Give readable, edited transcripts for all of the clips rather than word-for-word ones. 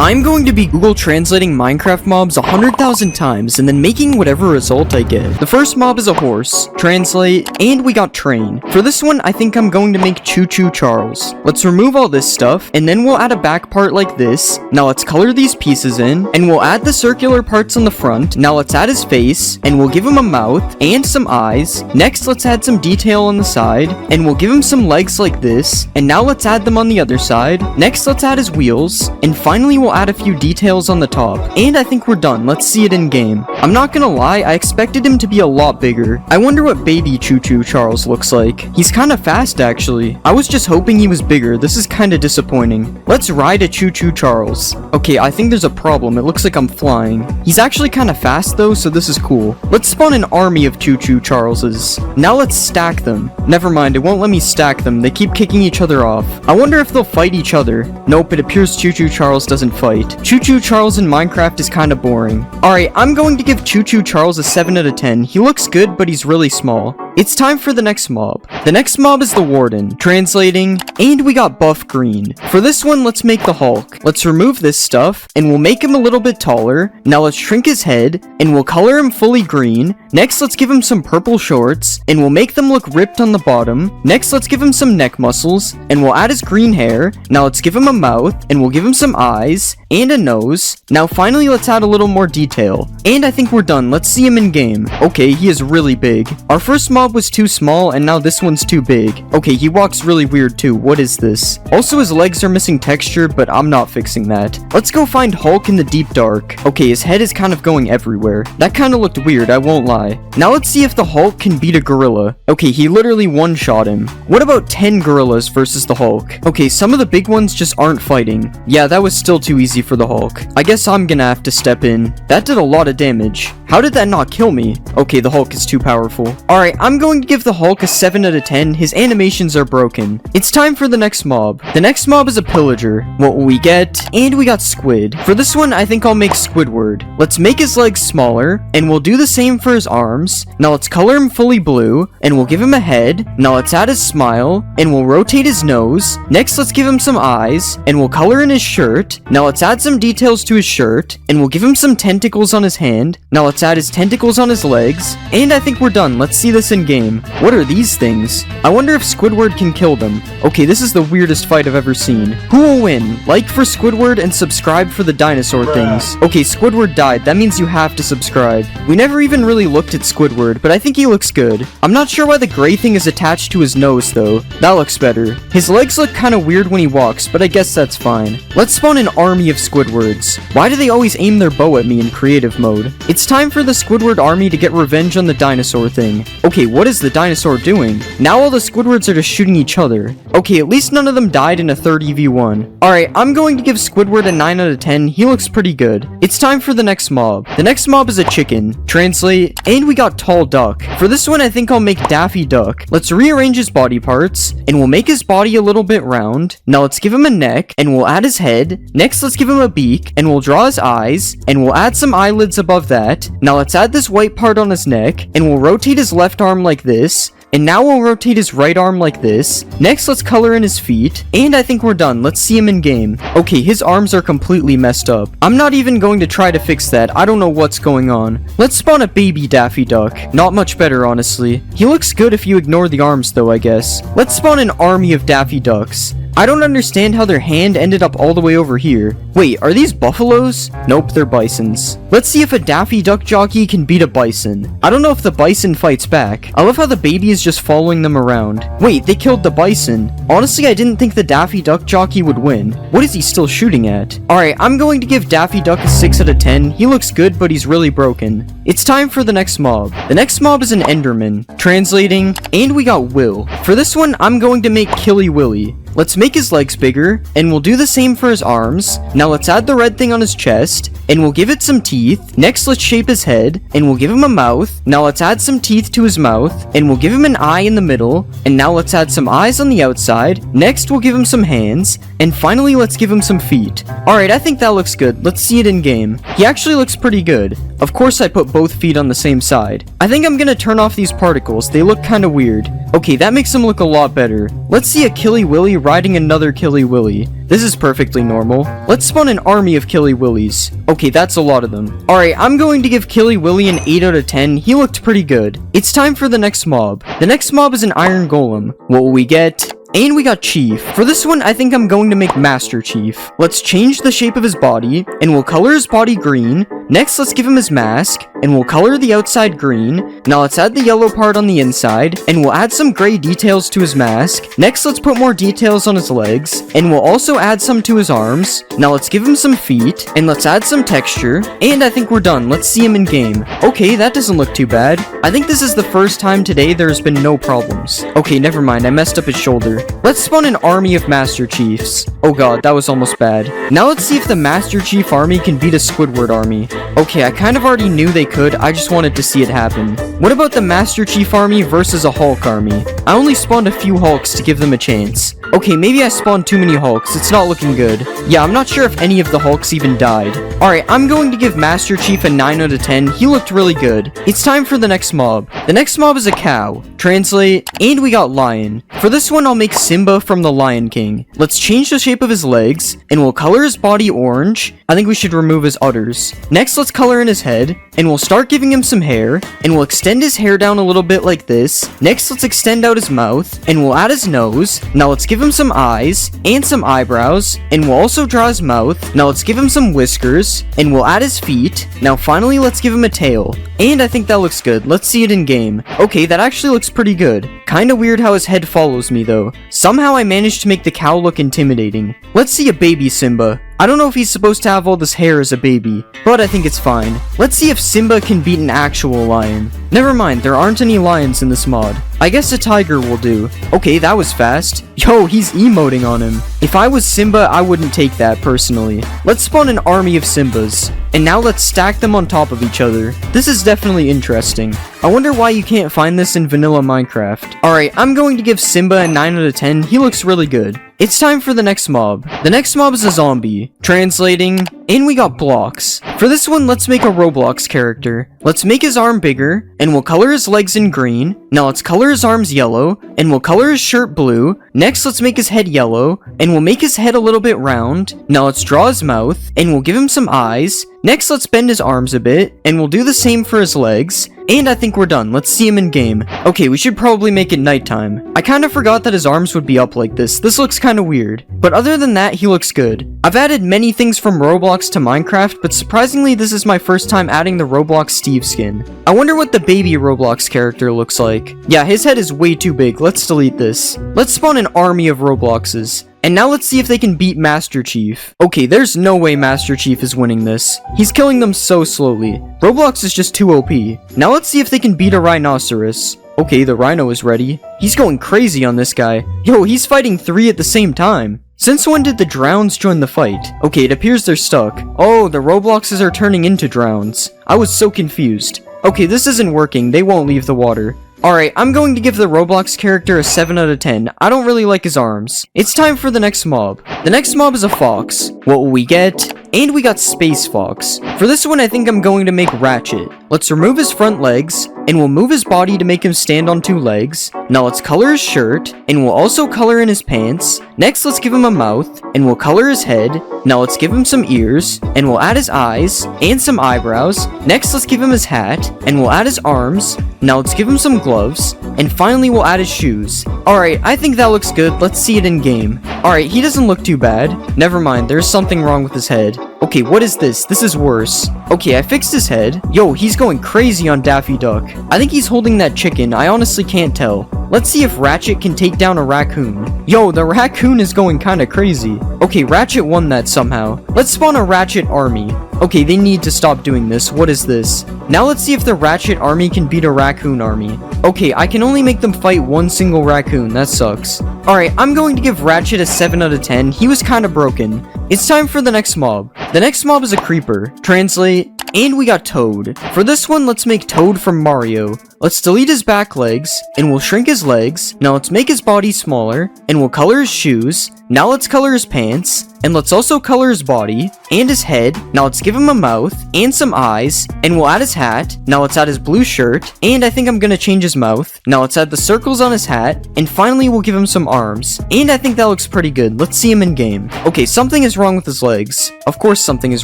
I'm going to be Google translating Minecraft mobs 100,000 times and then making whatever result I get. The first mob is a horse, translate, and we got train. For this one, I think I'm going to make Choo Choo Charles. Let's remove all this stuff, and then we'll add a back part like this. Now let's color these pieces in, and we'll add the circular parts on the front. Now let's add his face, and we'll give him a mouth and some eyes. Next, let's add some detail on the side, and we'll give him some legs like this. And now let's add them on the other side. Next, let's add his wheels, and finally we'll add a few details on the top. And I think we're done. Let's see it in game. I'm not gonna lie, I expected him to be a lot bigger. I wonder what baby Choo Choo Charles looks like. He's kinda fast actually. I was just hoping he was bigger. This is kinda disappointing. Let's ride a Choo Choo Charles. Okay, I think there's a problem. It looks like I'm flying. He's actually kinda fast though, so this is cool. Let's spawn an army of Choo Choo Charleses. Now let's stack them. Never mind, it won't let me stack them. They keep kicking each other off. I wonder if they'll fight each other. Nope, it appears Choo Choo Charles doesn't fight. Choo Choo Charles in Minecraft is kinda boring. Alright, I'm going to give Choo Choo Charles a 7 out of 10. He looks good, but he's really small. It's time for the next mob. The next mob is the Warden, translating, and we got buff green. For this one, let's make the Hulk. Let's remove this stuff, and we'll make him a little bit taller. Now let's shrink his head, and we'll color him fully green. Next, let's give him some purple shorts, and we'll make them look ripped on the bottom. Next, let's give him some neck muscles, and we'll add his green hair. Now let's give him a mouth, and we'll give him some eyes, and a nose. Now finally, let's add a little more detail. And I think we're done. Let's see him in game. Okay, he is really big. Our first mob was too small, and now this one's too big. Okay, he walks really weird too. What is this? Also, his legs are missing texture, but I'm not fixing that. Let's go find Hulk in the deep dark. Okay, his head is kind of going everywhere. That kind of looked weird, I won't lie. Now let's see if the Hulk can beat a gorilla. Okay, he literally one-shot him. What about 10 gorillas versus the Hulk? Okay, some of the big ones just aren't fighting. Yeah, that was still too easy for the Hulk. I guess I'm gonna have to step in. That did a lot of damage. How did that not kill me? Okay, the Hulk is too powerful. Alright, I'm going to give the Hulk a 7 out of 10. His animations are broken. It's time for the next mob. The next mob is a pillager. What will we get? And we got Squid. For this one, I think I'll make Squidward. Let's make his legs smaller, and we'll do the same for his arms. Now let's color him fully blue, and we'll give him a head. Now let's add his smile, and we'll rotate his nose. Next, let's give him some eyes, and we'll color in his shirt. Now let's add some details to his shirt, and we'll give him some tentacles on his hand. Now let's add his tentacles on his legs, and I think we're done. Let's see this in game. What are these things? I wonder if Squidward can kill them. Okay, this is the weirdest fight I've ever seen. Who will win? Like for Squidward and subscribe for the dinosaur things. Okay, Squidward died. That means you have to subscribe. We never even really looked at Squidward, but I think he looks good. I'm not sure why the gray thing is attached to his nose though. That looks better. His legs look kind of weird when he walks, but I guess that's fine. Let's spawn an army of Squidwards. Why do they always aim their bow at me in creative mode? It's time for the Squidward army to get revenge on the dinosaur thing. Okay, what is the dinosaur doing? Now all the Squidwards are just shooting each other. Okay, at least none of them died in a 30v1. Alright, I'm going to give Squidward a 9 out of 10. He looks pretty good. It's time for the next mob. The next mob is a chicken. Translate, and we got Tall Duck. For this one, I think I'll make Daffy Duck. Let's rearrange his body parts, and we'll make his body a little bit round. Now let's give him a neck, and we'll add his head. Next, let's give him a beak, and we'll draw his eyes, and we'll add some eyelids above that. Now let's add this white part on his neck, and we'll rotate his left arm like this. And now we'll rotate his right arm like this. Next, let's color in his feet. And I think we're done. Let's see him in game. Okay, his arms are completely messed up. I'm not even going to try to fix that. I don't know what's going on. Let's spawn a baby Daffy Duck. Not much better, honestly. He looks good if you ignore the arms, though, I guess. Let's spawn an army of Daffy Ducks. I don't understand how their hand ended up all the way over here. Wait, are these buffaloes? Nope, they're bisons. Let's see if a Daffy Duck jockey can beat a bison. I don't know if the bison fights back. I love how the baby is just following them around. Wait, they killed the bison. Honestly, I didn't think the Daffy Duck jockey would win. What is he still shooting at? Alright, I'm going to give Daffy Duck a 6 out of 10. He looks good, but he's really broken. It's time for the next mob. The next mob is an Enderman. Translating, and we got Will. For this one, I'm going to make Killy Willy. Let's make his legs bigger, and we'll do the same for his arms. Now let's add the red thing on his chest, and we'll give it some teeth. Next, let's shape his head, and we'll give him a mouth. Now let's add some teeth to his mouth, and we'll give him an eye in the middle. And now let's add some eyes on the outside. Next, we'll give him some hands, and finally, let's give him some feet. Alright, I think that looks good. Let's see it in game. He actually looks pretty good. Of course I put both feet on the same side. I think I'm gonna turn off these particles, they look kinda weird. Okay, that makes them look a lot better. Let's see a Killy Willy riding another Killy Willy. This is perfectly normal. Let's spawn an army of Killy Willys. Okay, that's a lot of them. Alright, I'm going to give Killy Willy an 8 out of 10. He looked pretty good. It's time for the next mob. The next mob is an Iron Golem. What will we get? And we got Chief. For this one, I think I'm going to make Master Chief. Let's change the shape of his body, and we'll color his body green. Next, let's give him his mask, and we'll color the outside green. Now let's add the yellow part on the inside, and we'll add some gray details to his mask. Next, let's put more details on his legs, and we'll also add some to his arms. Now let's give him some feet, and let's add some texture, and I think we're done. Let's see him in game. Okay, that doesn't look too bad. I think this is the first time today there's been no problems. Okay, never mind, I messed up his shoulder. Let's spawn an army of Master Chiefs. Oh god, that was almost bad. Now let's see if the Master Chief army can beat a Squidward army. Okay, I kind of already knew they could, I just wanted to see it happen. What about the Master Chief army versus a Hulk army? I only spawned a few Hulks to give them a chance. Okay, maybe I spawned too many Hulks, it's not looking good. Yeah, I'm not sure if any of the Hulks even died. Alright, I'm going to give Master Chief a 9 out of 10, he looked really good. It's time for the next mob. The next mob is a cow. Translate, and we got lion. For this one, I'll make Simba from the Lion King. Let's change the shape of his legs, and we'll color his body orange. I think we should remove his udders. Next, let's color in his head, and we'll start giving him some hair, and we'll extend his hair down a little bit like this. Next, let's extend out his mouth, and we'll add his nose. Now let's give him some eyes, and some eyebrows, and we'll also draw his mouth. Now let's give him some whiskers, and we'll add his feet. Now finally, let's give him a tail. And I think that looks good. Let's see it in game. Okay, that actually looks pretty good. Kinda weird how his head follows me though. Somehow I managed to make the cow look intimidating. Let's see a baby Simba. I don't know if he's supposed to have all this hair as a baby, but I think it's fine. Let's see if Simba can beat an actual lion. Never mind, there aren't any lions in this mod. I guess a tiger will do. Okay, that was fast. Yo, he's emoting on him. If I was Simba, I wouldn't take that personally. Let's spawn an army of Simbas. And now let's stack them on top of each other. This is definitely interesting. I wonder why you can't find this in vanilla Minecraft. Alright, I'm going to give Simba a 9 out of 10. He looks really good. It's time for the next mob. The next mob is a zombie. Translating, and we got blocks. For this one, let's make a Roblox character. Let's make his arm bigger, and we'll color his legs in green. Now let's color his arms yellow, and we'll color his shirt blue. Next, let's make his head yellow, and we'll make his head a little bit round. Now let's draw his mouth, and we'll give him some eyes. Next, let's bend his arms a bit, and we'll do the same for his legs. And I think we're done. Let's see him in game. Okay, we should probably make it nighttime. I kind of forgot that his arms would be up like this. This looks kind of weird. But other than that, he looks good. I've added many things from Roblox to Minecraft, but surprisingly, this is my first time adding the Roblox Steve skin. I wonder what the baby Roblox character looks like. Yeah, his head is way too big. Let's delete this. Let's spawn an army of Robloxes. And now let's see if they can beat Master Chief. Okay, there's no way Master Chief is winning this. He's killing them so slowly. Roblox is just too OP. Now let's see if they can beat a rhinoceros. Okay, the rhino is ready. He's going crazy on this guy. Yo, he's fighting 3 at the same time. Since when did the drowns join the fight? Okay, it appears they're stuck. Oh, the Robloxes are turning into drowns. I was so confused. Okay, this isn't working. They won't leave the water. Alright, I'm going to give the Roblox character a 7 out of 10. I don't really like his arms. It's time for the next mob. The next mob is a fox. What will we get? And we got Space Fox. For this one, I think I'm going to make Ratchet. Let's remove his front legs, and we'll move his body to make him stand on 2 legs. Now let's color his shirt, and we'll also color in his pants. Next, let's give him a mouth, and we'll color his head. Now let's give him some ears, and we'll add his eyes, and some eyebrows. Next, let's give him his hat, and we'll add his arms. Now let's give him some gloves, and finally we'll add his shoes. Alright, I think that looks good. Let's see it in game. Alright, he doesn't look too bad. Never mind, there's something wrong with his head. Okay, what is this? This is worse. Okay, I fixed his head. Yo, he's going crazy on Daffy Duck. I think he's holding that chicken. I honestly can't tell. Let's see if Ratchet can take down a raccoon. Yo, the raccoon is going kinda crazy. Okay, Ratchet won that somehow. Let's spawn a Ratchet army. Okay, they need to stop doing this. What is this? Now let's see if the Ratchet army can beat a raccoon army. Okay, I can only make them fight 1 single raccoon. That sucks. Alright, I'm going to give Ratchet a 7 out of 10. He was kinda broken. It's time for the next mob. The next mob is a creeper. Translate, and we got Toad. For this one, let's make Toad from Mario. Let's delete his back legs, and we'll shrink his legs. Now let's make his body smaller, and we'll color his shoes. Now let's color his pants, and let's also color his body, and his head. Now let's give him a mouth, and some eyes, and we'll add his hat. Now let's add his blue shirt, and I think I'm gonna change his mouth. Now let's add the circles on his hat, and finally we'll give him some arms. And I think that looks pretty good. Let's see him in game. Okay, something is wrong with his legs. Of course something is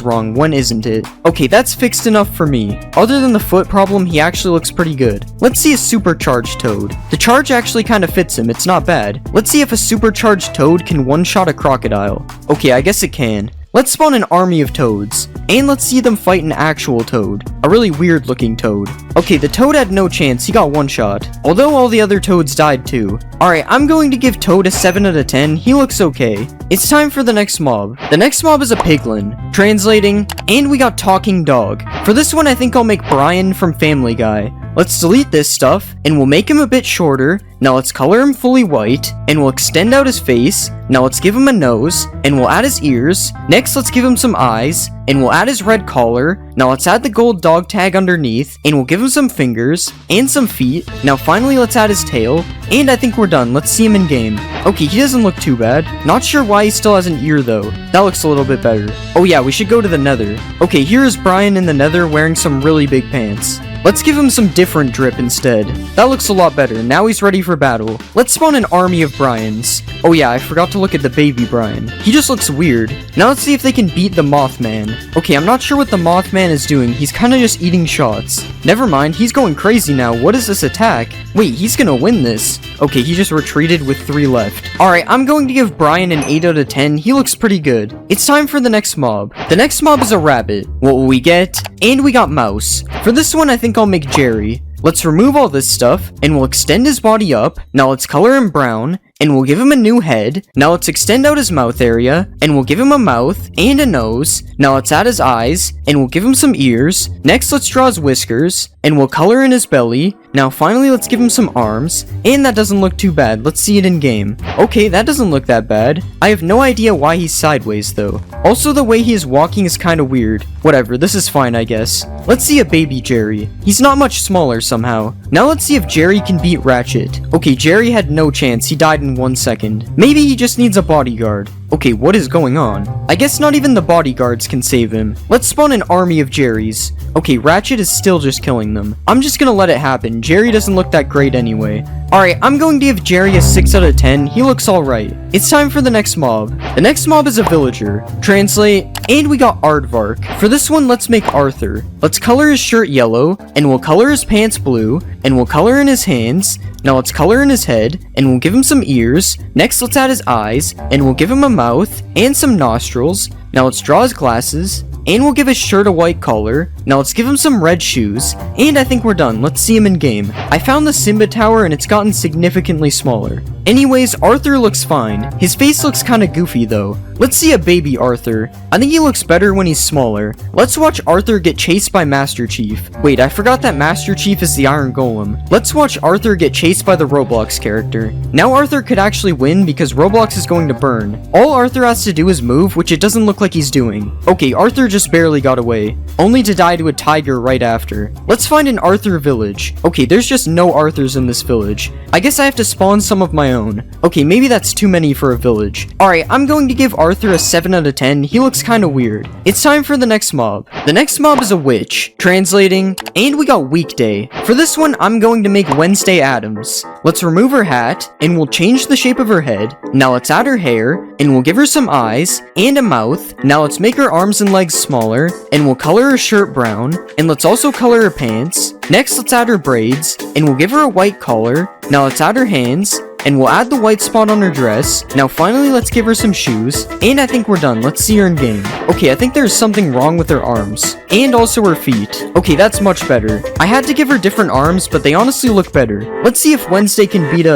wrong, when isn't it? Okay, that's fixed enough for me. Other than the foot problem, he actually looks pretty good. Let's see a supercharged toad. The charge actually kind of fits him, it's not bad. Let's see if a supercharged toad can one-shot a crocodile. Okay, I guess it can. Let's spawn an army of toads, and let's see them fight an actual toad. A really weird looking toad. Okay, the toad had no chance, he got one shot. Although all the other toads died too. Alright, I'm going to give Toad a 7 out of 10, he looks okay. It's time for the next mob. The next mob is a piglin. Translating, and we got talking dog. For this one I think I'll make Brian from Family Guy. Let's delete this stuff, and we'll make him a bit shorter. Now let's color him fully white, and we'll extend out his face. Now let's give him a nose, and we'll add his ears. Next, let's give him some eyes, and we'll add his red collar. Now let's add the gold dog tag underneath, and we'll give him some fingers, and some feet. Now finally, let's add his tail, and I think we're done. Let's see him in game. Okay, he doesn't look too bad. Not sure why he still has an ear though. That looks a little bit better. Oh yeah, we should go to the nether. Okay, here is Brian in the nether wearing some really big pants. Let's give him some different drip instead. That looks a lot better. Now he's ready for battle. Let's spawn an army of Brians. Oh yeah, I forgot to look at the baby Brian. He just looks weird. Now let's see if they can beat the Mothman. Okay, I'm not sure what the Mothman is doing. He's kind of just eating shots. Never mind, he's going crazy now. What is this attack? Wait, he's gonna win this. Okay, he just retreated with 3 left. Alright, I'm going to give Brian an 8 out of 10. He looks pretty good. It's time for the next mob. The next mob is a rabbit. What will we get? And we got mouse. For this one, I think I'll make Jerry. Let's remove all this stuff, and we'll extend his body up. Now let's color him brown, and we'll give him a new head. Now let's extend out his mouth area, and we'll give him a mouth and a nose. Now let's add his eyes, and we'll give him some ears. Next, let's draw his whiskers, and we'll color in his belly. Now finally, let's give him some arms, and that doesn't look too bad. Let's see it in game. Okay, that doesn't look that bad. I have no idea why he's sideways though. Also, the way he is walking is kind of weird. Whatever, this is fine, I guess. Let's see a baby Jerry. He's not much smaller somehow. Now let's see if Jerry can beat Ratchet. Okay, Jerry had no chance. He died in 1 second. Maybe he just needs a bodyguard. Okay, what is going on? I guess not even the bodyguards can save him. Let's spawn an army of Jerrys. Okay, Ratchet is still just killing them. I'm just gonna let it happen. Jerry doesn't look that great anyway. Alright, I'm going to give Jerry a 6 out of 10. He looks alright. It's time for the next mob. The next mob is a villager. Translate, and we got Aardvark. For this one, let's make Arthur. Let's color his shirt yellow, and we'll color his pants blue, and we'll color in his hands. Now let's color in his head, and we'll give him some ears. Next, let's add his eyes, and we'll give him a mouth, and some nostrils. Now let's draw his glasses, and we'll give his shirt a white collar. Now let's give him some red shoes, and I think we're done. Let's see him in game. I found the Simba Tower, and it's gotten significantly smaller. Anyways, Arthur looks fine. His face looks kinda goofy though. Let's see a baby Arthur. I think he looks better when he's smaller. Let's watch Arthur get chased by Master Chief. Wait, I forgot that Master Chief is the Iron Golem. Let's watch Arthur get chased by the Roblox character. Now Arthur could actually win because Roblox is going to burn. All Arthur has to do is move, which it doesn't look like he's doing. Okay, Arthur just barely got away, only to die to a tiger right after. Let's find an Arthur village. Okay, there's just no Arthurs in this village. I guess I have to spawn some of my own. Okay, maybe that's too many for a village. Alright, I'm going to give Arthur a 7 out of 10. He looks kinda weird. It's time for the next mob. The next mob is a witch. Translating, and we got Weekday. For this one, I'm going to make Wednesday Addams. Let's remove her hat, and we'll change the shape of her head. Now let's add her hair, and we'll give her some eyes, and a mouth. Now let's make her arms and legs smaller, and we'll color her shirt brown, and let's also color her pants. Next, let's add her braids, and we'll give her a white collar. Now let's add her hands, and we'll add the white spot on her dress. Now finally, let's give her some shoes, and I think we're done. Let's see her in game. Okay, I think there's something wrong with her arms, and also her feet. Okay, that's much better. I had to give her different arms, but they honestly look better. Let's see if Wednesday can beat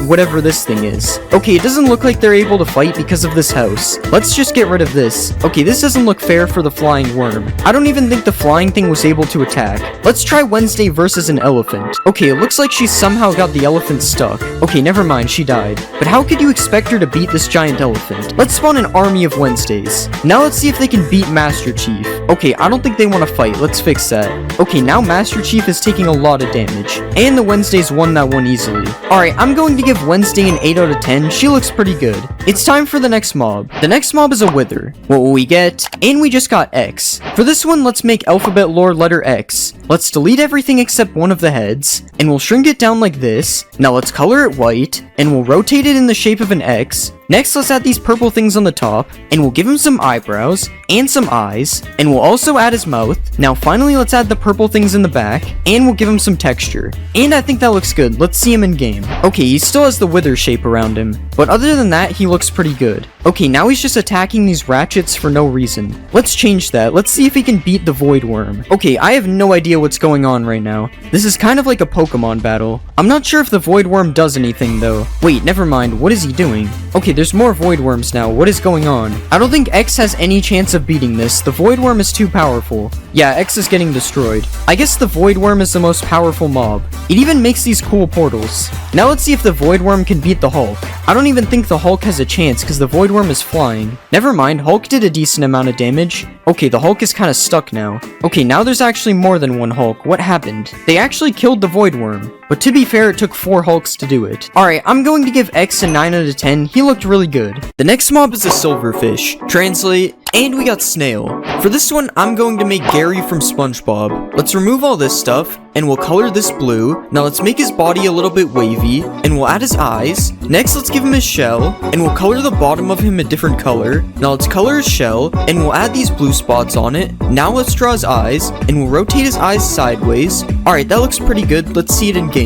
whatever this thing is. Okay, it doesn't look like they're able to fight because of this house. Let's just get rid of this. Okay, this doesn't look fair for the flying worm. I don't even think the flying thing was able to attack. Let's try Wednesday versus an elephant. Okay, it looks like she somehow got the elephant stuck. Okay, never mind. mind, she died. But how could you expect her to beat this giant elephant? Let's spawn an army of Wednesdays. Now let's see if they can beat Master Chief. Okay, I don't think they want to fight. Let's fix that. Okay, now Master Chief is taking a lot of damage. And the Wednesdays won that one easily. Alright, I'm going to give Wednesday an 8 out of 10. She looks pretty good. It's time for the next mob. The next mob is a Wither. What will we get? And we just got X. For this one, let's make alphabet lore letter X. Let's delete everything except one of the heads, and we'll shrink it down like this. Now let's color it white, and we'll rotate it in the shape of an X. Next, let's add these purple things on the top, and we'll give him some eyebrows, and some eyes, and we'll also add his mouth. Now finally, let's add the purple things in the back, and we'll give him some texture. And I think that looks good. Let's see him in game. Okay, he still has the Wither shape around him, but other than that, he looks pretty good. Okay, now he's just attacking these ratchets for no reason. Let's change that. Let's see if he can beat the Void Worm. Okay, I have no idea what's going on right now. This is kind of like a Pokemon battle. I'm not sure if the Void Worm does anything though. Wait, never mind. What is he doing? Okay, there's more Void Worms now. What is going on? I don't think X has any chance of beating this. The Void Worm is too powerful. Yeah, X is getting destroyed. I guess the Void Worm is the most powerful mob. It even makes these cool portals. Now let's see if the Void Worm can beat the Hulk. I don't even think the Hulk has a chance because the Void Worm is flying. Never mind, Hulk did a decent amount of damage. Okay, the Hulk is kind of stuck now. Okay, now there's actually more than one Hulk. What happened? They actually killed the Void Worm. But to be fair, it took 4 Hulks to do it. Alright, I'm going to give X a 9 out of 10. He looked really good. The next mob is a Silverfish. Translate, and we got Snail. For this one, I'm going to make Gary from SpongeBob. Let's remove all this stuff, and we'll color this blue. Now let's make his body a little bit wavy, and we'll add his eyes. Next, let's give him his shell, and we'll color the bottom of him a different color. Now let's color his shell, and we'll add these blue spots on it. Now let's draw his eyes, and we'll rotate his eyes sideways. Alright, that looks pretty good. Let's see it in game.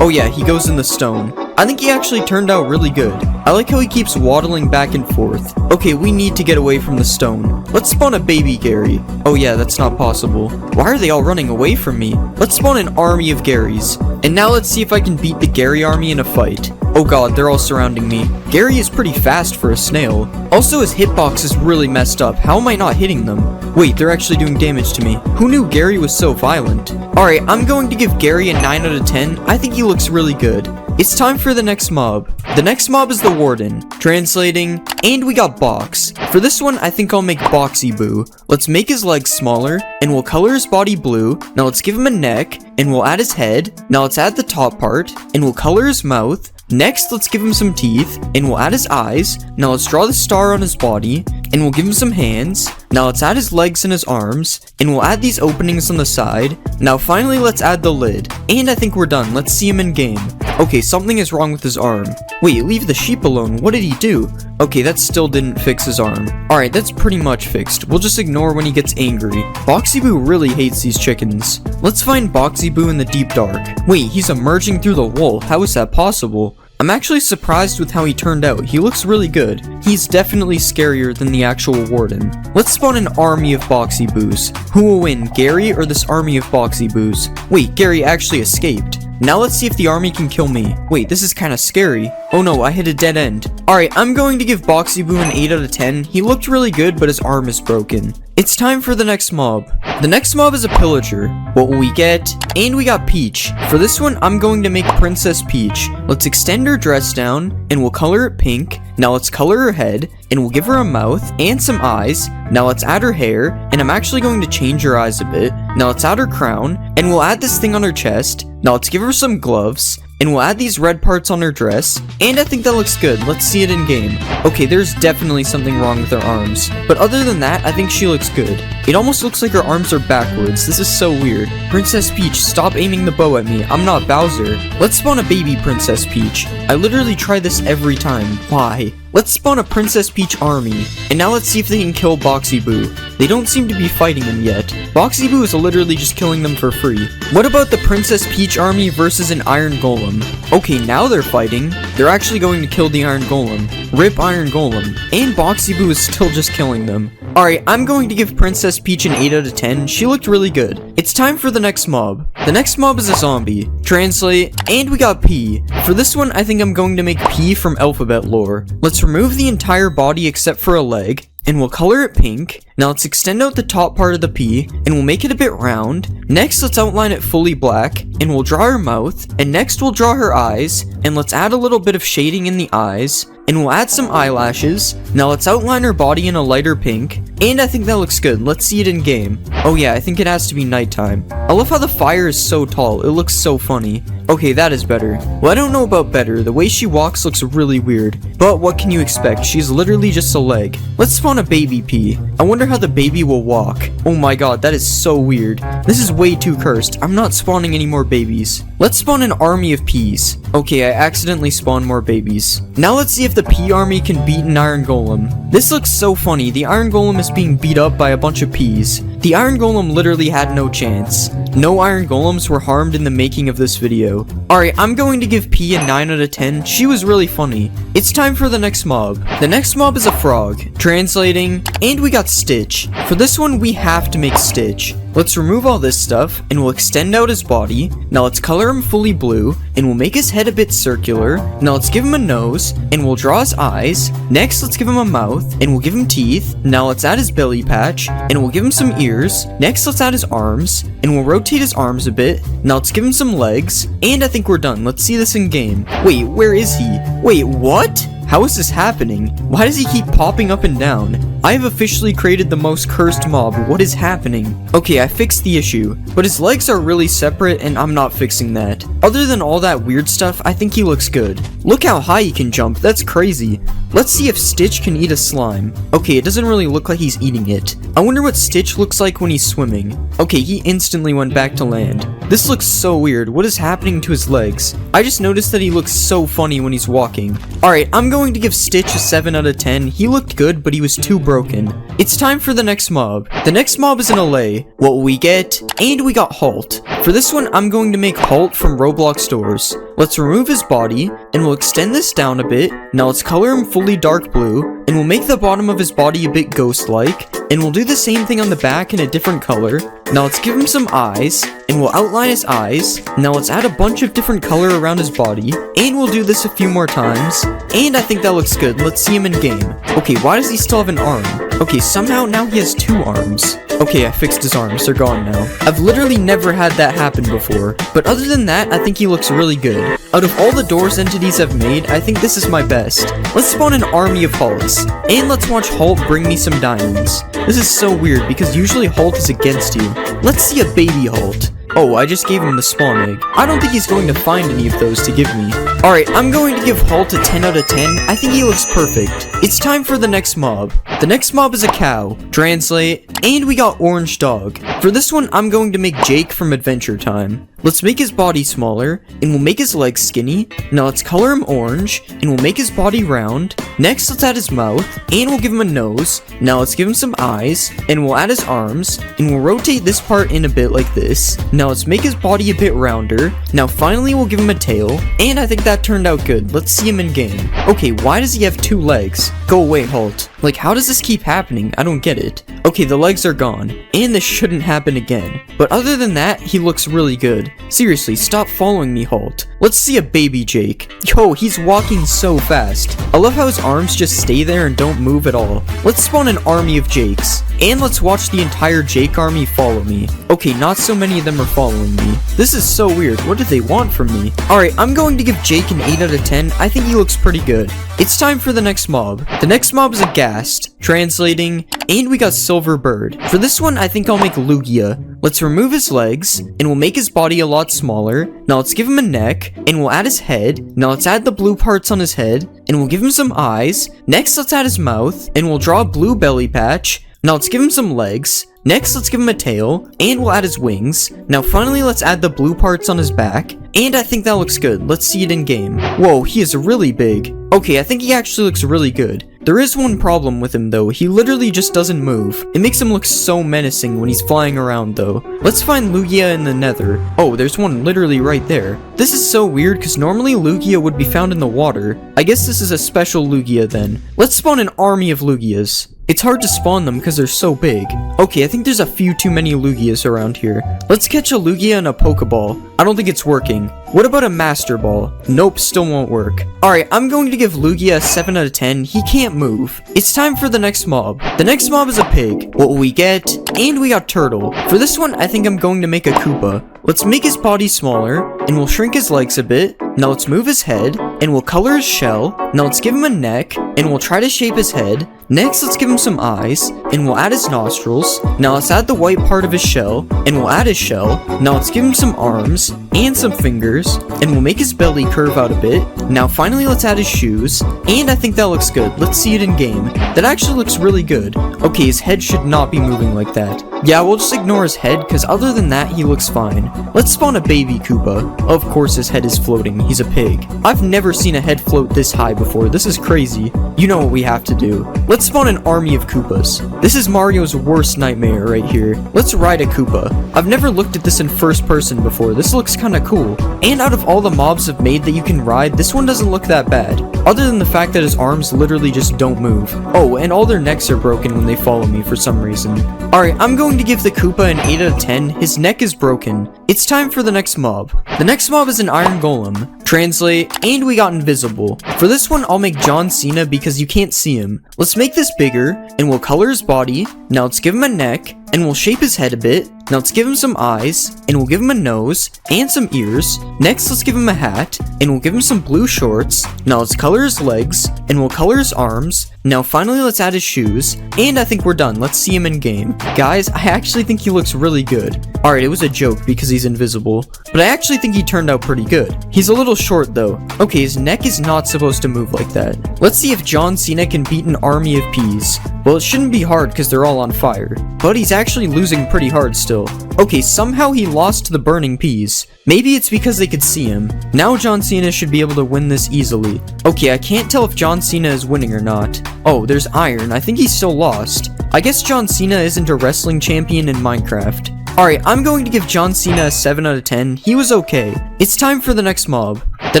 Oh yeah, he goes in the stone. I think he actually turned out really good. I like how he keeps waddling back and forth. Okay, we need to get away from the stone. Let's spawn a baby Gary. Oh yeah, that's not possible. Why are they all running away from me? Let's spawn an army of Garys. And now let's see if I can beat the Gary army in a fight. Oh god, they're all surrounding me. Gary is pretty fast for a snail. Also, his hitbox is really messed up. How am I not hitting them? Wait, they're actually doing damage to me. Who knew Gary was so violent? Alright, I'm going to give Gary a 9 out of 10. I think he looks really good. It's time for the next mob. The next mob is the Warden. Translating, and we got Box. For this one, I think I'll make Boxy Boo. Let's make his legs smaller, and we'll color his body blue. Now let's give him a neck, and we'll add his head. Now let's add the top part, and we'll color his mouth. Next, let's give him some teeth, and we'll add his eyes. Now let's draw the star on his body, and we'll give him some hands. Now let's add his legs and his arms, and we'll add these openings on the side. Now finally, let's add the lid. And I think we're done. Let's see him in game. Okay, something is wrong with his arm. Wait, leave the sheep alone. What did he do? Okay, that still didn't fix his arm. Alright, that's pretty much fixed. We'll just ignore when he gets angry. Boxy Boo really hates these chickens. Let's find Boxy Boo in the deep dark. Wait, he's emerging through the wool. How is that possible? I'm actually surprised with how he turned out. He looks really good. He's definitely scarier than the actual Warden. Let's spawn an army of Boxy Boos. Who will win, Gary or this army of Boxy Boos? Wait, Gary actually escaped. Now let's see if the army can kill me. Wait, this is kinda scary. Oh no, I hit a dead end. Alright, I'm going to give Boxy Boo an 8 out of 10. He looked really good, but his arm is broken. It's time for the next mob. The next mob is a pillager. What will we get? And we got Peach. For this one, I'm going to make Princess Peach. Let's extend her dress down, and we'll color it pink. Now let's color her head, and we'll give her a mouth and some eyes. Now let's add her hair, and I'm actually going to change her eyes a bit. Now let's add her crown, and we'll add this thing on her chest. Now let's give her some gloves, and we'll add these red parts on her dress, and I think that looks good. Let's see it in game. Okay, there's definitely something wrong with her arms, but other than that, I think she looks good. It almost looks like her arms are backwards. This is so weird. Princess Peach, stop aiming the bow at me. I'm not Bowser. Let's spawn a baby Princess Peach. I literally try this every time. Why? Let's spawn a Princess Peach army, and now let's see if they can kill Boxy Boo. They don't seem to be fighting them yet. Boxy Boo is literally just killing them for free. What about the Princess Peach army versus an Iron Golem? Okay, now they're fighting. They're actually going to kill the Iron Golem. Rip Iron Golem. And Boxy Boo is still just killing them. Alright, I'm going to give Princess Peach an 8 out of 10. She looked really good. It's time for the next mob. The next mob is a zombie. Translate, and we got P. For this one, I think I'm going to make P from alphabet lore. Let's remove the entire body except for a leg, and we'll color it pink. Now let's extend out the top part of the P, and we'll make it a bit round. Next, let's outline it fully black, and we'll draw her mouth. And next, we'll draw her eyes, and let's add a little bit of shading in the eyes. And we'll add some eyelashes. Now let's outline her body in a lighter pink. And I think that looks good. Let's see it in game. Oh yeah, I think it has to be nighttime. I love how the fire is so tall. It looks so funny. Okay, that is better. Well, I don't know about better. The way she walks looks really weird. But what can you expect? She's literally just a leg. Let's spawn a baby P. I wonder how the baby will walk. Oh my god, that is so weird. This is way too cursed. I'm not spawning any more babies. Let's spawn an army of Ps. Okay, I accidentally spawned more babies. Now let's see if the P army can beat an iron golem. This looks so funny. The iron golem is being beat up by a bunch of Ps. The iron golem literally had no chance. No iron golems were harmed in the making of this video. Alright, I'm going to give P a 9 out of 10. She was really funny. It's time for the next mob. The next mob is a frog. Translating, and we got Stitch. For this one, we have to make Stitch. Let's remove all this stuff, and we'll extend out his body. Now let's color him fully blue, and we'll make his head a bit circular. Now let's give him a nose, and we'll draw his eyes. Next, let's give him a mouth, and we'll give him teeth. Now let's add his belly patch, and we'll give him some ears. Next, let's add his arms, and we'll rotate his arms a bit. Now let's give him some legs, and I think we're done. Let's see this in game. Wait, where is he? Wait, what? How is this happening? Why does he keep popping up and down? I have officially created the most cursed mob. What is happening? Okay, I fixed the issue, but his legs are really separate and I'm not fixing that. Other than all that weird stuff, I think he looks good. Look how high he can jump. That's crazy. Let's see if Stitch can eat a slime. Okay, it doesn't really look like he's eating it. I wonder what Stitch looks like when he's swimming. Okay, he instantly went back to land. This looks so weird. What is happening to his legs? I just noticed that he looks so funny when he's walking. Alright, I'm going to give Stitch a 7 out of 10. He looked good, but he was too broken. It's time for the next mob. The next mob is an allay. What will we get? And we got Halt. For this one, I'm going to make Halt from Roblox stores. Let's remove his body, and we'll extend this down a bit. Now let's color him fully dark blue, and we'll make the bottom of his body a bit ghost-like. And we'll do the same thing on the back in a different color. Now let's give him some eyes, and we'll outline his eyes. Now let's add a bunch of different color around his body, and we'll do this a few more times. And I think that looks good. Let's see him in game. Okay, why does he still have an arm? Okay, somehow now he has 2 arms. Okay, I fixed his arms. They're gone now. I've literally never had that happen before. But other than that, I think he looks really good. Out of all the doors entities I've made, I think this is my best. Let's spawn an army of Halts. And let's watch Halt bring me some diamonds. This is so weird because usually Halt is against you. Let's see a baby Halt. Oh, I just gave him the spawn egg. I don't think he's going to find any of those to give me. Alright, I'm going to give Halt a 10 out of 10. I think he looks perfect. It's time for the next mob. The next mob is a cow. Translate. And we got Orange Dog. For this one, I'm going to make Jake from Adventure Time. Let's make his body smaller, and we'll make his legs skinny. Now let's color him orange, and we'll make his body round. Next, let's add his mouth, and we'll give him a nose. Now let's give him some eyes, and we'll add his arms, and we'll rotate this part in a bit like this. Now let's make his body a bit rounder. Now finally, we'll give him a tail, and I think that turned out good. Let's see him in game. Okay, why does he have 2 legs? Go away, Halt. Like, how does this keep happening? I don't get it. Okay, the legs are gone, and this shouldn't happen again. But other than that, he looks really good. Seriously, stop following me, Halt. Let's see a baby Jake. Yo, he's walking so fast. I love how his arms just stay there and don't move at all. Let's spawn an army of Jakes. And let's watch the entire Jake army follow me. Okay, not so many of them are following me. This is so weird. What do they want from me? Alright, I'm going to give Jake an 8 out of 10. I think he looks pretty good. It's time for the next mob. The next mob is a Ghast. Translating. And we got Silver Bird. For this one, I think I'll make Lugia. Let's remove his legs, and we'll make his body a lot smaller. Now let's give him a neck, and we'll add his head. Now let's add the blue parts on his head, and we'll give him some eyes. Next, let's add his mouth, and we'll draw a blue belly patch. Now let's give him some legs. Next, let's give him a tail, and we'll add his wings. Now finally, let's add the blue parts on his back. And I think that looks good. Let's see it in game. Whoa, he is really big. Okay, I think he actually looks really good. There is one problem with him though. He literally just doesn't move. It makes him look so menacing when he's flying around though. Let's find Lugia in the Nether. Oh, there's one literally right there. This is so weird because normally Lugia would be found in the water. I guess this is a special Lugia then. Let's spawn an army of Lugias. It's hard to spawn them because they're so big. Okay, I think there's a few too many Lugias around here. Let's catch a Lugia and a Pokeball. I don't think it's working. What about a Master Ball? Nope, still won't work. Alright, I'm going to give Lugia a 7 out of 10. He can't move. It's time for the next mob. The next mob is a pig. What will we get? And we got Turtle. For this one, I think I'm going to make a Koopa. Let's make his body smaller, and we'll shrink his legs a bit. Now let's move his head, and we'll color his shell. Now let's give him a neck, and we'll try to shape his head. Next, let's give him some eyes, and we'll add his nostrils. Now let's add the white part of his shell, and we'll add his shell. Now let's give him some arms, and some fingers, and we'll make his belly curve out a bit. Now finally, let's add his shoes, and I think that looks good. Let's see it in game. That actually looks really good. Okay, his head should not be moving like that. Yeah, we'll just ignore his head, because other than that, he looks fine. Let's spawn a baby Koopa. Of course his head is floating, he's a pig. I've never seen a head float this high before, this is crazy. You know what we have to do. Let's spawn an army of Koopas. This is Mario's worst nightmare right here. Let's ride a Koopa. I've never looked at this in first person before, this looks kinda cool. And out of all the mobs I've made that you can ride, this one doesn't look that bad. Other than the fact that his arms literally just don't move. Oh, and all their necks are broken when they follow me for some reason. Alright, I'm going to give the Koopa an 8 out of 10. His neck is broken. It's time for the next mob. The next mob is an Iron Golem. Translate, and we got Invisible. For this one, I'll make John Cena because you can't see him. Let's make this bigger, and we'll color his body. Now let's give him a neck, and we'll shape his head a bit. Now let's give him some eyes, and we'll give him a nose, and some ears. Next, let's give him a hat, and we'll give him some blue shorts. Now let's color his legs, and we'll color his arms. Now finally, let's add his shoes, and I think we're done. Let's see him in game. Guys, I actually think he looks really good. Alright, it was a joke because he's invisible, but I actually think he turned out pretty good. He's a little short though. Okay, his neck is not supposed to move like that. Let's see if John Cena can beat an army of peas. Well, it shouldn't be hard because they're all on fire, but he's actually losing pretty hard still. Okay, somehow he lost to the burning peas. Maybe it's because they could see him. Now John Cena should be able to win this easily. Okay, I can't tell if John Cena is winning or not. Oh, there's iron. I think he's still lost. I guess John Cena isn't a wrestling champion in Minecraft. Alright, I'm going to give John Cena a 7 out of 10. He was okay. It's time for the next mob. The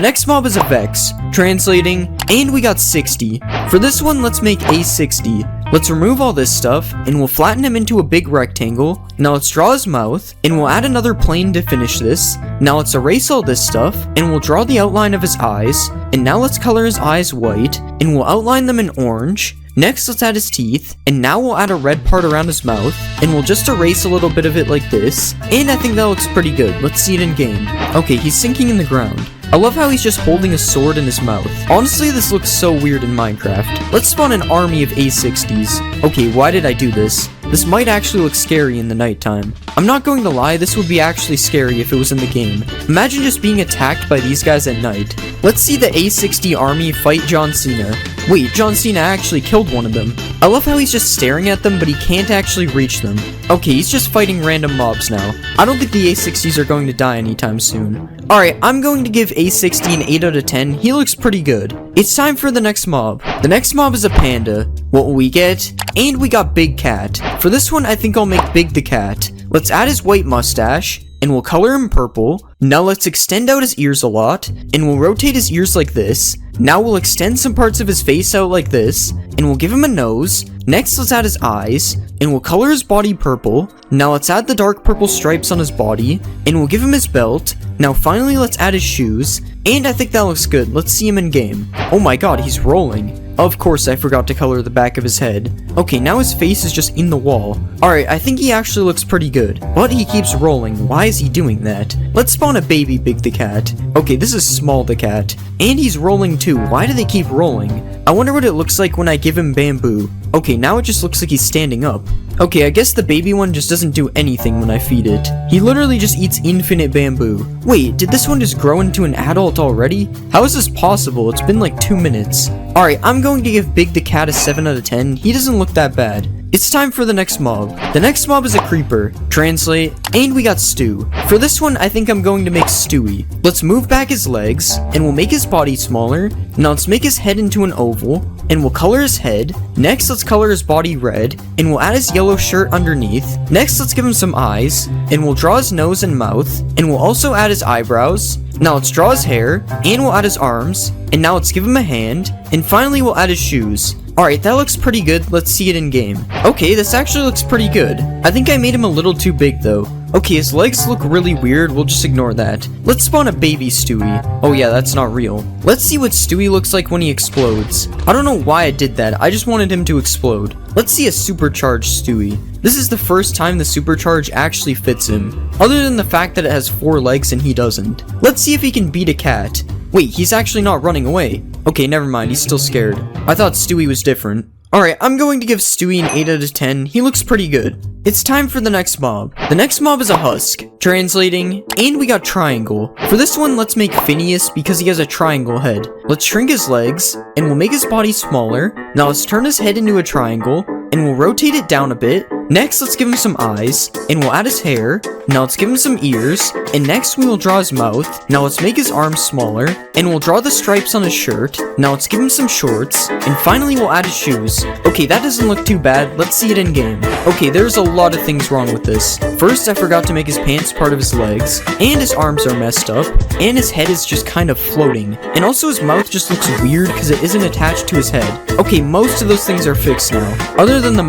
next mob is a Vex. Translating, and we got 60. For this one, let's make a 60. Let's remove all this stuff, and we'll flatten him into a big rectangle. Now let's draw his mouth, and we'll add another plane to finish this. Now let's erase all this stuff, and we'll draw the outline of his eyes. And now let's color his eyes white, and we'll outline them in orange. Next, let's add his teeth, and now we'll add a red part around his mouth, and we'll just erase a little bit of it like this, and I think that looks pretty good. Let's see it in game. Okay, he's sinking in the ground. I love how he's just holding a sword in his mouth. Honestly, this looks so weird in Minecraft. Let's spawn an army of A60s. Okay, why did I do this? This might actually look scary in the nighttime. I'm not going to lie, this would be actually scary if it was in the game. Imagine just being attacked by these guys at night. Let's see the A60 army fight John Cena. Wait, John Cena actually killed one of them. I love how he's just staring at them, but he can't actually reach them. Okay, he's just fighting random mobs now. I don't think the A60s are going to die anytime soon. Alright, I'm going to give A60 an 8 out of 10. He looks pretty good. It's time for the next mob. The next mob is a panda. What will we get? And we got Big Cat. For this one, I think I'll make Big the Cat. Let's add his white mustache, and we'll color him purple. Now let's extend out his ears a lot, and we'll rotate his ears like this. Now we'll extend some parts of his face out like this, and we'll give him a nose. Next, let's add his eyes, and we'll color his body purple. Now let's add the dark purple stripes on his body, and we'll give him his belt. Now finally, let's add his shoes, and I think that looks good. Let's see him in game. Oh my god, he's rolling. Of course, I forgot to color the back of his head. Okay, now his face is just in the wall. Alright, I think he actually looks pretty good. But he keeps rolling. Why is he doing that? Let's spawn a baby Big the Cat. Okay, this is Small the Cat. And he's rolling too. Why do they keep rolling? I wonder what it looks like when I give him bamboo. Okay, now it just looks like he's standing up. Okay, I guess the baby one just doesn't do anything when I feed it. He literally just eats infinite bamboo. Wait, did this one just grow into an adult already? How is this possible? It's been like 2 minutes. Alright, I'm going to give Big the Cat a 7 out of 10. He doesn't look that bad. It's time for the next mob. The next mob is a creeper. Translate, and we got Stu. For this one, I think I'm going to make Stewie. Let's move back his legs, and we'll make his body smaller. Now let's make his head into an oval, and we'll color his head. Next, let's color his body red, and we'll add his yellow shirt underneath. Next, let's give him some eyes, and we'll draw his nose and mouth, and we'll also add his eyebrows. Now let's draw his hair, and we'll add his arms, and now let's give him a hand, and finally we'll add his shoes. Alright, that looks pretty good. Let's see it in game. Okay, this actually looks pretty good. I think I made him a little too big though. Okay, his legs look really weird, we'll just ignore that. Let's spawn a baby Stewie. Oh yeah, that's not real. Let's see what Stewie looks like when he explodes. I don't know why I did that, I just wanted him to explode. Let's see a supercharged Stewie. This is the first time the supercharge actually fits him, other than the fact that it has 4 legs and he doesn't. Let's see if he can beat a cat. Wait, he's actually not running away. Okay, never mind, he's still scared. I thought Stewie was different. Alright, I'm going to give Stewie an 8 out of 10. He looks pretty good. It's time for the next mob. The next mob is a husk. Translating, and we got triangle. For this one, let's make Phineas because he has a triangle head. Let's shrink his legs, and we'll make his body smaller. Now let's turn his head into a triangle, and we'll rotate it down a bit. Next, let's give him some eyes, and we'll add his hair. Now let's give him some ears, and next we will draw his mouth. Now let's make his arms smaller, and we'll draw the stripes on his shirt. Now let's give him some shorts, and finally we'll add his shoes. Okay, that doesn't look too bad. Let's see it in game. Okay, there's a lot of things wrong with this. First, I forgot to make his pants part of his legs, and his arms are messed up, and his head is just kind of floating. And also his mouth just looks weird because it isn't attached to his head. Okay, most of those things are fixed now, other than the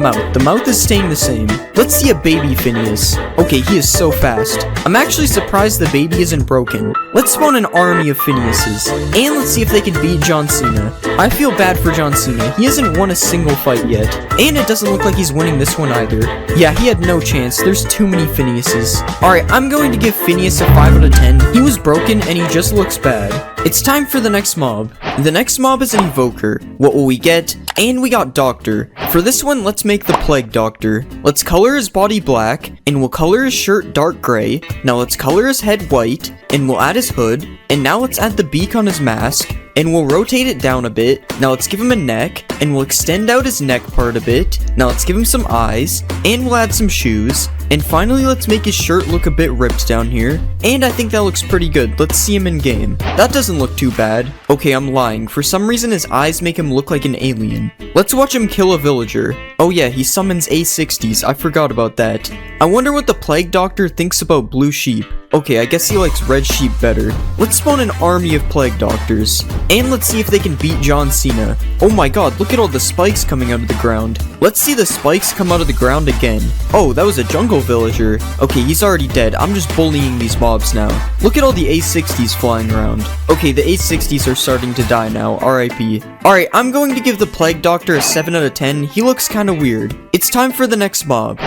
mouth is staying the same. Let's see a baby Phineas. Okay, he is so fast. I'm actually surprised the baby isn't broken. Let's spawn an army of Phineases, and let's see if they can beat John Cena. I feel bad for John Cena. He hasn't won a single fight yet, and it doesn't look like he's winning this one either. Yeah, he had no chance. There's too many Phineases. Alright, I'm going to give Phineas a 5 out of 10. He was broken, and he just looks bad. It's time for the next mob. The next mob is an evoker. What will we get? And we got Doctor. For this one, let's make the Plague Doctor. Let's color his body black, and we'll color his shirt dark gray. Now let's color his head white, and we'll add his hood. And now let's add the beak on his mask, and we'll rotate it down a bit. Now let's give him a neck, and we'll extend out his neck part a bit. Now let's give him some eyes, and we'll add some shoes. And finally, let's make his shirt look a bit ripped down here. And I think that looks pretty good. Let's see him in game. That doesn't look too bad. Okay, I'm lying. For some reason, his eyes make him look like an alien. Let's watch him kill a villager. Oh yeah, he summons A60s. I forgot about that. I wonder what the Plague Doctor thinks about blue sheep. Okay, I guess he likes red sheep better. Let's spawn an army of Plague Doctors. And let's see if they can beat John Cena. Oh my god, look at all the spikes coming out of the ground. Let's see the spikes come out of the ground again. Oh, that was a jungle villager. Okay, he's already dead. I'm just bullying these mobs now. Look at all the A60s flying around. Okay, the A60s are starting to die now. RIP. Alright, I'm going to give the Plague Doctor a 7 out of 10. He looks kinda weird. It's time for the next mob.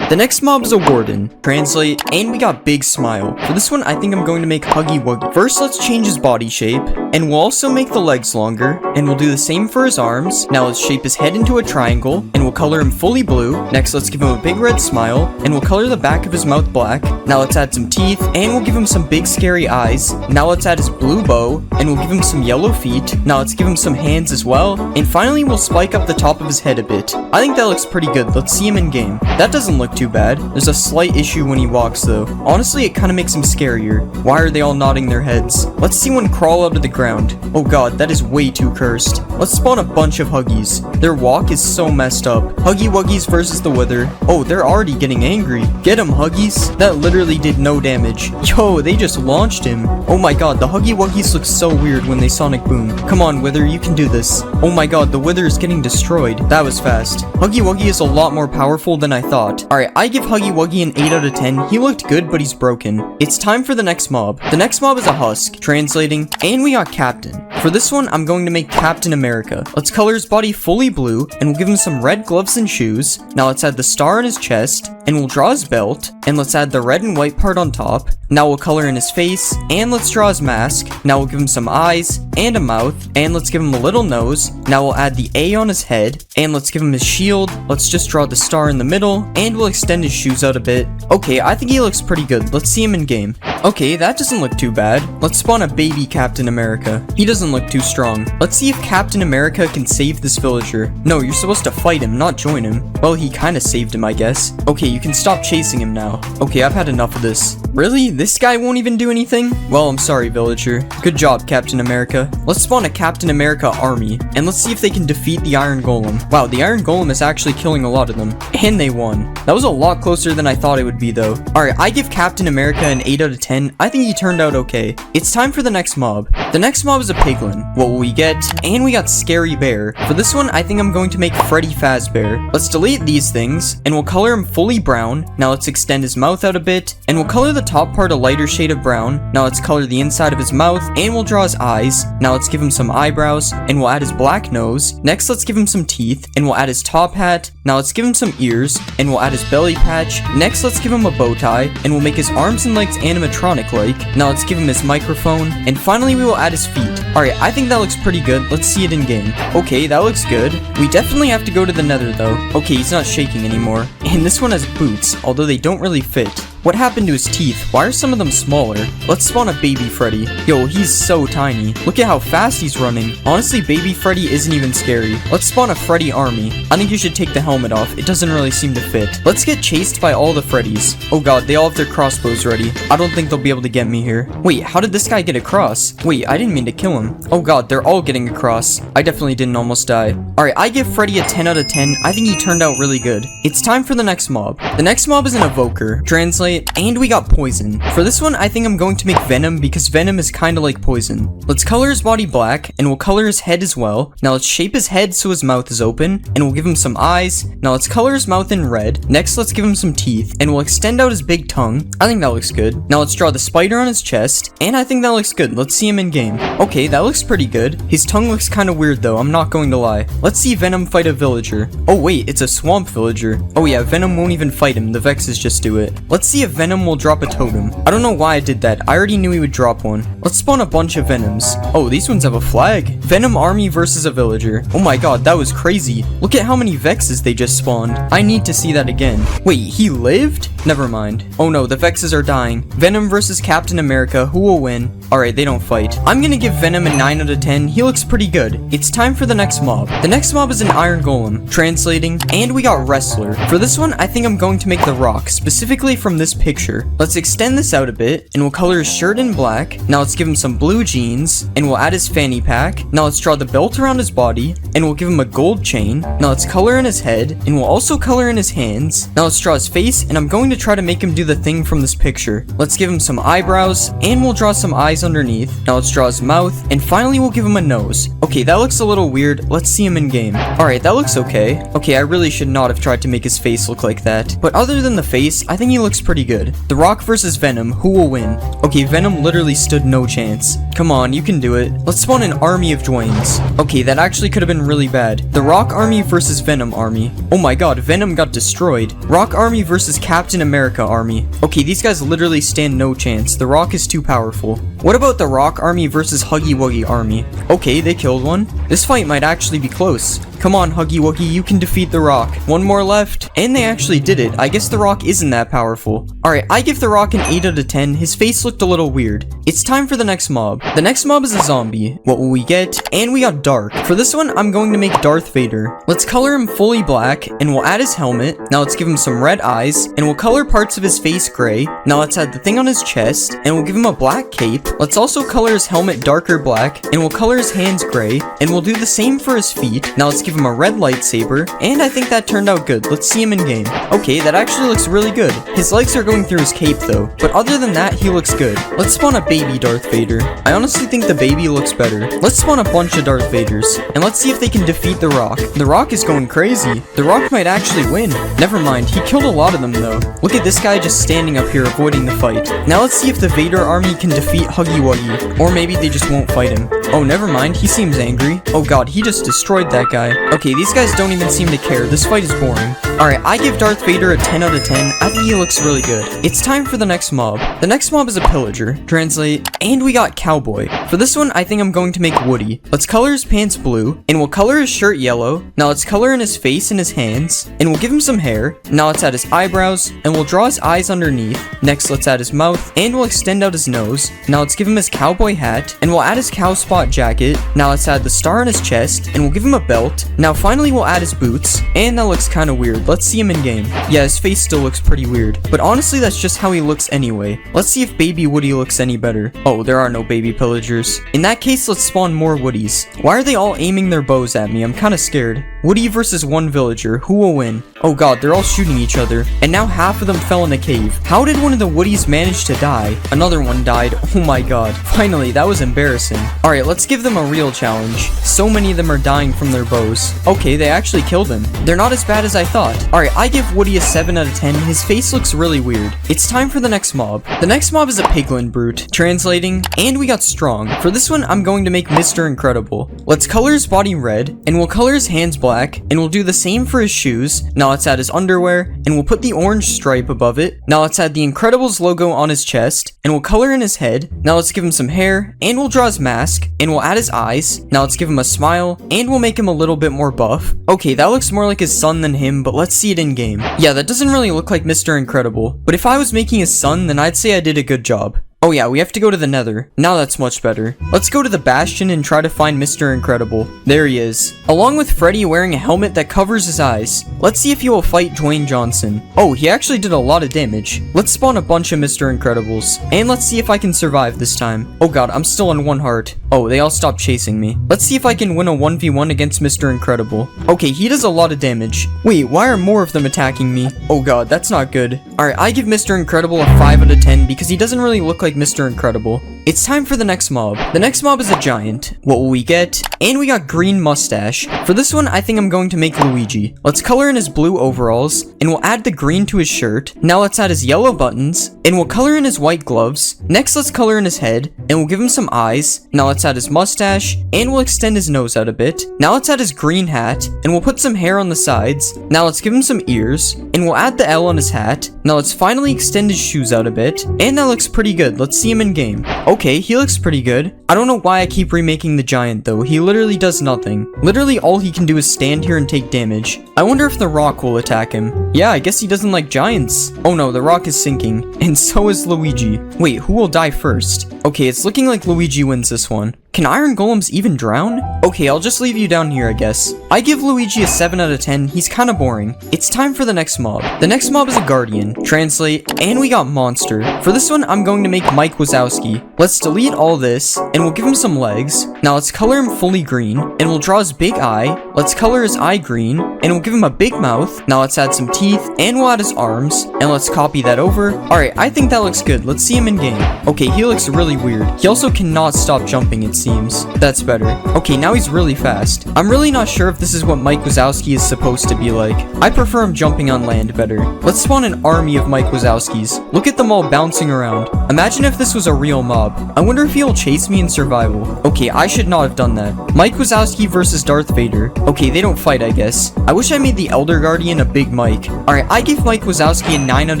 The next mob is a warden. Translate, and we got Big Smile. For this one, I think I'm going to make Huggy Wuggy. First, let's change his body shape, and we'll also make the legs longer, and we'll do the same for his arms. Now let's shape his head into a triangle, and we'll color him fully blue. Next, let's give him a big red smile, and we'll color the back of his mouth black. Now let's add some teeth, and we'll give him some big scary eyes. Now let's add his blue bow, and we'll give him some yellow feet. Now let's give him some hands as well, and finally we'll spike up the top of his head a bit. I think that looks pretty good. Let's see him in game. That doesn't look too bad. There's a slight issue when he walks though. Honestly, it kind of makes him scarier. Why are they all nodding their heads? Let's see one crawl out of the ground. Oh god, that is way too cursed. Let's spawn a bunch of Huggies. Their walk is so messed up. Huggy Wuggies versus the Wither. Oh, they're already getting angry. Get him, Huggies. That literally did no damage. Yo, they just launched him. Oh my god, the Huggy Wuggies look so weird when they Sonic Boom. Come on, Wither, you can do this. Oh my god, the Wither is getting destroyed. That was fast. Huggy Wuggy is a lot more powerful than I thought. Alright, I give Huggy Wuggy an 8 out of 10. He looked good, but he's broken. It's time for the next mob. The next mob is a husk. Translating, and we got Captain. For this one, I'm going to make Captain America. Let's color his body fully blue, and we'll give him some red gloves and shoes. Now let's add the star on his chest, and we'll draw his belt, and let's add the red and white part on top. Now we'll color in his face, and let's draw his mask. Now we'll give him some eyes, and a mouth, and let's give him a little nose. Now we'll add the A on his head, and let's give him his shield. Let's just draw the star in the middle, and we'll extend his shoes out a bit. Okay, I think he looks pretty good. Let's see him in game. Okay, that doesn't look too bad. Let's spawn a baby Captain America. He doesn't look too strong. Let's see if Captain America can save this villager. No, you're supposed to fight him, not join him. Well, he kinda saved him, I guess. Okay, you can stop chasing him now. Okay, I've had enough of this. Really? This guy won't even do anything? Well, I'm sorry, villager. Good job, Captain America. Let's spawn a Captain America army, and let's see if they can defeat the Iron Golem. Wow, the Iron Golem is actually killing a lot of them. And they won. That was a lot closer than I thought it would be, though. Alright, I give Captain America an 8 out of 10. I think he turned out okay. It's time for the next mob. The The next mob is a piglin. What will we get? And we got scary bear. For this one, I think I'm going to make Freddy Fazbear. Let's delete these things, and we'll color him fully brown. Now let's extend his mouth out a bit, and we'll color the top part a lighter shade of brown. Now let's color the inside of his mouth, and we'll draw his eyes. Now let's give him some eyebrows, and we'll add his black nose. Next, let's give him some teeth, and we'll add his top hat. Now let's give him some ears, and we'll add his belly patch. Next, let's give him a bow tie, and we'll make his arms and legs animatronic-like. Now let's give him his microphone, and finally we will add his feet. Alright, I think that looks pretty good. Let's see it in game. Okay, that looks good. We definitely have to go to the nether though. Okay, he's not shaking anymore. And this one has boots, although they don't really fit. What happened to his teeth? Why are some of them smaller? Let's spawn a baby Freddy. Yo, he's so tiny. Look at how fast he's running. Honestly, baby Freddy isn't even scary. Let's spawn a Freddy army. I think you should take the helmet off. It doesn't really seem to fit. Let's get chased by all the Freddys. Oh god, they all have their crossbows ready. I don't think they'll be able to get me here. Wait, how did this guy get across? Wait, I didn't mean to kill him. Oh god, they're all getting across. I definitely didn't almost die. Alright, I give Freddy a 10 out of 10. I think he turned out really good. It's time for the next mob. The next mob is an evoker. Translate. And we got poison. For this one, I think I'm going to make Venom because Venom is kind of like poison. Let's color his body black, and we'll color his head as well. Now let's shape his head so his mouth is open, and we'll give him some eyes. Now let's color his mouth in red. Next, let's give him some teeth, and we'll extend out his big tongue. I think that looks good. Now let's draw the spider on his chest, and I think that looks good. Let's see him in game. Okay, that looks pretty good. His tongue looks kind of weird though, I'm not going to lie. Let's see Venom fight a villager. Oh wait, it's a swamp villager. Oh yeah, Venom won't even fight him. The Vexes just do it. Let's see if Venom will drop a totem. I don't know why I did that. I already knew he would drop one. Let's spawn a bunch of Venoms. Oh, these ones have a flag. Venom army versus a villager. Oh my god, that was crazy. Look at how many Vexes they just spawned. I need to see that again. Wait, he lived? Never mind. Oh no, the Vexes are dying. Venom versus Captain America. Who will win? Alright, they don't fight. I'm gonna give Venom a 9 out of 10. He looks pretty good. It's time for the next mob. The next mob is an iron golem. Translating. And we got wrestler. For this one, I think I'm going to make the Rock, specifically from this picture. Let's extend this out a bit, and we'll color his shirt in black. Now let's give him some blue jeans, and we'll add his fanny pack. Now let's draw the belt around his body, and we'll give him a gold chain. Now let's color in his head, and we'll also color in his hands. Now let's draw his face, and I'm going to try to make him do the thing from this picture. Let's give him some eyebrows, and we'll draw some eyes underneath. Now let's draw his mouth, and finally we'll give him a nose. Okay, that looks a little weird. Let's see him in game. Alright, that looks okay. Okay, I really should not have tried to make his face look like that. But other than the face, I think he looks pretty good. The Rock versus Venom. Who will win? Okay, Venom literally stood no chance. Come on, you can do it. Let's spawn an army of Dwaynes. Okay, that actually could have been really bad. The Rock army versus Venom army. Oh my god, Venom got destroyed. Rock army versus Captain America army. Okay, these guys literally stand no chance. The Rock is too powerful. What about the Rock army versus Huggy Wuggy army? Okay, they killed one. This fight might actually be close. Come on, Huggy Wuggy, you can defeat the Rock. One more left. And they actually did it. I guess the Rock isn't that powerful. Alright, I give the Rock an 8 out of 10. His face looked a little weird. It's time for the next mob. The next mob is a zombie. What will we get? And we got Dark. For this one, I'm going to make Darth Vader. Let's color him fully black, and we'll add his helmet. Now let's give him some red eyes, and we'll color parts of his face gray. Now let's add the thing on his chest, and we'll give him a black cape. Let's also color his helmet darker black, and we'll color his hands gray, and we'll do the same for his feet. Now let's give him a red lightsaber, and I think that turned out good. Let's see him in game. Okay, that actually looks really good. His legs are going through his cape though, but other than that, he looks good. Let's spawn a baby Darth Vader. I honestly think the baby looks better. Let's spawn a bunch of Darth Vaders, and let's see if they can defeat the Rock. The Rock is going crazy. The Rock might actually win. Never mind, he killed a lot of them though. Look at this guy just standing up here avoiding the fight. Now let's see if the Vader army can defeat Huggy Wuggy, or maybe they just won't fight him. Oh, never mind, he seems angry. Oh god, he just destroyed that guy. Okay, these guys don't even seem to care. This fight is boring. Alright, I give Darth Vader a 10 out of 10. I think he looks really good. It's time for the next mob. The next mob is a pillager. Translate. And we got Cowboy. For this one, I think I'm going to make Woody. Let's color his pants blue, and we'll color his shirt yellow. Now let's color in his face and his hands, and we'll give him some hair. Now let's add his eyebrows, and we'll draw his eyes underneath. Next, let's add his mouth, and we'll extend out his nose. Now let's give him his cowboy hat, and we'll add his cow spot jacket. Now let's add the star on his chest, and we'll give him a belt. Now finally we'll add his boots, and that looks kind of weird. Let's see him in game. Yeah, his face still looks pretty weird, but honestly that's just how he looks anyway. Let's see if baby Woody looks any better. Oh, there are no baby pillagers. In that case, let's spawn more Woodies. Why are they all aiming their bows at me? I'm kind of scared. Woody versus one villager. Who will win? Oh god, they're all shooting each other. And now half of them fell in a cave. How did one of the Woodies manage to die? Another one died. Oh my god. Finally, that was embarrassing. Alright, let's give them a real challenge. So many of them are dying from their bows. Okay, they actually killed him. They're not as bad as I thought. Alright, I give Woody a 7 out of 10. His face looks really weird. It's time for the next mob. The next mob is a piglin brute. Translating, and we got strong. For this one, I'm going to make Mr. Incredible. Let's color his body red, and we'll color his hands black, and we'll do the same for his shoes. Now let's add his underwear, and we'll put the orange stripe above it. Now let's add the Incredibles logo on his chest, and we'll color in his head. Now let's give him some hair, and we'll draw his mask, and we'll add his eyes. Now let's give him a smile, and we'll make him a little bit more buff. Okay, that looks more like his son than him, but let's see it in game. Yeah, that doesn't really look like Mr. Incredible, but if I was making his son, then I'd say I did a good job. Oh yeah, we have to go to the Nether. Now that's much better. Let's go to the Bastion and try to find Mr. Incredible. There he is. Along with Freddy wearing a helmet that covers his eyes. Let's see if he will fight Dwayne Johnson. Oh, he actually did a lot of damage. Let's spawn a bunch of Mr. Incredibles. And let's see if I can survive this time. Oh god, I'm still on 1 heart. Oh, they all stopped chasing me. Let's see if I can win a 1v1 against Mr. Incredible. Okay, he does a lot of damage. Wait, why are more of them attacking me? Oh god, that's not good. Alright, I give Mr. Incredible a 5 out of 10 because he doesn't really look like Mr. Incredible. It's time for the next mob. The next mob is a giant. What will we get? And we got green mustache. For this one, I think I'm going to make Luigi. Let's color in his blue overalls, and we'll add the green to his shirt. Now let's add his yellow buttons, and we'll color in his white gloves. Next, let's color in his head, and we'll give him some eyes. Now let's add his mustache, and we'll extend his nose out a bit. Now let's add his green hat, and we'll put some hair on the sides. Now let's give him some ears, and we'll add the L on his hat. Now let's finally extend his shoes out a bit, and that looks pretty good. Let's see him in game. Okay, he looks pretty good. I don't know why I keep remaking the giant though. He literally does nothing. Literally all he can do is stand here and take damage. I wonder if the rock will attack him. Yeah, I guess he doesn't like giants. Oh no, the rock is sinking. And so is Luigi. Wait, who will die first? Okay, it's looking like Luigi wins this one. Can iron golems even drown? Okay, I'll just leave you down here, I guess. I give Luigi a 7 out of 10. He's kind of boring. It's time for the next mob. The next mob is a guardian. Translate, and we got monster. For this one, I'm going to make Mike Wazowski. Let's delete all this, and we'll give him some legs. Now let's color him fully green, and we'll draw his big eye. Let's color his eye green, and we'll give him a big mouth. Now let's add some teeth, and we'll add his arms, and let's copy that over. Alright, I think that looks good. Let's see him in game. Okay, he looks really weird. He also cannot stop jumping, it seems. That's better. Okay, now he's really fast. I'm really not sure if this is what Mike Wazowski is supposed to be like. I prefer him jumping on land better. Let's spawn an army of Mike Wazowskis. Look at them all bouncing around. Imagine if this was a real mob. I wonder if he'll chase me in survival. Okay, I should not have done that. Mike Wazowski versus Darth Vader. Okay, they don't fight, I guess. I wish I made the Elder Guardian a big Mike. Alright, I give Mike Wazowski a 9 out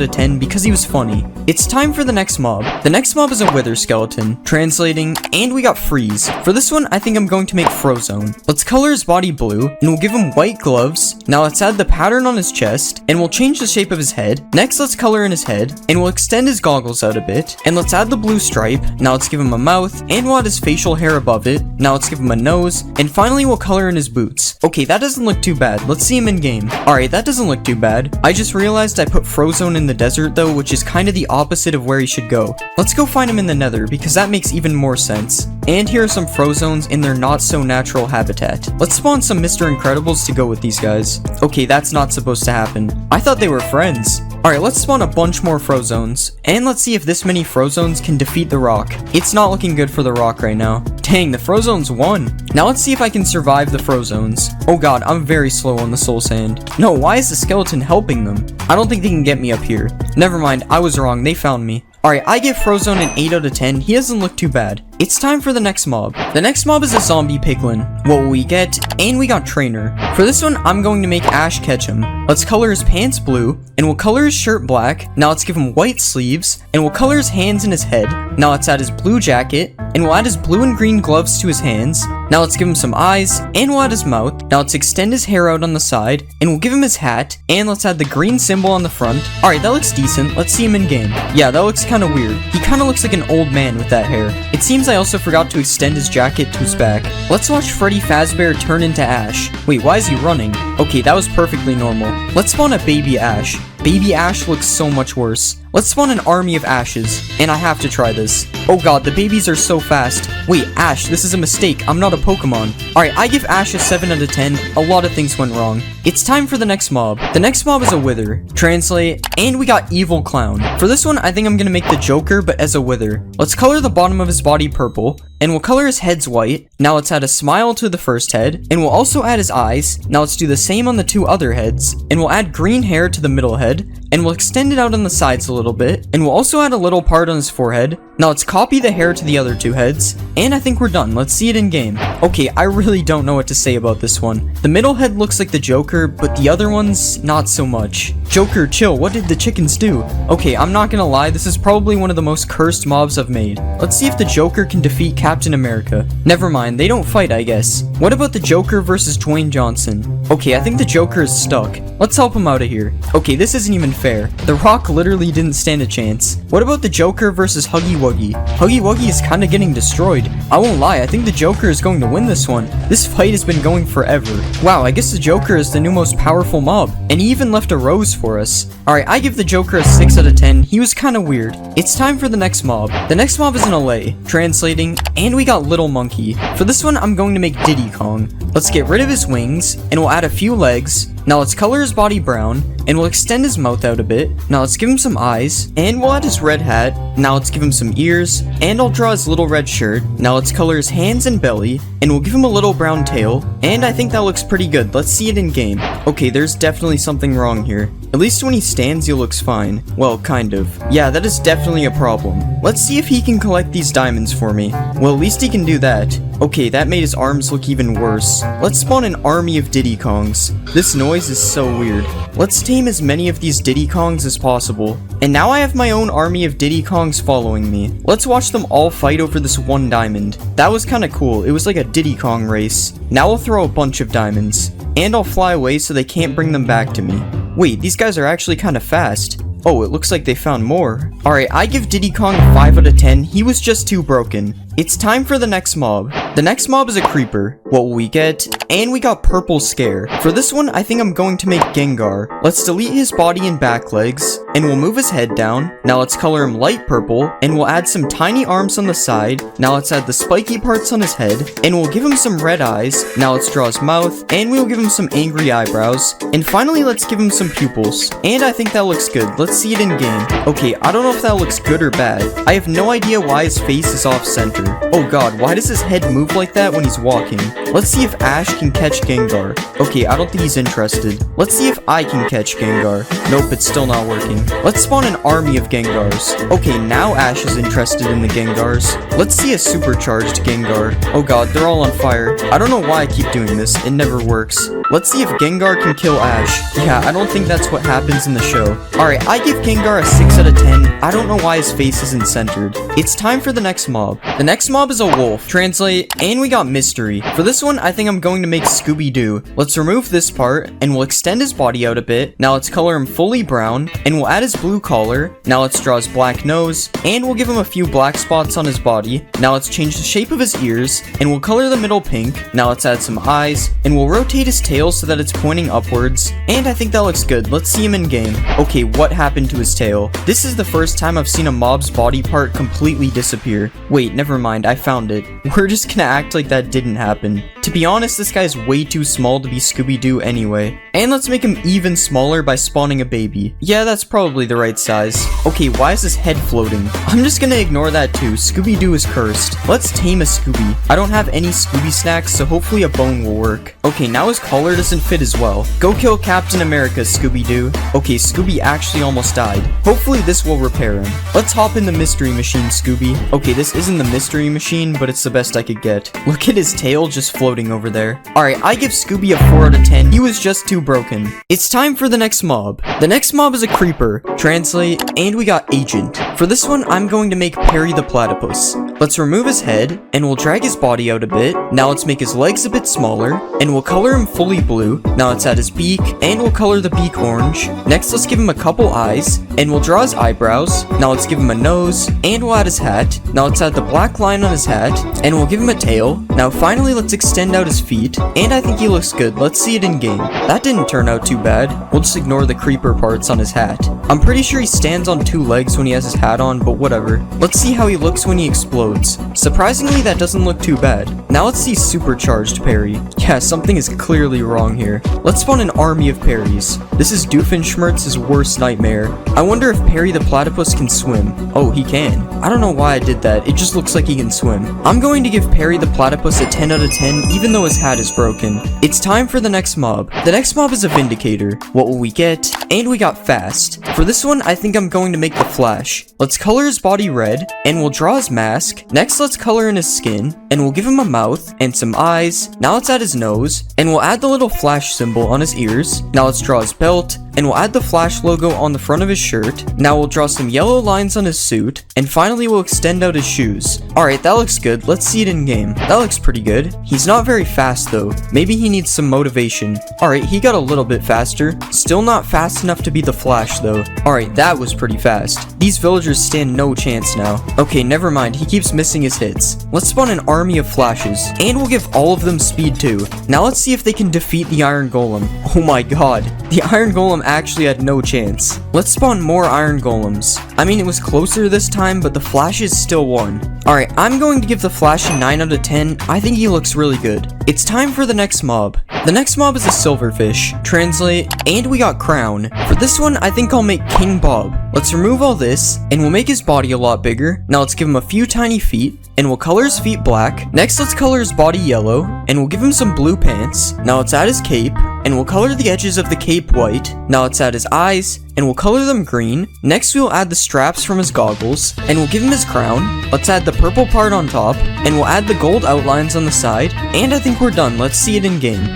of 10 because he was funny. It's time for the next mob. The next mob is a wither skeleton. Translating, and we got freeze. For this one, I think I'm going to make Frozone. Let's color his body blue, and we'll give him white gloves. Now let's add the pattern on his chest, and we'll change the shape of his head. Next, let's color in his head, and we'll extend his goggles out a bit. And let's add the blue stripe. Now let's give him a mouth, and we'll add his facial hair above it. Now let's give him a nose, and finally we'll color in his boots. Okay, that doesn't look too bad. Let's see him in game. Alright, that doesn't look too bad. I just realized I put Frozone in the desert though, which is kind of the opposite of where he should go. Let's go find him in the Nether, because that makes even more sense. And here are some Frozones in their not so natural habitat. Let's spawn some Mr. Incredibles to go with these guys. Okay, that's not supposed to happen. I thought they were friends. Alright, let's spawn a bunch more Frozones. And let's see if this many Frozones can defeat the rock. It's not looking good for the rock right now. Dang, the Frozones won. Now let's see if I can survive the Frozones. Oh god, I'm very slow on the soul sand. No, why is the skeleton helping them? I don't think they can get me up here. Never mind, I was wrong, they found me. Alright, I give Frozone an 8 out of 10. He doesn't look too bad. It's time for the next mob. The next mob is a zombie piglin. What will we get? And we got trainer. For this one, I'm going to make Ash Ketchum. Let's color his pants blue, and we'll color his shirt black. Now let's give him white sleeves, and we'll color his hands and his head. Now let's add his blue jacket, and we'll add his blue and green gloves to his hands. Now let's give him some eyes, and we'll add his mouth. Now let's extend his hair out on the side, and we'll give him his hat, and let's add the green symbol on the front. Alright, that looks decent. Let's see him in game. Yeah, that looks kind of weird. He kind of looks like an old man with that hair. It seems I also forgot to extend his jacket to his back. Let's watch Freddy Fazbear turn into Ash. Wait, why is he running? Okay, that was perfectly normal. Let's spawn a baby Ash. Baby Ash looks so much worse. Let's spawn an army of Ashes, and I have to try this. Oh god, the babies are so fast. Wait, Ash, this is a mistake. I'm not a Pokemon. Alright, I give Ash a 7 out of 10. A lot of things went wrong. It's time for the next mob. The next mob is a Wither. Translate, and we got Evil Clown. For this one, I think I'm gonna make the Joker, but as a Wither. Let's color the bottom of his body purple, and we'll color his heads white. Now let's add a smile to the first head, and we'll also add his eyes. Now let's do the same on the two other heads, and we'll add green hair to the middle head, and we'll extend it out on the sides a little bit, and we'll also add a little part on his forehead. Now let's copy the hair to the other two heads, and I think we're done. Let's see it in game. Okay, I really don't know what to say about this one. The middle head looks like the Joker, but the other ones, not so much. Joker, chill, what did the chickens do? Okay, I'm not gonna lie, this is probably one of the most cursed mobs I've made. Let's see if the Joker can defeat Captain America. Never mind, they don't fight, I guess. What about the Joker versus Dwayne Johnson? Okay, I think the Joker is stuck. Let's help him out of here. Okay, this isn't even fair. The Rock literally didn't stand a chance. What about the Joker versus Huggy Wuggy? Huggy Wuggy is kinda getting destroyed. I won't lie, I think the Joker is going to win this one. This fight has been going forever. Wow, I guess the Joker is the new most powerful mob, and he even left a rose for us. Alright, I give the Joker a 6 out of 10. He was kinda weird. It's time for the next mob. The next mob is an LA. Translating, and we got Little Monkey. For this one, I'm going to make Diddy Kong. Let's get rid of his wings, and we'll add a few legs. Now let's color his body brown, and we'll extend his mouth out a bit. Now let's give him some eyes, and we'll add his red hat. Now let's give him some ears, and I'll draw his little red shirt. Now let's color his hands and belly, and we'll give him a little brown tail, and I think that looks pretty good. Let's see it in game. Okay, there's definitely something wrong here. At least when he stands, he looks fine. Well, kind of. Yeah, that is definitely a problem. Let's see if he can collect these diamonds for me. Well, at least he can do that. Okay, that made his arms look even worse. Let's spawn an army of Diddy Kongs. This noise is so weird. Let's tame as many of these Diddy Kongs as possible. And now I have my own army of Diddy Kongs following me. Let's watch them all fight over this one diamond. That was kinda cool. It was like a Diddy Kong race. Now I'll throw a bunch of diamonds. And I'll fly away so they can't bring them back to me. Wait, these guys are actually kinda fast. Oh, it looks like they found more. Alright, I give Diddy Kong a 5 out of 10. He was just too broken. It's time for the next mob. The next mob is a creeper. What will we get? And we got Purple Scare. For this one, I think I'm going to make Gengar. Let's delete his body and back legs, and we'll move his head down. Now let's color him light purple, and we'll add some tiny arms on the side. Now let's add the spiky parts on his head, and we'll give him some red eyes. Now let's draw his mouth, and we'll give him some angry eyebrows. And finally, let's give him some pupils. And I think that looks good. Let's see it in game. Okay, I don't know if that looks good or bad. I have no idea why his face is off center. Oh god, why does his head move like that when he's walking? Let's see if Ash can catch Gengar. Okay, I don't think he's interested. Let's see if I can catch Gengar. Nope, it's still not working. Let's spawn an army of Gengars. Okay, now Ash is interested in the Gengars. Let's see a supercharged Gengar. Oh god, they're all on fire. I don't know why I keep doing this. It never works. Let's see if Gengar can kill Ash. Yeah, I don't think that's what happens in the show. Alright, I give Gengar a 6 out of 10. I don't know why his face isn't centered. It's time for the next mob. The next mob is a wolf. Translate, and we got Mystery. For this one, I think I'm going to make Scooby-Doo. Let's remove this part, and we'll extend his body out a bit. Now let's color him fully brown, and we'll add his blue collar. Now let's draw his black nose, and we'll give him a few black spots on his body. Now let's change the shape of his ears, and we'll color the middle pink. Now let's add some eyes, and we'll rotate his tail so that it's pointing upwards. And I think that looks good. Let's see him in game. Okay, what happened to his tail? This is the first time I've seen a mob's body part completely disappear. Wait, never mind, I found it. We're just gonna act like that didn't happen. To be honest, this guy's way too small to be Scooby-Doo anyway. And let's make him even smaller by spawning a baby. Yeah, that's probably the right size. Okay, why is his head floating? I'm just gonna ignore that too. Scooby-Doo is cursed. Let's tame a Scooby. I don't have any Scooby snacks, so hopefully a bone will work. Okay, now his collar doesn't fit as well. Go kill Captain America, Scooby-Doo. Okay, Scooby actually almost died. Hopefully this will repair him. Let's hop in the mystery machine, Scooby. Okay, this isn't the mystery machine, but it's the best I could get. Look at his tail just floating over there. Alright, I give Scooby a 4 out of 10. He was just too broken. It's time for the next mob. The next mob is a creeper. Translate, and we got Agent. For this one, I'm going to make Perry the Platypus. Let's remove his head, and we'll drag his body out a bit. Now let's make his legs a bit smaller, and we'll color him fully blue. Now let's add his beak, and we'll color the beak orange. Next, let's give him a couple eyes, and we'll draw his eyebrows. Now let's give him a nose, and we'll add his hat. Now let's add the black line on his hat, and we'll give him a tail. Now finally let's extend out his feet, and I think he looks good. Let's see it in game. That didn't turn out too bad. We'll just ignore the creeper parts on his hat. I'm pretty sure he stands on 2 legs when he has his hat on, but whatever. Let's see how he looks when he explodes. Surprisingly, that doesn't look too bad. Now let's see supercharged parry. Yeah, something is clearly wrong here. Let's spawn an army of parries. This is Doofenshmirtz's worst nightmare. I wonder if Perry the Platypus can swim. Oh, he can. I don't know why I did that. It just looks like he can swim. I'm going to give Perry the Platypus a 10 out of 10, even though his hat is broken. It's time for the next mob. The next mob is a Vindicator. What will we get? And we got Fast. For this one, I think I'm going to make the Flash. Let's color his body red, and we'll draw his mask. Next, let's color in his skin, and we'll give him a mouth and some eyes. Now let's add his nose, and we'll add the little Flash symbol on his ears. Now let's draw his belt, and we'll add the Flash logo on the front of his shirt. Now we'll draw some yellow lines on his suit, and finally we'll extend out his shoes. Alright, that looks good. Let's see it in game. That looks pretty good. He's not very fast though. Maybe he needs some motivation. Alright, he got a little bit faster. Still not fast enough to be the Flash though. Alright, that was pretty fast. These villagers stand no chance now. Okay, never mind. He keeps missing his hits. Let's spawn an army of Flashes, and we'll give all of them speed too. Now let's see if they can defeat the Iron Golem. Oh my god. The Iron Golem actually had no chance. Let's spawn more Iron Golems. I mean, it was closer this time, but the Flashes still won. Alright, I'm going to give the Flash a 9 out of 10. I think he looks really good. It's time for the next mob. The next mob is a Silverfish. Translate, and we got Crown. For this one, I think I'll make King Bob. Let's remove all this, and we'll make his body a lot bigger. Now let's give him a few tiny feet, and we'll color his feet black. Next, let's color his body yellow, and we'll give him some blue pants. Now let's add his cape, and we'll color the edges of the cape white. Now let's add his eyes, and we'll color them green. Next, we'll add the straps from his goggles, and we'll give him his crown. Let's add the purple part on top, and we'll add the gold outlines on the side, and I think we're done. Let's see it in game.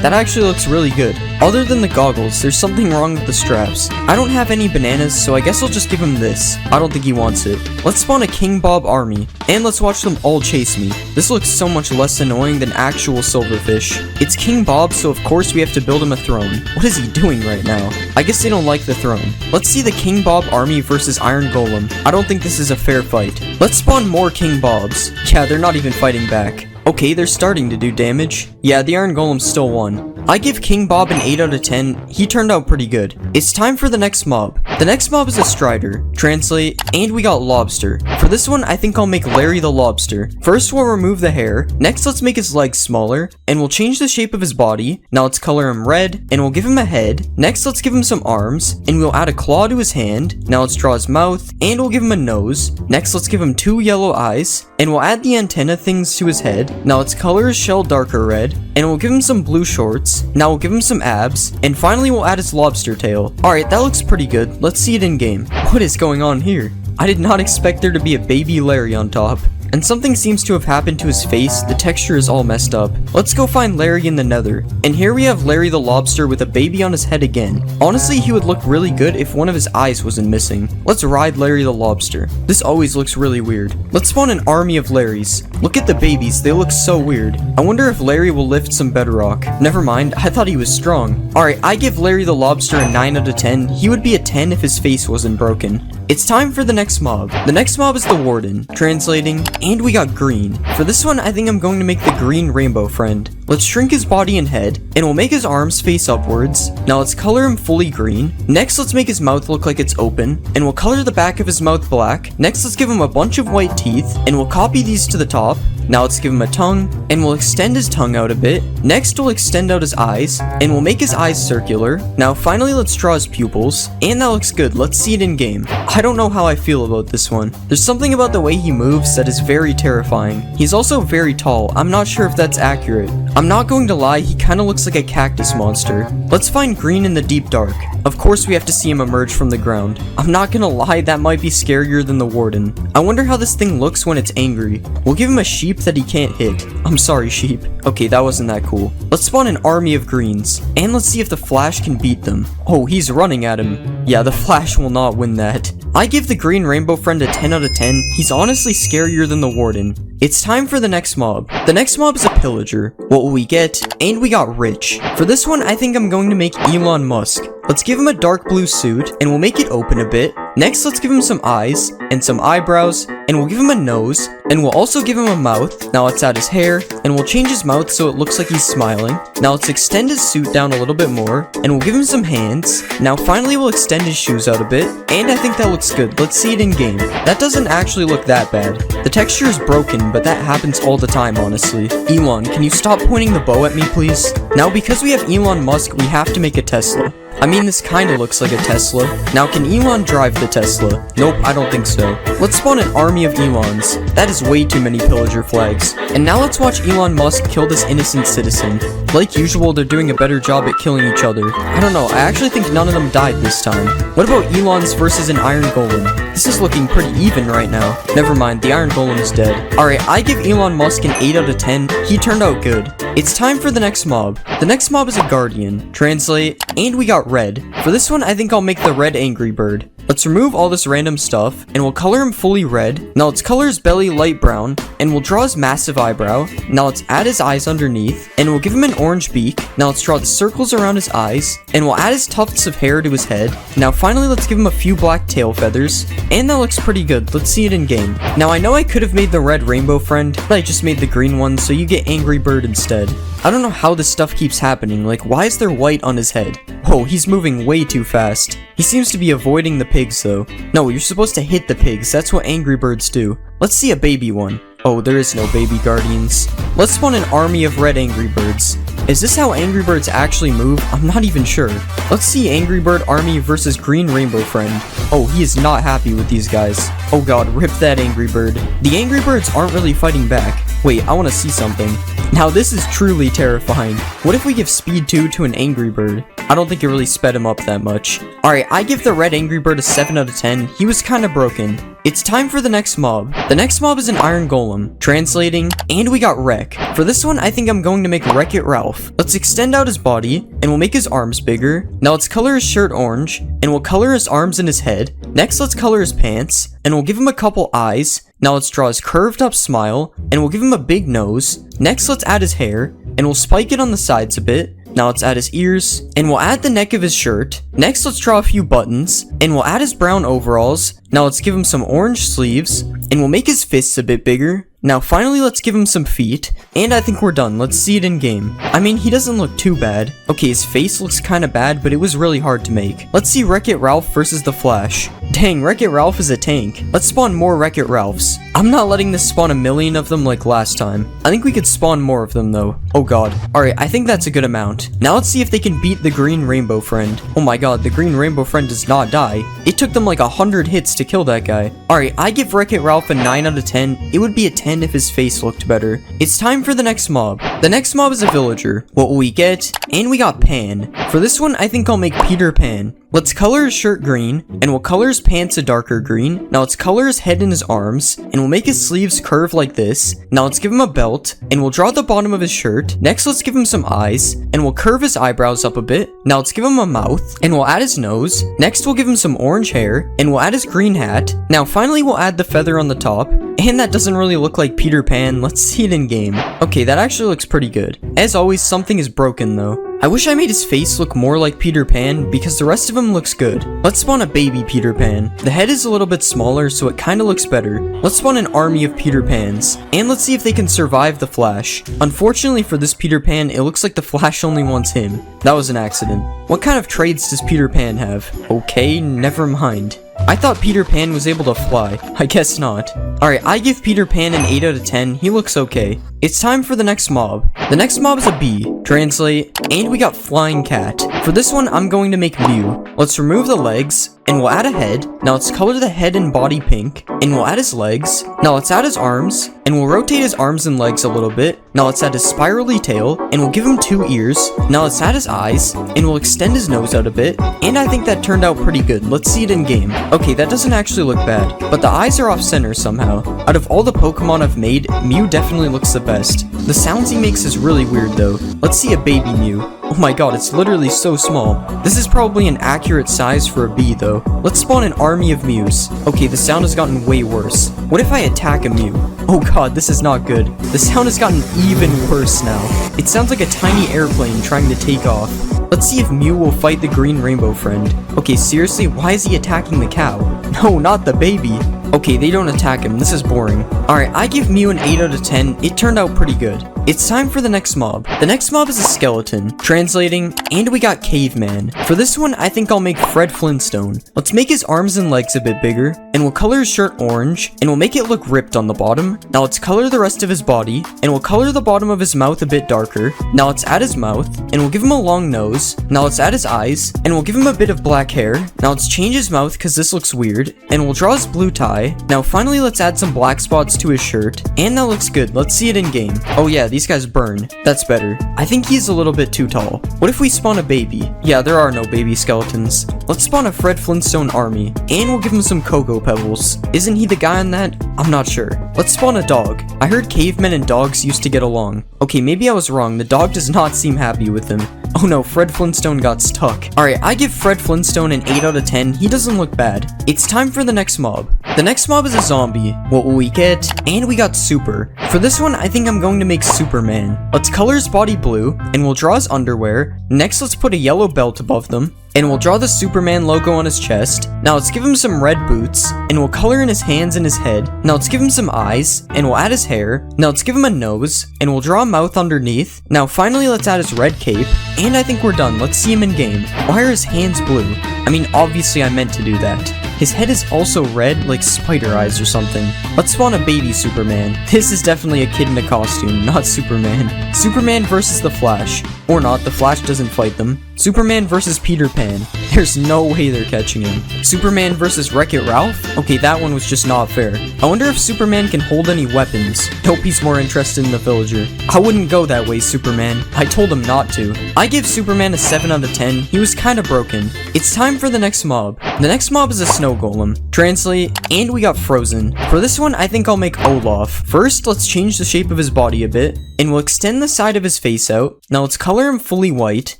That actually looks really good. Other than the goggles, there's something wrong with the straps. I don't have any bananas, so I guess I'll just give him this. I don't think he wants it. Let's spawn a King Bob army, and let's watch them all chase me. This looks so much less annoying than actual Silverfish. It's King Bob, so of course we have to build him a throne. What is he doing right now? I guess they don't like the throne. Let's see the King Bob army versus Iron Golem. I don't think this is a fair fight. Let's spawn more King Bobs. Yeah, they're not even fighting back. Okay, they're starting to do damage. Yeah, the Iron Golem still won. I give King Bob an 8 out of 10. He turned out pretty good. It's time for the next mob. The next mob is a Strider. Translate, and we got Lobster. For this one, I think I'll make Larry the Lobster. First, we'll remove the hair. Next, let's make his legs smaller, and we'll change the shape of his body. Now let's color him red, and we'll give him a head. Next, let's give him some arms, and we'll add a claw to his hand. Now let's draw his mouth, and we'll give him a nose. Next, let's give him 2 yellow eyes, and we'll add the antenna things to his head. Now let's color his shell darker red, and we'll give him some blue shorts. Now we'll give him some abs, and finally we'll add his lobster tail. Alright, that looks pretty good. Let's see it in game. What is going on here? I did not expect there to be a baby Larry on top. And something seems to have happened to his face. The texture is all messed up. Let's go find Larry in the nether. And here we have Larry the Lobster with a baby on his head again. Honestly, he would look really good if one of his eyes wasn't missing. Let's ride Larry the Lobster. This always looks really weird. Let's spawn an army of Larrys. Look at the babies, they look so weird. I wonder if Larry will lift some bedrock. Never mind, I thought he was strong. Alright, I give Larry the Lobster a 9 out of 10. He would be a 10 if his face wasn't broken. It's time for the next mob. The next mob is the Warden. Translating, and we got Green. For this one, I think I'm going to make the Green Rainbow Friend. Let's shrink his body and head, and we'll make his arms face upwards. Now let's color him fully green. Next, let's make his mouth look like it's open, and we'll color the back of his mouth black. Next, let's give him a bunch of white teeth, and we'll copy these to the top. Now let's give him a tongue, and we'll extend his tongue out a bit. Next, we'll extend out his eyes, and we'll make his eyes circular. Now finally, let's draw his pupils, and that looks good. Let's see it in game. I don't know how I feel about this one. There's something about the way he moves that is very terrifying. He's also very tall. I'm not sure if that's accurate. I'm not going to lie, he kinda looks like a cactus monster. Let's find Green in the deep dark. Of course we have to see him emerge from the ground. I'm not gonna lie, that might be scarier than the Warden. I wonder how this thing looks when it's angry. We'll give him a sheep that he can't hit. I'm sorry, sheep. Okay, that wasn't that cool. Let's spawn an army of greens, and let's see if the Flash can beat them. Oh, he's running at him. Yeah, the Flash will not win that. I give the green rainbow friend a 10 out of 10. He's honestly scarier than the warden. It's time for the next mob. The next mob is a pillager. What will we get? And we got rich. For this one, I think I'm going to make Elon Musk. Let's give him a dark blue suit, and we'll make it open a bit. Next, let's give him some eyes, and some eyebrows, and we'll give him a nose, and we'll also give him a mouth. Now let's add his hair, and we'll change his mouth so it looks like he's smiling. Now let's extend his suit down a little bit more, and we'll give him some hands. Now finally we'll extend his shoes out a bit, and I think that looks good. Let's see it in game. That doesn't actually look that bad. The texture is broken, but that happens all the time, honestly. Elon, can you stop pointing the bow at me, please? Now because we have Elon Musk, we have to make a Tesla. I mean, this kinda looks like a Tesla. Now, can Elon drive the Tesla? Nope, I don't think so. Let's spawn an army of Elons. That is way too many pillager flags. And now let's watch Elon Musk kill this innocent citizen. Like usual, they're doing a better job at killing each other. I don't know, I actually think none of them died this time. What about Elon's versus an Iron Golem? This is looking pretty even right now. Never mind, the Iron Golem is dead. Alright, I give Elon Musk an 8 out of 10. He turned out good. It's time for the next mob. The next mob is a Guardian. Translate, and we got red. For this one, I think I'll make the red Angry Bird. Let's remove all this random stuff, and we'll color him fully red. Now let's color his belly light brown, and we'll draw his massive eyebrow. Now let's add his eyes underneath, and we'll give him an orange beak. Now let's draw the circles around his eyes, and we'll add his tufts of hair to his head. Now finally, let's give him a few black tail feathers, and that looks pretty good. Let's see it in game. Now I know I could have made the red rainbow friend, but I just made the green one, so you get Angry Bird instead. I don't know how this stuff keeps happening. Like, why is there white on his head? Whoa, he's moving way too fast. He seems to be avoiding the pigs though. No, you're supposed to hit the pigs. That's what Angry Birds do. Let's see a baby one. Oh, there is no baby guardians. Let's spawn an army of red Angry Birds. Is this how Angry Birds actually move? I'm not even sure. Let's see Angry Bird army versus green rainbow friend. Oh, he is not happy with these guys. Oh god, rip that Angry Bird. The Angry Birds aren't really fighting back. Wait, I want to see something. Now this is truly terrifying. What if we give speed 2 to an Angry Bird? I don't think it really sped him up that much. Alright, I give the red Angry Bird a 7 out of 10. He was kinda broken. It's time for the next mob. The next mob is an Iron Golem. Translating, and we got Wreck. For this one, I think I'm going to make Wreck-It Ralph. Let's extend out his body, and we'll make his arms bigger. Now let's color his shirt orange, and we'll color his arms and his head. Next, let's color his pants, and we'll give him a couple eyes. Now let's draw his curved up smile, and we'll give him a big nose. Next, let's add his hair, and we'll spike it on the sides a bit. Now let's add his ears, and we'll add the neck of his shirt. Next, let's draw a few buttons, and we'll add his brown overalls. Now let's give him some orange sleeves, and we'll make his fists a bit bigger. Now finally, let's give him some feet, and I think we're done. Let's see it in game. I mean, he doesn't look too bad. Okay, his face looks kinda bad, but it was really hard to make. Let's see Wreck-It Ralph versus the Flash. Dang, Wreck-It Ralph is a tank. Let's spawn more Wreck-It Ralphs. I'm not letting this spawn a million of them like last time. I think we could spawn more of them though. Oh god. Alright, I think that's a good amount. Now let's see if they can beat the green rainbow friend. Oh my god, the green rainbow friend does not die. It took them like 100 hits to kill that guy. Alright, I give Wreck-It Ralph a 9 out of 10. It would be a 10 if his face looked better. It's time for the next mob. The next mob is a villager. What will we get? And we got Pan. For this one, I think I'll make Peter Pan. Let's color his shirt green, and we'll color his pants a darker green. Now let's color his head and his arms, and we'll make his sleeves curve like this. Now let's give him a belt, and we'll draw the bottom of his shirt. Next, let's give him some eyes, and we'll curve his eyebrows up a bit. Now let's give him a mouth, and we'll add his nose. Next, we'll give him some orange hair, and we'll add his green hat. Now finally, we'll add the feather on the top. And that doesn't really look like Peter Pan. Let's see it in game. Okay, that actually looks pretty good. As always, something is broken though. I wish I made his face look more like Peter Pan because the rest of him looks good. Let's spawn a baby Peter Pan. The head is a little bit smaller, so it kinda looks better. Let's spawn an army of Peter Pans. And let's see if they can survive the Flash. Unfortunately for this Peter Pan, it looks like the Flash only wants him. That was an accident. What kind of traits does Peter Pan have? Okay, never mind. I thought Peter Pan was able to fly. I guess not. Alright, I give Peter Pan an 8 out of 10. He looks okay. It's time for the next mob. The next mob is a bee. Translate, and we got flying cat. For this one, I'm going to make Mew. Let's remove the legs, and we'll add a head. Now let's color the head and body pink, and we'll add his legs. Now let's add his arms, and we'll rotate his arms and legs a little bit. Now let's add his spirally tail, and we'll give him 2 ears. Now let's add his eyes, and we'll extend his nose out a bit. And I think that turned out pretty good. Let's see it in game. Okay, that doesn't actually look bad, but the eyes are off center somehow. Out of all the Pokemon I've made, Mew definitely looks the best. The sounds he makes is really weird though. Let's see a baby Mew. Oh my god, it's literally so small. This is probably an accurate size for a bee though. Let's spawn an army of Mews. Okay, the sound has gotten way worse. What if I attack a Mew? Oh god, this is not good. The sound has gotten even worse now. It sounds like a tiny airplane trying to take off. Let's see if Mew will fight the green rainbow friend. Okay, seriously, why is he attacking the cow? No, not the baby. Okay, they don't attack him. This is boring. Alright, I give Mew an 8 out of 10. It turned out pretty good. It's time for the next mob. The next mob is a skeleton. Translating, and we got caveman. For this one, I think I'll make Fred Flintstone. Let's make his arms and legs a bit bigger, and we'll color his shirt orange, and we'll make it look ripped on the bottom. Now let's color the rest of his body, and we'll color the bottom of his mouth a bit darker. Now let's add his mouth, and we'll give him a long nose. Now let's add his eyes, and we'll give him a bit of black hair. Now let's change his mouth because this looks weird, and we'll draw his blue tie. Now finally let's add some black spots to his shirt, and that looks good. Let's see it in game. Oh yeah, these guys burn. That's better. I think he's a little bit too tall. What if we spawn a baby? Yeah, there are no baby skeletons. Let's spawn a Fred Flintstone army, and we'll give him some Cocoa Pebbles. Isn't he the guy on that? I'm not sure. Let's spawn a dog. I heard cavemen and dogs used to get along. Okay, maybe I was wrong. The dog does not seem happy with him. Oh no, Fred Flintstone got stuck. Alright, I give Fred Flintstone an 8 out of 10. He doesn't look bad. It's time for the next mob. The next mob is a zombie. What will we get? And we got Super. For this one, I think I'm going to make Superman. Let's color his body blue, and we'll draw his underwear. Next, let's put a yellow belt above them, and we'll draw the Superman logo on his chest. Now let's give him some red boots, and we'll color in his hands and his head. Now let's give him some eyes, and we'll add his hair. Now let's give him a nose, and we'll draw a mouth underneath. Now finally let's add his red cape, and I think we're done. Let's see him in game. Why are his hands blue? I mean, obviously I meant to do that. His head is also red, like spider eyes or something. Let's spawn a baby Superman. This is definitely a kid in a costume, not Superman. Superman versus the Flash. Or not, the Flash doesn't fight them. Superman versus Peter Pan. There's no way they're catching him. Superman versus Wreck-It Ralph? Okay, that one was just not fair. I wonder if Superman can hold any weapons. Nope, he's more interested in the villager. I wouldn't go that way, Superman. I told him not to. I give Superman a 7 out of 10. He was kinda broken. It's time for the next mob. The next mob is a snow golem. Translate, and we got Frozen. For this one, I think I'll make Olaf. First, let's change the shape of his body a bit, and we'll extend the side of his face out. Now let's color him fully white,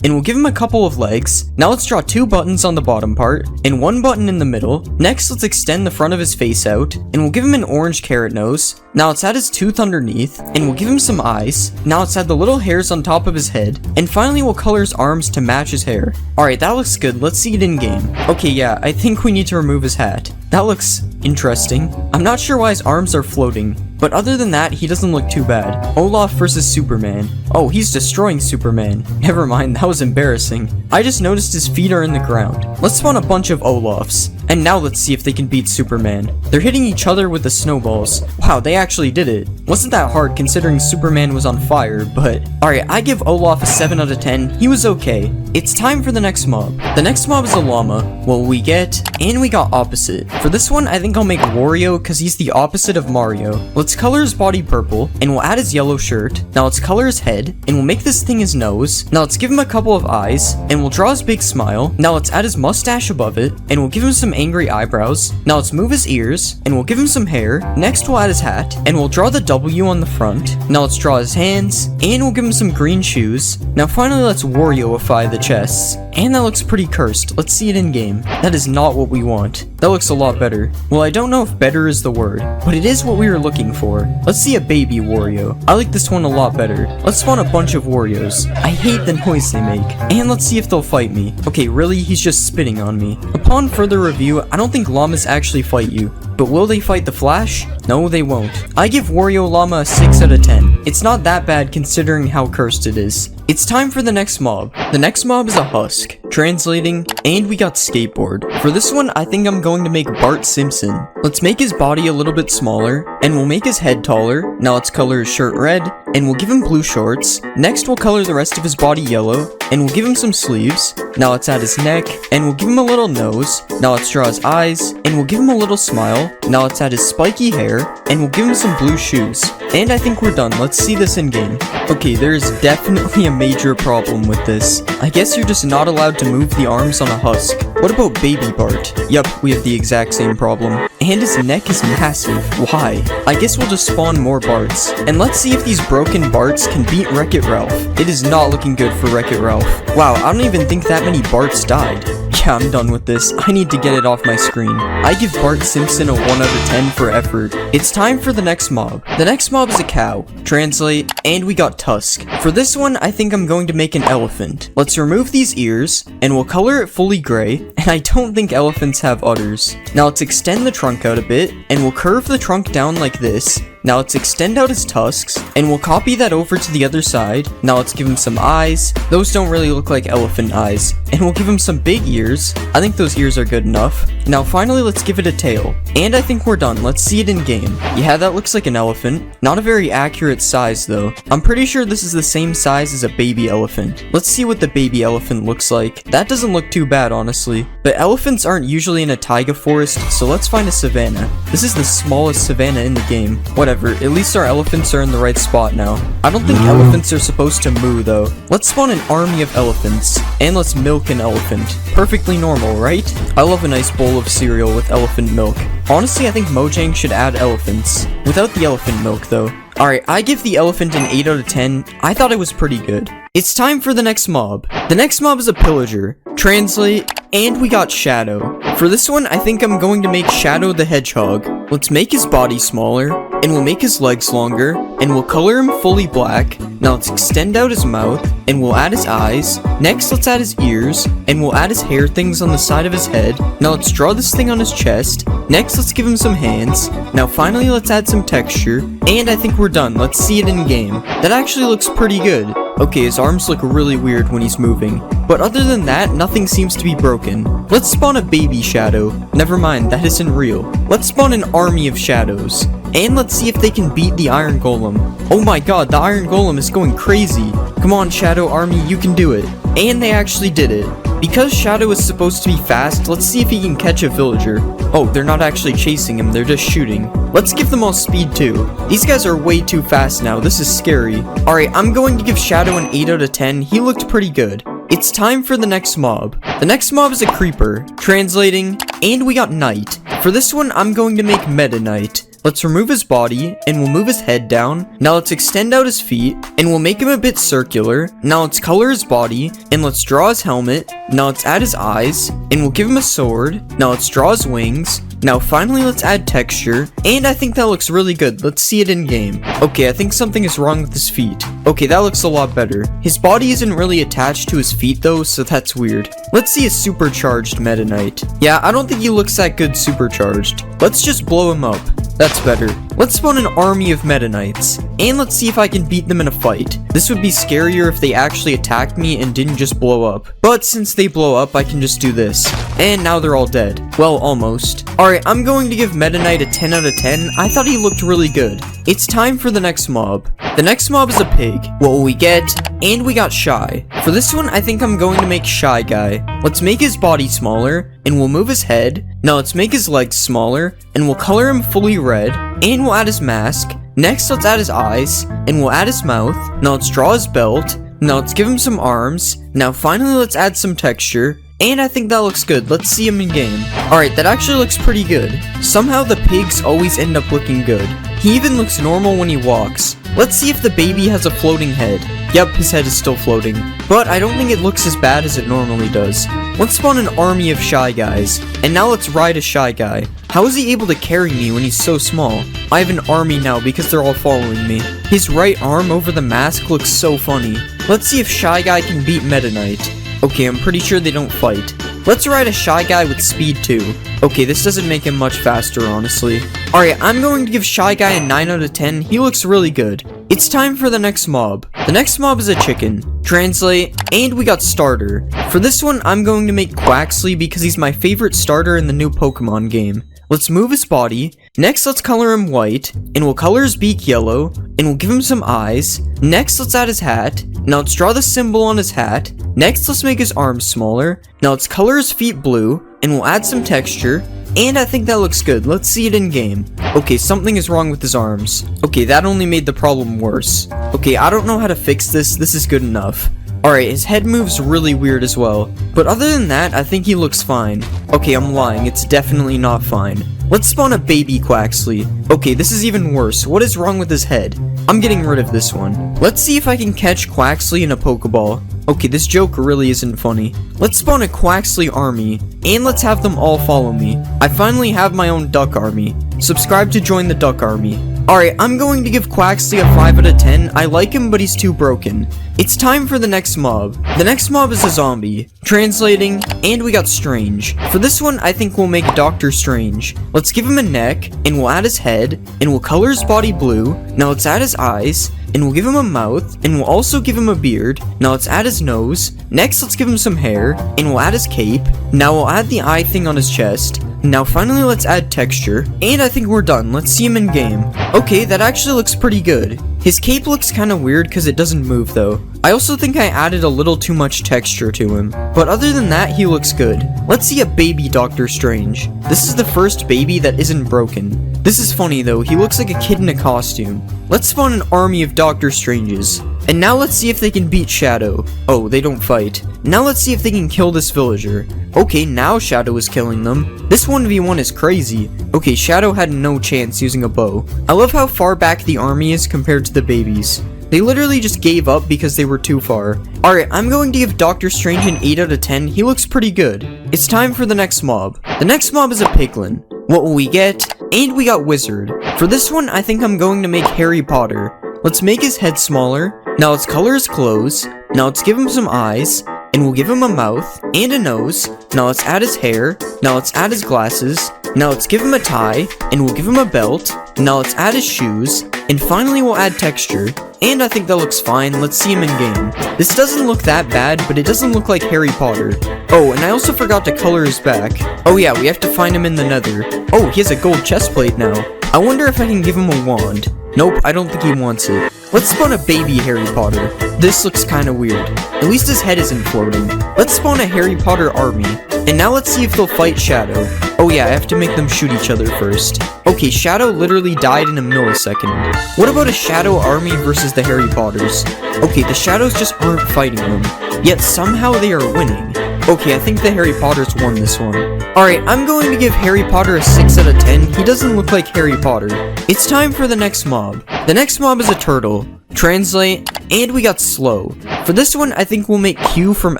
and we'll give him a couple of legs. Now let's draw 2 buttons on the bottom part, and 1 button in the middle. Next, let's extend the front of his face out, and we'll give him an orange carrot nose. Now let's add his tooth underneath, and we'll give him some eyes. Now let's add the little hairs on top of his head, and finally we'll color his arms to match his hair. Alright, that looks good. Let's see it in game. Okay, yeah, I think we need to remove his hat. That looks interesting. I'm not sure why his arms are floating, but other than that, he doesn't look too bad. Olaf versus Superman. Oh, he's destroying Superman. Never mind, that was embarrassing. I just noticed his feet are in the ground. Let's spawn a bunch of Olafs. And now let's see if they can beat Superman. They're hitting each other with the snowballs. Wow, they actually did it. Wasn't that hard considering Superman was on fire, but... Alright, I give Olaf a 7 out of 10. He was okay. It's time for the next mob. The next mob is a llama. What will we get? And we got opposite. For this one, I think I'll make Wario because he's the opposite of Mario. Let's color his body purple, and we'll add his yellow shirt. Now let's color his head, and we'll make this thing his nose. Now let's give him a couple of eyes, and we'll draw his big smile. Now let's add his mustache above it, and we'll give him some angry eyebrows. Now let's move his ears, and we'll give him some hair. Next we'll add his hat, and we'll draw the W on the front. Now let's draw his hands, and we'll give him some green shoes. Now finally let's Wario-ify the chests. And that looks pretty cursed. Let's see it in game. That is not what we want. That looks a lot better. Well, I don't know if better is the word, but it is what we were looking for. Let's see a baby Wario. I like this one a lot better. Let's spawn a bunch of Warios. I hate the noise they make. And let's see if they'll fight me. Okay, really? He's just spitting on me. Upon further review, I don't think llamas actually fight you. But will they fight the Flash? No, they won't. I give Wario Llama a 6 out of 10. It's not that bad considering how cursed it is. It's time for the next mob. The next mob is a husk. Translating, and we got skateboard. For this one, I think I'm going to make Bart Simpson. Let's make his body a little bit smaller, and we'll make his head taller. Now let's color his shirt red, and we'll give him blue shorts. Next, we'll color the rest of his body yellow, and we'll give him some sleeves. Now let's add his neck, and we'll give him a little nose. Now let's draw his eyes, and we'll give him a little smile. Now let's add his spiky hair, and we'll give him some blue shoes. And I think we're done. Let's see this in game. Okay, there is definitely a major problem with this. I guess you're just not allowed to move the arms on a husk. What about Baby Bart? Yup, we have the exact same problem. And his neck is massive. Why? I guess we'll just spawn more Barts. And let's see if these broken Barts can beat Wreck-It Ralph. It is not looking good for Wreck-It Ralph. Wow, I don't even think that many Barts died. Yeah, I'm done with this. I need to get it off my screen. I give Bart Simpson a 1 out of 10 for effort. It's time for the next mob. The next mob is a cow. Translate, and we got Tusk. For this one, I think I'm going to make an elephant. Let's remove these ears, and we'll color it fully gray, and I don't think elephants have udders. Now let's extend the trunk out a bit, and we'll curve the trunk down like this. Now let's extend out his tusks, and we'll copy that over to the other side. Now let's give him some eyes. Those don't really look like elephant eyes. And we'll give him some big ears. I think those ears are good enough. Now finally, let's give it a tail. And I think we're done. Let's see it in game. Yeah, that looks like an elephant. Not a very accurate size though. I'm pretty sure this is the same size as a baby elephant. Let's see what the baby elephant looks like. That doesn't look too bad, honestly. But elephants aren't usually in a taiga forest, so let's find a savanna. This is the smallest savanna in the game. Whatever. At least our elephants are in the right spot now. I don't think elephants are supposed to moo though. Let's spawn an army of elephants. And let's milk an elephant. Perfectly normal, right? I love a nice bowl of cereal with elephant milk. Honestly, I think Mojang should add elephants. Without the elephant milk though. Alright, I give the elephant an 8 out of 10. I thought it was pretty good. It's time for the next mob. The next mob is a pillager. Translate, and we got Shadow. For this one, I think I'm going to make Shadow the Hedgehog. Let's make his body smaller, and we'll make his legs longer, and we'll color him fully black. Now let's extend out his mouth, and we'll add his eyes. Next, let's add his ears, and we'll add his hair things on the side of his head. Now let's draw this thing on his chest. Next, let's give him some hands. Now finally, let's add some texture, and I think we're done. Let's see it in game. That actually looks pretty good. Okay, his arms look really weird when he's moving. But other than that, nothing seems to be broken. Let's spawn a baby Shadow. Never mind, that isn't real. Let's spawn an army of shadows. And let's see if they can beat the Iron Golem. Oh my god, the Iron Golem is going crazy. Come on, Shadow Army, you can do it. And they actually did it. Because Shadow is supposed to be fast, let's see if he can catch a villager. Oh, they're not actually chasing him, they're just shooting. Let's give them all speed too. These guys are way too fast now, this is scary. Alright, I'm going to give Shadow an 8 out of 10, he looked pretty good. It's time for the next mob. The next mob is a creeper. Translating, and we got Knight. For this one, I'm going to make Meta Knight. Let's remove his body, and we'll move his head down. Now let's extend out his feet, and we'll make him a bit circular. Now let's color his body, and let's draw his helmet. Now let's add his eyes, and we'll give him a sword. Now let's draw his wings. Now finally let's add texture, and I think that looks really good. Let's see it in game. Okay, I think something is wrong with his feet. Okay, that looks a lot better. His body isn't really attached to his feet though, so that's weird. Let's see a supercharged Meta Knight. Yeah, I don't think he looks that good supercharged. Let's just blow him up. That's better. Let's spawn an army of Meta Knights, and let's see if I can beat them in a fight. This would be scarier if they actually attacked me and didn't just blow up. But since they blow up, I can just do this. And now they're all dead. Well, almost. Alright, I'm going to give Meta Knight a 10 out of 10. I thought he looked really good. It's time for the next mob. The next mob is a pig. What will we get? And we got Shy. For this one, I think I'm going to make Shy Guy. Let's make his body smaller, and we'll move his head. Now let's make his legs smaller, and we'll color him fully red, and we'll add his mask. Next, let's add his eyes, and we'll add his mouth. Now let's draw his belt. Now let's give him some arms. Now finally, let's add some texture. And I think that looks good. Let's see him in game. Alright, that actually looks pretty good. Somehow the pigs always end up looking good. He even looks normal when he walks. Let's see if the baby has a floating head. Yep, his head is still floating. But I don't think it looks as bad as it normally does. Let's spawn an army of Shy Guys. And now let's ride a Shy Guy. How is he able to carry me when he's so small? I have an army now because they're all following me. His right arm over the mask looks so funny. Let's see if Shy Guy can beat Meta Knight. Okay, I'm pretty sure they don't fight. Let's ride a Shy Guy with speed too. Okay, this doesn't make him much faster, honestly. Alright, I'm going to give Shy Guy a 9 out of 10. He looks really good. It's time for the next mob. The next mob is a chicken. Translate, and we got Starter. For this one, I'm going to make Quaxley because he's my favorite starter in the new Pokemon game. Let's move his body. Next, let's color him white, and we'll color his beak yellow, and we'll give him some eyes. Next, let's add his hat. Now let's draw the symbol on his hat. Next, let's make his arms smaller. Now let's color his feet blue, and we'll add some texture. And I think that looks good. Let's see it in game. Okay, something is wrong with his arms. Okay, that only made the problem worse. Okay, I don't know how to fix this. This is good enough. Alright, his head moves really weird as well. But other than that, I think he looks fine. Okay, I'm lying. It's definitely not fine. Let's spawn a baby Quaxley. Okay, this is even worse. What is wrong with his head? I'm getting rid of this one. Let's see if I can catch Quaxley in a Pokeball. Okay, this joke really isn't funny. Let's spawn a Quaxley army, and let's have them all follow me. I finally have my own duck army. Subscribe to join the duck army. Alright, I'm going to give Quaxley a 5 out of 10. I like him, but he's too broken. It's time for the next mob. The next mob is a zombie. Translating, and we got Strange. For this one, I think we'll make Dr. Strange. Let's give him a neck, and we'll add his head, and we'll color his body blue. Now let's add his eyes, and we'll give him a mouth, and we'll also give him a beard. Now let's add his nose. Next, let's give him some hair, and we'll add his cape. Now we'll add the eye thing on his chest. Now finally let's add texture, and I think we're done. Let's see him in game. Okay, that actually looks pretty good. His cape looks kinda weird because it doesn't move though. I also think I added a little too much texture to him, but other than that, he looks good. Let's see a baby Doctor Strange. This is the first baby that isn't broken. This is funny though, he looks like a kid in a costume. Let's spawn an army of Doctor Stranges. And now let's see if they can beat Shadow. Oh, they don't fight. Now let's see if they can kill this villager. Okay, now Shadow is killing them. This 1v1 is crazy. Okay, Shadow had no chance using a bow. I love how far back the army is compared to the babies. They literally just gave up because they were too far. Alright, I'm going to give Doctor Strange an 8 out of 10. He looks pretty good. It's time for the next mob. The next mob is a piglin. What will we get? And we got Wizard. For this one, I think I'm going to make Harry Potter. Let's make his head smaller. Now let's color his clothes. Now let's give him some eyes. And we'll give him a mouth and a nose. Now let's add his hair. Now let's add his glasses. Now let's give him a tie. And we'll give him a belt. Now let's add his shoes. And finally we'll add texture. And I think that looks fine. Let's see him in game. This doesn't look that bad, but it doesn't look like Harry Potter. Oh, and I also forgot to color his back. Oh yeah, we have to find him in the nether. Oh, he has a gold chestplate now. I wonder if I can give him a wand. Nope, I don't think he wants it. Let's spawn a baby Harry Potter. This looks kinda weird. At least his head isn't floating. Let's spawn a Harry Potter army. And now let's see if they'll fight Shadow. Oh yeah, I have to make them shoot each other first. Okay, Shadow literally died in a millisecond. What about a Shadow army versus the Harry Potters? Okay, the Shadows just aren't fighting them. Yet somehow they are winning. Okay, I think the Harry Potters won this one. Alright, I'm going to give Harry Potter a 6 out of 10. He doesn't look like Harry Potter. It's time for the next mob. The next mob is a turtle. Translate, and we got slow. For this one, I think we'll make Q from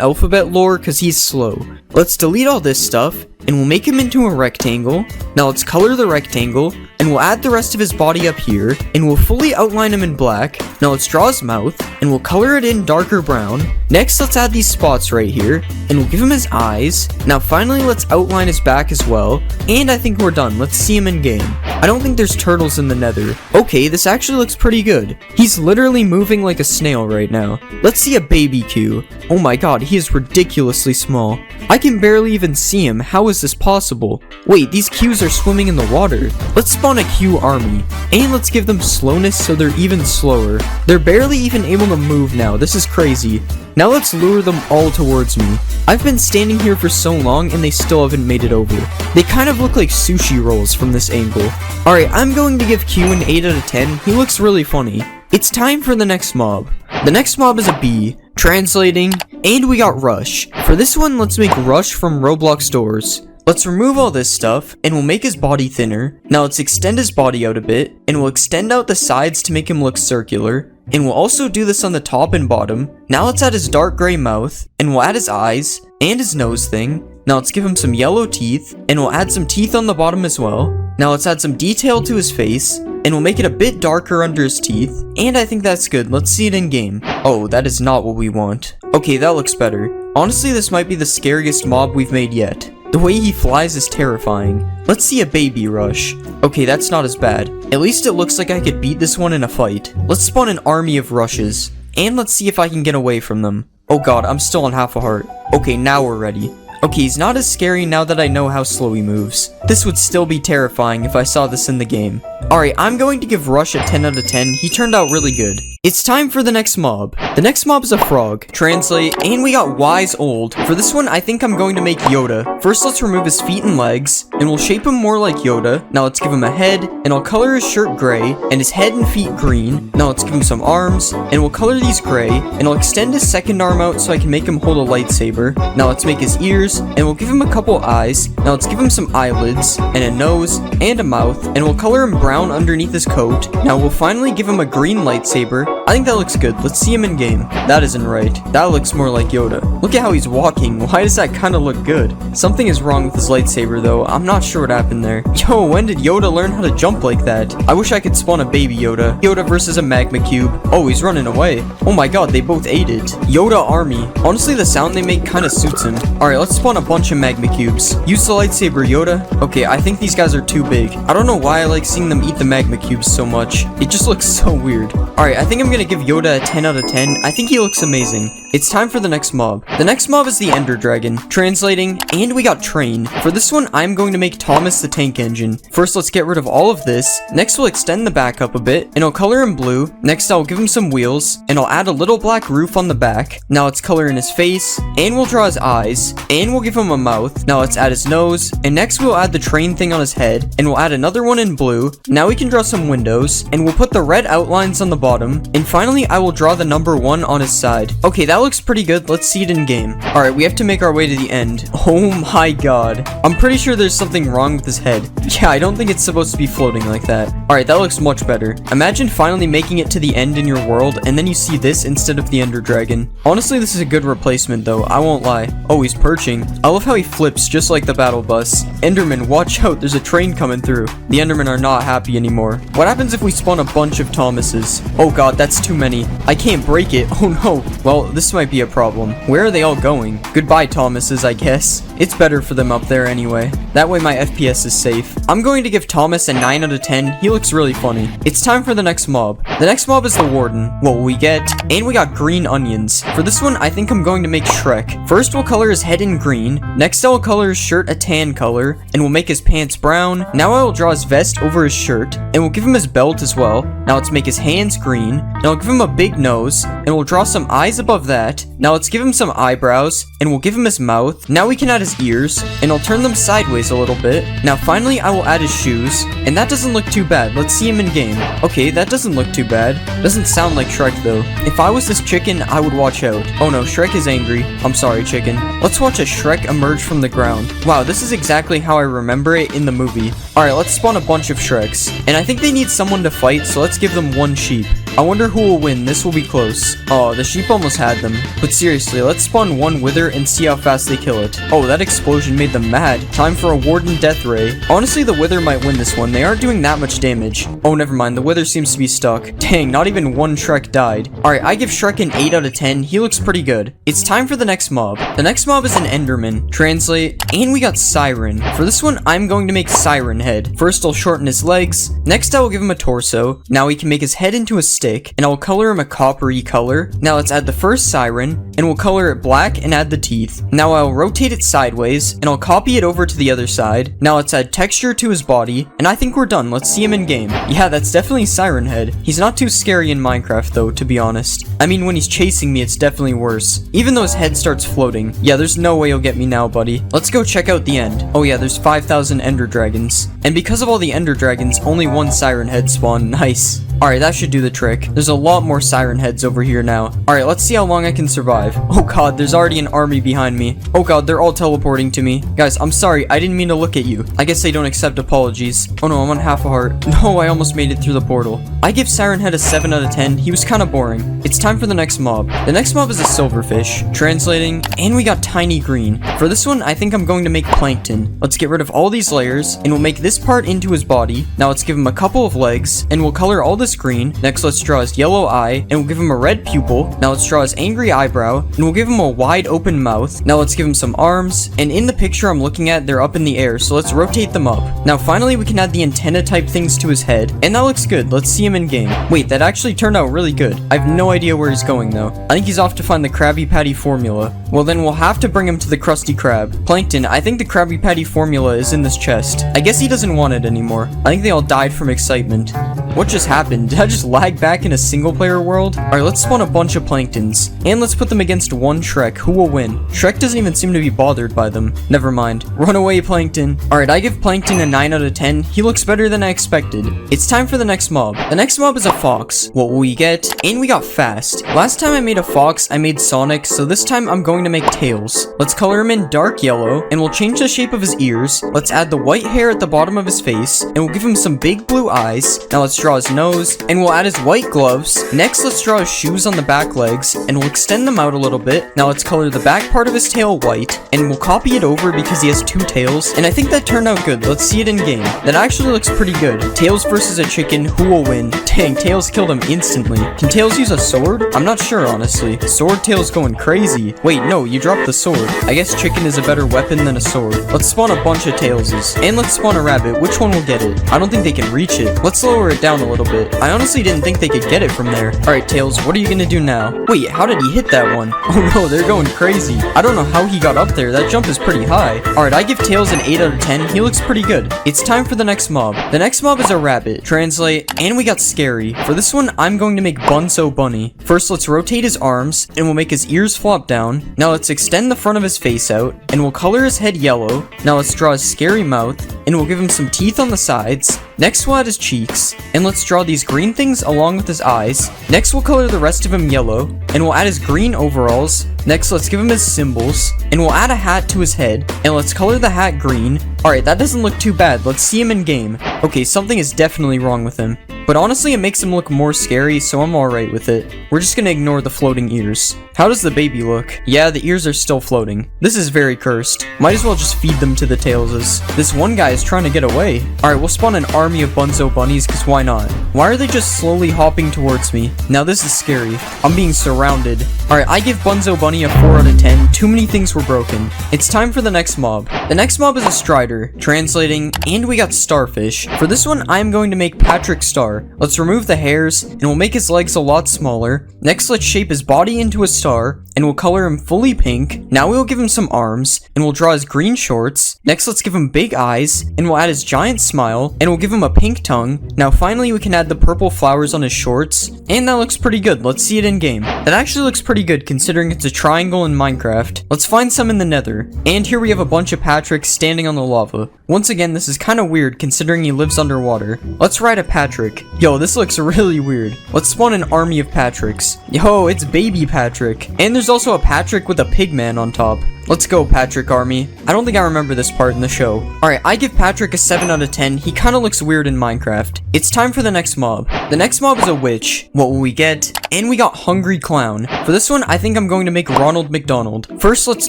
alphabet lore because he's slow. Let's delete all this stuff, and we'll make him into a rectangle. Now let's color the rectangle, and we'll add the rest of his body up here, and we'll fully outline him in black. Now let's draw his mouth, and we'll color it in darker brown. Next, let's add these spots right here, and we'll give him his eyes. Now finally, let's outline his back as well, and I think we're done. Let's see him in game. I don't think there's turtles in the nether. Okay, this actually looks pretty good. He's literally moving like a snail right now. Let's see a baby Q. Oh my god, he is ridiculously small. I can barely even see him. How is this possible? Wait, these Qs are swimming in the water. Let's spawn a Q army, and let's give them slowness so they're even slower. They're barely even able to move now. This is crazy. Now let's lure them all towards me. I've been standing here for so long and they still haven't made it over. They kind of look like sushi rolls from this angle. Alright, I'm going to give Q an 8 out of 10. He looks really funny. It's time for the next mob. The next mob is a bee. Translating, and we got Rush. For this one, let's make Rush from Roblox doors. Let's remove all this stuff, and we'll make his body thinner. Now let's extend his body out a bit, and we'll extend out the sides to make him look circular. And we'll also do this on the top and bottom. Now let's add his dark gray mouth, and we'll add his eyes, and his nose thing. Now let's give him some yellow teeth, and we'll add some teeth on the bottom as well. Now let's add some detail to his face, and we'll make it a bit darker under his teeth. And I think that's good. Let's see it in game. Oh, that is not what we want. Okay, that looks better. Honestly, this might be the scariest mob we've made yet. The way he flies is terrifying. Let's see a baby Rush. Okay, that's not as bad. At least it looks like I could beat this one in a fight. Let's spawn an army of Rushes. And let's see if I can get away from them. Oh god, I'm still on half a heart. Okay, now we're ready. Okay, he's not as scary now that I know how slow he moves. This would still be terrifying if I saw this in the game. Alright, I'm going to give Rush a 10 out of 10. He turned out really good. It's time for the next mob. The next mob is a frog. Translate, and we got Wise Old. For this one, I think I'm going to make Yoda. First, let's remove his feet and legs, and we'll shape him more like Yoda. Now let's give him a head, and I'll color his shirt gray, and his head and feet green. Now let's give him some arms, and we'll color these gray, and I'll extend his second arm out so I can make him hold a lightsaber. Now let's make his ears, and we'll give him a couple eyes. Now let's give him some eyelids, and a nose, and a mouth, and we'll color him brown underneath his coat. Now we'll finally give him a green lightsaber. I think that looks good. Let's see him in game. That isn't right. That looks more like Yoda. Look at how he's walking. Why does that kind of look good? Something is wrong with his lightsaber though. I'm not sure what happened there. Yo, when did Yoda learn how to jump like that? I wish I could spawn a baby Yoda. Yoda versus a magma cube. Oh, he's running away. Oh my god, they both ate it. Yoda army. Honestly, the sound they make kind of suits him. Alright, let's spawn a bunch of magma cubes. Use the lightsaber, Yoda. Okay, I think these guys are too big. I don't know why I like seeing them eat the magma cubes so much. It just looks so weird. Alright, I think I'm gonna give Yoda a 10 out of 10. I think he looks amazing. It's time for the next mob. The next mob is the Ender Dragon. Translating, and we got Train. For this one, I'm going to make Thomas the Tank Engine. First, let's get rid of all of this. Next, we'll extend the back up a bit, and I'll color him blue. Next, I'll give him some wheels, and I'll add a little black roof on the back. Now let's color in his face, and we'll draw his eyes, and we'll give him a mouth. Now let's add his nose, and next we'll add the train thing on his head, and we'll add another one in blue. Now we can draw some windows, and we'll put the red outlines on the bottom, and finally I will draw the number 1 on his side. Okay, that looks pretty good. Let's see it in game. Alright, we have to make our way to the end. Oh my god. I'm pretty sure there's something wrong with his head. Yeah, I don't think it's supposed to be floating like that. Alright, that looks much better. Imagine finally making it to the end in your world, and then you see this instead of the Ender Dragon. Honestly, this is a good replacement though, I won't lie. Oh, he's perching. I love how he flips just like the battle bus. Enderman, watch out, there's a train coming through. The Endermen are not happy anymore. What happens if we spawn a bunch of Thomases? Oh god, that's too many. I can't break it. Oh no. Well, this might be a problem. Where are they all going? Goodbye, Thomases, I guess. It's better for them up there anyway. That way my FPS is safe. I'm going to give Thomas a 9 out of 10. He looks really funny. It's time for the next mob. The next mob is the Warden. What will we get? And we got green onions. For this one, I think I'm going to make Shrek. First, we'll color his head in green. Next, I'll color his shirt a tan color, and we'll make his pants brown. Now I will draw his vest over his shirt, and we'll give him his belt as well. Now let's make his hands green, and I'll give him a big nose, and we'll draw some eyes above that. Now let's give him some eyebrows, and we'll give him his mouth. Now we can add his ears, and I'll turn them sideways a little bit. Now finally, I will add his shoes, and that doesn't look too bad. Let's see him in game. Okay, that doesn't look too bad. Doesn't sound like Shrek though. If I was this chicken, I would watch out. Oh no, Shrek is angry. I'm sorry, chicken. Let's watch a Shrek emerge from the ground. Wow, this is exactly how I remember it in the movie. Alright, let's spawn a bunch of Shreks. And I think they need someone to fight, so let's give them one sheep. I wonder who will win. This will be close. Oh, the sheep almost had them. But seriously, let's spawn one wither and see how fast they kill it. Oh, that explosion made them mad. Time for a Warden Death Ray. Honestly, the wither might win this one. They aren't doing that much damage. Oh, never mind. The wither seems to be stuck. Dang, not even one Shrek died. Alright, I give Shrek an 8 out of 10. He looks pretty good. It's time for the next mob. The next mob is an Enderman. Translate, and we got Siren. For this one, I'm going to make Siren Head. First, I'll shorten his legs. Next, I will give him a torso. Now we can make his head into a stick, and I'll color him a coppery color. Now let's add the first siren, and we'll color it black and add the teeth. Now I'll rotate it sideways, and I'll copy it over to the other side. Now let's add texture to his body, and I think we're done. Let's see him in game. Yeah, that's definitely Siren Head. He's not too scary in Minecraft though, to be honest. I mean, when he's chasing me, it's definitely worse. Even though his head starts floating. Yeah, there's no way you'll get me now, buddy. Let's go check out the end. Oh yeah, there's 5,000 Ender Dragons. And because of all the Ender Dragons, only one Siren Head spawned. Nice. Alright, that should do the trick. There's a lot more Siren Heads over here now. Alright, let's see how long I can survive. Oh god, there's already an army behind me. Oh god, they're all teleporting to me. Guys, I'm sorry, I didn't mean to look at you. I guess they don't accept apologies. Oh no, I'm on half a heart. No, I almost made it through the portal. I give Siren Head a 7 out of 10. He was kind of boring. It's time for the next mob. The next mob is a silverfish. Translating, and we got Tiny Green. For this one, I think I'm going to make Plankton. Let's get rid of all these layers, and we'll make this part into his body. Now let's give him a couple of legs, and we'll color all this green. Next, let's draw his yellow eye, and we'll give him a red pupil. Now let's draw his angry eyebrow, eyebrow, and we'll give him a wide open mouth. Now let's give him some arms, and in the picture I'm looking at, they're up in the air, so let's rotate them up. Now finally we can add the antenna type things to his head, and that looks good. Let's see him in game. Wait, that actually turned out really good. I have no idea where he's going though. I think he's off to find the Krabby Patty formula. Well then we'll have to bring him to the Krusty Krab. Plankton, I think the Krabby Patty formula is in this chest. I guess he doesn't want it anymore. I think they all died from excitement. What just happened? Did I just lag back in a single player world? Alright, let's spawn a bunch of Planktons. And let's put them against one Shrek. Who will win? Shrek doesn't even seem to be bothered by them. Never mind. Run away, Plankton. Alright, I give Plankton a 9 out of 10. He looks better than I expected. It's time for the next mob. The next mob is a fox. What will we get? And we got fast. Last time I made a fox, I made Sonic, so this time I'm going to make Tails. Let's color him in dark yellow, and we'll change the shape of his ears. Let's add the white hair at the bottom of his face, and we'll give him some big blue eyes. Now let's draw his nose, and we'll add his white gloves. Next, let's draw his shoes on the back legs, and we'll extend them out a little bit. Now let's color the back part of his tail white, and we'll copy it over because he has two tails, and I think that turned out good. Let's see it in game. That actually looks pretty good. Tails versus a chicken, who will win? Dang, Tails killed him instantly. Can Tails use a sword? I'm not sure, honestly. Sword Tails going crazy. Wait, no, you dropped the sword. I guess chicken is a better weapon than a sword. Let's spawn a bunch of Tailses. And let's spawn a rabbit. Which one will get it? I don't think they can reach it. Let's lower it down a little bit. I honestly didn't think they could get it from there. Alright, Tails, what are you gonna do now? Wait, how did he hit that one? Oh no, they're going crazy. I don't know how he got up there. That jump is pretty high. Alright, I give Tails an 8 out of 10. He looks pretty good. It's time for the next mob. The next mob is a rabbit. Translate, and we got scary. For this one, I'm going to make Bunso Bunny. First, let's rotate his arms, and we'll make his ears flop down. Now let's extend the front of his face out, and we'll color his head yellow. Now let's draw his scary mouth, and we'll give him some teeth on the sides. Next we'll add his cheeks, and let's draw these green things along with his eyes. Next we'll color the rest of him yellow, and we'll add his green overalls. Next let's give him his symbols, and we'll add a hat to his head, and let's color the hat green. Alright, that doesn't look too bad. Let's see him in game. Okay, something is definitely wrong with him. But honestly, it makes him look more scary, so I'm alright with it. We're just gonna ignore the floating ears. How does the baby look? Yeah, the ears are still floating. This is very cursed. Might as well just feed them to the Tailses. This one guy is trying to get away. Alright, we'll spawn an army of Bunso bunnies, cause why not? Why are they just slowly hopping towards me? Now this is scary. I'm being surrounded. Alright, I give Bunso Bunny a 4 out of 10. Too many things were broken. It's time for the next mob. The next mob is a Strider. Translating, and we got Starfish. For this one, I'm going to make Patrick Star. Let's remove the hairs, and we'll make his legs a lot smaller. Next, let's shape his body into a star, and we'll color him fully pink. Now we'll give him some arms, and we'll draw his green shorts. Next, let's give him big eyes, and we'll add his giant smile, and we'll give him a pink tongue. Now finally, we can add the purple flowers on his shorts, and that looks pretty good. Let's see it in game. That actually looks pretty good considering it's a triangle in Minecraft. Let's find some in the nether. And here we have a bunch of Patricks standing on the lava. Once again, this is kind of weird considering he lives underwater. Let's ride a Patrick. Yo, this looks really weird. Let's spawn an army of Patricks. Yo, it's baby Patrick. And there's also a Patrick with a pig man on top. Let's go, Patrick Army. I don't think I remember this part in the show. Alright, I give Patrick a 7 out of 10. He kind of looks weird in Minecraft. It's time for the next mob. The next mob is a witch. What will we get? And we got Hungry Clown. For this one, I think I'm going to make Ronald McDonald. First, let's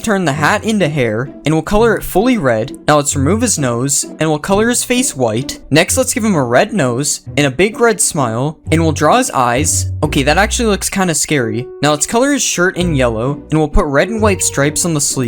turn the hat into hair, and we'll color it fully red. Now let's remove his nose, and we'll color his face white. Next, let's give him a red nose, and a big red smile, and we'll draw his eyes. Okay, that actually looks kind of scary. Now let's color his shirt in yellow, and we'll put red and white stripes on the sleeves.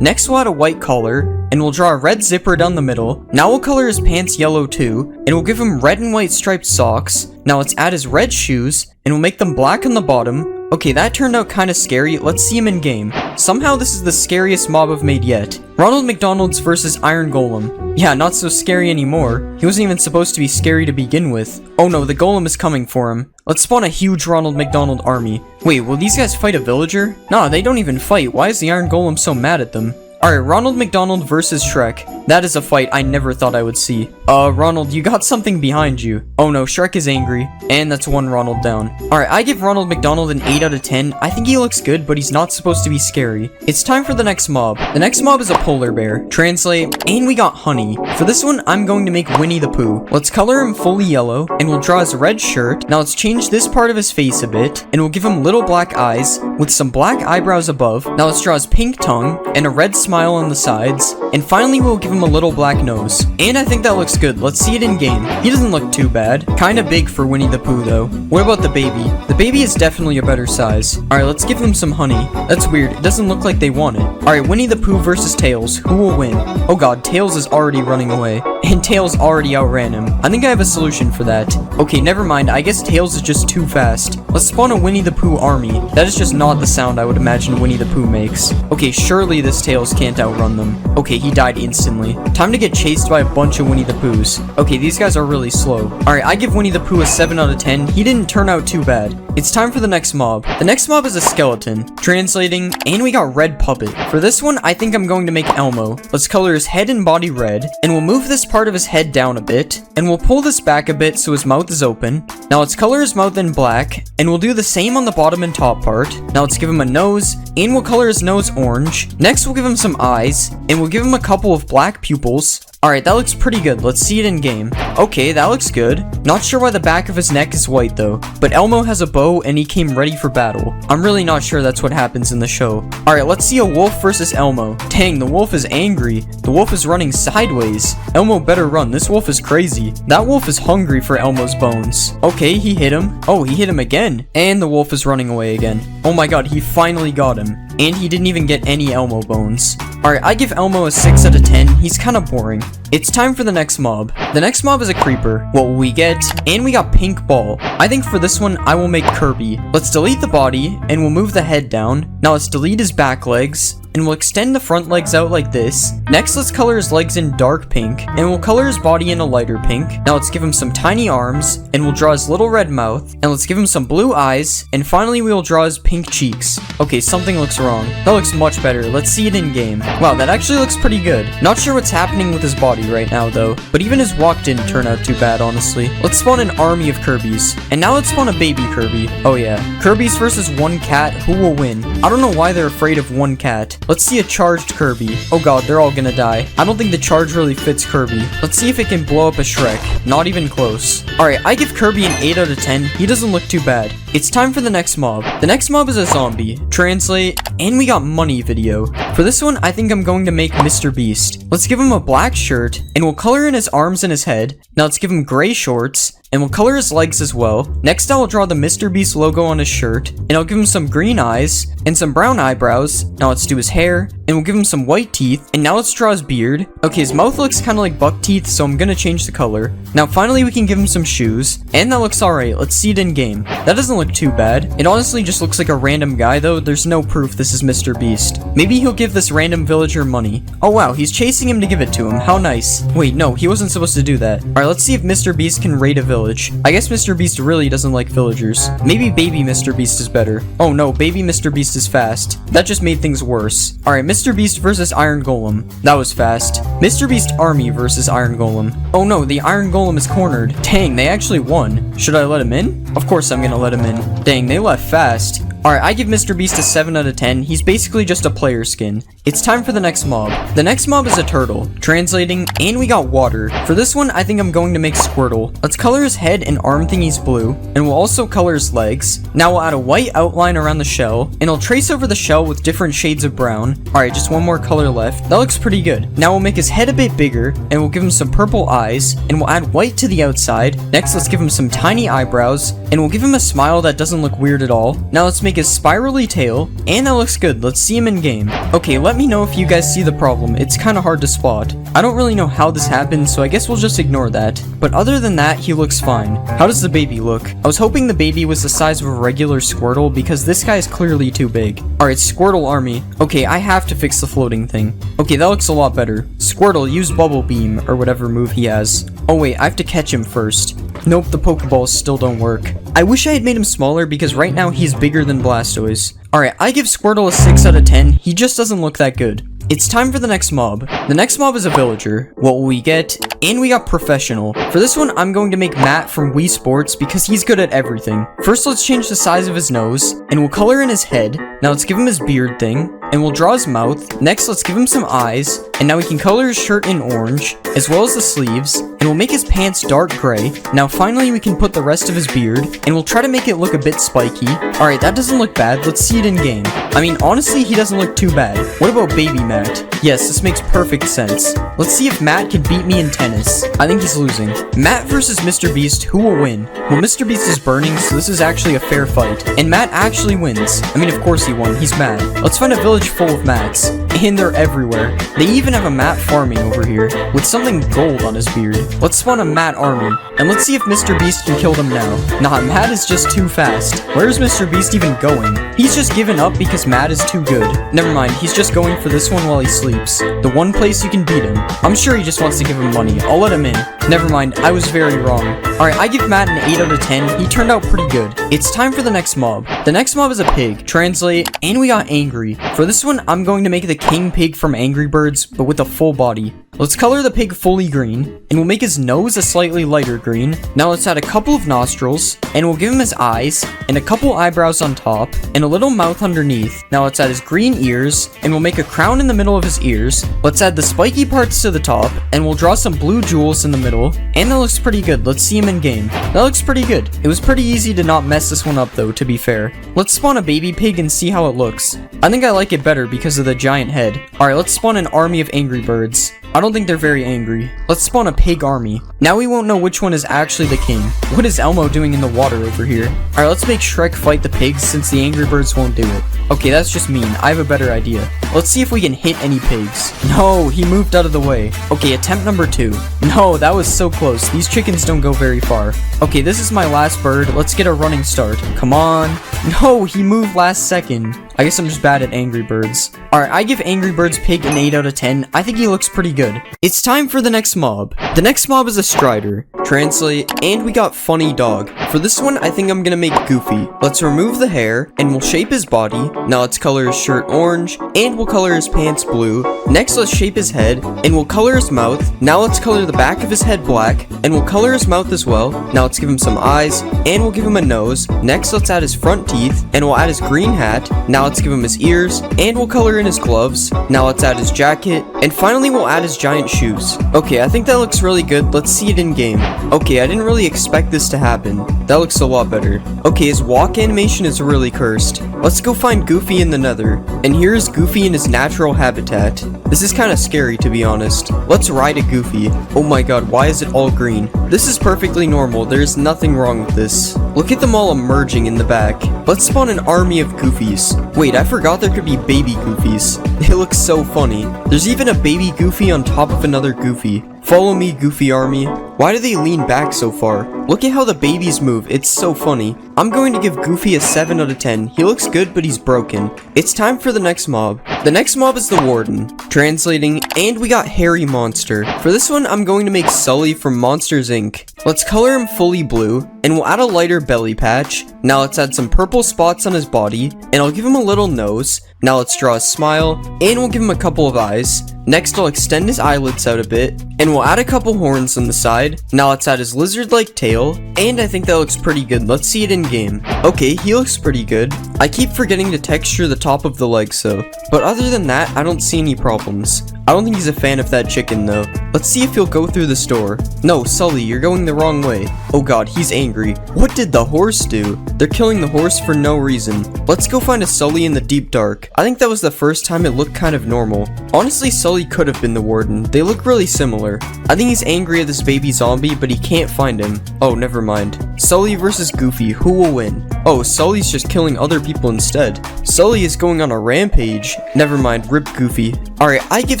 Next we'll add a white collar, and we'll draw a red zipper down the middle. Now we'll color his pants yellow too, and we'll give him red and white striped socks. Now let's add his red shoes, and we'll make them black on the bottom. Okay, that turned out kind of scary. Let's see him in game. Somehow this is the scariest mob I've made yet. Ronald McDonald's versus Iron Golem. Yeah, not so scary anymore. He wasn't even supposed to be scary to begin with. Oh no, the golem is coming for him. Let's spawn a huge Ronald McDonald army. Wait, will these guys fight a villager? Nah, they don't even fight. Why is the Iron Golem so mad at them? Alright, Ronald McDonald versus Shrek. That is a fight I never thought I would see. Ronald, you got something behind you. Oh no, Shrek is angry. And that's one Ronald down. Alright, I give Ronald McDonald an 8 out of 10. I think he looks good, but he's not supposed to be scary. It's time for the next mob. The next mob is a polar bear. Translate, and we got Honey. For this one, I'm going to make Winnie the Pooh. Let's color him fully yellow, and we'll draw his red shirt. Now let's change this part of his face a bit, and we'll give him little black eyes with some black eyebrows above. Now let's draw his pink tongue and a red smile on the sides. And finally, we'll give him a little black nose. And I think that looks good. Let's see it in game. He doesn't look too bad. Kinda big for Winnie the Pooh though. What about the baby? The baby is definitely a better size. Alright, let's give them some honey. That's weird. It doesn't look like they want it. Alright, Winnie the Pooh versus Tails. Who will win? Oh god, Tails is already running away. And Tails already outran him. I think I have a solution for that. Okay, never mind. I guess Tails is just too fast. Let's spawn a Winnie the Pooh army. That is just not the sound I would imagine Winnie the Pooh makes. Okay, surely this Tails can't outrun them. Okay, he died instantly. Time to get chased by a bunch of Winnie the Poohs. Okay, these guys are really slow. Alright, I give Winnie the Pooh a 7 out of 10. He didn't turn out too bad. It's time for the next mob. The next mob is a skeleton. Translating, and we got Red Puppet. For this one, I think I'm going to make Elmo. Let's color his head and body red, and we'll move this part of his head down a bit, and we'll pull this back a bit so his mouth is open. Now let's color his mouth in black, and we'll do the same on the bottom and top part. Now let's give him a nose, and we'll color his nose orange. Next, we'll give him some eyes, and we'll give him a couple of black pupils. Alright, that looks pretty good. Let's see it in game. Okay, that looks good. Not sure why the back of his neck is white though, but Elmo has a bow and he came ready for battle. I'm really not sure that's what happens in the show. Alright, let's see a wolf versus Elmo. Dang, the wolf is angry. The wolf is running sideways. Elmo better run. This wolf is crazy. That wolf is hungry for Elmo's bones. Okay, he hit him. Oh, he hit him again. And the wolf is running away again. Oh my god, he finally got him. And he didn't even get any Elmo bones. Alright, I give Elmo a 6 out of 10. He's kinda boring. It's time for the next mob. The next mob is a creeper. What will we get? And we got Pink Ball. I think for this one, I will make Kirby. Let's delete the body, and we'll move the head down. Now let's delete his back legs, and we'll extend the front legs out like this. Next, let's color his legs in dark pink, and we'll color his body in a lighter pink. Now let's give him some tiny arms, and we'll draw his little red mouth, and let's give him some blue eyes, and finally we will draw his pink cheeks. Okay, something looks wrong. That looks much better. Let's see it in game. Wow, that actually looks pretty good. Not sure what's happening with his body right now though, but even his walk didn't turn out too bad, honestly. Let's spawn an army of Kirbys, and now let's spawn a baby Kirby. Oh yeah, Kirbys versus one cat. Who will win? I don't know why they're afraid of one cat. Let's see a charged Kirby. Oh god, they're all gonna die. I don't think the charge really fits Kirby. Let's see if it can blow up a Shrek. Not even close. Alright, I give Kirby an 8 out of 10. He doesn't look too bad. It's time for the next mob. The next mob is a zombie. Translate, and we got money video. For this one, I think I'm going to make Mr. Beast. Let's give him a black shirt, and we'll color in his arms and his head. Now let's give him gray shorts, and we'll color his legs as well. Next, I will draw the Mr. Beast logo on his shirt, and I'll give him some green eyes and some brown eyebrows. Now let's do his hair, and we'll give him some white teeth, and now let's draw his beard. Okay, his mouth looks kind of like buck teeth, so I'm gonna change the color. Now finally we can give him some shoes, and that looks alright. Let's see it in game. That doesn't look too bad. It honestly just looks like a random guy though. There's no proof this is Mr. Beast. Maybe he'll give this random villager money. Oh wow, he's chasing him to give it to him. How nice. Wait, no, he wasn't supposed to do that. Alright, let's see if Mr. Beast can raid a village. I guess Mr. Beast really doesn't like villagers. Maybe baby Mr. Beast is better. Oh no, baby Mr. Beast is fast. That just made things worse. Alright, Mr. Beast versus Iron Golem. That was fast. Mr. Beast army versus Iron Golem. Oh no, the Iron Golem is cornered. Dang, they actually won. Should I let him in? Of course I'm gonna let him in. Dang, they left fast. Alright, I give Mr. Beast a 7 out of 10. He's basically just a player skin. It's time for the next mob. The next mob is a turtle. Translating, and we got water. For this one, I think I'm going to make Squirtle. Let's color his head and arm thingies blue, and we'll also color his legs. Now we'll add a white outline around the shell, and I'll trace over the shell with different shades of brown. Alright, just one more color left. That looks pretty good. Now we'll make his head a bit bigger, and we'll give him some purple eyes, and we'll add white to the outside. Next, let's give him some tiny eyebrows, and we'll give him a smile that doesn't look weird at all. Now let's make his spirally tail, and that looks good. Let's see him in game. Okay, let me know if you guys see the problem. It's kind of hard to spot. I don't really know how this happened, so I guess we'll just ignore that. But other than that, he looks fine. How does the baby look? I was hoping the baby was the size of a regular Squirtle because this guy is clearly too big. Alright, Squirtle army. Okay, I have to fix the floating thing. Okay, that looks a lot better. Squirtle, use Bubble Beam, or whatever move he has. Oh wait, I have to catch him first. Nope, the Pokeballs still don't work. I wish I had made him smaller because right now he's bigger than Blastoise. Alright, I give Squirtle a 6 out of 10. He just doesn't look that good. It's time for the next mob. The next mob is a villager. What will we get? And we got professional. For this one, I'm going to make Matt from Wii Sports because he's good at everything. First, let's change the size of his nose, and we'll color in his head. Now let's give him his beard thing. and we'll draw his mouth. Next, let's give him some eyes, and now we can color his shirt in orange, as well as the sleeves, and we'll make his pants dark gray. Now finally we can put the rest of his beard, and we'll try to make it look a bit spiky. Alright, that doesn't look bad. Let's see it in game. I mean, honestly, he doesn't look too bad. What about baby Matt? Yes, this makes perfect sense. Let's see if Matt can beat me in tennis. I think he's losing. Matt versus Mr. Beast, who will win? Well, Mr. Beast is burning, so this is actually a fair fight. And Matt actually wins. I mean, of course he won. He's mad. Let's find a village full of Matts. And they're everywhere. They even have a Matt farming over here, with something gold on his beard. Let's spawn a Matt army, and let's see if Mr. Beast can kill them now. Nah, Matt is just too fast. Where's Mr. Beast even going? He's just given up because Matt is too good. Never mind, he's just going for this one while he sleeps. The one place you can beat him. I'm sure he just wants to give him money. I'll let him in. Never mind, I was very wrong. Alright, I give Matt an 8 out of 10. He turned out pretty good. It's time for the next mob. The next mob is a pig. Translate, and we got angry. For this one, I'm going to make the king pig from Angry Birds, but with a full body. Let's color the pig fully green, and we'll make his nose a slightly lighter green. Now let's add a couple of nostrils, and we'll give him his eyes, and a couple eyebrows on top, and a little mouth underneath. Now let's add his green ears, and we'll make a crown in the middle of his ears. Let's add the spiky parts to the top, and we'll draw some blue jewels in the middle, and that looks pretty good. Let's see him in game. That looks pretty good. It was pretty easy to not mess this one up though, to be fair. Let's spawn a baby pig and see how it looks. I think I like it better because of the giant head. Alright, let's spawn an army of Angry Birds. I don't think they're very angry. Let's spawn a pig army. Now we won't know which one is actually the king. What is Elmo doing in the water over here? Alright, let's make Shrek fight the pigs since the Angry Birds won't do it. Okay, that's just mean. I have a better idea. Let's see if we can hit any pigs. No, he moved out of the way. Okay, attempt number 2. No, that was so close. These chickens don't go very far. Okay, this is my last bird. Let's get a running start. Come on. No, he moved last second. I guess I'm just bad at Angry Birds. Alright, I give Angry Birds Pig an 8 out of 10. I think he looks pretty good. It's time for the next mob. The next mob is a Strider. Translate, and we got Funny Dog. For this one, I think I'm gonna make Goofy. Let's remove the hair, and we'll shape his body. Now let's color his shirt orange, and we'll color his pants blue. Next, let's shape his head, and we'll color his mouth. Now let's color the back of his head black, and we'll color his mouth as well. Now let's give him some eyes, and we'll give him a nose. Next, let's add his front teeth, and we'll add his green hat. Now let's give him his ears, and we'll color in his gloves. Now let's add his jacket, and finally we'll add his giant shoes. Okay, I think that looks really good. Let's see it in game. Okay, I didn't really expect this to happen. That looks a lot better. Okay, his walk animation is really cursed. Let's go find Goofy in the Nether. And here's Goofy in his natural habitat. This is kind of scary, to be honest. Let's ride a Goofy. Oh my god, why is it all green? This is perfectly normal. There's nothing wrong with this. Look at them all emerging in the back. Let's spawn an army of Goofies. Wait, I forgot there could be baby Goofies. They look so funny. There's even a baby Goofy on top of another Goofy. Follow me, Goofy Army. Why do they lean back so far? Look at how the babies move. It's so funny. I'm going to give Goofy a 7 out of 10. He looks good, but he's broken. It's time for the next mob. The next mob is the Warden. Translating, and we got Hairy Monster. For this one, I'm going to make Sully from Monsters Inc. Let's color him fully blue, and we'll add a lighter belly patch. Now let's add some purple spots on his body, and I'll give him a little nose. Now let's draw a smile, and we'll give him a couple of eyes. Next, I'll extend his eyelids out a bit, and we'll add a couple horns on the side. Now let's add his lizard-like tail, and I think that looks pretty good. Let's see it in game. Okay, he looks pretty good. I keep forgetting to texture the top of the legs though, but other than that, I don't see any problems. I don't think he's a fan of that chicken though. Let's see if he'll go through the store. No, Sully, you're going the wrong way. Oh god, he's angry. What did the horse do? They're killing the horse for no reason. Let's go find a Sully in the deep dark. I think that was the first time it looked kind of normal. Honestly, Sully could have been the Warden. They look really similar. I think he's angry at this baby zombie, but he can't find him. Oh, never mind. Sully versus Goofy, who will win? Oh, Sully's just killing other people instead. Sully is going on a rampage. Never mind, rip Goofy. Alright, I give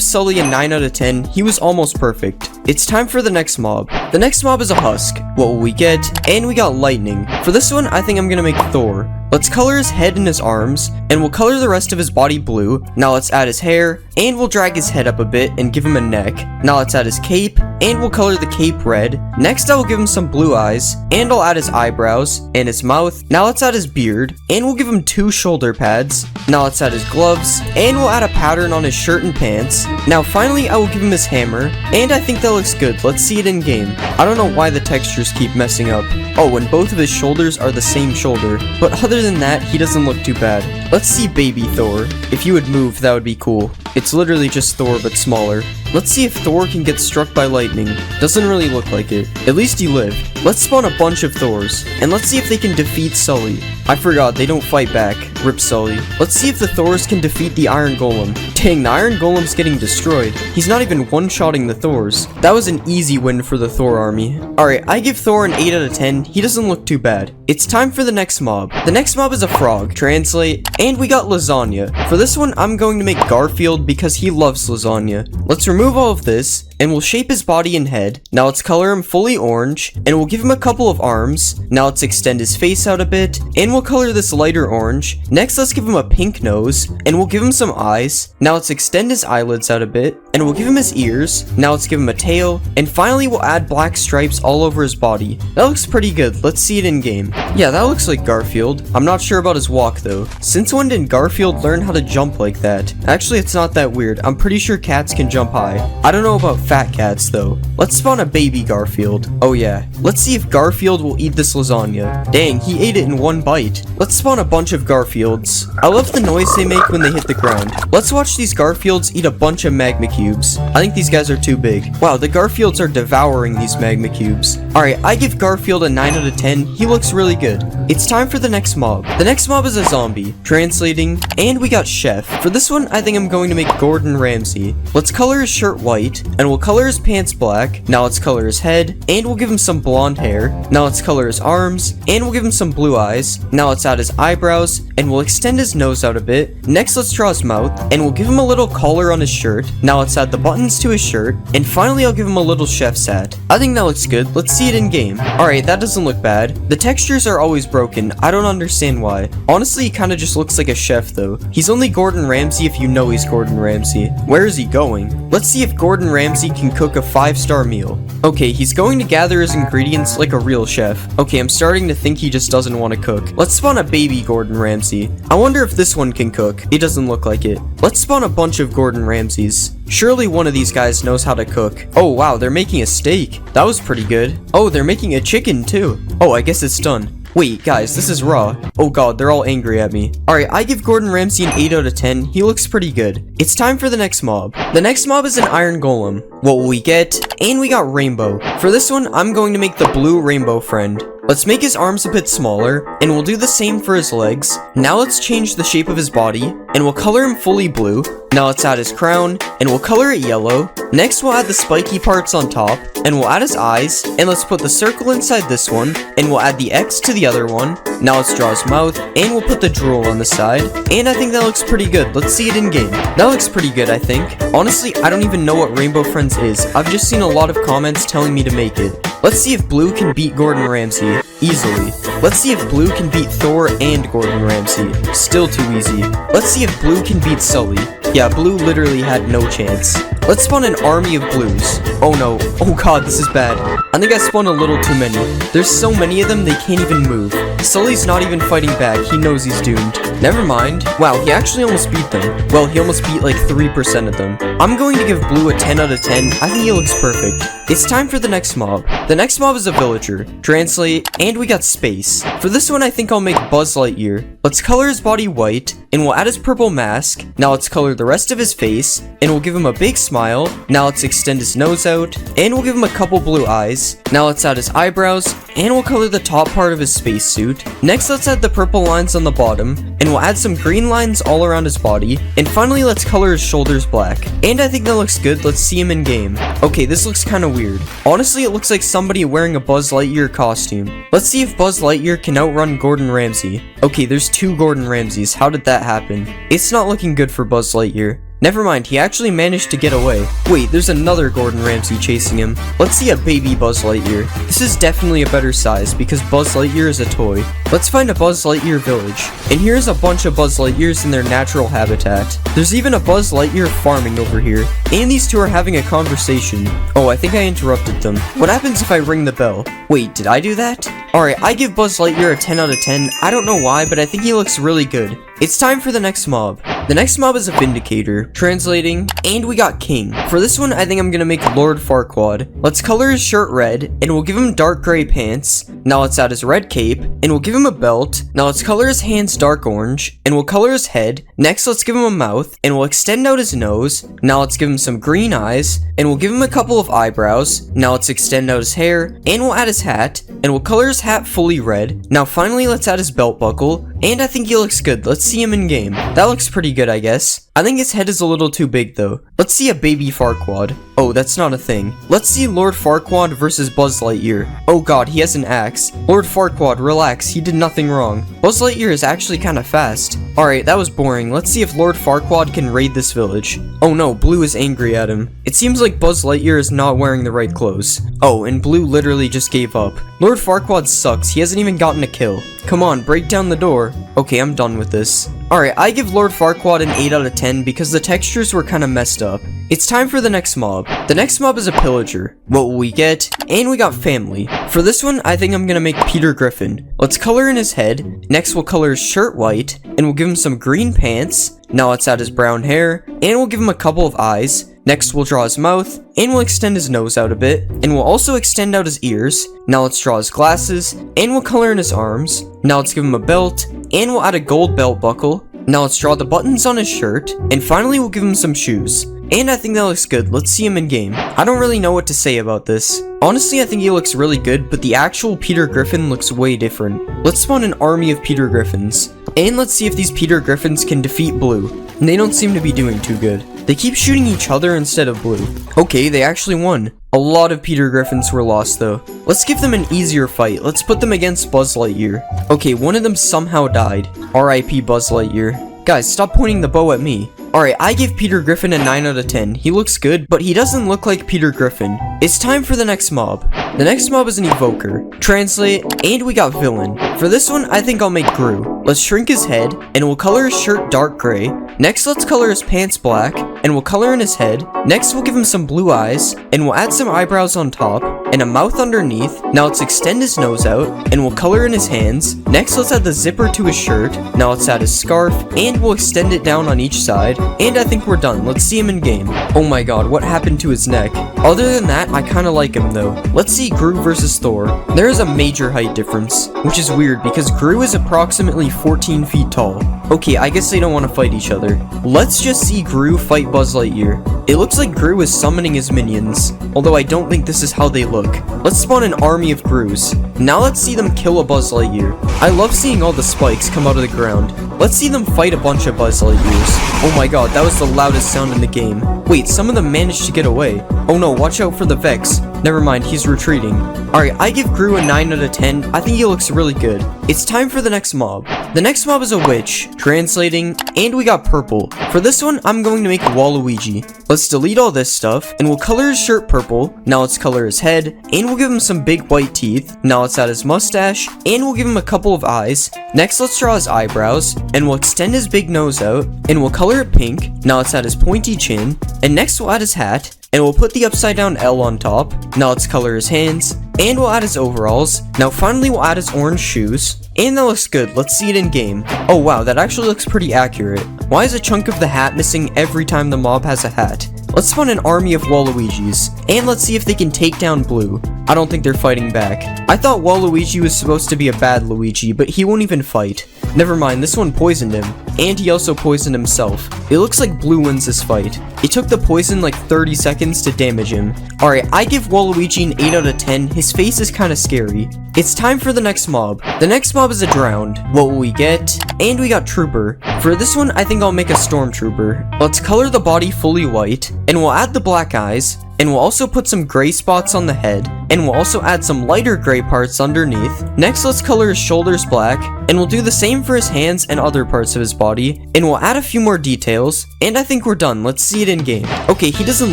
Sully a 9 out of 10. He was almost perfect. It's time for the next mob. The next mob is a husk. What will we get? And we got lightning. For this one, I think I'm gonna make Thor. Let's color his head and his arms, and we'll color the rest of his body blue. Now let's add his hair, and we'll drag his head up a bit and give him a neck. Now let's add his cape, and we'll color the cape red. Next I will give him some blue eyes, and I'll add his eyebrows and his mouth. Now let's add his beard, and we'll give him 2 shoulder pads. Now let's add his gloves, and we'll add a pattern on his shirt and pants. Now finally I will give him his hammer, and I think that looks good. Let's see it in game. I don't know why the textures keep messing up. Oh, and both of his shoulders are the same shoulder, but other than that, he doesn't look too bad. Let's see baby Thor. If you would move, that would be cool. It's literally just Thor, but smaller. Let's see if Thor can get struck by lightning. Doesn't really look like it. At least he lived. Let's spawn a bunch of Thors, and let's see if they can defeat Sully. I forgot, they don't fight back. Rip Sully. Let's see if the Thors can defeat the Iron Golem. Dang, the Iron Golem's getting destroyed. He's not even one-shotting the Thors. That was an easy win for the Thor army. Alright, I give Thor an 8 out of 10. He doesn't look too bad. It's time for the next mob. The next mob is a frog. Translate. And we got lasagna. For this one, I'm going to make Garfield because he loves lasagna. Let's remove all of this, and we'll shape his body and head. Now let's color him fully orange, and we'll give him a couple of arms. Now let's extend his face out a bit, and we'll color this lighter orange. Next, let's give him a pink nose, and we'll give him some eyes. Now let's extend his eyelids out a bit, and we'll give him his ears. Now let's give him a tail, and finally we'll add black stripes all over his body. That looks pretty good. Let's see it in game. Yeah, that looks like Garfield. I'm not sure about his walk though. Since when did Garfield learn how to jump like that? Actually, it's not that weird. I'm pretty sure cats can jump high. I don't know about fat cats though. Let's spawn a baby Garfield. Oh yeah. Let's see if Garfield will eat this lasagna. Dang, he ate it in one bite. Let's spawn a bunch of Garfields. I love the noise they make when they hit the ground. Let's watch these Garfields eat a bunch of magma cubes. I think these guys are too big. Wow, the Garfields are devouring these magma cubes. Alright, I give Garfield a 9 out of 10. He looks really good. It's time for the next mob. The next mob is a zombie. Translating. And we got Chef. For this one, I think I'm going to make Gordon Ramsay. Let's color his shirt white, and we'll color his pants black. Now let's color his head, and we'll give him some blonde hair. Now let's color his arms, and we'll give him some blue eyes. Now let's add his eyebrows, and we'll extend his nose out a bit. Next, let's draw his mouth, and we'll give him a little collar on his shirt. Now let's add the buttons to his shirt, and finally I'll give him a little chef's hat. I think that looks good. Let's see it in game. Alright, that doesn't look bad. The textures are always broken. I don't understand why. Honestly, he kind of just looks like a chef though. He's only Gordon Ramsay if you know he's Gordon Ramsay. Where is he going? Let's see if Gordon Ramsay can cook a 5-star meal. Okay, he's going to gather his ingredients like a real chef. Okay, I'm starting to think he just doesn't want to cook. Let's spawn a baby Gordon Ramsay. I wonder if this one can cook. It doesn't look like it. Let's spawn a bunch of Gordon Ramsays. Surely one of these guys knows how to cook. Oh wow, they're making a steak. That was pretty good. Oh, they're making a chicken too. Oh, I guess it's done. Wait, guys, this is raw. Oh god, they're all angry at me. Alright, I give Gordon Ramsay an 8 out of 10. He looks pretty good. It's time for the next mob. The next mob is an Iron Golem. What will we get? And we got Rainbow. For this one, I'm going to make the blue Rainbow friend. Let's make his arms a bit smaller, and we'll do the same for his legs. Now let's change the shape of his body, and we'll color him fully blue. Now let's add his crown, and we'll color it yellow. Next we'll add the spiky parts on top, and we'll add his eyes, and let's put the circle inside this one, and we'll add the X to the other one. Now let's draw his mouth, and we'll put the drool on the side, and I think that looks pretty good. Let's see it in game. That looks pretty good, I think. Honestly, I don't even know what Rainbow Friends is. I've just seen a lot of comments telling me to make it. Let's see if Blue can beat Gordon Ramsay. Easily. Let's see if Blue can beat Thor and Gordon Ramsay. Still too easy. Let's see if Blue can beat Sully. Yeah, Blue literally had no chance. Let's spawn an army of blues. Oh no. Oh god, this is bad. I think I spawned a little too many. There's so many of them, they can't even move. Sully's not even fighting back. He knows he's doomed. Never mind. Wow, he actually almost beat them. Well, he almost beat like 3% of them. I'm going to give Blue a 10 out of 10. I think he looks perfect. It's time for the next mob. The next mob is a villager. Translate, and we got space. For this one, I think I'll make Buzz Lightyear. Let's color his body white, and we'll add his purple mask. Now let's color the rest of his face, and we'll give him a big smile. Now let's extend his nose out, and we'll give him a couple blue eyes. Now let's add his eyebrows, and we'll color the top part of his spacesuit. Next, let's add the purple lines on the bottom, and we'll add some green lines all around his body. And finally, let's color his shoulders black. And I think that looks good. Let's see him in game. Okay, this looks kind of weird. Honestly, it looks like somebody wearing a Buzz Lightyear costume. Let's see if Buzz Lightyear can outrun Gordon Ramsay. Okay, there's 2 Gordon Ramsays. How did that happen? It's not looking good for Buzz Lightyear. Never mind, he actually managed to get away. Wait, there's another Gordon Ramsay chasing him. Let's see a baby Buzz Lightyear. This is definitely a better size because Buzz Lightyear is a toy. Let's find a Buzz Lightyear village. And here's a bunch of Buzz Lightyears in their natural habitat. There's even a Buzz Lightyear farming over here. And these two are having a conversation. Oh, I think I interrupted them. What happens if I ring the bell? Wait, did I do that? Alright, I give Buzz Lightyear a 10 out of 10. I don't know why, but I think he looks really good. It's time for the next mob. The next mob is a Vindicator, translating, and we got King. For this one, I think I'm gonna make Lord Farquaad. Let's color his shirt red, and we'll give him dark gray pants. Now let's add his red cape, and we'll give him a belt. Now let's color his hands dark orange, and we'll color his head. Next, let's give him a mouth, and we'll extend out his nose. Now let's give him some green eyes, and we'll give him a couple of eyebrows. Now let's extend out his hair, and we'll add his hat, and we'll color his hat fully red. Now finally, let's add his belt buckle, and I think he looks good. Let's see him in game. That looks pretty good, I guess. I think his head is a little too big though. Let's see a baby Farquaad. Oh, that's not a thing. Let's see Lord Farquaad versus Buzz Lightyear. Oh god, he has an axe. Lord Farquaad, relax, he did nothing wrong. Buzz Lightyear is actually kinda fast. Alright, that was boring. Let's see if Lord Farquaad can raid this village. Oh no, Blue is angry at him. It seems like Buzz Lightyear is not wearing the right clothes. Oh, and Blue literally just gave up. Lord Farquaad sucks, he hasn't even gotten a kill. Come on, break down the door. Okay, I'm done with this. Alright, I give Lord Farquaad an 8 out of 10 because the textures were kinda messed up. It's time for the next mob. The next mob is a pillager. What will we get? And we got family. For this one, I think I'm gonna make Peter Griffin. Let's color in his head. Next, we'll color his shirt white, and we'll give him some green pants. Now let's add his brown hair, and we'll give him a couple of eyes. Next, we'll draw his mouth, and we'll extend his nose out a bit, and we'll also extend out his ears. Now let's draw his glasses, and we'll color in his arms. Now let's give him a belt, and we'll add a gold belt buckle. Now let's draw the buttons on his shirt, and finally we'll give him some shoes. And I think that looks good. Let's see him in game. I don't really know what to say about this. Honestly, I think he looks really good, but the actual Peter Griffin looks way different. Let's spawn an army of Peter Griffins. And let's see if these Peter Griffins can defeat Blue. And they don't seem to be doing too good. They keep shooting each other instead of Blue. Okay, they actually won. A lot of Peter Griffins were lost though. Let's give them an easier fight. Let's put them against Buzz Lightyear. Okay, one of them somehow died. R.I.P. Buzz Lightyear. Guys, stop pointing the bow at me. Alright, I give Peter Griffin a 9 out of 10. He looks good, but he doesn't look like Peter Griffin. It's time for the next mob. The next mob is an evoker. Translate, and we got villain. For this one, I think I'll make Gru. Let's shrink his head, and we'll color his shirt dark gray. Next, let's color his pants black, and we'll color in his head. Next, we'll give him some blue eyes, and we'll add some eyebrows on top, and a mouth underneath. Now let's extend his nose out, and we'll color in his hands. Next, let's add the zipper to his shirt. Now let's add his scarf, and we'll extend it down on each side. And I think we're done. Let's see him in game. Oh my god, what happened to his neck? Other than that, I kinda like him though. Let's see Gru versus Thor. There is a major height difference, which is weird because Gru is approximately 14 feet tall. Okay, I guess they don't want to fight each other. Let's just see Gru fight Buzz Lightyear. It looks like Gru is summoning his minions, although I don't think this is how they look. Let's spawn an army of Grus. Now let's see them kill a Buzz Lightyear. I love seeing all the spikes come out of the ground. Let's see them fight a bunch of Buzz Lightyears. Oh my god, that was the loudest sound in the game. Wait, some of them managed to get away. Oh no, watch out for the Vex. Never mind, he's retreating. Alright, I give Gru a 9 out of 10. I think he looks really good. It's time for the next mob. The next mob is a witch. Translating, and we got purple. For this one, I'm going to make Waluigi. Let's delete all this stuff, and we'll color his shirt purple. Now let's color his head, and we'll give him some big white teeth. Now let's add his mustache, and we'll give him a couple of eyes. Next, let's draw his eyebrows, and we'll extend his big nose out, and we'll color it pink. Now let's add his pointy chin, and next we'll add his hat, and we'll put the upside down L on top. Now let's color his hands, and we'll add his overalls. Now finally we'll add his orange shoes. And that looks good. Let's see it in game. Oh wow, that actually looks pretty accurate. Why is a chunk of the hat missing every time the mob has a hat? Let's spawn an army of Waluigis, and let's see if they can take down Blue. I don't think they're fighting back. I thought Waluigi was supposed to be a bad Luigi, but he won't even fight. Never mind, this one poisoned him, and he also poisoned himself. It looks like Blue wins this fight. It took the poison like 30 seconds to damage him. Alright, I give Waluigi an 8 out of 10. His face is kinda scary. It's time for the next mob. The next mob is a drowned. What will we get? And we got trooper. For this one, I think I'll make a stormtrooper. Let's color the body fully white, and we'll add the black eyes, and we'll also put some gray spots on the head, and we'll also add some lighter gray parts underneath. Next, let's color his shoulders black, and we'll do the same for his hands and other parts of his body, and we'll add a few more details, and I think we're done. Let's see it in game. Okay, he doesn't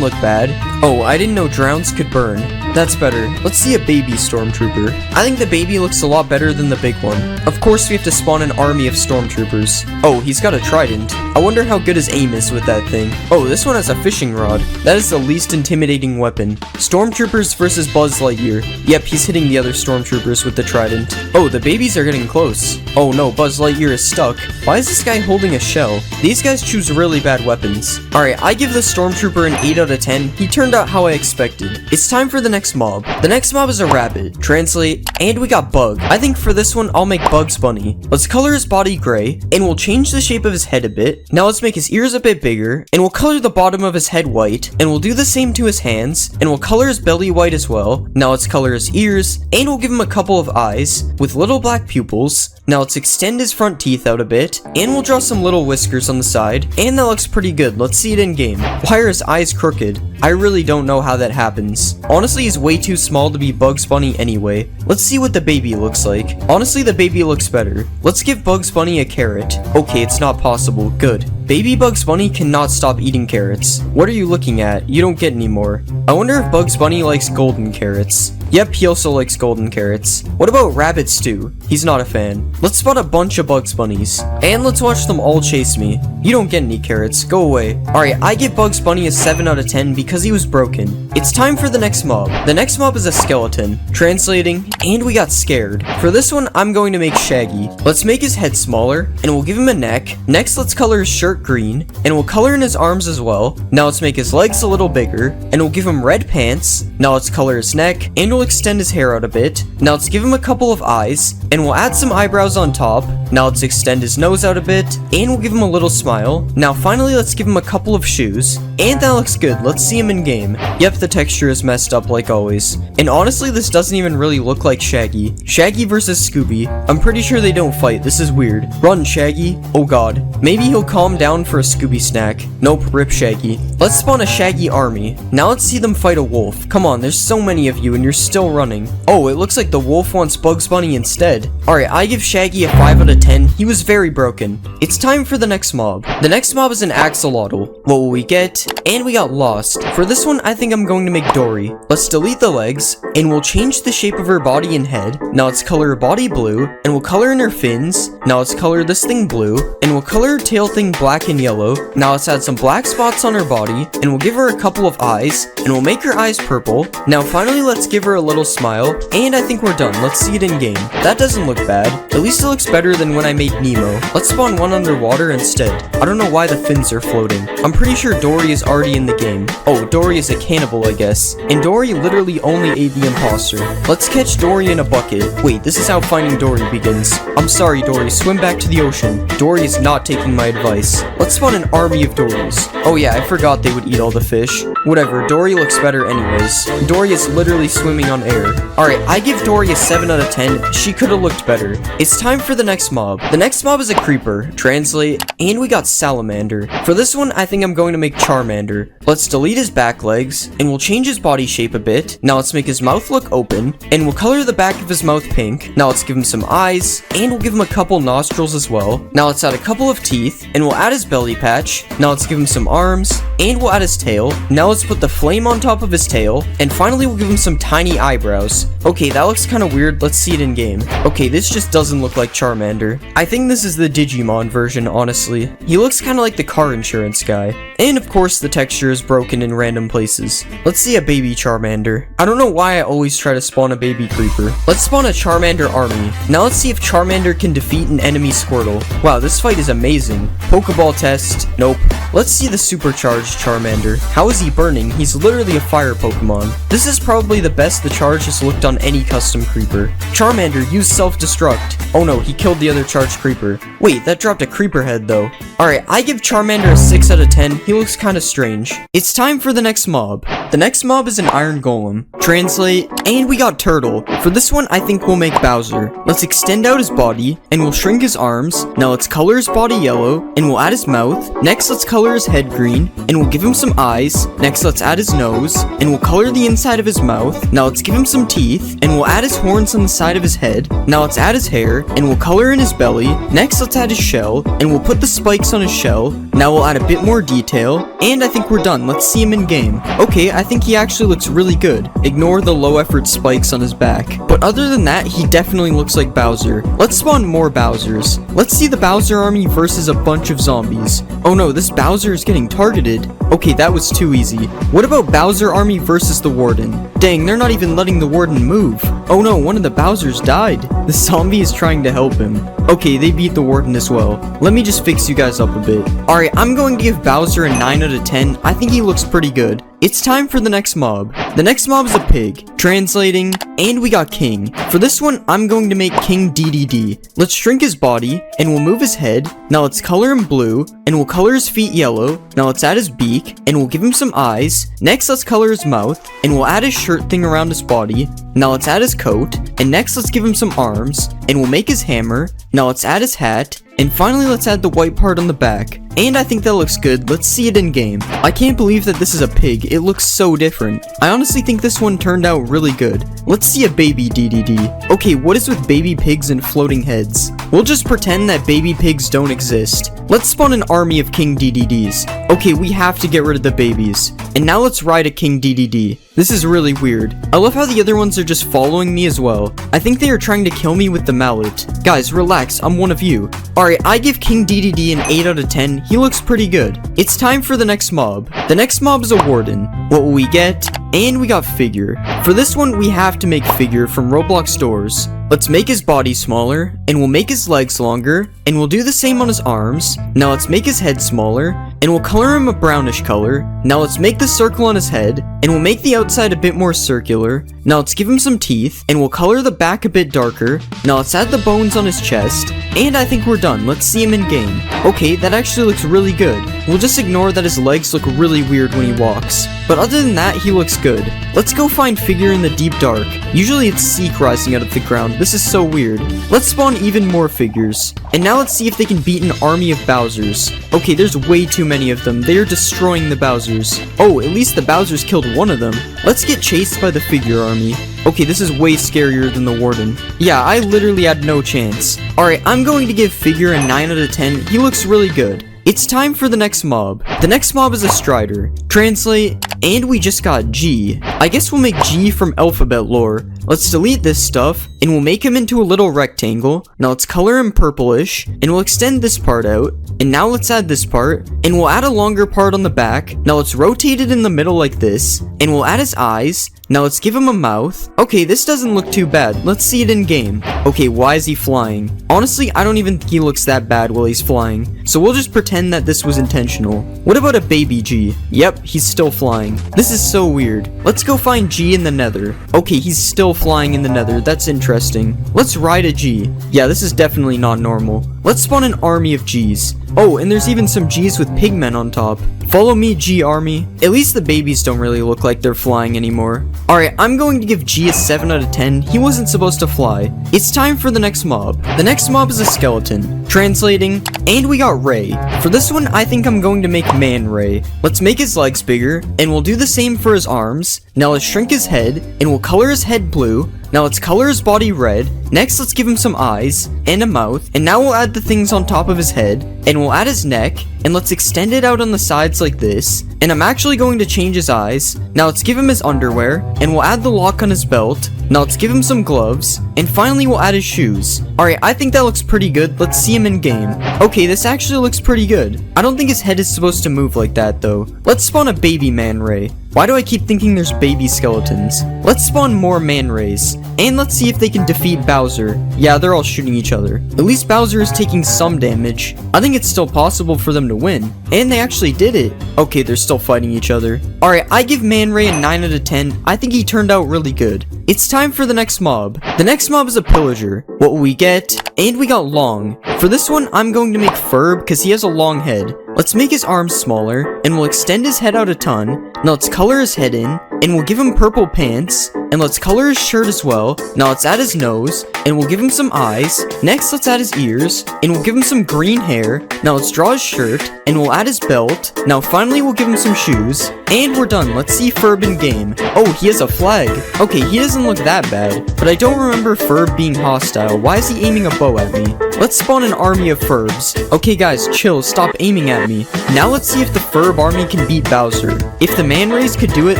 look bad. Oh, I didn't know drowns could burn. That's better. Let's see a baby stormtrooper. I think the baby looks a lot better than the big one. Of course, we have to spawn an army of stormtroopers. Oh, he's got a trident. I wonder how good his aim is with that thing. Oh, this one has a fishing rod. That is the least intimidating weapon. Stormtroopers versus Buzz Lightyear. Yep, he's hitting the other stormtroopers with the trident. Oh, the babies are getting close. Oh no, Buzz Lightyear is stuck. Why is this guy holding a shell? These guys choose really bad weapons. Alright, I give this stormtrooper an 8 out of 10. He turned out how I expected. It's time for the next mob. The next mob is a rabbit. Translate, and we got Bug. I think for this one, I'll make Bugs Bunny. Let's color his body gray, and we'll change the shape of his head a bit. Now let's make his ears a bit bigger, and we'll color the bottom of his head white, and we'll do the same to his hands, and we'll color his belly white as well. Now let's color his ears, and we'll give him a couple of eyes with little black pupils. Now let's extend his front teeth out a bit, and we'll draw some little whiskers on the side, and that looks pretty good. Let's see it in game. Why are his eyes crooked? I really don't know how that happens. Honestly, he's way too small to be Bugs Bunny anyway. Let's see what the baby looks like. Honestly, the baby looks better. Let's give Bugs Bunny a carrot. Okay, it's not possible. Good. Baby Bugs Bunny cannot stop eating carrots. What are you looking at? You don't get any more. I wonder if Bugs Bunny likes golden carrots. Yep, he also likes golden carrots. What about Rabbit Stew? He's not a fan. Let's spot a bunch of Bugs Bunnies, and let's watch them all chase me. You don't get any carrots. Go away. Alright, I give Bugs Bunny a 7 out of 10 because he was broken. It's time for the next mob. The next mob is a skeleton. Translating, and we got scared. For this one, I'm going to make Shaggy. Let's make his head smaller, and we'll give him a neck. Next, let's color his shirt green, and we'll color in his arms as well. Now let's make his legs a little bigger, and we'll give him red pants. Now let's color his neck, and we'll extend his hair out a bit. Now let's give him a couple of eyes, and we'll add some eyebrows on top. Now let's extend his nose out a bit, and we'll give him a little smile. Now finally, let's give him a couple of shoes, and that looks good. Let's see him in game. Yep, the texture is messed up like always, and honestly, this doesn't even really look like Shaggy. Shaggy versus Scooby. I'm pretty sure they don't fight. This is weird. Run, Shaggy. Oh god. Maybe he'll calm down for a Scooby snack. Nope, rip Shaggy. Let's spawn a Shaggy army. Now let's see them fight a wolf. Come on, there's so many of you and you're still running. Oh, it looks like the wolf wants Bugs Bunny instead. Alright, I give Shaggy a 5 out of 10. He was very broken. It's time for the next mob. The next mob is an axolotl. What will we get? And we got lost. For this one, I think I'm going to make Dory. Let's delete the legs, and we'll change the shape of her body and head. Now let's color her body blue, and we'll color in her fins. Now let's color this thing blue, and we'll color her tail thing black and yellow. Now let's add some black spots on her body, and we'll give her a couple of eyes, and we'll make her eyes purple. Now finally, let's give her a little smile, and I think we're done. Let's see it in game. That doesn't look bad. At least it looks better than when I made Nemo. Let's spawn one underwater instead. I don't know why the fins are floating. I'm pretty sure Dory is already in the game. Oh, Dory is a cannibal, I guess. And Dory literally only ate the imposter. Let's catch Dory in a bucket. Wait, this is how finding Dory begins. I'm sorry, Dory. Swim back to the ocean. Dory is not taking my advice. Let's spawn an army of Dorys. Oh yeah, I forgot they would eat all the fish. Whatever, Dory looks better anyways. Dory is literally swimming on air. Alright, I give Dory a 7 out of 10. She could have looked better. It's time for the next mob. The next mob is a creeper. Translate, and we got Salamander. For this one, I think I'm going to make Charmander. Let's delete his back legs, and we'll change his body shape a bit. Now let's make his mouth look open, and we'll color the back of his mouth pink. Now let's give him some eyes, and we'll give him a couple nostrils as well. Now let's add a couple of teeth, and we'll add his belly patch. Now let's give him some arms, and we'll add his tail. Now let's put the flame on top of his tail, and finally we'll give him some tiny eyebrows. Okay, that looks kind of weird. Let's see it in game. Okay, this just doesn't look like Charmander. I think this is the Digimon version, honestly. He looks kind of like the car insurance guy. And of course, the texture is broken in random places. Let's see a baby Charmander. I don't know why I always try to spawn a baby creeper. Let's spawn a Charmander army. Now let's see if Charmander can defeat an enemy Squirtle. Wow, this fight is amazing. Pokeball test. Nope. Let's see the supercharged Charmander. How is he burning? He's literally a fire Pokemon. This is probably the best the charge has looked on any custom creeper. Charmander, use self-destruct. Oh no, he killed the other charged creeper. Wait, that dropped a creeper head though. Alright, I give Charmander a 6 out of 10. He looks kinda strange. It's time for the next mob. The next mob is an iron golem. Translate, and we got turtle. For this one, I think we'll make Bowser. Let's extend out his body, and we'll shrink his arms. Now let's color his body yellow, and we'll add his mouth. Next, let's color his head green, and we'll give him some eyes. Next, let's add his nose, and we'll color the inside of his mouth. Now let's give him some teeth, and we'll add his horns on the side of his head. Now let's add his hair, and we'll color in his belly. Next, let's add his shell, and we'll put the spikes on his shell. Now we'll add a bit more detail, and I think we're done. Let's see him in game. Okay, I think he actually looks really good. Ignore the low effort spikes on his back. But other than that, he definitely looks like Bowser. Let's spawn more Bowsers. Let's see the Bowser army versus a bunch of zombies. Oh no, this Bowser is getting targeted. Okay, that was too easy. What about Bowser army versus the Warden? Dang, they're not even letting the Warden move. Oh no, one of the Bowsers died. The zombie is trying to help him. Okay, they beat the Warden as well. Let me just fix you guys up a bit. Alright, I'm going to give Bowser a 9 out of 10. I think he looks pretty good. It's time for the next mob. The next mob is a pig. Translating, and we got King. For this one, I'm going to make King DDD. Let's shrink his body, and we'll move his head. Now let's color him blue, and we'll color his feet yellow. Now let's add his beak, and we'll give him some eyes. Next, let's color his mouth, and we'll add his shirt thing around his body. Now let's add his coat, and next let's give him some arms, and we'll make his hammer. Now let's add his hat, and finally let's add the white part on the back. And I think that looks good. Let's see it in game. I can't believe that this is a pig. It looks so different. I honestly think this one turned out really good. Let's see a baby DDD. Okay, what is with baby pigs and floating heads? We'll just pretend that baby pigs don't exist. Let's spawn an army of King DDDs. Okay, we have to get rid of the babies. And now let's ride a King DDD. This is really weird. I love how the other ones are just following me as well. I think they are trying to kill me with the mallet. Guys, relax, I'm one of you. Alright, I give King DDD an 8 out of 10. He looks pretty good. It's time for the next mob. The next mob is a Warden. What will we get? And we got Figure. For this one, we have to make Figure from Roblox stores. Let's make his body smaller, and we'll make his legs longer, and we'll do the same on his arms. Now let's make his head smaller, and we'll color him a brownish color. Now let's make the circle on his head, and we'll make the outside a bit more circular. Now let's give him some teeth, and we'll color the back a bit darker. Now let's add the bones on his chest, and I think we're done. Let's see him in game. Okay, that actually looks really good. We'll just ignore that his legs look really weird when he walks. But other than that, he looks good. Let's go find Figure in the deep dark. Usually it's Seek rising out of the ground. This is so weird. Let's spawn even more Figures. And now let's see if they can beat an army of Bowsers. Okay, there's way too many of them. They are destroying the Bowsers. Oh, at least the Bowsers killed one of them. Let's get chased by the Figure army. Okay, this is way scarier than the Warden. Yeah, I literally had no chance. Alright, I'm going to give Figure a 9 out of 10. He looks really good. It's time for the next mob. The next mob is a Strider. Translate, and we just got G. I guess we'll make G from alphabet lore. Let's delete this stuff, and we'll make him into a little rectangle. Now let's color him purplish, and we'll extend this part out. And now let's add this part, and we'll add a longer part on the back. Now let's rotate it in the middle like this, and we'll add his eyes. Now let's give him a mouth. Okay, this doesn't look too bad. Let's see it in game. Okay, why is he flying? Honestly, I don't even think he looks that bad while he's flying. So we'll just pretend that this was intentional. What about a baby G? Yep, he's still flying. This is so weird. Let's go find G in the nether. Okay, he's still flying in the nether. That's interesting. Let's ride a G. Yeah, this is definitely not normal. Let's spawn an army of Gs. Oh, and there's even some Gs with pigmen on top. Follow me, G army. At least the babies don't really look like they're flying anymore. Alright, I'm going to give G a 7 out of 10. He wasn't supposed to fly. It's time for the next mob. The next mob is a skeleton. Translating, and we got Ray. For this one, I think I'm going to make Man Ray. Let's make his legs bigger, and we'll do the same for his arms. Now let's shrink his head, and we'll color his head blue. Now let's color his body red. Next, let's give him some eyes and a mouth. And now we'll add the things on top of his head. And we'll add his neck. And let's extend it out on the sides like this. And I'm actually going to change his eyes. Now let's give him his underwear. And we'll add the lock on his belt. Now let's give him some gloves. And finally, we'll add his shoes. Alright, I think that looks pretty good. Let's see him in game. Okay, this actually looks pretty good. I don't think his head is supposed to move like that though. Let's spawn a baby Man Ray. Why do I keep thinking there's baby skeletons? Let's spawn more Man Rays. And let's see if they can defeat Bowser. Yeah, they're all shooting each other. At least Bowser is taking some damage. I think it's still possible for them to win. And they actually did it. Okay, they're still fighting each other. Alright, I give Man Ray a 9 out of 10. I think he turned out really good. It's time time for the next mob. The next mob is a pillager. What will we get? And we got long. For this one, I'm going to make Ferb because he has a long head. Let's make his arms smaller, and we'll extend his head out a ton. Now let's color his head in, and we'll give him purple pants, and let's color his shirt as well. Now let's add his nose, and we'll give him some eyes. Next, let's add his ears, and we'll give him some green hair. Now let's draw his shirt, and we'll add his belt. Now finally, we'll give him some shoes, and we're done. Let's see Ferb in game. Oh, he has a flag. Okay, he doesn't look that bad, but I don't remember Ferb being hostile. Why is he aiming a bow at me? Let's spawn an army of Ferbs. Okay guys, chill, stop aiming at me. Now let's see if the Ferb army can beat Bowser. If the man race could do it,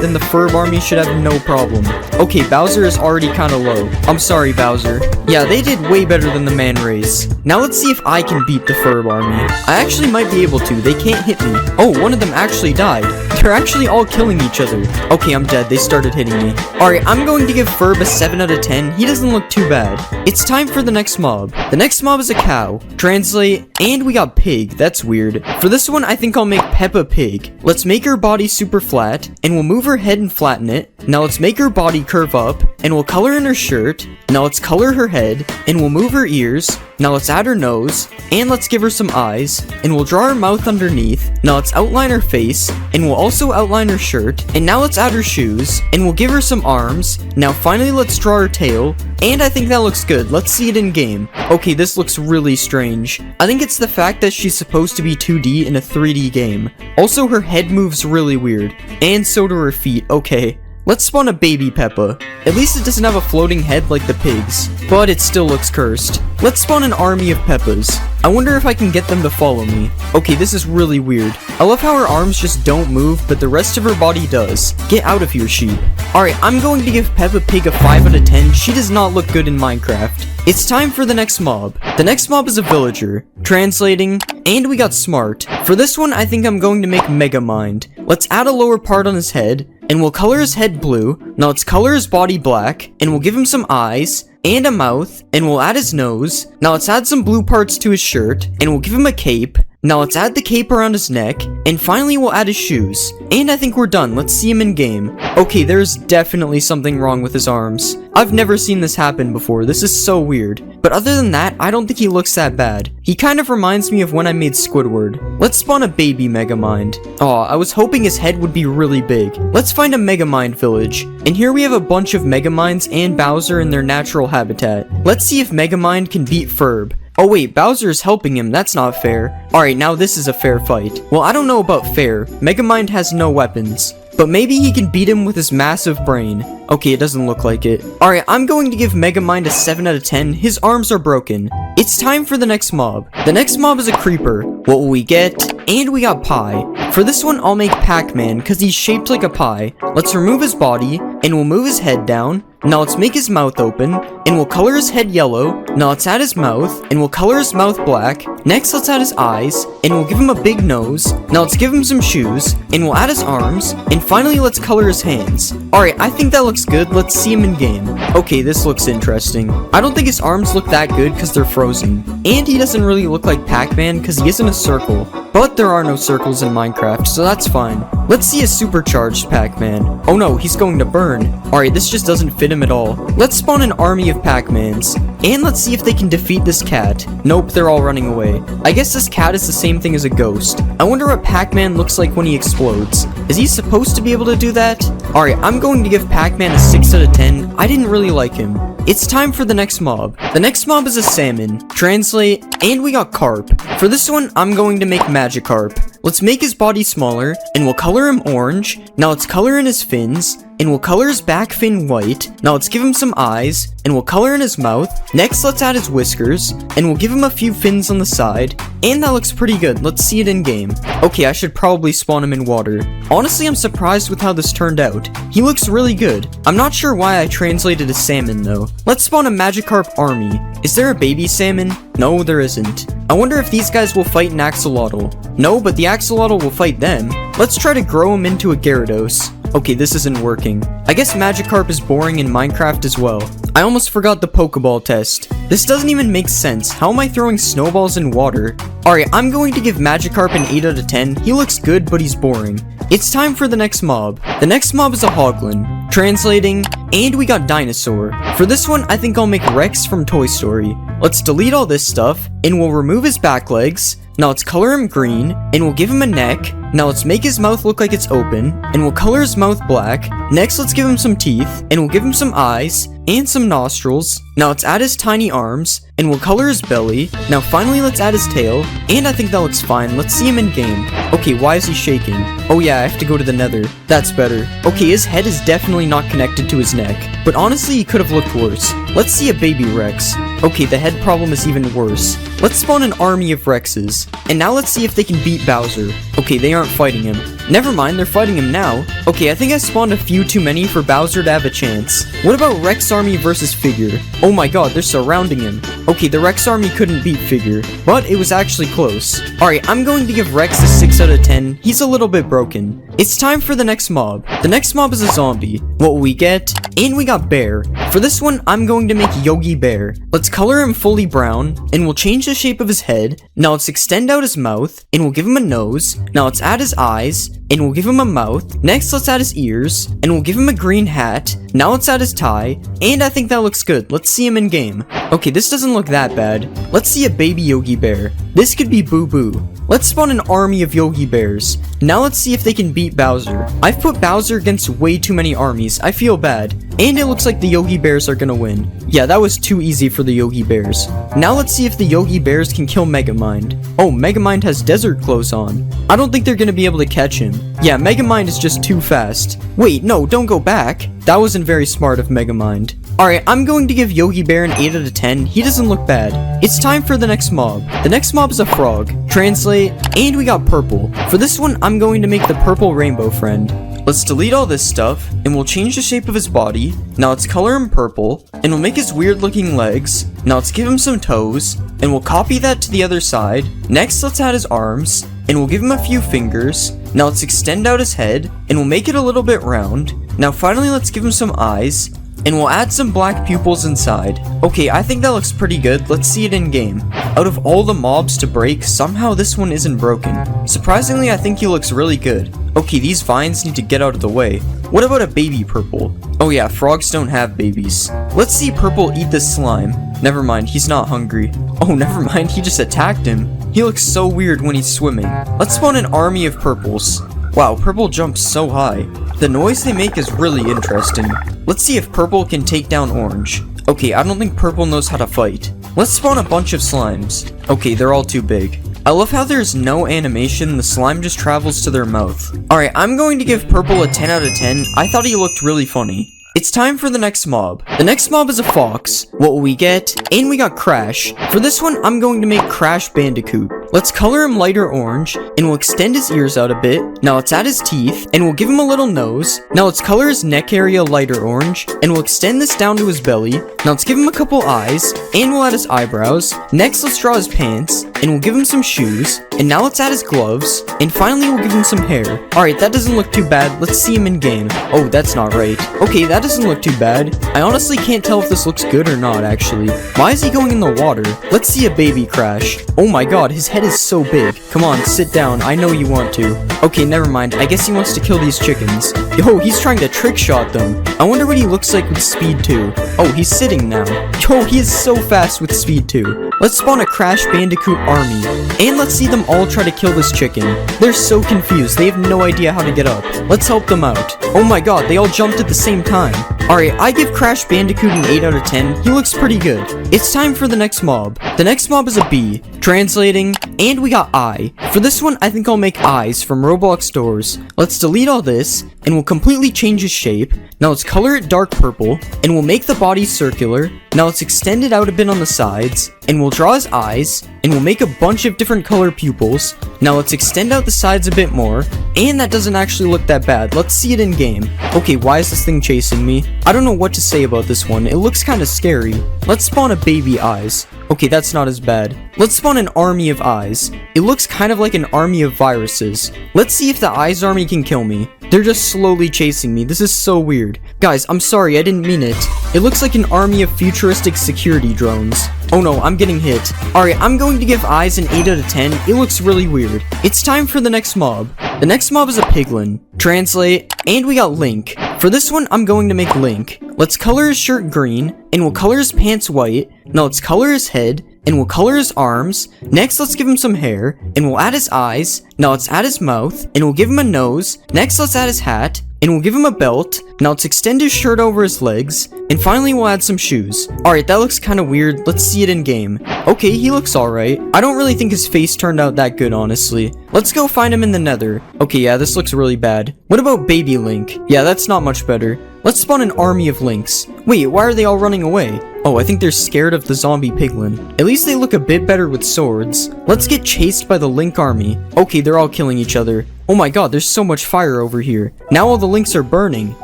then the Ferb army should have no problem. Okay, Bowser is already kinda low. I'm sorry, Bowser. Yeah, they did way better than the man race. Now let's see if I can beat the Ferb army. I actually might be able to, they can't hit me. Oh, one of them actually died. They're actually all killing each other. Okay, I'm dead, they started hitting me. Alright, I'm going to give Ferb a 7 out of 10. He doesn't look too bad. It's time for the next mob. The next mob is a cow. Translate, and we got pig. That's weird. For this one, I think I'll make Peppa Pig. Let's make her body super flat, and we'll move her head and flatten it. Now let's make her body curve up, and we'll color in her shirt. Now let's color her head, and we'll move her ears. Now let's add her nose, and let's give her some eyes, and we'll draw her mouth underneath. Now let's outline her face, and we'll also outline her shirt. And now let's add her shoes, and we'll give her some arms. Now finally let's draw her tail, and I think that looks good. Let's see it in game. Okay, this looks really strange. I think it's the fact that she's supposed to be 2D in a 3D game. Also, her head moves really weird, and so do her feet. Okay. Let's spawn a baby Peppa. At least it doesn't have a floating head like the pigs, but it still looks cursed. Let's spawn an army of Peppas. I wonder if I can get them to follow me. Okay, this is really weird. I love how her arms just don't move, but the rest of her body does. Get out of here, sheep. Alright, I'm going to give Peppa Pig a 5 out of 10. She does not look good in Minecraft. It's time for the next mob. The next mob is a villager. Translating, and we got smart. For this one, I think I'm going to make Megamind. Let's add a lower part on his head, and we'll color his head blue. Now let's color his body black, and we'll give him some eyes and a mouth, and we'll add his nose. Now let's add some blue parts to his shirt, and we'll give him a cape. Now let's add the cape around his neck, and finally we'll add his shoes. And I think we're done. Let's see him in game. Okay, there's definitely something wrong with his arms. I've never seen this happen before. This is so weird. But other than that, I don't think he looks that bad. He kind of reminds me of when I made Squidward. Let's spawn a baby Megamind. Aw, I was hoping his head would be really big. Let's find a Megamind village. And here we have a bunch of Megaminds and Bowser in their natural habitat. Let's see if Megamind can beat Ferb. Oh wait, Bowser is helping him, that's not fair. Alright, now this is a fair fight. Well, I don't know about fair. Megamind has no weapons. But maybe he can beat him with his massive brain. Okay, it doesn't look like it. Alright, I'm going to give Megamind a 7 out of 10. His arms are broken. It's time for the next mob. The next mob is a creeper. What will we get? And we got pie. For this one, I'll make Pac-Man because he's shaped like a pie. Let's remove his body, and we'll move his head down. Now let's make his mouth open, and we'll color his head yellow. Now let's add his mouth, and we'll color his mouth black. Next, let's add his eyes, and we'll give him a big nose. Now let's give him some shoes, and we'll add his arms. And finally, let's color his hands. Alright, I think that looks good. Let's see him in game. Okay, this looks interesting. I don't think his arms look that good because they're frozen. And he doesn't really look like Pac-Man because he isn't a circle. But there are no circles in Minecraft, so that's fine. Let's see a supercharged Pac-Man. Oh no, he's going to burn. Alright, this just doesn't fit him at all. Let's spawn an army of Pac-Mans. And let's see if they can defeat this cat. Nope, they're all running away. I guess this cat is the same thing as a ghost. I wonder what Pac-Man looks like when he explodes. Is he supposed to be able to do that? Alright, I'm going to give Pac-Man a 6 out of 10. I didn't really like him. It's time for the next mob. The next mob is a salmon. Translate, and we got carp. For this one, I'm going to make Magikarp. Let's make his body smaller, and we'll color him orange. Now let's color in his fins, and we'll color his back fin white. Now let's give him some eyes, and we'll color in his mouth. Next, let's add his whiskers, and we'll give him a few fins on the side. And that looks pretty good. Let's see it in game. Okay, I should probably spawn him in water. Honestly, I'm surprised with how this turned out. He looks really good. I'm not sure why I translated a salmon though. Let's spawn a Magikarp army. Is there a baby salmon? No, there isn't. I wonder if these guys will fight an axolotl. No, but the axolotl will fight them. Let's try to grow him into a Gyarados. Okay, this isn't working. I guess Magikarp is boring in Minecraft as well. I almost forgot the Pokeball test. This doesn't even make sense. How am I throwing snowballs in water? Alright, I'm going to give Magikarp an 8 out of 10. He looks good, but he's boring. It's time for the next mob. The next mob is a hoglin. Translating, and we got dinosaur. For this one, I think I'll make Rex from Toy Story. Let's delete all this stuff, and we'll remove his back legs. Now let's color him green, and we'll give him a neck. Now let's make his mouth look like it's open, and we'll color his mouth black. Next, let's give him some teeth, and we'll give him some eyes, and some nostrils. Now let's add his tiny arms, and we'll color his belly. Now finally, let's add his tail, and I think that looks fine. Let's see him in game. Okay, why is he shaking? Oh yeah, I have to go to the nether. That's better. Okay, his head is definitely not connected to his neck, but honestly, he could have looked worse. Let's see a baby Rex. Okay, the head problem is even worse. Let's spawn an army of Rexes, and now let's see if they can beat Bowser. Okay, they aren't fighting him. Never mind, they're fighting him now. Okay, I think I spawned a few too many for Bowser to have a chance. What about Rex Army versus Figure? Oh my god, they're surrounding him. Okay, the Rex Army couldn't beat Figure, but it was actually close. Alright, I'm going to give Rex a 6 out of 10. He's a little bit broken. It's time for the next mob. The next mob is a zombie. What will we get? And we got Bear. For this one, I'm going to make Yogi Bear. Let's color him fully brown, and we'll change the shape of his head. Now let's extend out his mouth, and we'll give him a nose. Now let's add his eyes, and we'll give him a mouth. Next, let's add his ears, and we'll give him a green hat. Now let's add his tie, and I think that looks good. Let's see him in game. Okay, this doesn't look that bad. Let's see a baby Yogi Bear. This could be Boo Boo. Let's spawn an army of Yogi Bears. Now let's see if they can beat Bowser. I've put Bowser against way too many armies. I feel bad. And it looks like the Yogi Bears are gonna win. Yeah, that was too easy for the Yogi Bears. Now let's see if the Yogi Bears can kill Megamind. Oh, Megamind has desert clothes on. I don't think they're gonna be able to catch him. Yeah, Megamind is just too fast. Wait, no, don't go back. That wasn't very smart of Megamind. Alright, I'm going to give Yogi Bear an 8 out of 10. He doesn't look bad. It's time for the next mob. The next mob is a frog. Translate, and we got purple. For this one, I'm going to make the purple rainbow friend. Let's delete all this stuff, and we'll change the shape of his body. Now let's color him purple, and we'll make his weird looking legs. Now let's give him some toes, and we'll copy that to the other side. Next, let's add his arms, and we'll give him a few fingers. Now let's extend out his head, and we'll make it a little bit round. Now finally, let's give him some eyes, and we'll add some black pupils inside. Okay, I think that looks pretty good. Let's see it in game. Out of all the mobs to break, somehow this one isn't broken. Surprisingly, I think he looks really good. Okay, these vines need to get out of the way. What about a baby purple? Oh yeah, frogs don't have babies. Let's see purple eat this slime. Never mind, he's not hungry. Oh, never mind, he just attacked him. He looks so weird when he's swimming. Let's spawn an army of purples. Wow, purple jumps so high. The noise they make is really interesting. Let's see if purple can take down orange. Okay, I don't think purple knows how to fight. Let's spawn a bunch of slimes. Okay, they're all too big. I love how there's no animation, the slime just travels to their mouth. Alright, I'm going to give purple a 10 out of 10. I thought he looked really funny. It's time for the next mob. The next mob is a fox. What will we get? And we got Crash. For this one, I'm going to make Crash Bandicoot. Let's color him lighter orange, and we'll extend his ears out a bit. Now let's add his teeth, and we'll give him a little nose. Now let's color his neck area lighter orange, and we'll extend this down to his belly. Now let's give him a couple eyes, and we'll add his eyebrows. Next, let's draw his pants, and we'll give him some shoes. And now let's add his gloves, and finally we'll give him some hair. Alright, that doesn't look too bad. Let's see him in game. Oh, that's not right. Okay, that doesn't look too bad. I honestly can't tell if this looks good or not, actually. Why is he going in the water? Let's see a baby Crash. Oh my god, his head is so big. Come on, sit down. I know you want to. Okay, never mind. I guess he wants to kill these chickens. Yo, he's trying to trick shot them. I wonder what he looks like with speed 2. Oh, he's sitting now. Yo, he is so fast with speed 2. Let's spawn a Crash Bandicoot army. And let's see them all try to kill this chicken. They're so confused. They have no idea how to get up. Let's help them out. Oh my god, they all jumped at the same time. Alright, I give Crash Bandicoot an 8 out of 10. He looks pretty good. It's time for the next mob. The next mob is a bee. Translating, and we got eye. For this one, I think I'll make eyes from Roblox doors. Let's delete all this, and we'll completely change his shape. Now let's color it dark purple, and we'll make the body circular. Now let's extend it out a bit on the sides, and we'll draw his eyes, and we'll make a bunch of different color pupils. Now let's extend out the sides a bit more, and that doesn't actually look that bad. Let's see it in game. Okay, why is this thing chasing me? I don't know what to say about this one. It looks kind of scary. Let's spawn a baby eyes. Okay, that's not as bad. Let's spawn an army of eyes. It looks kind of like an army of viruses. Let's see if the eyes army can kill me. They're just slowly chasing me. This is so weird. Guys, I'm sorry, I didn't mean it. It looks like an army of futuristic security drones. Oh no, I'm getting hit. Alright, I'm going to give eyes an 8 out of 10. It looks really weird. It's time for the next mob. The next mob is a piglin. Translate, and we got Link. For this one, I'm going to make Link. Let's color his shirt green, and we'll color his pants white. Now let's color his head, and we'll color his arms. Next, let's give him some hair, and we'll add his eyes. Now let's add his mouth, and we'll give him a nose. Next, let's add his hat, and we'll give him a belt. Now let's extend his shirt over his legs, and finally we'll add some shoes. Alright, that looks kind of weird. Let's see it in game. Okay, he looks alright. I don't really think his face turned out that good, honestly. Let's go find him in the nether. Okay, yeah, this looks really bad. What about baby Link? Yeah, that's not much better. Let's spawn an army of Links. Wait, why are they all running away? Oh, I think they're scared of the zombie piglin. At least they look a bit better with swords. Let's get chased by the Link army. Okay, they're all killing each other. Oh my god, there's so much fire over here. Now all the Links are burning.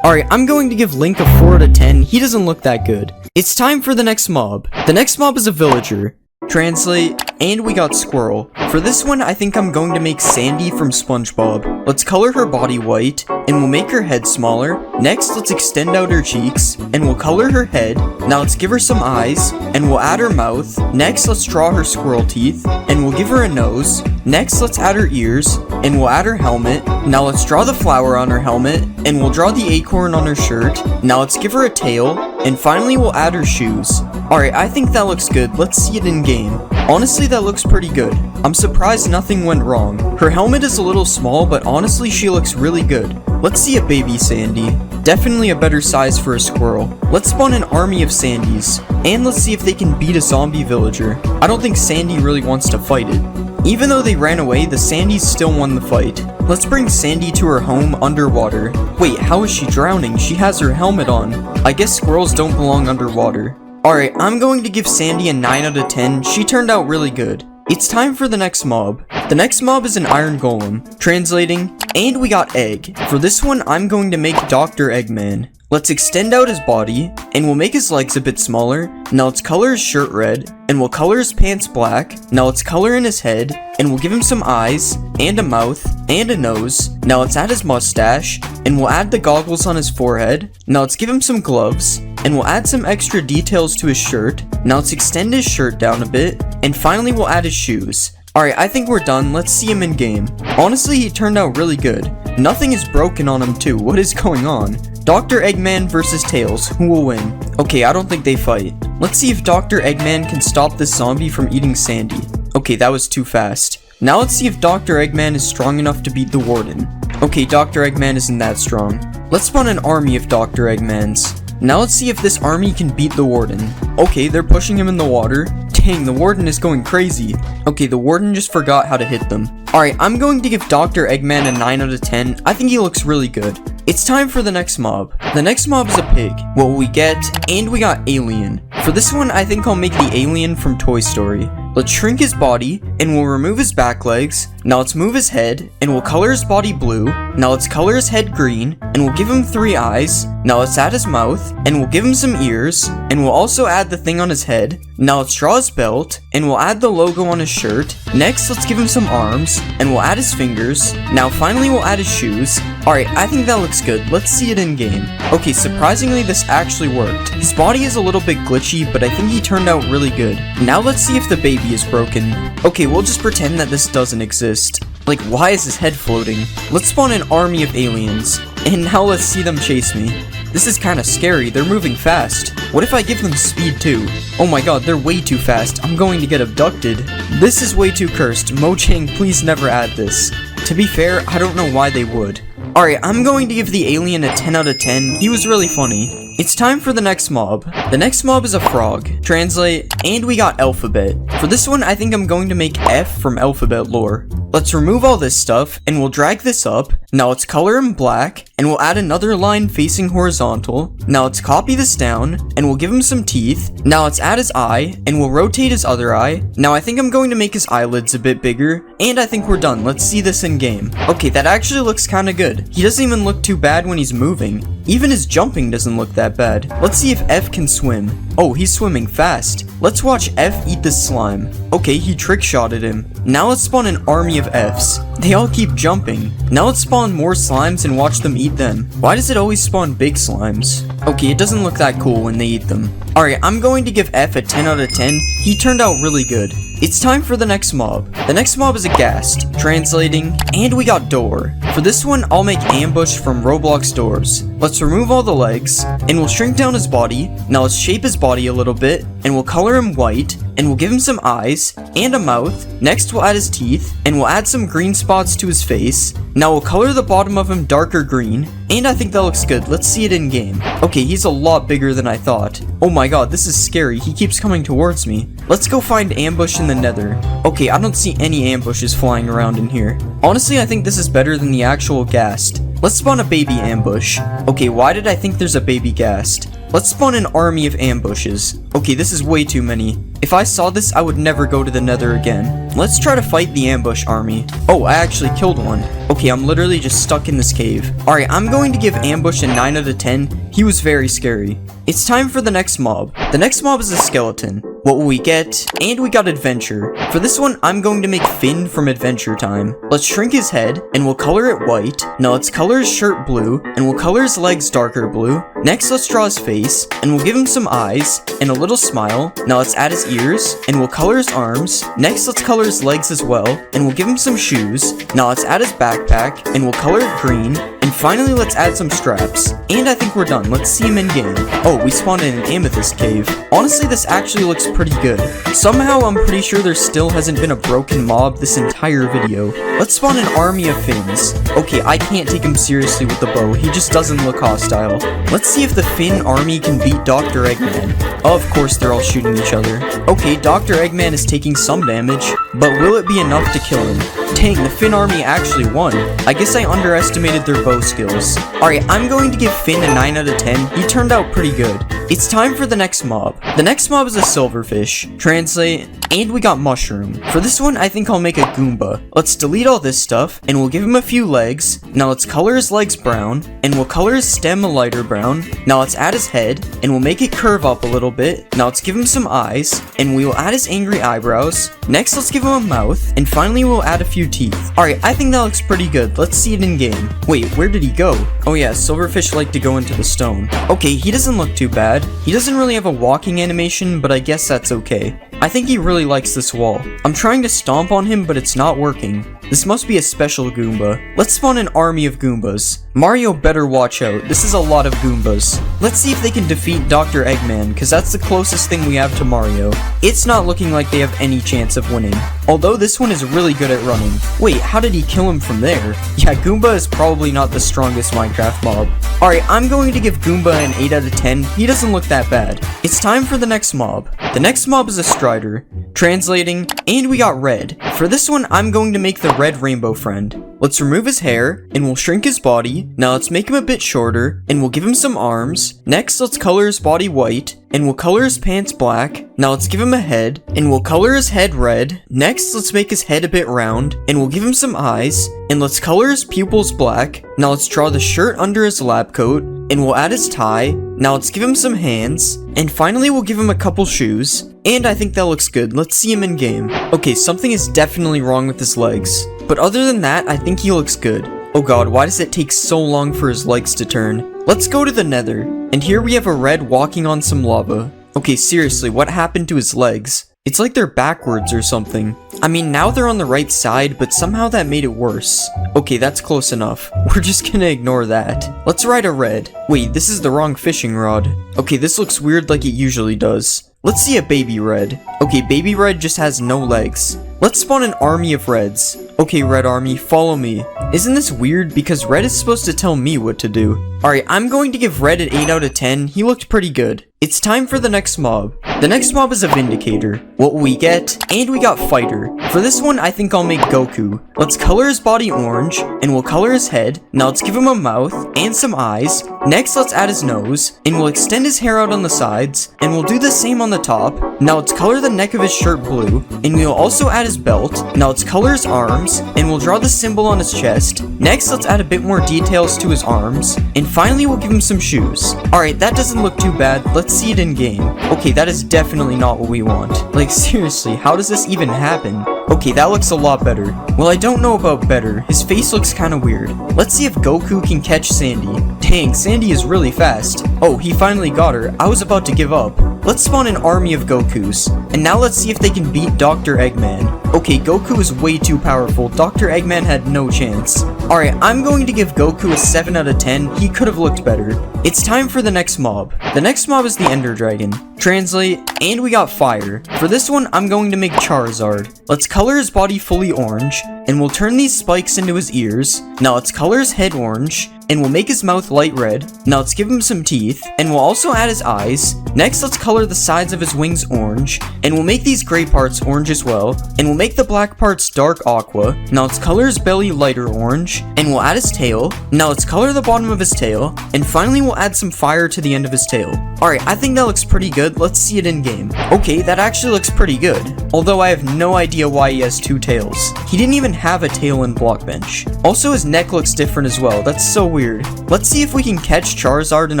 Alright, I'm going to give Link a 4 out of 10. He doesn't look that good. It's time for the next mob. The next mob is a villager. Translate, and we got Squirrel. For this one, I think I'm going to make Sandy from SpongeBob. Let's color her body white, and we'll make her head smaller. Next, let's extend out her cheeks, and we'll color her head. Now let's give her some eyes, and we'll add her mouth. Next, let's draw her squirrel teeth, and we'll give her a nose. Next, let's add her ears, and we'll add her helmet. Now let's draw the flower on her helmet, and we'll draw the acorn on her shirt. Now let's give her a tail, and finally we'll add her shoes. Alright, I think that looks good. Let's see it in game. Honestly, that looks pretty good. I'm surprised nothing went wrong. Her helmet is a little small, but honestly, she looks really good. Let's see a baby Sandy. Definitely a better size for a squirrel. Let's spawn an army of Sandys, and let's see if they can beat a zombie villager. I don't think Sandy really wants to fight it. Even though they ran away, the Sandys still won the fight. Let's bring Sandy to her home underwater. Wait, how is she drowning? She has her helmet on. I guess squirrels don't belong underwater. Alright, I'm going to give Sandy a 9 out of 10. She turned out really good. It's time for the next mob. The next mob is an iron golem. Translating, and we got Egg. For this one, I'm going to make Dr. Eggman. Let's extend out his body, and we'll make his legs a bit smaller. Now let's color his shirt red, and we'll color his pants black. Now let's color in his head, and we'll give him some eyes, and a mouth, and a nose. Now let's add his mustache, and we'll add the goggles on his forehead. Now let's give him some gloves, and we'll add some extra details to his shirt. Now let's extend his shirt down a bit, and finally we'll add his shoes. Alright, I think we're done. Let's see him in game. Honestly, he turned out really good. Nothing is broken on him too. What is going on? Dr. Eggman versus Tails. Who will win? Okay, I don't think they fight. Let's see if Dr. Eggman can stop this zombie from eating Sandy. Okay, that was too fast. Now let's see if Dr. Eggman is strong enough to beat the Warden. Okay, Dr. Eggman isn't that strong. Let's spawn an army of Dr. Eggmans. Now let's see if this army can beat the Warden. Okay, they're pushing him in the water. Dang, the Warden is going crazy. Okay, the Warden just forgot how to hit them. Alright, I'm going to give Dr. Eggman a 9 out of 10. I think he looks really good. It's time for the next mob. The next mob is a pig. What will we get? And we got Alien. For this one, I think I'll make the alien from Toy Story. Let's shrink his body, and we'll remove his back legs. Now let's move his head, and we'll color his body blue. Now let's color his head green, and we'll give him 3 eyes. Now let's add his mouth, and we'll give him some ears, and we'll also add the thing on his head. Now let's draw his belt, and we'll add the logo on his shirt. Next, let's give him some arms, and we'll add his fingers. Now finally we'll add his shoes. Alright, I think that looks good. Let's see it in game. Okay, surprisingly this actually worked. His body is a little bit glitchy, but I think he turned out really good. Now let's see if the baby is broken. Okay, we'll just pretend that this doesn't exist. Like, why is his head floating? Let's spawn an army of aliens, and now let's see them chase me. This is kinda scary, they're moving fast. What if I give them speed too? Oh my god, they're way too fast, I'm going to get abducted. This is way too cursed, Mojang, please never add this. To be fair, I don't know why they would. Alright, I'm going to give the alien a 10 out of 10, he was really funny. It's time for the next mob. The next mob is a frog. Translate, and we got Alphabet. For this one, I think I'm going to make F from Alphabet Lore. Let's remove all this stuff, and we'll drag this up. Now let's color him black, and we'll add another line facing horizontal. Now let's copy this down, and we'll give him some teeth. Now let's add his eye, and we'll rotate his other eye. Now I think I'm going to make his eyelids a bit bigger, and I think we're done. Let's see this in game. Okay, that actually looks kinda good. He doesn't even look too bad when he's moving. Even his jumping doesn't look that bad. Let's see if F can swim. Oh, he's swimming fast. Let's watch F eat this slime. Okay, he trick-shotted him. Now let's spawn an army of Fs. They all keep jumping. Now let's spawn more slimes and watch them eat them. Why does it always spawn big slimes? Okay, it doesn't look that cool when they eat them. Alright, I'm going to give F a 10 out of 10. He turned out really good. It's time for the next mob. The next mob is a ghast, translating, and we got door. For this one, I'll make ambush from Roblox doors. Let's remove all the legs, and we'll shrink down his body. Now let's shape his body a little bit, and we'll color him white, and we'll give him some eyes, and a mouth. Next we'll add his teeth, and we'll add some green spots to his face. Now we'll color the bottom of him darker green, and I think that looks good. Let's see it in game. Okay, he's a lot bigger than I thought. Oh my god, this is scary. He keeps coming towards me. Let's go find ambush in the nether. Okay, I don't see any ambushes flying around in here. Honestly, I think this is better than the actual ghast. Let's spawn a baby ambush. Okay, why did I think there's a baby ghast? Let's spawn an army of ambushes. Okay, this is way too many. If I saw this, I would never go to the nether again. Let's try to fight the ambush army. Oh, I actually killed one. Okay, I'm literally just stuck in this cave. Alright, I'm going to give ambush a 9 out of 10. He was very scary. It's time for the next mob. The next mob is a skeleton. What will we get? And we got adventure. For this one, I'm going to make Finn from Adventure Time. Let's shrink his head, and we'll color it white. Now let's color his shirt blue, and we'll color his legs darker blue. Next, let's draw his face, and we'll give him some eyes, and a little smile. Now let's add his ears, and we'll color his arms. Next, let's color his legs as well, and we'll give him some shoes. Now let's add his backpack, and we'll color it green. And finally, let's add some straps. And I think we're done. Let's see him in game. Oh, we spawned in an amethyst cave. Honestly, this actually looks pretty good. Somehow, I'm pretty sure there still hasn't been a broken mob this entire video. Let's spawn an army of Finns. Okay, I can't take him seriously with the bow. He just doesn't look hostile. Let's see if the Finn army can beat Dr. Eggman. Of course, they're all shooting each other. Okay, Dr. Eggman is taking some damage, but will it be enough to kill him? Dang, the Finn army actually won. I guess I underestimated their bow skills. Alright, I'm going to give Finn a 9 out of 10. He turned out pretty good. It's time for the next mob. The next mob is a silverfish. Translate, and we got mushroom. For this one, I think I'll make a Goomba. Let's delete all this stuff, and we'll give him a few legs. Now let's color his legs brown, and we'll color his stem a lighter brown. Now let's add his head, and we'll make it curve up a little bit. Now let's give him some eyes, and we will add his angry eyebrows. Next, let's give him a mouth, and finally we'll add a few teeth. Alright, I think that looks pretty good. Let's see it in game. Wait, where did he go? Oh yeah, silverfish like to go into the stone. Okay, he doesn't look too bad. He doesn't really have a walking animation, but I guess that's okay. I think he really likes this wall. I'm trying to stomp on him, but it's not working. This must be a special Goomba. Let's spawn an army of Goombas. Mario better watch out. This is a lot of Goombas. Let's see if they can defeat Dr. Eggman, because that's the closest thing we have to Mario. It's not looking like they have any chance of winning. Although this one is really good at running. Wait, how did he kill him from there? Yeah, Goomba is probably not the strongest Minecraft mob. Alright, I'm going to give Goomba an 8 out of 10. He doesn't look that bad. It's time for the next mob. The next mob is a Strider. Translating, and we got red. For this one, I'm going to make the red rainbow friend. Let's remove his hair, and we'll shrink his body. Now let's make him a bit shorter, and we'll give him some arms. Next, let's color his body white, and we'll color his pants black. Now let's give him a head, and we'll color his head red. Next, let's make his head a bit round, and we'll give him some eyes, and let's color his pupils black. Now let's draw the shirt under his lab coat, and we'll add his tie. Now let's give him some hands, and finally we'll give him a couple shoes. And I think that looks good. Let's see him in game. Okay, something is definitely wrong with his legs. But other than that, I think he looks good. Oh god, why does it take so long for his legs to turn? Let's go to the nether. And here we have a red walking on some lava. Okay, seriously, what happened to his legs? It's like they're backwards or something. I mean, now they're on the right side, but somehow that made it worse. Okay, that's close enough. We're just gonna ignore that. Let's ride a red. Wait, this is the wrong fishing rod. Okay, this looks weird like it usually does. Let's see a baby red. Okay, baby red just has no legs. Let's spawn an army of reds. Okay, red army, follow me. Isn't this weird? Because red is supposed to tell me what to do. Alright, I'm going to give red an 8 out of 10. He looked pretty good. It's time for the next mob. The next mob is a Vindicator. What will we get? And we got Fighter. For this one, I think I'll make Goku. Let's color his body orange, and we'll color his head. Now let's give him a mouth, and some eyes. Next, let's add his nose, and we'll extend his hair out on the sides, and we'll do the same on the top. Now let's color the neck of his shirt blue, and we'll also add his belt. Now let's color his arms, and we'll draw the symbol on his chest. Next, let's add a bit more details to his arms, and finally we'll give him some shoes. Alright, that doesn't look too bad. Let's see it in game. Okay, that is definitely not what we want. Like, seriously, how does this even happen? Okay, that looks a lot better. Well, I don't know about better. His face looks kinda weird. Let's see if Goku can catch Sandy. Dang, Sandy is really fast. Oh, he finally got her. I was about to give up. Let's spawn an army of Gokus. And now let's see if they can beat Dr. Eggman. Okay, Goku is way too powerful. Dr. Eggman had no chance. Alright, I'm going to give Goku a 7 out of 10. He could have looked better. It's time for the next mob. The next mob is the Ender Dragon. Translate, and we got fire. For this one, I'm going to make Charizard. Let's color his body fully orange, and we'll turn these spikes into his ears. Now let's color his head orange, and we'll make his mouth light red. Now let's give him some teeth, and we'll also add his eyes. Next, let's color the sides of his wings orange, and we'll make these gray parts orange as well, and we'll make the black parts dark aqua. Now let's color his belly lighter orange, and we'll add his tail. Now let's color the bottom of his tail, and finally we'll add some fire to the end of his tail. Alright, I think that looks pretty good. Let's see it in game. Okay, that actually looks pretty good, although I have no idea why he has two tails. He didn't even have a tail in Blockbench. Also, his neck looks different as well. That's so weird. Let's see if we can catch Charizard in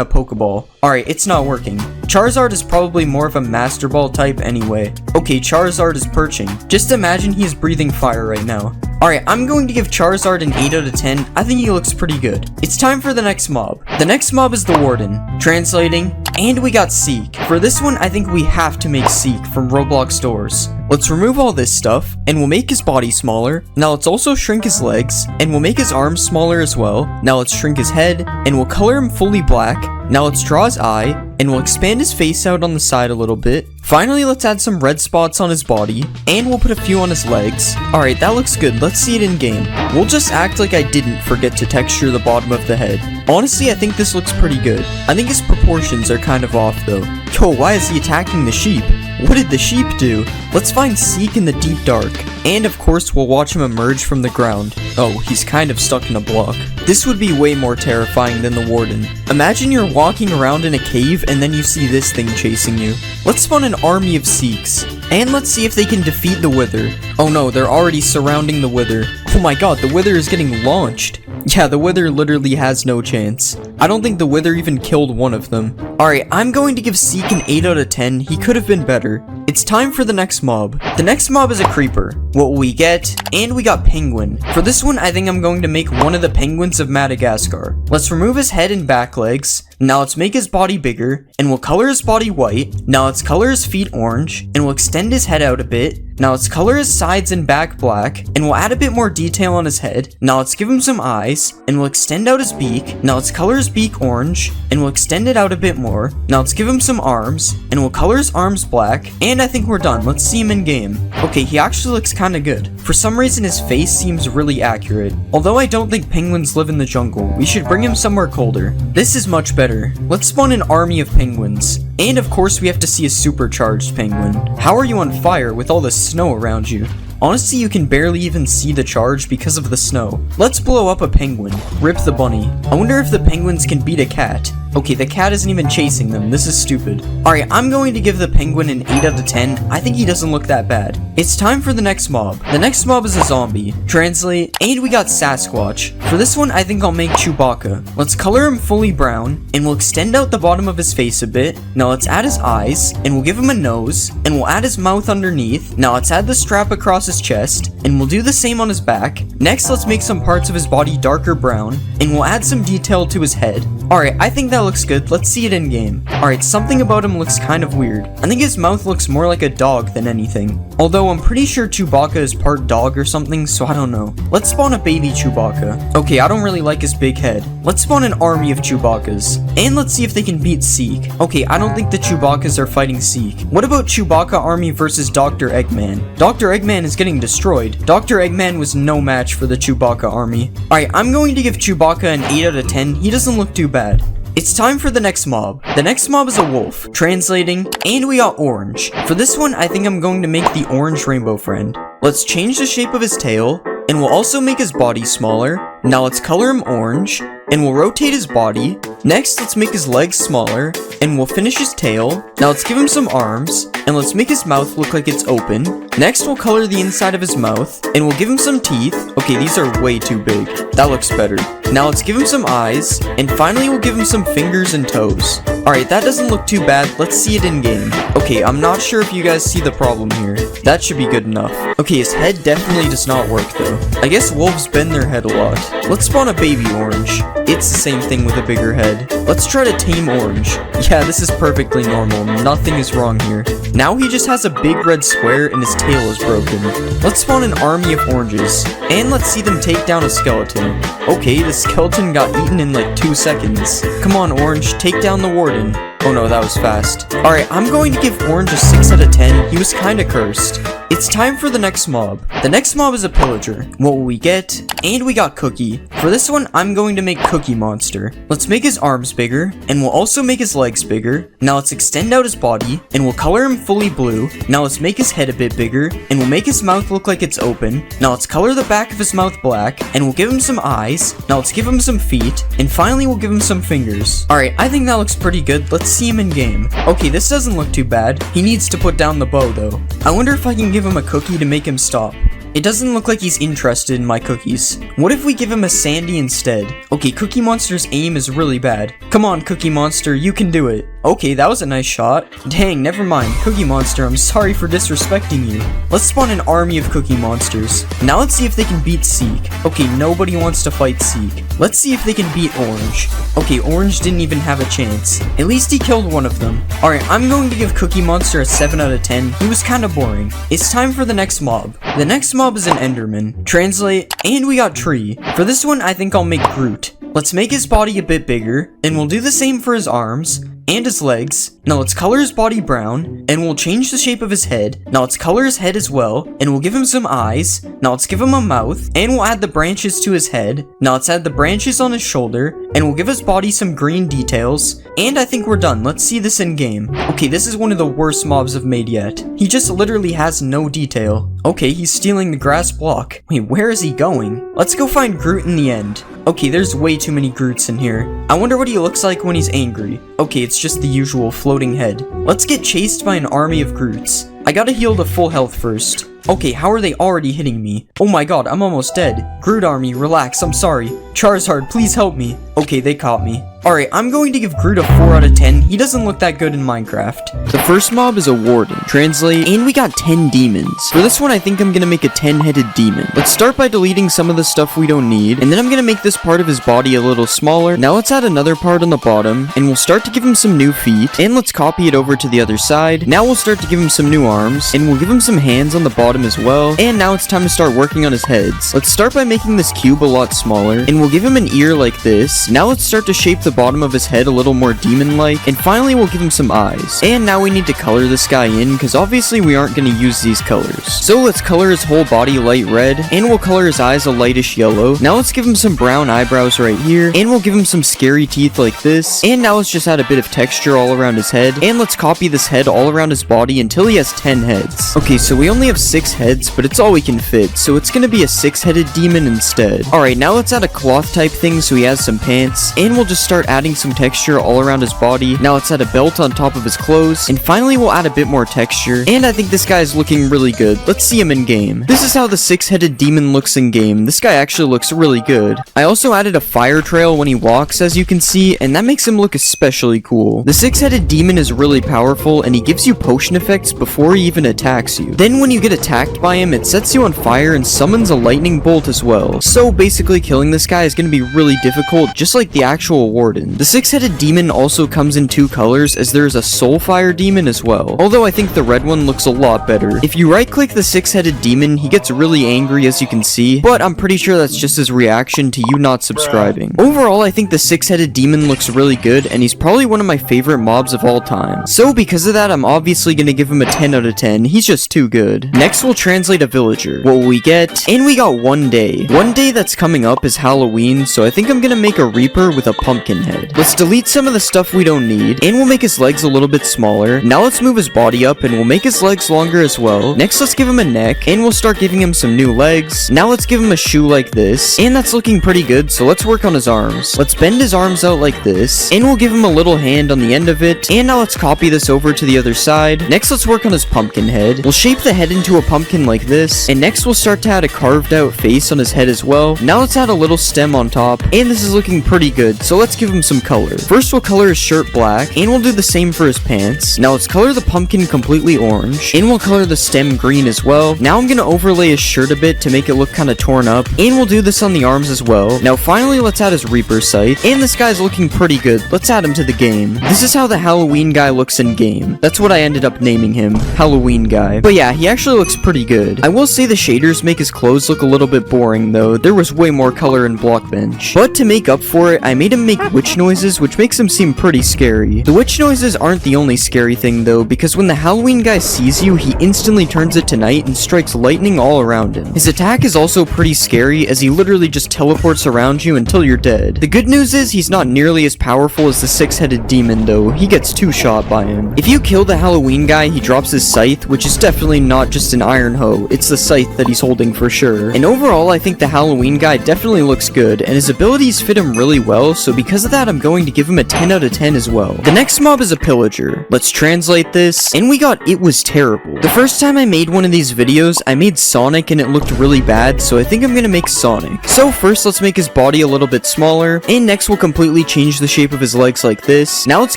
a Pokeball. Alright, it's not working. Charizard is probably more of a Master Ball type anyway. Okay, Charizard is perching. Just imagine he's breathing fire right now. Alright, I'm going to give Charizard an 8 out of 10. I think he looks pretty good. It's time for the next mob. The next mob is the Warden. Translating, and we got Seek. For this one, I think we have to make Seek from Roblox stores. Let's remove all this stuff, and we'll make his body smaller. Now let's also shrink his legs, and we'll make his arms smaller as well. Now let's shrink his head, and we'll color him fully black. Now let's draw his eye, and we'll expand his face out on the side a little bit. Finally, let's add some red spots on his body, and we'll put a few on his legs. Alright, that looks good. Let's see it in game. We'll just act like I didn't forget to texture the bottom of the head. Honestly, I think this looks pretty good. I think his proportions are kind of off though. Yo, why is he attacking the sheep? What did the sheep do? Let's find Seek in the deep dark. And of course, we'll watch him emerge from the ground. Oh, he's kind of stuck in a block. This would be way more terrifying than the Warden. Imagine you're walking around in a cave and then you see this thing chasing you. Let's spawn an army of Seeks. And let's see if they can defeat the Wither. Oh no, they're already surrounding the Wither. Oh my god, the Wither is getting launched. Yeah, the Wither literally has no chance. I don't think the Wither even killed one of them. Alright, I'm going to give Seek an 8 out of 10. He could have been better. It's time for the next mob. The next mob is a creeper. What will we get? And we got Penguin. For this one, I think I'm going to make one of the penguins of Madagascar. Let's remove his head and back legs. Now let's make his body bigger, and we'll color his body white. Now let's color his feet orange, and we'll extend his head out a bit. Now let's color his sides and back black, and we'll add a bit more detail on his head. Now let's give him some eyes, and we'll extend out his beak. Now let's color his beak orange, and we'll extend it out a bit more. Now let's give him some arms, and we'll color his arms black, and I think we're done. Let's see him in game. Okay, he actually looks kinda good. For some reason, his face seems really accurate. Although I don't think penguins live in the jungle, we should bring him somewhere colder. This is much better. Let's spawn an army of penguins. And of course, we have to see a supercharged penguin. How are you on fire with all the snow around you? Honestly, you can barely even see the charge because of the snow. Let's blow up a penguin. Rip the bunny. I wonder if the penguins can beat a cat. Okay, the cat isn't even chasing them. This is stupid. Alright, I'm going to give the penguin an 8 out of 10. I think he doesn't look that bad. It's time for the next mob. The next mob is a zombie. Translate, and we got Sasquatch. For this one, I think I'll make Chewbacca. Let's color him fully brown, and we'll extend out the bottom of his face a bit. Now let's add his eyes, and we'll give him a nose, and we'll add his mouth underneath. Now let's add the strap across his chest, and we'll do the same on his back. Next, let's make some parts of his body darker brown, and we'll add some detail to his head. Alright, I think that looks good. Let's see it in game. Alright, something about him looks kind of weird. I think his mouth looks more like a dog than anything. Although I'm pretty sure Chewbacca is part dog or something, so I don't know. Let's spawn a baby Chewbacca. Okay, I don't really like his big head. Let's spawn an army of Chewbaccas. And let's see if they can beat Seek. Okay, I don't think the Chewbaccas are fighting Seek. What about Chewbacca army versus Dr. Eggman? Dr. Eggman is getting destroyed. Dr. Eggman was no match for the Chewbacca army. Alright, I'm going to give Chewbacca an 8 out of 10. He doesn't look too bad. It's time for the next mob. The next mob is a wolf. Translating, and we got orange. For this one, I think I'm going to make the orange rainbow friend. Let's change the shape of his tail, and we'll also make his body smaller. Now let's color him orange, and we'll rotate his body. Next, let's make his legs smaller, and we'll finish his tail. Now let's give him some arms, and let's make his mouth look like it's open. Next, we'll color the inside of his mouth, and we'll give him some teeth. Okay, these are way too big. That looks better. Now let's give him some eyes, and finally we'll give him some fingers and toes. Alright, that doesn't look too bad. Let's see it in game. Okay, I'm not sure if you guys see the problem here. That should be good enough. Okay, his head definitely does not work though. I guess wolves bend their head a lot. Let's spawn a baby orange. It's the same thing with a bigger head. Let's try to tame orange. Yeah, this is perfectly normal. Nothing is wrong here. Now he just has a big red square and his tail is broken. Let's spawn an army of oranges. And let's see them take down a skeleton. Okay, the skeleton got eaten in like 2 seconds. Come on, orange, take down the warden. Oh no, that was fast. Alright, I'm going to give orange a 6 out of 10. He was kinda cursed. It's time for the next mob. The next mob is a pillager. What will we get? And we got Cookie. For this one, I'm going to make Cookie Monster. Let's make his arms bigger, and we'll also make his legs bigger. Now let's extend out his body, and we'll color him fully blue. Now let's make his head a bit bigger, and we'll make his mouth look like it's open. Now let's color the back of his mouth black, and we'll give him some eyes. Now let's give him some feet, and finally we'll give him some fingers. Alright, I think that looks pretty good. Let's see him in game. Okay, this doesn't look too bad. He needs to put down the bow though. I wonder if I can give him a cookie to make him stop. It doesn't look like he's interested in my cookies. What if we give him a Sandy instead? Okay, Cookie Monster's aim is really bad. Come on, Cookie Monster, you can do it. Okay, that was a nice shot. Dang, never mind. Cookie Monster, I'm sorry for disrespecting you. Let's spawn an army of Cookie Monsters. Now let's see if they can beat Seek. Okay, nobody wants to fight Seek. Let's see if they can beat Orange. Okay, Orange didn't even have a chance. At least he killed one of them. Alright, I'm going to give Cookie Monster a 7 out of 10. He was kinda boring. It's time for the next mob. The next mob is an Enderman. Translate, and we got Tree. For this one, I think I'll make Groot. Let's make his body a bit bigger, and we'll do the same for his arms and his legs. Now let's color his body brown, and we'll change the shape of his head. Now let's color his head as well, and we'll give him some eyes. Now let's give him a mouth, and we'll add the branches to his head. Now let's add the branches on his shoulder, and we'll give his body some green details. And I think we're done. Let's see this in game. Okay, this is one of the worst mobs I've made yet. He just literally has no detail. Okay, he's stealing the grass block. Wait, where is he going? Let's go find Groot in the end. Okay, there's way too many Groots in here. I wonder what he looks like when he's angry. Okay, it's just the usual floating head. Let's get chased by an army of Groots. I gotta heal to full health first. Okay, how are they already hitting me? Oh my god, I'm almost dead. Groot army, relax, I'm sorry. Charizard, please help me. Okay, they caught me. Alright, I'm going to give Groot a 4 out of 10. He doesn't look that good in Minecraft. The first mob is a warden. Translate, and we got 10 demons. For this one, I think I'm gonna make a 10-headed demon. Let's start by deleting some of the stuff we don't need, and then I'm gonna make this part of his body a little smaller. Now let's add another part on the bottom, and we'll start to give him some new feet, and let's copy it over to the other side. Now we'll start to give him some new arms, and we'll give him some hands on the bottom as well, and now it's time to start working on his heads. Let's start by making this cube a lot smaller, and we'll give him an ear like this. Now let's start to shape the bottom of his head a little more demon-like, and finally we'll give him some eyes. And now we need to color this guy in, because obviously we aren't going to use these colors. So let's color his whole body light red, and we'll color his eyes a lightish yellow. Now let's give him some brown eyebrows right here, and we'll give him some scary teeth like this. And now let's just add a bit of texture all around his head, and let's copy this head all around his body until he has 10 heads. Okay, so we only have 6 heads, but it's all we can fit, so it's gonna be a 6-headed demon instead. Alright, now let's add a cloth type thing so he has some pants, and we'll just start adding some texture all around his body. Now let's add a belt on top of his clothes, and finally we'll add a bit more texture, and I think this guy is looking really good. Let's see him in game. This is how the 6-headed demon looks in game. This guy actually looks really good. I also added a fire trail when he walks, as you can see, and that makes him look especially cool. The 6-headed demon is really powerful, and he gives you potion effects before he even attacks you. Then when you get attacked by him, it sets you on fire and summons a lightning bolt as well. So basically killing this guy is going to be really difficult, just like the actual warden. The 6-headed demon also comes in 2 colors, as there is a soulfire demon as well, although I think the red one looks a lot better. If you right click the 6-headed demon, he gets really angry, as you can see, but I'm pretty sure that's just his reaction to you not subscribing. Overall, I think the 6-headed demon looks really good, and he's probably one of my favorite mobs of all time. So because of that, I'm obviously gonna give him a 10 out of 10. He's just too good. Next, we'll translate a villager. What will we get? And we got one day. One day that's coming up is Halloween, so I think I'm gonna make a Reaper with a pumpkin head. Let's delete some of the stuff we don't need, and we'll make his legs a little bit smaller. Now let's move his body up, and we'll make his legs longer as well. Next, let's give him a neck, and we'll start giving him some new legs. Now let's give him a shoe like this, and that's looking pretty good, so let's work on his arms. Let's bend his arms out like this, and we'll give him a little hand on the end of it, and now let's copy this over to the other side. Next, let's work on his pumpkin head. We'll shape the head into a pumpkin like this, and next we'll start to add a carved out face on his head as well. Now let's add a little stem on top, and this is looking pretty good, so let's give him some color. First we'll color his shirt black, and we'll do the same for his pants. Now let's color the pumpkin completely orange, and we'll color the stem green as well. Now I'm gonna overlay his shirt a bit to make it look kind of torn up, and we'll do this on the arms as well. Now finally let's add his Reaper scythe, and this guy's looking pretty good. Let's add him to the game. This is how the Halloween guy looks in game. That's what I ended up naming him, Halloween guy. But yeah, he actually looks pretty good. I will say the shaders make his clothes look a little bit boring though. There was way more color in blockbench. But to make up for it, I made him make witch noises, which makes him seem pretty scary. The witch noises aren't the only scary thing though, because when the Halloween guy sees you, he instantly turns it to night and strikes lightning all around him. His attack is also pretty scary, as he literally just teleports around you until you're dead. The good news is he's not nearly as powerful as the six-headed demon though. He gets two-shot by him. If you kill the Halloween guy, he drops his scythe, which is definitely not just an iron hoe. It's the scythe that he's holding for sure. And overall, I think the Halloween guy definitely looks good, and his abilities fit him really well, so because of that, I'm going to give him a 10 out of 10 as well. The next mob is a pillager. Let's translate this, and we got It Was Terrible. The first time I made one of these videos, I made Sonic and it looked really bad, so I think I'm gonna make Sonic. So first, let's make his body a little bit smaller, and next we'll completely change the shape of his legs like this. Now let's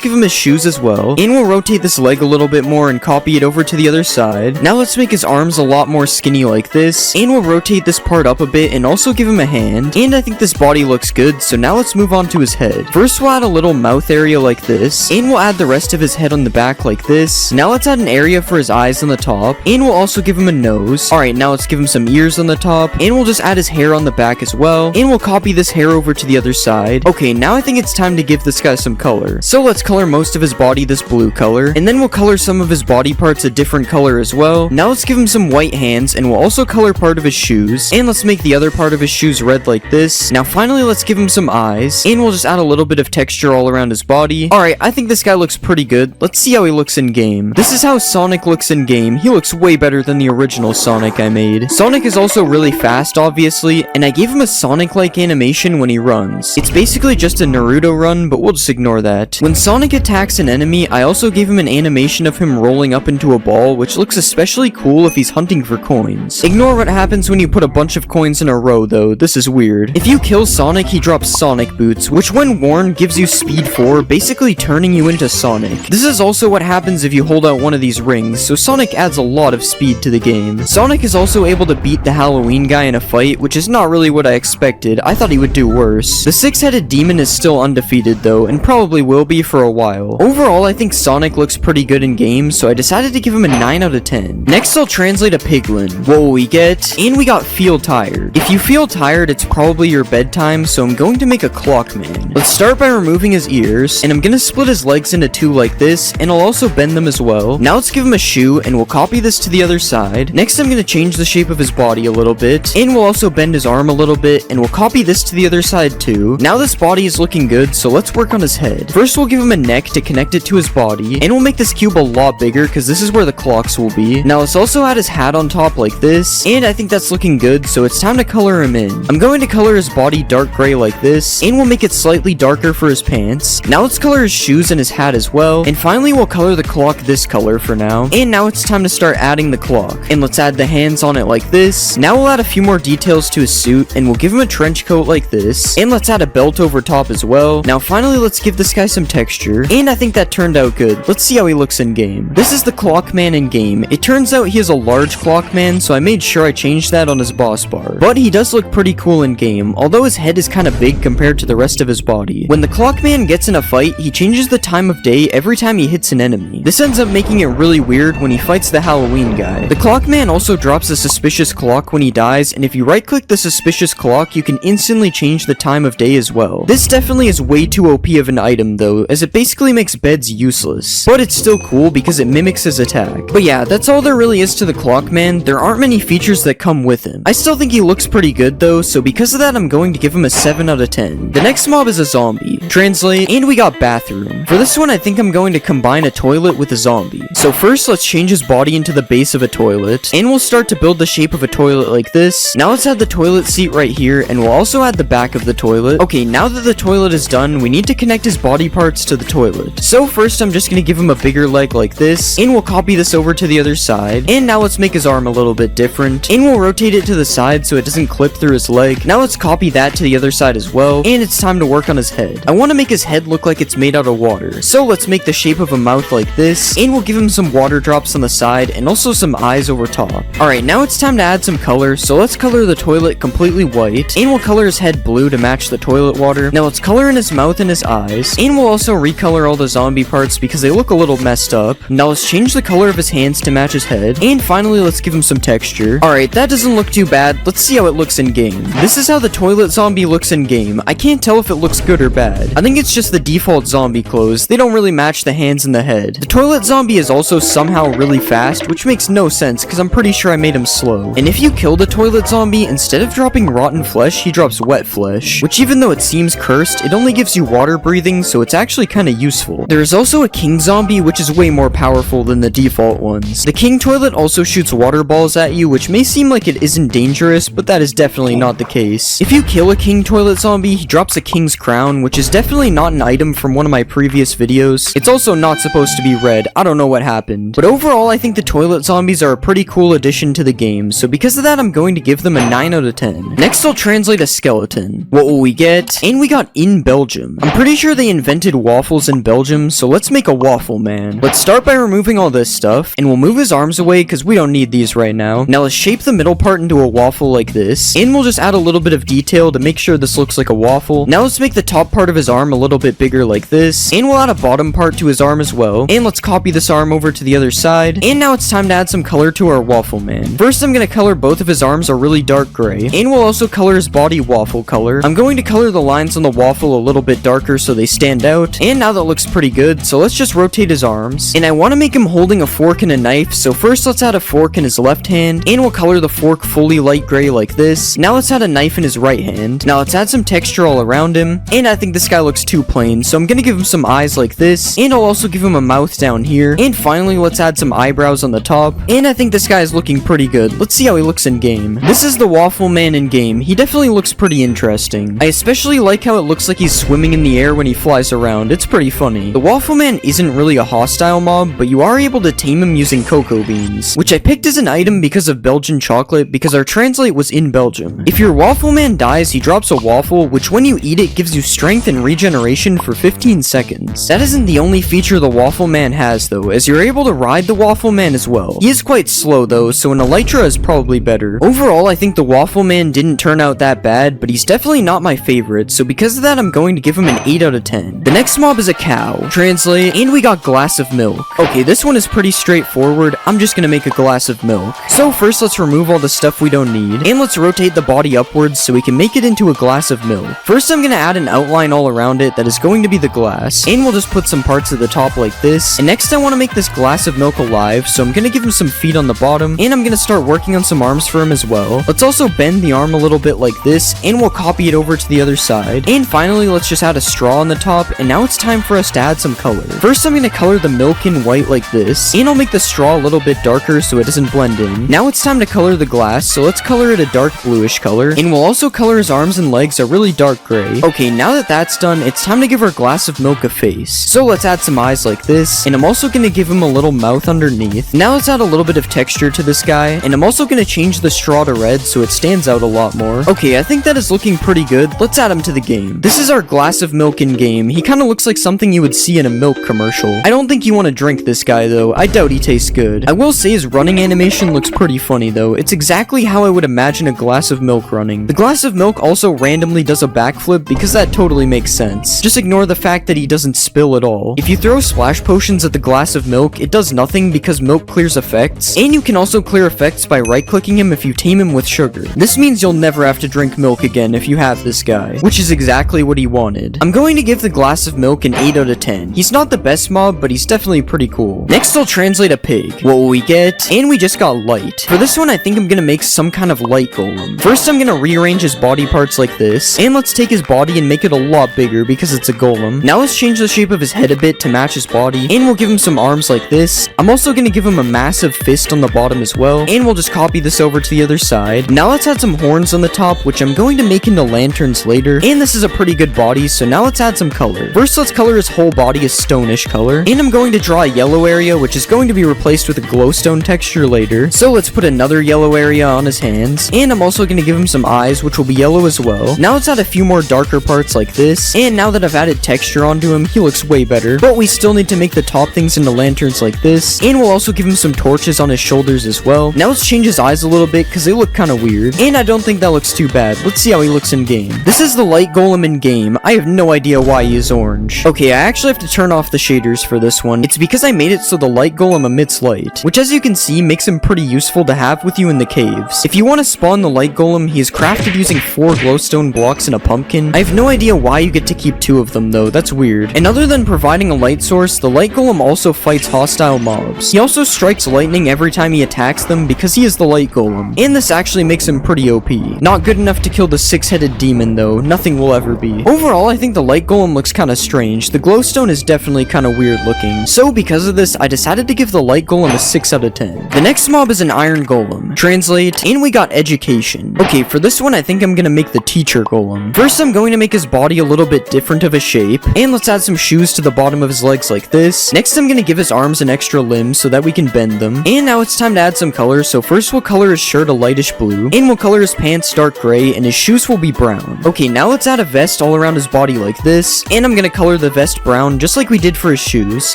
give him his shoes as well, and we'll rotate this leg a little bit more and copy it over to the other side. Now let's make his arms a lot more skinny like this, and we'll rotate this part up a bit and also give him a hand. And I think this body looks good, so now let's move on to his head. First we'll add a little mouth area like this, and we'll add the rest of his head on the back like this. Now let's add an area for his eyes on the top, and we'll also give him a nose. Alright, now let's give him some ears on the top, and we'll just add his hair on the back as well, and we'll copy this hair over to the other side. Okay, now I think it's time to give this guy some color. So let's color most of his body this blue color, and then we'll color some of his body parts a different color as well. Now let's give him some white hands, and we'll also color part of his shoes, and let's make the other part of his shoes red like this. Now finally let's give him some eyes, and we'll just add a little bit of texture all around his body. Alright, I think this guy looks pretty good. Let's see how he looks in game. This is how Sonic looks in game. He looks way better than the original Sonic I made. Sonic is also really fast, obviously, and I gave him a Sonic-like animation when he runs. It's basically just a Naruto run, but we'll just ignore that. When Sonic attacks an enemy, I also gave him an animation of him rolling up into a ball, which looks especially cool if he's hunting for coins. Ignore what happens when you put a bunch of coins in a row though, this is weird. If you kill Sonic, he drops Sonic boots, which when worn gives you speed 4, basically turning you into Sonic. This is also what happens if you hold out one of these rings, so Sonic adds a lot of speed to the game. Sonic is also able to beat the Halloween guy in a fight, which is not really what I expected. I thought he would do worse. The six-headed demon is still undefeated though, and probably will be for a while. Overall, I think Sonic looks pretty good in game, so I decided to give him a 9 out of 10. Next, I'll translate a piglin. What will we get? And we got Feel Tired. If you feel tired, it's probably your bedtime, so I'm going to make a clock man. Let's start by removing his ears, and I'm gonna split his legs into two like this, and I'll also bend them as well. Now let's give him a shoe, and we'll copy this to the other side. Next, I'm gonna change the shape of his body a little bit, and we'll also bend his arm a little bit, and we'll copy this to the other side too. Now this body is looking good, so let's work on his head. First, we'll give him a neck to connect it to his body, and we'll make this cube a lot bigger, because this is where the clocks will be. Now let's also add his hat on top like this, and I think that's looking good, so it's time to color him in. I'm going to color his body dark gray like this, and we'll make it slightly darker for his pants. Now let's color his shoes and his hat as well, and finally we'll color the clock this color for now. And now it's time to start adding the clock, and let's add the hands on it like this. Now we'll add a few more details to his suit, and we'll give him a trench coat like this, and let's add a belt over top as well. Now finally let's give this guy some texture, and I think that turned out good. Let's see how he looks in game. This is the clock man in game. It turns out he is a large clock man, so I made sure I changed that on his boss bar. But he does look pretty cool in game, although his head is kind of big compared to the rest of his body. When the clock man gets in a fight, he changes the time of day every time he hits an enemy. This ends up making it really weird when he fights the Halloween guy. The clock man also drops a suspicious clock when he dies, and if you right click the suspicious clock, you can instantly change the time of day as well. This definitely is way too OP of an item though, as it basically makes beds useless. But it's still cool because it mimics his attack. But yeah, that's all there really is to the clock man. There aren't many features that come with him. I still think he looks pretty good though, so because of that I'm going to give him a 7 out of 10. The next mob is a zombie. Translate, and we got bathroom. For this one I think I'm going to combine a toilet with a zombie. So first let's change his body into the base of a toilet, and we'll start to build the shape of a toilet like this. Now let's add the toilet seat right here, and we'll also add the back of the toilet. Okay, now that the toilet is done, we need to connect his body parts to the toilet. So first I'm just gonna give him a bigger leg like this, and we'll copy this over to the other side. And now now let's make his arm a little bit different, and we'll rotate it to the side so it doesn't clip through his leg. Now let's copy that to the other side as well, and it's time to work on his head. I want to make his head look like it's made out of water, so let's make the shape of a mouth like this, and we'll give him some water drops on the side and also some eyes over top. Alright, now it's time to add some color, so let's color the toilet completely white, and we'll color his head blue to match the toilet water. Now let's color in his mouth and his eyes, and we'll also recolor all the zombie parts because they look a little messed up. Now let's change the color of his hands to match his head, and finally let's give him some texture. Alright, that doesn't look too bad. Let's see how it looks in game. This is how the toilet zombie looks in game. I can't tell if it looks good or bad. I think it's just the default zombie clothes. They don't really match the hands and the head. The toilet zombie is also somehow really fast, which makes no sense because I'm pretty sure I made him slow. And if you kill the toilet zombie, instead of dropping rotten flesh, he drops wet flesh, which even though it seems cursed, it only gives you water breathing, so it's actually kind of useful. There is also a king zombie, which is way more powerful than the default ones. The king toilet also shoots water balls at you, which may seem like it isn't dangerous, but that is definitely not the case. If you kill a king toilet zombie, he drops a king's crown, which is definitely not an item from one of my previous videos. It's also not supposed to be red. I don't know what happened. But overall, I think the toilet zombies are a pretty cool addition to the game, so because of that, I'm going to give them a 9 out of 10. Next, I'll translate a skeleton. What will we get? And we got in Belgium. I'm pretty sure they invented waffles in Belgium, so let's make a waffle man. Let's start by removing all this stuff, and we'll move his arms away because we don't need these right now. Now let's shape the middle part into a waffle like this, and we'll just add a little bit of detail to make sure this looks like a waffle. Now let's make the top part of his arm a little bit bigger like this, and we'll add a bottom part to his arm as well, and let's copy this arm over to the other side, and now it's time to add some color to our waffle man. First, I'm going to color both of his arms a really dark gray, and we'll also color his body waffle color. I'm going to color the lines on the waffle a little bit darker so they stand out, and now that looks pretty good, so let's just rotate his arms, and I want to make him holding a fork and a knife, so first let's add a fork in his left hand, and we'll color the fork fully light gray like this. Now let's add a knife in his right hand. Now let's add some texture all around him, and I think this guy looks too plain, so I'm going to give him some eyes like this, and I'll also give him a mouth down here, and finally let's add some eyebrows on the top, and I think this guy is looking pretty good. Let's see how he looks in game. This is the waffle man in game. He definitely looks pretty interesting. I especially like how it looks like he's swimming in the air when he flies around. It's pretty funny. The waffle man isn't really a hostile mob, but you are able to tame him using cocoa beans, which I picked as an item because of Belgian chocolate because our translate was in Belgium. If your waffle man dies, he drops a waffle, which when you eat it gives you strength and regeneration for 15 seconds. That isn't the only feature the waffle man has though, as you're able to ride the waffle man as well. He is quite slow though, so an elytra is probably better. Overall, I think the waffle man didn't turn out that bad, but he's definitely not my favorite, so because of that, I'm going to give him an 8 out of 10. The next mob is a cow. Translate, and we got glass of milk. Okay, this one is pretty straightforward. I'm just gonna make a glass of milk. So first, let's remove all the stuff we don't need, and let's rotate the body upwards so we can make it into a glass of milk. First, I'm gonna add an outline all around it that is going to be the glass, and we'll just put some parts at the top like this. And next, I want to make this glass of milk alive, so I'm gonna give him some feet on the bottom, and I'm gonna start working on some arms for him as well. Let's also bend the arm a little bit like this, and we'll copy it over to the other side. And finally, let's just add a straw on the top, and now it's time for us to add some color. First, I'm gonna color the milk in white like this, and I'll make the straw a little bit darker so it doesn't blend in. Now it's time to color the glass, so let's color it a dark bluish color, and we'll also color his arms and legs a really dark gray. Okay, now that that's done, it's time to give our glass of milk a face. So let's add some eyes like this, and I'm also gonna give him a little mouth underneath. Now let's add a little bit of texture to this guy, and I'm also gonna change the straw to red so it stands out a lot more. Okay, I think that is looking pretty good. Let's add him to the game. This is our glass of milk in game. He kind of looks like something you would see in a milk commercial. I don't think you want to drink this guy though. I doubt he tastes good. I will say his running animation looks pretty funny though. It's exactly how I would imagine a glass of milk running. The glass of milk also randomly does a backflip because that totally makes sense. Just ignore the fact that he doesn't spill at all. If you throw splash potions at the glass of milk, it does nothing because milk clears effects, and you can also clear effects by right-clicking him if you tame him with sugar. This means you'll never have to drink milk again if you have this guy, which is exactly what he wanted. I'm going to give the glass of milk an 8 out of 10. He's not the best mob, but he's definitely pretty cool. Next, I'll translate a pig. What will we get? And we just got light. For this one, I think I'm gonna make some kind of light golem. First, I'm gonna rearrange his body parts like this, and let's take his body and make it a lot bigger because it's a golem. Now let's change the shape of his head a bit to match his body, and we'll give him some arms like this. I'm also gonna give him a massive fist on the bottom as well, and we'll just copy this over to the other side. Now let's add some horns on the top, which I'm going to make into lanterns later, and this is a pretty good body, so now let's add some color. First, let's color his whole body a stonish color, and I'm going to draw a yellow area, which is going to be replaced with a glowstone texture later. So let's put another yellow area on his hands, and I'm also gonna give him some eyes, which will be yellow as well. Now let's add a few more darker parts like this, and now that I've added texture onto him, he looks way better. But we still need to make the top things into lanterns like this, and we'll also give him some torches on his shoulders as well. Now let's change his eyes a little bit, because they look kind of weird, and I don't think that looks too bad. Let's see how he looks in game. This is the light golem in game. I have no idea why he is orange. Okay, I actually have to turn off the shaders for this one. It's because I made it so the light golem emits light, which as you can see makes him pretty useful to have with you in the caves. If you want to spawn the light golem, he is crafted using 4 glowstone blocks and a pumpkin. I have no idea why you get to keep 2 of them though, that's weird. And other than providing a light source, the light golem also fights hostile mobs. He also strikes lightning every time he attacks them because he is the light golem, and this actually makes him pretty OP. Not good enough to kill the 6-headed demon though, nothing will ever be. Overall, I think the light golem looks kinda strange. The glowstone is definitely kinda weird looking. So because of this, I decided to give the light golem a 6 out of 10. The next mob is an iron golem. Translate, and we got education. Okay, for this one I think I'm gonna make the teacher golem. First I'm going to make his body a little bit different of a shape, and let's add some shoes to the bottom of his legs like this. Next I'm gonna give his arms an extra limb so that we can bend them. And now it's time to add some color, so first we'll color his shirt a lightish blue, and we'll color his pants dark gray, and his shoes will be brown. Okay, now let's add a vest all around his body like this, and I'm gonna color the vest brown just like we did for his shoes.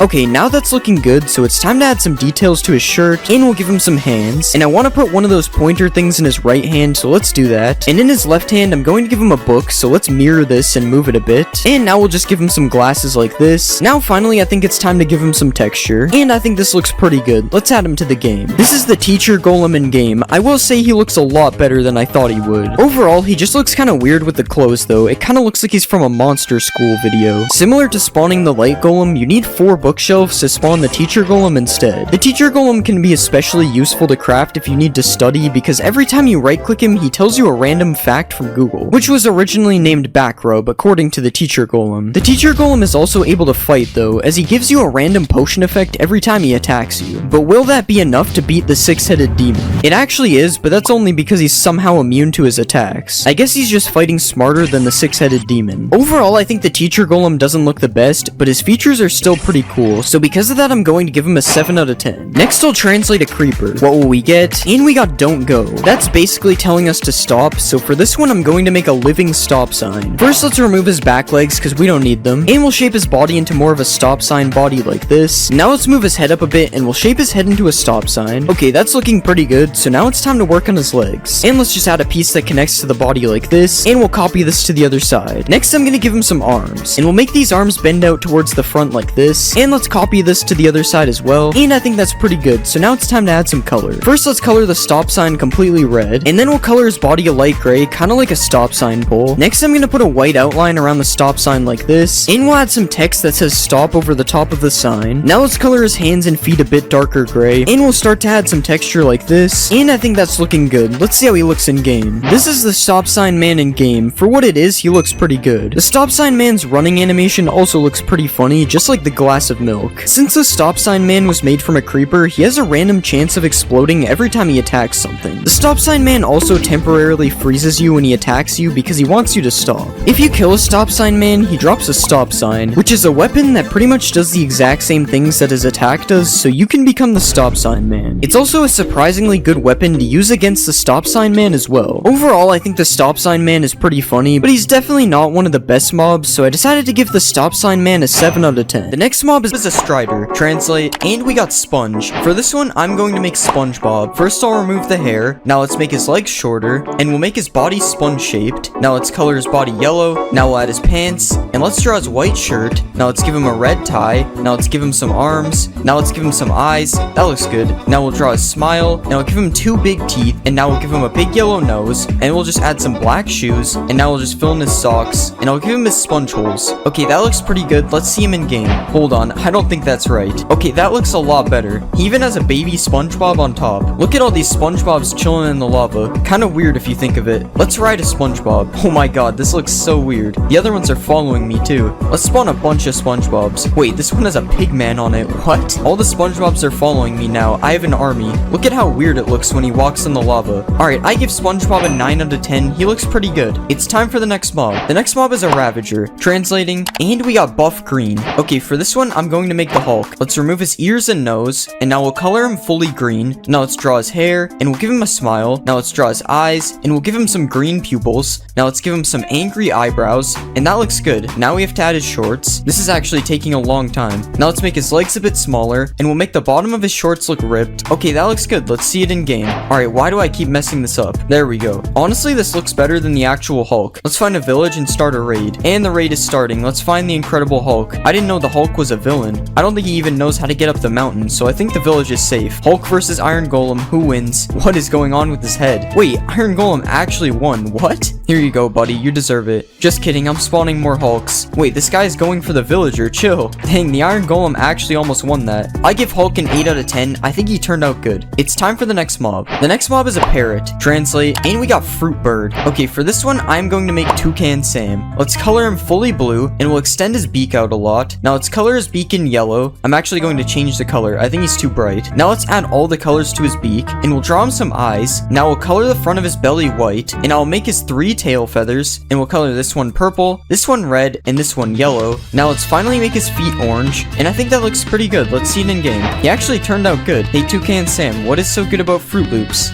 Okay, now that's looking good, so it's time to add some details to his shirt, and we'll give him some hands. And I want to put one of those pointer things in his right hand, so let's do that. And in his left hand, I'm going to give him a book, so let's mirror this and move it a bit. And now we'll just give him some glasses like this. Now finally, I think it's time to give him some texture, and I think this looks pretty good. Let's add him to the game. This is the teacher golem in game. I will say he looks a lot better than I thought he would. Overall, he just looks kind of weird with the clothes though. It kind of looks like he's from a monster school video. Similar to spawning the light golem, you need 4 bookshelves to spawn the teacher golem instead. The teacher golem can be especially useful to craft if you need to study, because every time you right click him, he tells you a random fact from Google, which was originally named Backrub according to the teacher golem. The teacher golem is also able to fight though, as he gives you a random potion effect every time he attacks you. But will that be enough to beat the 6-headed demon? It actually is, but that's only because he's somehow immune to his attacks. I guess he's just fighting smarter than the 6-headed demon. Overall, I think the teacher golem doesn't look the best, but his features are still pretty cool, so because of that I'm going to give him a 7 out of 10. Next I'll translate a creeper. What will we get? And we got don't go. That's basically telling us to stop, so for this one I'm going to make a living stop sign. First let's remove his back legs because we don't need them, and we'll shape his body into more of a stop sign body like this. Now let's move his head up a bit and we'll shape his head into a stop sign. Okay, that's looking pretty good, so now it's time to work on his legs. And let's just add a piece that connects to the body like this, and we'll copy this to the other side. Next I'm gonna give him some arms, and we'll make these arms bend out towards the front like this, and let's copy this to the other side as well, and I think that's pretty good, so now it's time to add some color. First let's color the stop sign completely red, and then we'll color his body a light gray, kinda like a stop sign pole. Next I'm gonna put a white outline around the stop sign like this, and we'll add some text that says stop over the top of the sign. Now let's color his hands and feet a bit darker gray, and we'll start to add some texture like this, and I think that's looking good. Let's see how he looks in game. This is the stop sign man in game. For what it is, he looks pretty good. The stop sign man's running animation also looks pretty funny, just like the glass of milk. Since the stop sign man was made from a creeper, he has a random chance of exploding every time he attacks something. The stop sign man also temporarily freezes you when he attacks you because he wants you to stop. If you kill a stop sign man, he drops a stop sign, which is a weapon that pretty much does the exact same things that his attack does, so you can become the stop sign man. It's also a surprisingly good weapon to use against the stop sign man as well. Overall, I think the stop sign man is pretty funny, but he's definitely not one of the best mobs, so I decided to give the stop sign man a 7 out of 10. The next mob is a strider. Translate, and we got sponge. For this one, I'm going to make SpongeBob. First I'll remove the hair. Now let's make his legs shorter, and we'll make his body sponge shaped. Now let's color his body yellow. Now we'll add his pants, and let's draw his white shirt. Now let's give him a red tie. Now let's give him some arms. Now let's give him some eyes. That looks good. Now we'll draw his smile. Now we'll give him 2 big teeth, and now we'll give him a big yellow nose, and we'll just add some black shoes, and now we'll just fill in his socks, and I'll give him his sponge holes. Okay, that looks pretty good. Let's see him in game. Hold on, I don't think that's right. Okay, that looks a lot better. He even has a baby SpongeBob on top. Look at all these SpongeBobs chilling in the lava. Kinda weird if you think of it. Let's ride a SpongeBob. Oh my god, this looks so weird. The other ones are following me too. Let's spawn a bunch of SpongeBobs. Wait, this one has a pig man on it. What? All the SpongeBobs are following me now. I have an army. Look at how weird it looks when he walks in the lava. Alright, I give SpongeBob a 9 out of 10. He looks pretty good. It's time for the next mob. The next mob is a Ravager. Translating, and we got buff green. Okay, for this one, I'm going to make the Hulk. Let's remove his ears and nose, and now we'll color color him fully green. Now let's draw his hair, and we'll give him a smile. Now let's draw his eyes, and we'll give him some green pupils. Now let's give him some angry eyebrows, and that looks good. Now we have to add his shorts. This is actually taking a long time. Now let's make his legs a bit smaller, and we'll make the bottom of his shorts look ripped. Okay, that looks good. Let's see it in game. Alright, why do I keep messing this up? There we go. Honestly, this looks better than the actual Hulk. Let's find a village and start a raid. And the raid is starting. Let's find the Incredible Hulk. I didn't know the Hulk was a villain. I don't think he even knows how to get up the mountain, so I think the village is safe. Hulk versus Iron Golem. Who wins? What is going on with his head? Wait, Iron Golem actually won. What? Here you go, buddy. You deserve it. Just kidding. I'm spawning more Hulks. Wait, this guy's going for the villager. Chill. Dang, the Iron Golem actually almost won that. I give Hulk an 8 out of 10. I think he turned out good. It's time for the next mob. The next mob is a parrot. Translate. And we got Fruit Bird. Okay, for this one, I'm going to make Toucan Sam. Let's color him fully blue, and we'll extend his beak out a lot. Now let's color his beak in yellow. I'm actually going to change the color. I think he's too bright. Now let's add all the colors to his beak, and we'll draw him some eyes. Now we'll color the front of his belly white, and I'll make his 3 tail feathers, and we'll color this one purple, this one red, and this one yellow. Now let's finally make his feet orange, and I think that looks pretty good. Let's see it in game. He actually turned out good. Hey, Toucan Sam, what is so good about Fruit Loops?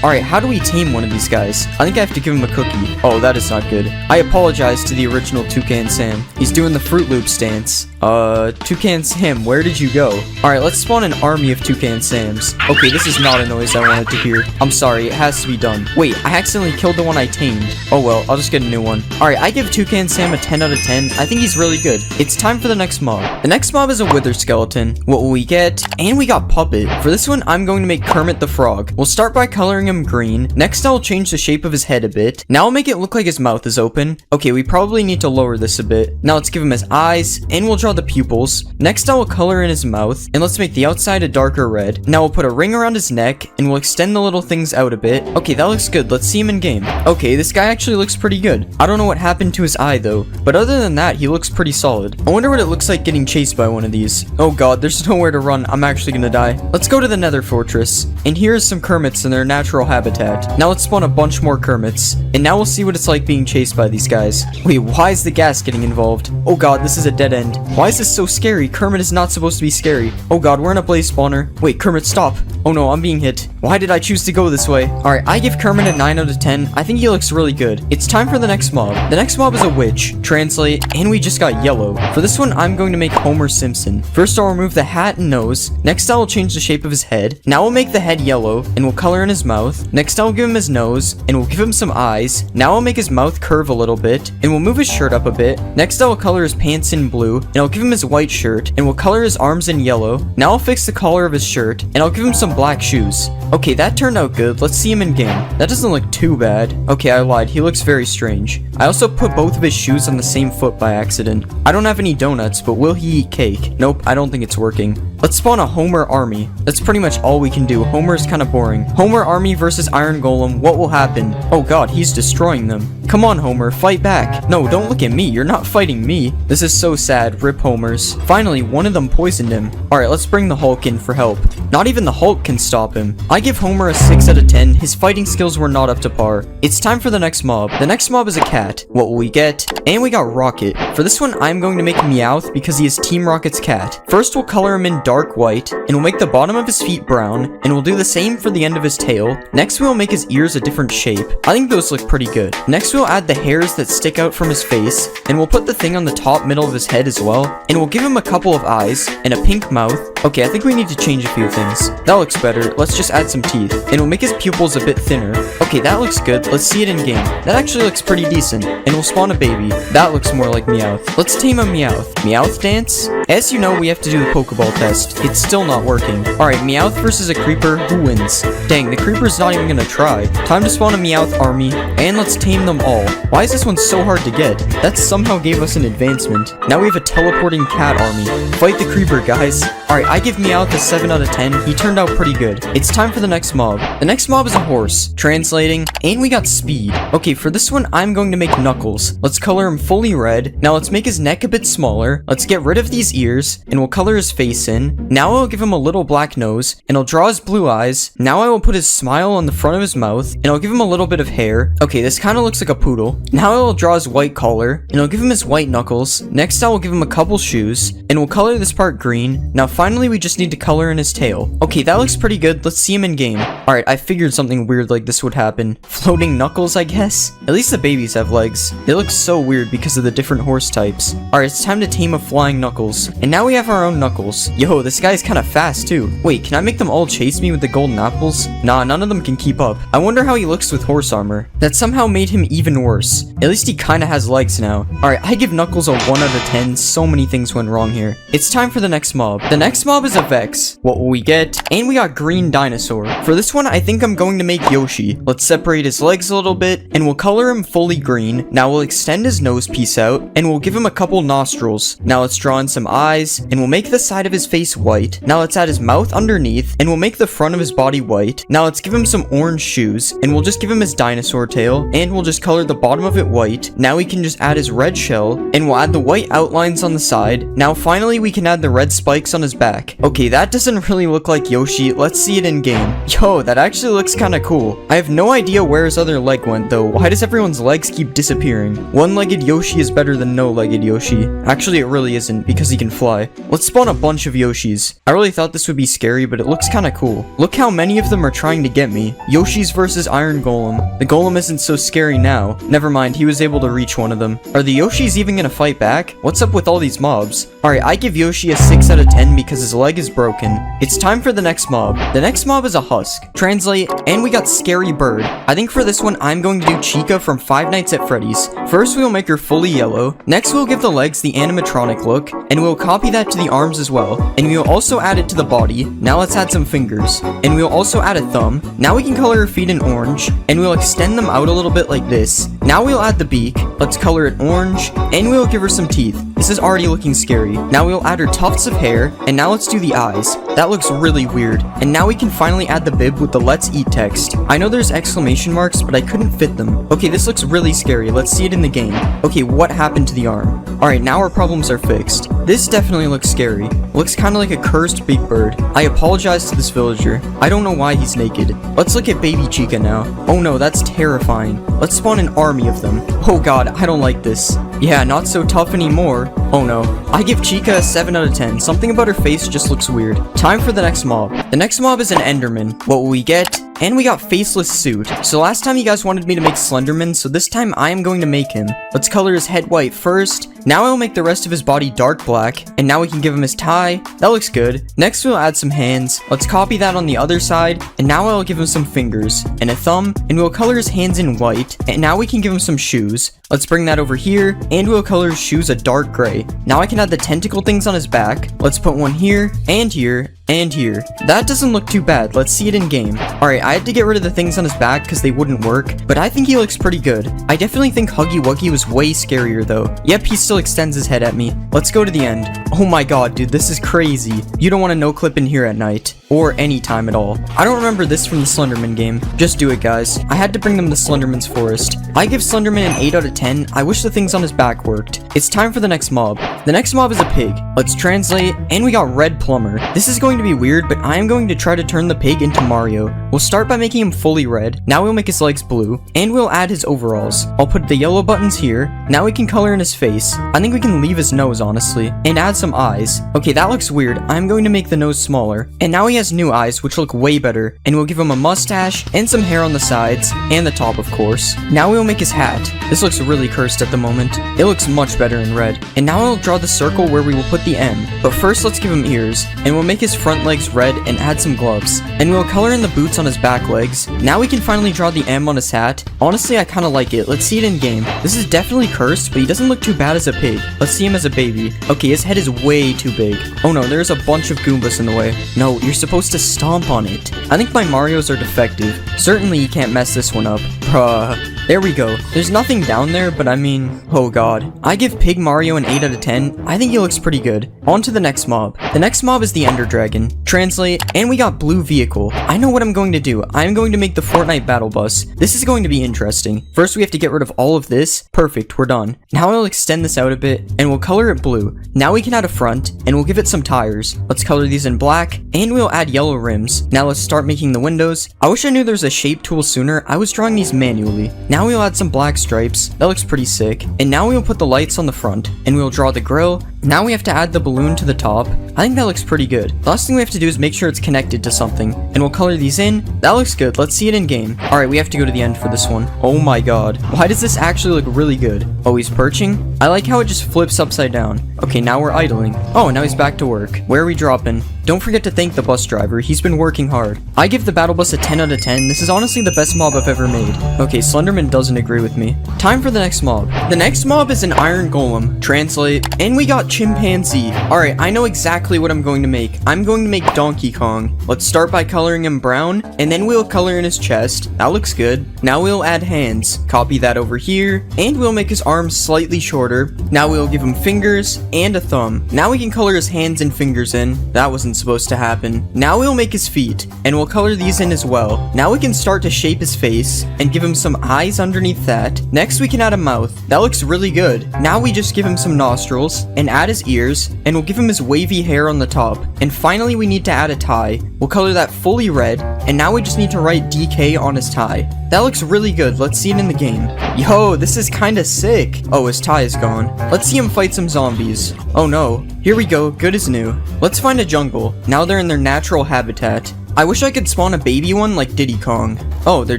Alright, how do we tame one of these guys? I think I have to give him a cookie. Oh, that is not good. I apologize to the original Toucan Sam. He's doing the Fruit Loops dance. Toucan Sam, where did you go? Alright, let's spawn an army of Toucan Sams. Okay, this is not a noise I wanted to hear. I'm sorry, it has to be done. Wait, I accidentally killed the one I tamed. Oh well, I'll just get a new one. Alright, I give Toucan Sam a 10 out of 10. I think he's really good. It's time for the next mob. The next mob is a Wither Skeleton. What will we get? And we got Puppet. For this one, I'm going to make Kermit the Frog. We'll start by coloring him green. Next, I'll change the shape of his head a bit. Now I'll make it look like his mouth is open. Okay, we probably need to lower this a bit. Now let's give him his eyes, and we'll draw the pupils. Next, I will color in his mouth, and let's make the outside a darker red. Now we'll put a ring around his neck, and we'll extend the little things out a bit. Okay, that looks good. Let's see him in game. Okay, this guy actually looks pretty good. I don't know what happened to his eye though, but other than that, he looks pretty solid. I wonder what it looks like getting chased by one of these. Oh god, there's nowhere to run. I'm actually gonna die. Let's go to the Nether Fortress, and here's some Kermits in their natural habitat. Now let's spawn a bunch more Kermits, and now we'll see what it's like being chased by these guys. Wait, why is the gas getting involved? Oh god, this is a dead end. Why is this so scary? Kermit is not supposed to be scary. Oh god, we're in a blaze spawner. Wait, Kermit, stop. Oh no, I'm being hit. Why did I choose to go this way? Alright, I give Kermit a 9 out of 10. I think he looks really good. It's time for the next mob. The next mob is a witch. Translate, and we just got yellow. For this one, I'm going to make Homer Simpson. First, I'll remove the hat and nose. Next, I will change the shape of his head. Now we'll make the head yellow, and we'll color in his mouth. Next, I'll give him his nose, and we'll give him some eyes. Now I'll make his mouth curve a little bit, and we'll move his shirt up a bit. Next, I will color his pants in blue, and I'll give him his white shirt, and we'll color his arms in yellow. Now I'll fix the collar of his shirt, and I'll give him some black shoes. Okay, that turned out good. Let's see him in game. That doesn't look too bad. Okay, I lied. He looks very strange. I also put both of his shoes on the same foot by accident. I don't have any donuts, but will he eat cake? Nope, I don't think it's working. Let's spawn a Homer army. That's pretty much all we can do. Homer is kind of boring. Homer army versus Iron Golem. What will happen? Oh god, he's destroying them. Come on, Homer, fight back. No, don't look at me. You're not fighting me. This is so sad. Rip Homers. Finally, one of them poisoned him. Alright, let's bring the Hulk in for help. Not even the Hulk can stop him. I give Homer a 6 out of 10. His fighting skills were not up to par. It's time for the next mob. The next mob is a cat. What will we get? And we got Rocket. For this one, I'm going to make Meowth because he is Team Rocket's cat. First, we'll color him in dark white, and we'll make the bottom of his feet brown, and we'll do the same for the end of his tail. Next, we'll make his ears a different shape. I think those look pretty good. Next, we'll add the hairs that stick out from his face, and we'll put the thing on the top middle of his head as well, and we'll give him a couple of eyes, and a pink mouth. Okay, I think we need to change a few things. That looks better. Let's just add some teeth, and we'll make his pupils a bit thinner. Okay, that looks good. Let's see it in game. That actually looks pretty decent, and we'll spawn a baby. That looks more like Meowth. Let's tame a Meowth. Meowth dance? As you know, we have to do the Pokeball test. It's still not working. Alright, Meowth versus a Creeper. Who wins? Dang, the Creeper's not even gonna try. Time to spawn a Meowth army, and let's tame them all. Why is this one so hard to get? That somehow gave us an advancement. Now we have a teleporting cat army. Fight the Creeper, guys. Alright, I give Meowth a 7 out of 10. He turned out pretty good. It's time for the next mob. The next mob is a horse. Translating, and we got speed. Okay, for this one, I'm going to make Knuckles. Let's color him fully red. Now let's make his neck a bit smaller. Let's get rid of these ears, and we'll color his face in. Now I'll give him a little black nose, and I'll draw his blue eyes. Now I will put his smile on the front of his mouth, and I'll give him a little bit of hair. Okay, this kind of looks like a poodle. Now I will draw his white collar, and I'll give him his white knuckles. Next, I will give him a couple shoes, and we'll color this part green. Now finally we just need to color in his tail. Okay, that looks pretty good. Let's see him in game. Alright, I figured something weird like this would happen. Floating knuckles, I guess? At least the babies have legs. They look so weird because of the different horse types. Alright, it's time to tame a flying Knuckles. And now we have our own Knuckles. Yo, this guy's kind of fast too. Wait, can I make them all chase me with the golden apples? Nah, none of them can keep up. I wonder how he looks with horse armor. That somehow made him even worse. At least he kind of has legs now. Alright, I give Knuckles a 1 out of 10. So many things went wrong here. It's time for the next mob. The next mob is a Vex. What will we get? And we got green dinosaur. For this one, I think I'm going to make Yoshi. Let's separate his legs a little bit, and we'll color him fully green. Now we'll extend his nose piece out, and we'll give him a couple nostrils. Now let's draw in some eyes, and we'll make the side of his face white. Now let's add his mouth underneath, and we'll make the front of his body white. Now let's give him some orange shoes, and we'll just give him his dinosaur tail, and we'll just color the bottom of it white. Now we can just add his red shell, and we'll add the white outlines on the side. Now finally we can add the red spikes on his back. Okay, that doesn't really look like Yoshi. Let's see it in game. Yo, that actually looks kind of cool. I have no idea where his other leg went though. Why does everyone's legs keep disappearing? One-legged Yoshi is better than no-legged Yoshi. Actually, it really isn't because he can fly. Let's spawn a bunch of Yoshis. I really thought this would be scary, but it looks kind of cool. Look how many of them are trying to get me. Yoshi's versus Iron Golem. The Golem isn't so scary now. Never mind, he was able to reach one of them. Are the Yoshis even gonna fight back? What's up with all these mobs? Alright, I give Yoshi a 6 out of 10 because his leg is broken. It's time for the next mob. The next mob is a Husk. Translate, and we got Scary Bird. I think for this one, I'm going to do Chica from Five Nights at Freddy's. First, we'll make her fully yellow. Next, we'll give the legs the animatronic look, and we'll copy that to the arms as well. And we'll also add it to the body. Now let's add some fingers. And we'll also add a thumb. Now we can color her feet in orange, and we'll extend them out a little bit like this. Now we'll add the beak. Let's color it orange, and we'll give her some teeth. This is already looking scary. Now we'll add her tufts of hair, and now let's do the eyes. That looks really weird. And now we can finally add the bib with the let's eat text. I know there's exclamation marks, but I couldn't fit them. Okay, this looks really scary. Let's see it in the game. Okay, what happened to the arm? Alright, now our problems are fixed. This definitely looks scary. Looks kind of like a cursed big bird. I apologize to this villager. I don't know why he's naked. Let's look at baby Chica now. Oh no, that's terrifying. Let's spawn an army of them. Oh god, I don't like this. Yeah, not so tough anymore. Oh no. I give Chica a 7 out of 10. Something about her face just looks weird. Time for the next mob. The next mob is an Enderman. What will we get? And we got Faceless Suit. So last time you guys wanted me to make Slenderman, so this time I am going to make him. Let's color his head white first. Now I'll make the rest of his body dark black. And now we can give him his tie. That looks good. Next we'll add some hands. Let's copy that on the other side. And now I'll give him some fingers and a thumb. And we'll color his hands in white. And now we can give him some shoes. Let's bring that over here. And we'll color his shoes a dark gray. Now I can add the tentacle things on his back. Let's put one here and here. And here. That doesn't look too bad. Let's see it in game. Alright, I had to get rid of the things on his back because they wouldn't work, but I think he looks pretty good. I definitely think Huggy Wuggy was way scarier though. Yep, he still extends his head at me. Let's go to the end. Oh my god, dude, this is crazy. You don't want to no-clip in here at night. Or any time at all. I don't remember this from the Slenderman game. Just do it, guys. I had to bring them to Slenderman's forest. I give Slenderman an 8 out of 10. I wish the things on his back worked. It's time for the next mob. The next mob is a pig. Let's translate, and we got Red Plumber. This is going to be weird, but I am going to try to turn the pig into Mario. We'll start by making him fully red. Now we'll make his legs blue, and we'll add his overalls. I'll put the yellow buttons here. Now we can color in his face. I think we can leave his nose, honestly, and add some eyes. Okay, that looks weird. I'm going to make the nose smaller. And now he has new eyes, which look way better, and we'll give him a mustache and some hair on the sides and the top, of course. Now we'll make his hat. This looks really cursed at the moment. It looks much better in red. And now I'll draw the circle where we will put the M. But first let's give him ears, and we'll make his front legs red and add some gloves. And we'll color in the boots on his back legs. Now we can finally draw the M on his hat. Honestly, I kind of like it. Let's see it in game. This is definitely cursed, but he doesn't look too bad as a pig. Let's see him as a baby. Okay, his head is way too big. Oh no, there's a bunch of Goombas in the way. No, you're supposed to stomp on it. I think my Marios are defective. Certainly you can't mess this one up. Bruh. There we go. There's nothing down there, but I mean, oh god. I give Pig Mario an 8 out of 10. I think he looks pretty good. On to the next mob. The next mob is the Ender Dragon. Translate, and we got Blue Vehicle. I know what I'm going to do. I'm going to make the Fortnite Battle Bus. This is going to be interesting. First, we have to get rid of all of this. Perfect, we're done. Now I'll extend this out a bit, and we'll color it blue. Now we can add a front, and we'll give it some tires. Let's color these in black, and we'll add yellow rims. Now let's start making the windows. I wish I knew there was a shape tool sooner. I was drawing these manually. Now we'll add some black stripes. That looks pretty sick. And now we'll put the lights on the front, and we'll draw the grill. Now we have to add the balloon to the top. I think that looks pretty good. The last thing we have to do is make sure it's connected to something. And we'll color these in. That looks good. Let's see it in game. Alright, we have to go to the end for this one. Oh my god. Why does this actually look really good? Oh, he's perching? I like how it just flips upside down. Okay, now we're idling. Oh, now he's back to work. Where are we dropping? Don't forget to thank the bus driver. He's been working hard. I give the battle bus a 10 out of 10. This is honestly the best mob I've ever made. Okay, Slenderman doesn't agree with me. Time for the next mob. The next mob is an iron golem. Translate. And we got chimpanzee. Alright, I know exactly what I'm going to make. I'm going to make Donkey Kong. Let's start by coloring him brown, and then we'll color in his chest. That looks good. Now we'll add hands. Copy that over here, and we'll make his arms slightly shorter. Now we'll give him fingers and a thumb. Now we can color his hands and fingers in. That wasn't supposed to happen. Now we'll make his feet, and we'll color these in as well. Now we can start to shape his face and give him some eyes underneath that. Next we can add a mouth. That looks really good. Now we just give him some nostrils and add his ears, and we'll give him his wavy hair on the top. And finally we need to add a tie. We'll color that fully red, and now we just need to write DK on his tie. That looks really good. Let's see it in the game. Yo, this is kinda sick. Oh, his tie is gone. Let's see him fight some zombies. Oh no. Here we go, good as new. Let's find a jungle. Now they're in their natural habitat. I wish I could spawn a baby one like Diddy Kong. Oh, they're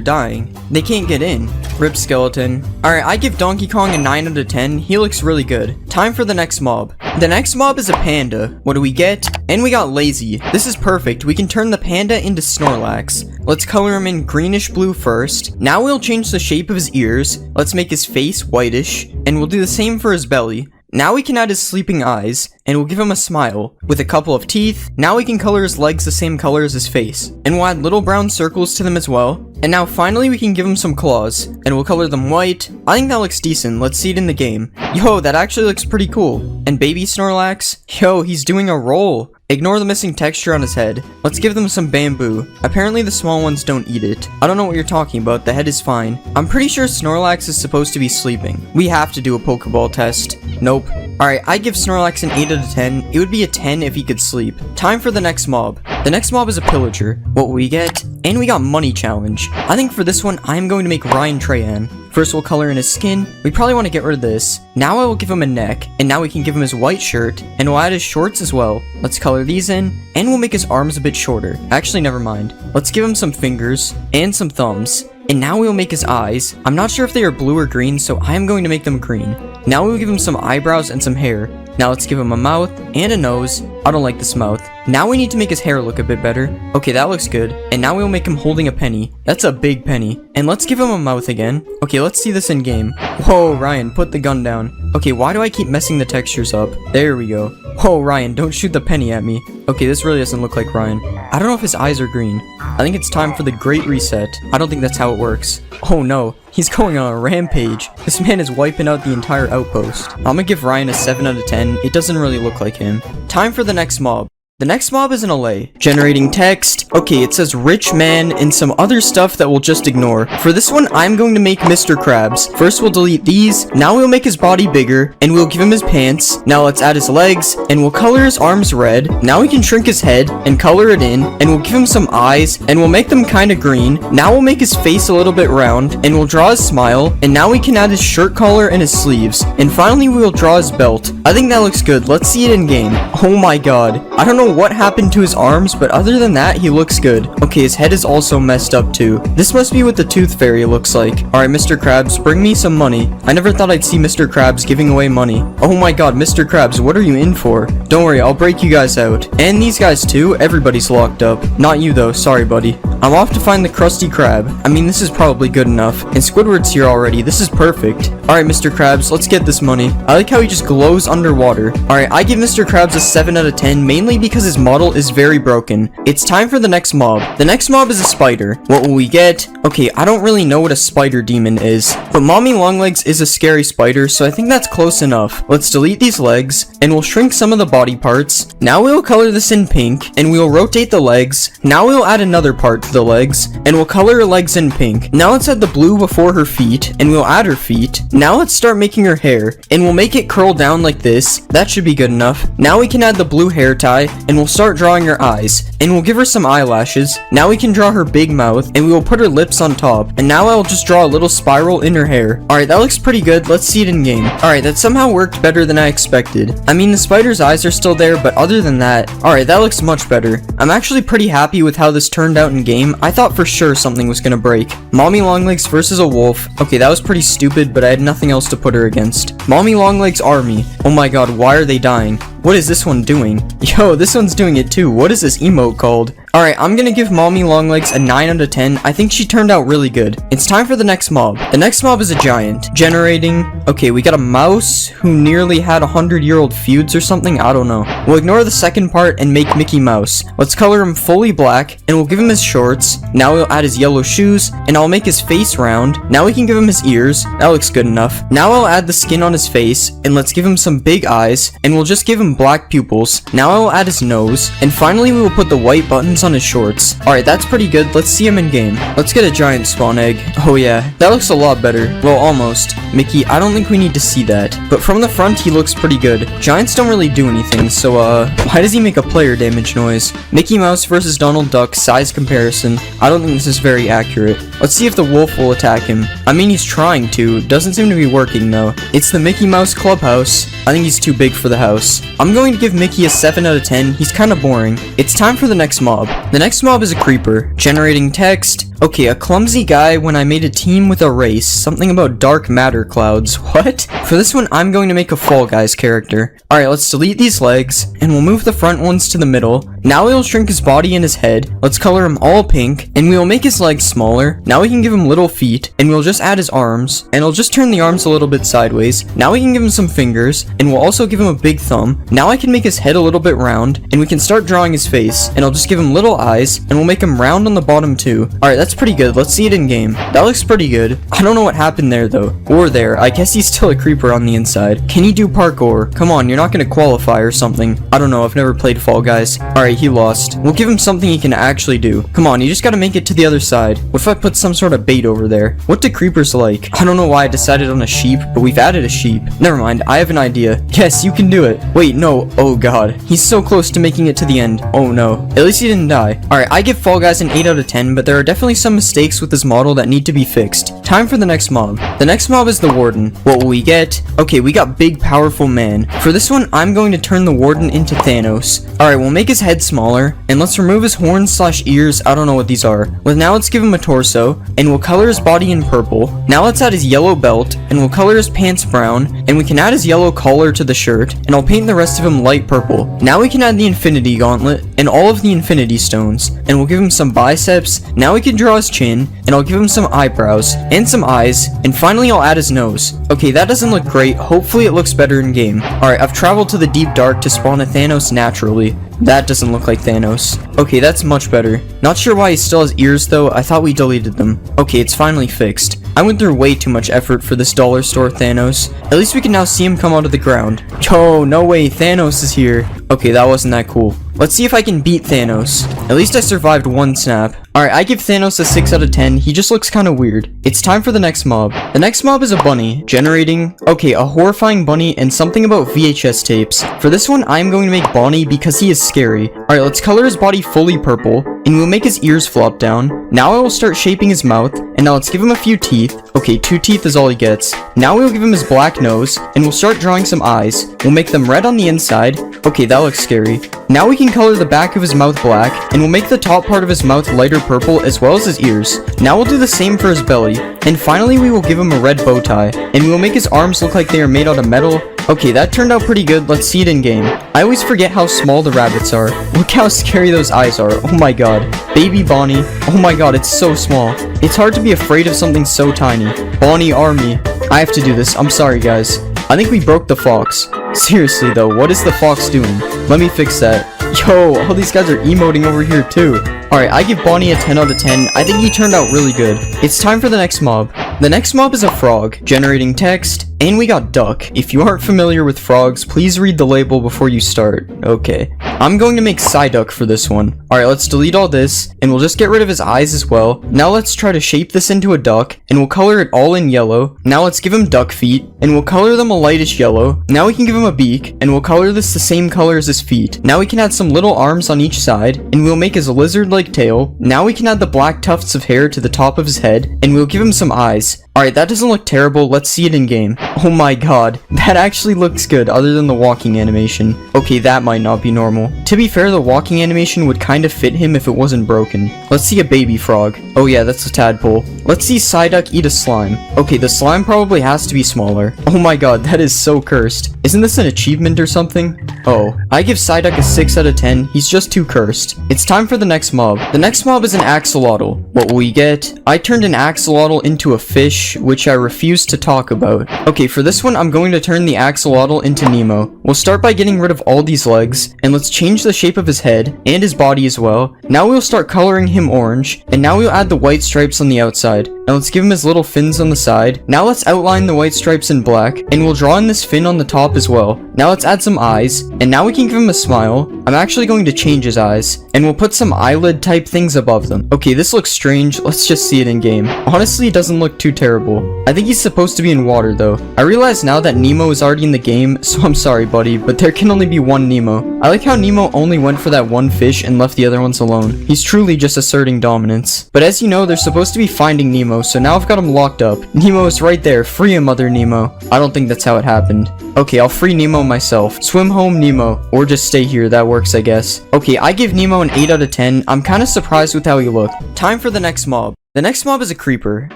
dying. They can't get in. Rip skeleton. Alright, I give Donkey Kong a 9 out of 10. He looks really good. Time for the next mob. The next mob is a panda. What do we get? And we got lazy. This is perfect. We can turn the panda into Snorlax. Let's color him in greenish blue first. Now we'll change the shape of his ears. Let's make his face whitish. And we'll do the same for his belly. Now we can add his sleeping eyes, and we'll give him a smile. With a couple of teeth, now we can color his legs the same color as his face. And we'll add little brown circles to them as well. And now finally we can give him some claws, and we'll color them white. I think that looks decent. Let's see it in the game. Yo, that actually looks pretty cool. And baby Snorlax? Yo, he's doing a roll. Ignore the missing texture on his head. Let's give them some bamboo. Apparently the small ones don't eat it. I don't know what you're talking about, the head is fine. I'm pretty sure Snorlax is supposed to be sleeping. We have to do a Pokeball test. Nope. Alright, I give Snorlax an 8 out of 10. It would be a 10 if he could sleep. Time for the next mob. The next mob is a pillager. What will we get? And we got money challenge. I think for this one, I'm going to make Ryan Trahan. First we'll color in his skin. We probably want to get rid of this. Now I will give him a neck, and now we can give him his white shirt, and we'll add his shorts as well. Let's color these in, and we'll make his arms a bit shorter. Actually, never mind. Let's give him some fingers, and some thumbs. And now we'll make his eyes. I'm not sure if they are blue or green, so I am going to make them green. Now we'll give him some eyebrows and some hair. Now let's give him a mouth and a nose. I don't like this mouth. Now we need to make his hair look a bit better. Okay, that looks good. And now we'll make him holding a penny. That's a big penny. And let's give him a mouth again. Okay, let's see this in game. Whoa, Ryan, put the gun down. Okay, why do I keep messing the textures up? There we go. Whoa, Ryan, don't shoot the penny at me. Okay, this really doesn't look like Ryan. I don't know if his eyes are green. I think it's time for the Great Reset. I don't think that's how it works. Oh no, he's going on a rampage. This man is wiping out the entire outpost. I'm gonna give Ryan a 7 out of 10. It doesn't really look like him. Time for the next mob. The next mob is an allay. Generating text. Okay, it says rich man and some other stuff that we'll just ignore. For this one, I'm going to make Mr. Krabs. First, we'll delete these. Now we'll make his body bigger, and we'll give him his pants. Now let's add his legs, and we'll color his arms red. Now we can shrink his head and color it in, and we'll give him some eyes, and we'll make them kind of green. Now we'll make his face a little bit round, and we'll draw his smile, and now we can add his shirt collar and his sleeves. And finally, we will draw his belt. I think that looks good. Let's see it in game. Oh my god. I don't know what happened to his arms, but other than that, he looks good. Okay, his head is also messed up too. This must be what the Tooth Fairy looks like. Alright, Mr. Krabs, bring me some money. I never thought I'd see Mr. Krabs giving away money. Oh my god, Mr. Krabs, what are you in for? Don't worry, I'll break you guys out. And these guys too, everybody's locked up. Not you though, sorry buddy. I'm off to find the Krusty Krab. I mean, this is probably good enough. And Squidward's here already, this is perfect. Alright, Mr. Krabs, let's get this money. I like how he just glows underwater. Alright, I give Mr. Krabs a 7 out of 10, mainly because his model is very broken. It's time for the next mob. The next mob is a spider. What will we get? Okay, I don't really know what a spider demon is, but Mommy Longlegs is a scary spider, so I think that's close enough. Let's delete these legs, and we'll shrink some of the body parts. Now we'll color this in pink, and we'll rotate the legs. Now we'll add another part to the legs, and we'll color her legs in pink. Now let's add the blue before her feet, and we'll add her feet. Now let's start making her hair, and we'll make it curl down like this. That should be good enough. Now we can add the blue hair tie, and we'll start drawing her eyes, and we'll give her some eyelashes. Now we can draw her big mouth, and we will put her lips on top, and now I'll just draw a little spiral in her hair. Alright, that looks pretty good. Let's see it in game. Alright, that somehow worked better than I expected. I mean, the spider's eyes are still there, but other than that, alright, that looks much better. I'm actually pretty happy with how this turned out in game. I thought for sure something was gonna break. Mommy Longlegs versus a wolf. Okay, that was pretty stupid, but I had nothing else to put her against. Mommy Longlegs army. Oh my god, why are they dying? What is this one doing? Yo, this one's doing it too. What is this emote called? Alright, I'm gonna give Mommy Longlegs a 9 out of 10. I think she turned out really good. It's time for the next mob. The next mob is a giant. Generating. Okay, we got a mouse who nearly had 100-year-old feuds or something. I don't know. We'll ignore the second part and make Mickey Mouse. Let's color him fully black, and we'll give him his shorts. Now we'll add his yellow shoes, and I'll make his face round. Now we can give him his ears. That looks good enough. Now I'll add the skin on his face, and let's give him some big eyes, and we'll just give him black pupils. Now I will add his nose, and finally we will put the white buttons on his shorts. Alright, that's pretty good. Let's see him in game. Let's get a giant spawn egg. Oh yeah, that looks a lot better. Well, almost. Mickey, I don't think we need to see that. But from the front, he looks pretty good. Giants don't really do anything, so why does he make a player damage noise? Mickey Mouse versus Donald Duck, size comparison. I don't think this is very accurate. Let's see if the wolf will attack him. I mean, he's trying to. Doesn't seem to be working though. It's the Mickey Mouse clubhouse. I think he's too big for the house. I'm going to give Mickey a 7 out of 10. He's kind of boring. It's time for the next mob. The next mob is a creeper. Generating text. Okay, a clumsy guy when I made a team with a race. Something about dark matter clouds. What? For this one, I'm going to make a Fall Guys character. Alright, let's delete these legs, and we'll move the front ones to the middle. Now we'll shrink his body and his head. Let's color him all pink, and we will make his legs smaller. Now we can give him little feet, and we'll just add his arms, and I'll just turn the arms a little bit sideways. Now we can give him some fingers, and we'll also give him a big thumb. Now I can make his head a little bit round, and we can start drawing his face, and I'll just give him little eyes, and we'll make him round on the bottom too. Alright, that's pretty good. Let's see it in game. That looks pretty good. I don't know what happened there though. Or there. I guess he's still a creeper on the inside. Can he do parkour? Come on, you're not gonna qualify or something. I don't know. I've never played Fall Guys. Alright, he lost. We'll give him something he can actually do. Come on, you just gotta make it to the other side. What if I put some sort of bait over there? What do creepers like? I don't know why I decided on a sheep, but we've added a sheep. Never mind. I have an idea. Yes, you can do it. Wait, no. Oh god. He's so close to making it to the end. Oh no. At least he didn't die. Alright, I give Fall Guys an 8 out of 10, but there are definitely some mistakes with this model that need to be fixed. Time for the next mob. The next mob is the Warden. What will we get? Okay, we got big, powerful man. For this one, I'm going to turn the Warden into Thanos. Alright, we'll make his head smaller, and let's remove his horns / ears. I don't know what these are. Well, now let's give him a torso, and we'll color his body in purple. Now let's add his yellow belt, and we'll color his pants brown, and we can add his yellow collar to the shirt, and I'll paint the rest of him light purple. Now we can add the Infinity Gauntlet, and all of the Infinity Stones, and we'll give him some biceps. Now we can draw his chin, and I'll give him some eyebrows, and some eyes, and finally I'll add his nose. Okay, that doesn't look great. Hopefully it looks better in game. Alright, I've traveled to the deep dark to spawn a Thanos naturally. That doesn't look like Thanos. Okay, that's much better. Not sure why he still has ears though. I thought we deleted them. Okay, it's finally fixed. I went through way too much effort for this dollar store Thanos. At least we can now see him come out of the ground. Yo, no way, Thanos is here. Okay, that wasn't that cool. Let's see if I can beat Thanos. At least I survived one snap. Alright, I give Thanos a 6 out of 10. He just looks kind of weird. It's time for the next mob. The next mob is a bunny. Generating. Okay, a horrifying bunny and something about VHS tapes. For this one, I'm going to make Bonnie because he is scary. Alright, let's color his body fully purple, and we'll make his ears flop down. Now I will start shaping his mouth, and now let's give him a few teeth. Okay, 2 teeth is all he gets. Now we'll give him his black nose, and we'll start drawing some eyes. We'll make them red on the inside. Okay, that looks scary. Now we can color the back of his mouth black, and we'll make the top part of his mouth lighter purple as well as his ears. Now we'll do the same for his belly. And finally we will give him a red bow tie, and we will make his arms look like they are made out of metal. Okay, that turned out pretty good. Let's see it in game. I always forget how small the rabbits are. Look how scary those eyes are. Oh my god. Baby Bonnie. Oh my god, it's so small. It's hard to be afraid of something so tiny. Bonnie Army. I have to do this. I'm sorry, guys. I think we broke the fox. Seriously, though, what is the fox doing? Let me fix that. Yo, all these guys are emoting over here, too. Alright, I give Bonnie a 10 out of 10. I think he turned out really good. It's time for the next mob. The next mob is a frog. Generating text. and we got duck. If you aren't familiar with frogs, please read the label before you start. Okay. I'm going to make Psyduck for this one. Alright, let's delete all this, and we'll just get rid of his eyes as well. Now let's try to shape this into a duck, and we'll color it all in yellow. Now let's give him duck feet, and we'll color them a lightish yellow. Now we can give him a beak, and we'll color this the same color as his feet. Now we can add some little arms on each side, and we'll make his lizard-like tail. Now we can add the black tufts of hair to the top of his head, and we'll give him some eyes. Alright, that doesn't look terrible. Let's see it in game. Oh my god, that actually looks good other than the walking animation. Okay, that might not be normal. To be fair, the walking animation would kind of fit him if it wasn't broken. Let's see a baby frog. Oh yeah, that's a tadpole. Let's see Psyduck eat a slime. Okay, the slime probably has to be smaller. Oh my god, that is so cursed. Isn't this an achievement or something? Oh, I give Psyduck a 6 out of 10. He's just too cursed. It's time for the next mob. The next mob is an axolotl. What will we get? I turned an axolotl into a fish, which I refuse to talk about. Okay, for this one, I'm going to turn the axolotl into Nemo. We'll start by getting rid of all these legs, and let's change the shape of his head, and his body as well. Now we'll start coloring him orange, and now we'll add the white stripes on the outside. Now let's give him his little fins on the side. Now let's outline the white stripes in black, and we'll draw in this fin on the top as well. Now let's add some eyes, and now we can give him a smile. I'm actually going to change his eyes, and we'll put some eyelid type things above them. Okay, this looks strange. Let's just see it in game. Honestly, it doesn't look too terrible. I think he's supposed to be in water though. I realize now that Nemo is already in the game, so I'm sorry buddy, but there can only be one Nemo. I like how Nemo only went for that one fish and left the other ones alone. He's truly just asserting dominance. But as you know, they're supposed to be finding Nemo, so now I've got him locked up. Nemo is right there. Free him, Mother Nemo. I don't think that's how it happened. Okay, I'll free Nemo myself. Swim home, Nemo. Or just stay here. That works, I guess. Okay, I give Nemo an 8 out of 10. I'm kind of surprised with how he looked. Time for the next mob. The next mob is a creeper.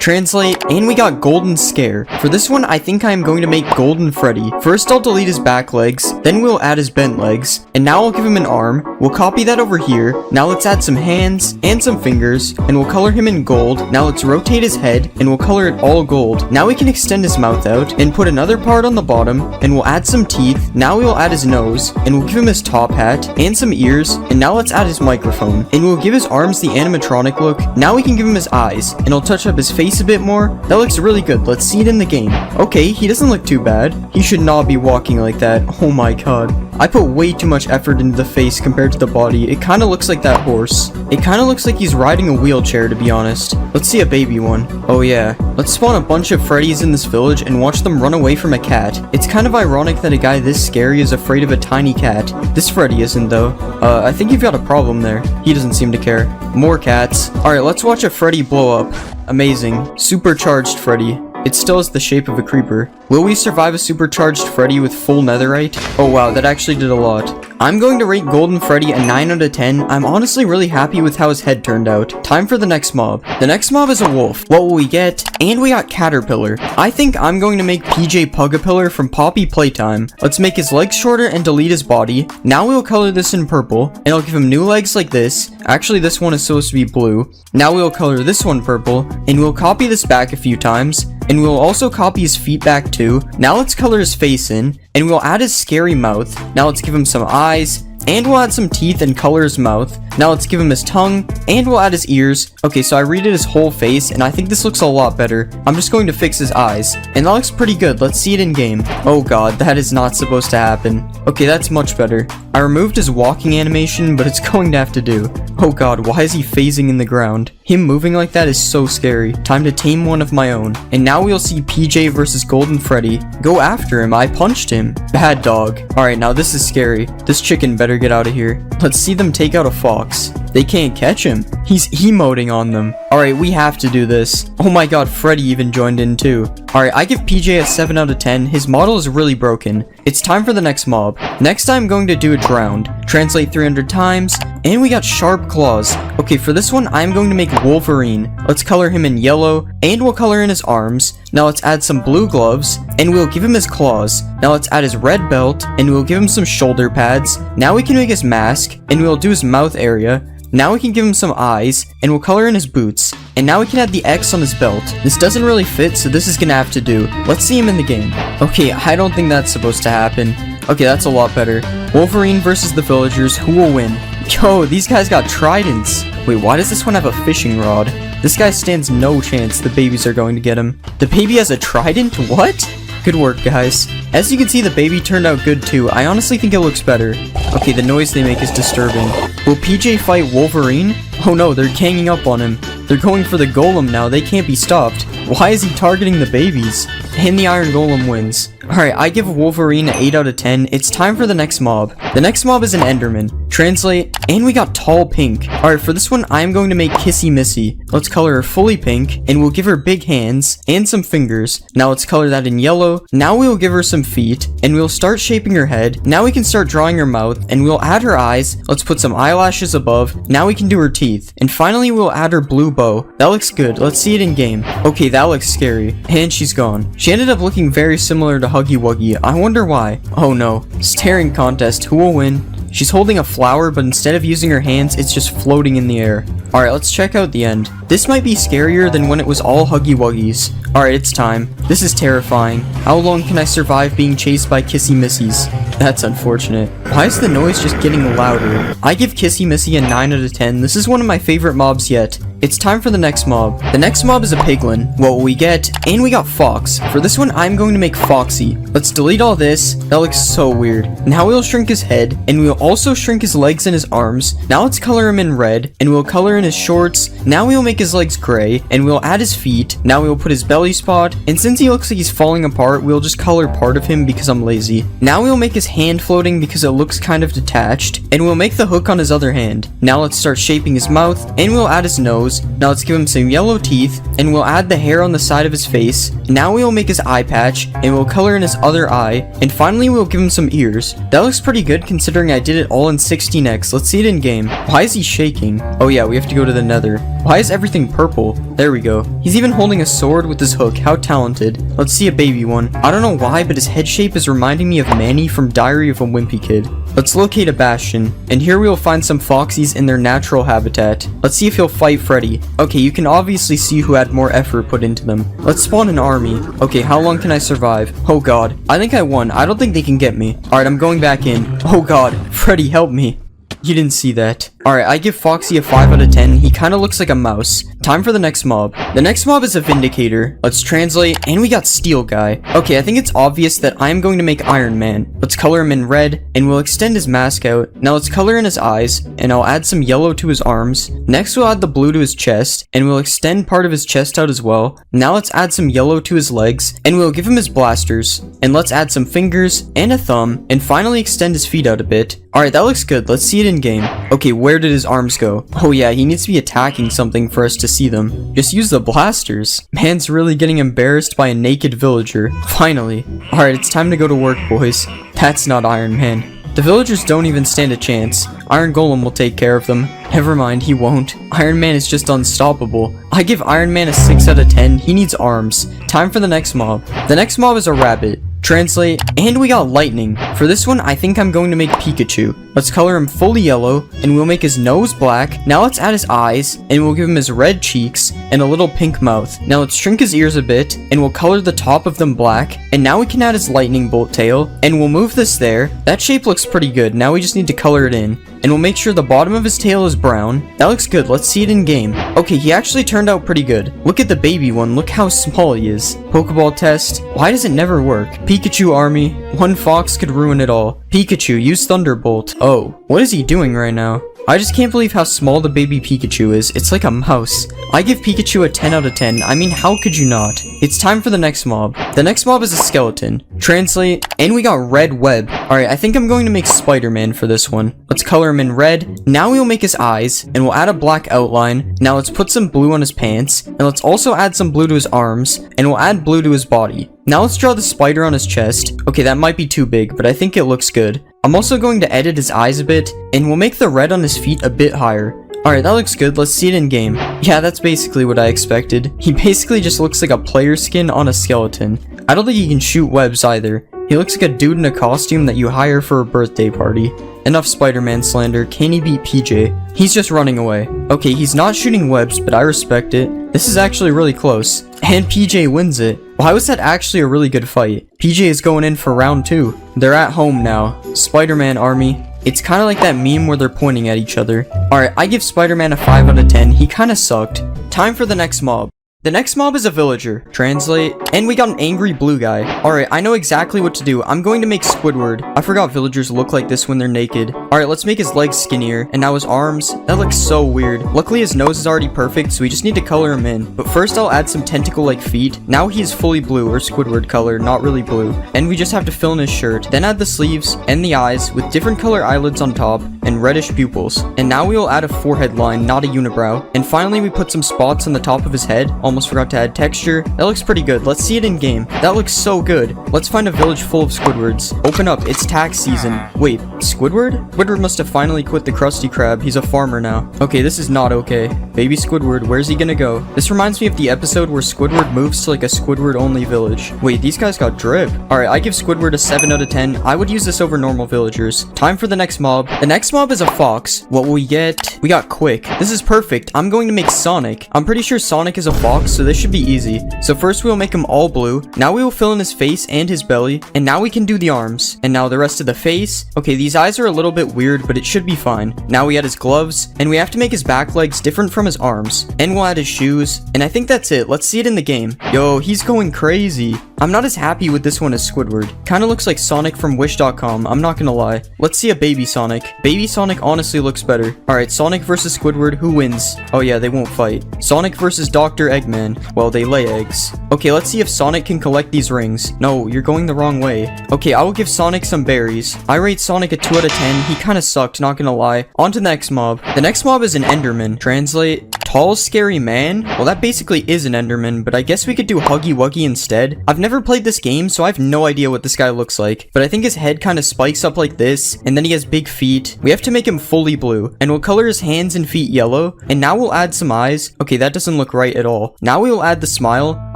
Translate, and we got Golden Scare. For this one, I think I am going to make Golden Freddy. First, I'll delete his back legs, then we'll add his bent legs, and now I'll give him an arm. We'll copy that over here. Now let's add some hands and some fingers, and we'll color him in gold. Now let's rotate his head, and we'll color it all gold. Now we can extend his mouth out, and put another part on the bottom, and we'll add some teeth. Now we'll add his nose, and we'll give him his top hat, and some ears, and now let's add his microphone. And we'll give his arms the animatronic look. Now we can give him his eyes, and I'll touch up his face a bit more. That looks really good. Let's see it in the game. Okay, he doesn't look too bad. He should not be walking like that. Oh my god. I put way too much effort into the face compared to the body. It kind of looks like that horse. It kind of looks like he's riding a wheelchair, to be honest. Let's see a baby one. Oh yeah. Let's spawn a bunch of Freddys in this village and watch them run away from a cat. It's kind of ironic that a guy this scary is afraid of a tiny cat. This Freddy isn't though. I think you've got a problem there. He doesn't seem to care. More cats. Alright, let's watch a Freddy blow up. Amazing. Supercharged Freddy. It still has the shape of a creeper. Will we survive a supercharged Freddy with full netherite? Oh wow, that actually did a lot. I'm going to rate Golden Freddy a 9 out of 10. I'm honestly really happy with how his head turned out. Time for the next mob. The next mob is a wolf. What will we get? And we got Caterpillar. I think I'm going to make PJ Pugapillar from Poppy Playtime. Let's make his legs shorter and delete his body. Now we'll color this in purple, and I'll give him new legs like this. Actually, this one is supposed to be blue. Now we'll color this one purple, and we'll copy this back a few times. And we'll also copy his feet back too. Now let's color his face in, and we'll add his scary mouth. Now let's give him some eyes, and we'll add some teeth and color his mouth. Now let's give him his tongue, and we'll add his ears. Okay, so I redid his whole face, and I think this looks a lot better. I'm just going to fix his eyes, and that looks pretty good. Let's see it in game. Oh god, that is not supposed to happen. Okay, that's much better. I removed his walking animation, but it's going to have to do. Oh god, why is he phasing in the ground? Him moving like that is so scary. Time to tame one of my own. And now we'll see PJ versus Golden Freddy. Go after him, I punched him. Bad dog. Alright, now this is scary. This chicken better get out of here. Let's see them take out a fox. They can't catch him. He's emoting on them. Alright, we have to do this. Oh my god, Freddy even joined in too. Alright, I give PJ a 7 out of 10. His model is really broken. It's time for the next mob. Next I'm going to do a drowned. Translate 300 times. And we got sharp claws. Okay, for this one, I'm going to make Wolverine. Let's color him in yellow, and we'll color in his arms. Now let's add some blue gloves, and we'll give him his claws. Now let's add his red belt, and we'll give him some shoulder pads. Now we can make his mask, and we'll do his mouth area. Now we can give him some eyes, and we'll color in his boots. And now we can add the X on his belt. This doesn't really fit, so this is gonna have to do. Let's see him in the game. Okay, I don't think that's supposed to happen. Okay, that's a lot better. Wolverine versus the villagers, who will win? Yo, these guys got tridents. Wait, why does this one have a fishing rod? This guy stands no chance the babies are going to get him. The baby has a trident? What? Good work, guys. As you can see, the baby turned out good too. I honestly think it looks better. Okay, the noise they make is disturbing. Will PJ fight Wolverine? Oh no, they're ganging up on him. They're going for the golem now. They can't be stopped. Why is he targeting the babies? And the Iron Golem wins. Alright, I give Wolverine an 8 out of 10. It's time for the next mob. The next mob is an Enderman. Translate, and we got Tall Pink. Alright, for this one, I'm going to make Kissy Missy. Let's color her fully pink, and we'll give her big hands and some fingers. Now let's color that in yellow. Now we'll give her some feet, and we'll start shaping her head. Now we can start drawing her mouth, and we'll add her eyes. Let's put some eyelashes above. Now we can do her teeth. And finally, we'll add her blue bow. That looks good. Let's see it in game. Okay, that looks scary. And she's gone. She ended up looking very similar to Huggy Wuggy. I wonder why. Oh no. Staring contest. Who will win? She's holding a flower, but instead of using her hands, it's just floating in the air. Alright, let's check out the end. This might be scarier than when it was all Huggy Wuggies. Alright, it's time. This is terrifying. How long can I survive being chased by Kissy Missies? That's unfortunate. Why is the noise just getting louder? I give Kissy Missy a 9 out of 10. This is one of my favorite mobs yet. It's time for the next mob. The next mob is a piglin. What will we get? And we got Fox. For this one, I'm going to make Foxy. Let's delete all this. That looks so weird. Now we'll shrink his head, and we'll also shrink his legs and his arms. Now let's color him in red, and we'll color in his shorts. Now we'll make his legs gray, and we'll add his feet. Now we'll put his belly spot, and since he looks like he's falling apart, we'll just color part of him because I'm lazy. Now we'll make his hand floating because it looks kind of detached, and we'll make the hook on his other hand. Now let's start shaping his mouth, and we'll add his nose. Now let's give him some yellow teeth, and we'll add the hair on the side of his face. Now we'll make his eye patch, and we'll color in his other eye, and finally we'll give him some ears. That looks pretty good considering I did it all in 16x. Let's see it in game. Why is he shaking? Oh yeah, we have to go to the nether. Why is everything purple? There we go. He's even holding a sword with his hook. How talented. Let's see a baby one. I don't know why, but his head shape is reminding me of Manny from Diary of a Wimpy Kid. Let's locate a bastion, and here we will find some foxies in their natural habitat. Let's see if he'll fight Freddy. Okay, you can obviously see who had more effort put into them. Let's spawn an army. Okay, how long can I survive? Oh god, I think I won. I don't think they can get me. Alright, I'm going back in. Oh god, Freddy, help me. You didn't see that. Alright, I give Foxy a 5 out of 10. He kinda looks like a mouse. Time for the next mob. The next mob is a Vindicator. Let's translate, and we got Steel Guy. Okay, I think it's obvious that I'm going to make Iron Man. Let's color him in red, and we'll extend his mask out. Now let's color in his eyes, and I'll add some yellow to his arms. Next we'll add the blue to his chest, and we'll extend part of his chest out as well. Now let's add some yellow to his legs, and we'll give him his blasters. And let's add some fingers, and a thumb, and finally extend his feet out a bit. Alright, that looks good. Let's see it in game. Okay, where did his arms go? Oh yeah, he needs to be attacking something for us to see them. Just use the blasters. Man's really getting embarrassed by a naked villager. Finally. Alright, it's time to go to work, boys. That's not Iron Man. The villagers don't even stand a chance. Iron Golem will take care of them. Never mind, he won't. Iron Man is just unstoppable. I give Iron Man a 6 out of 10. He needs arms. Time for the next mob. The next mob is a rabbit. Translate, and we got lightning. For this one, I think I'm going to make Pikachu. Let's color him fully yellow, and we'll make his nose black. Now let's add his eyes, and we'll give him his red cheeks, and a little pink mouth. Now let's shrink his ears a bit, and we'll color the top of them black. And now we can add his lightning bolt tail, and we'll move this there. That shape looks pretty good. Now we just need to color it in. And we'll make sure the bottom of his tail is brown. That looks good. Let's see it in game. Okay, he actually turned out pretty good. Look at the baby one. Look how small he is. Pokeball test. Why does it never work? Pikachu army. One fox could ruin it all. Pikachu, use Thunderbolt. Oh, what is he doing right now? I just can't believe how small the baby Pikachu is. It's like a mouse. I give Pikachu a 10 out of 10. I mean, how could you not? It's time for the next mob. The next mob is a skeleton. Translate, and we got Red Web. Alright, I think I'm going to make Spider-Man for this one. Let's color him in red. Now we'll make his eyes, and we'll add a black outline. Now let's put some blue on his pants, and let's also add some blue to his arms, and we'll add blue to his body. Now let's draw the spider on his chest. Okay, that might be too big, but I think it looks good. I'm also going to edit his eyes a bit, and we'll make the red on his feet a bit higher. Alright, that looks good. Let's see it in game. Yeah, that's basically what I expected. He basically just looks like a player skin on a skeleton. I don't think he can shoot webs either. He looks like a dude in a costume that you hire for a birthday party. Enough Spider-Man slander. Can he beat PJ? He's just running away. Okay, he's not shooting webs, but I respect it. This is actually really close. And PJ wins it. Why was that actually a really good fight? PJ is going in for round 2. They're at home now. Spider-Man army. It's kind of like that meme where they're pointing at each other. Alright, I give Spider-Man a 5 out of 10. He kind of sucked. Time for the next mob. The next mob is a villager. Translate. And we got an angry blue guy. Alright, I know exactly what to do. I'm going to make Squidward. I forgot villagers look like this when they're naked. Alright, let's make his legs skinnier. And now his arms. That looks so weird. Luckily his nose is already perfect, so we just need to color him in. But first I'll add some tentacle-like feet. Now he is fully blue, or Squidward color, not really blue. And we just have to fill in his shirt. Then add the sleeves and the eyes with different color eyelids on top and reddish pupils. And now we will add a forehead line, not a unibrow. And finally we put some spots on the top of his head. Almost forgot to add texture. That looks pretty good. Let's see it in game. That looks so good. Let's find a village full of Squidwards. Open up. It's tax season. Wait, Squidward? Squidward must have finally quit the Krusty Krab. He's a farmer now. Okay, this is not okay. Baby Squidward, where's he gonna go? This reminds me of the episode where Squidward moves to like a Squidward only village. Wait, these guys got drip. Alright, I give Squidward a 7 out of 10. I would use this over normal villagers. Time for the next mob. The next mob is a fox. What will we get? We got Quick. This is perfect. I'm going to make Sonic. I'm pretty sure Sonic is a fox, so this should be easy. So first we'll make him all blue. Now we will fill in his face and his belly. And now we can do the arms. And now the rest of the face. Okay, these eyes are a little bit weird, but it should be fine. Now we add his gloves. And we have to make his back legs different from his arms. And we'll add his shoes. And I think that's it. Let's see it in the game. Yo, he's going crazy. I'm not as happy with this one as Squidward. Kinda looks like Sonic from Wish.com, I'm not gonna lie. Let's see a baby Sonic. Baby Sonic honestly looks better. Alright, Sonic versus Squidward, who wins? Oh yeah, they won't fight. Sonic versus Dr. Eggman. Well, they lay eggs. Okay, let's see if Sonic can collect these rings. No, you're going the wrong way. Okay, I will give Sonic some berries. I rate Sonic a 2 out of 10. He kinda sucked, not gonna lie. On to the next mob. The next mob is an Enderman. Translate. Tall, scary man? Well, that basically is an Enderman, but I guess we could do Huggy Wuggy instead. I've never played this game, so I have no idea what this guy looks like. But I think his head kind of spikes up like this, and then he has big feet. We have to make him fully blue, and we'll color his hands and feet yellow, and now we'll add some eyes. Okay, that doesn't look right at all. Now we will add the smile.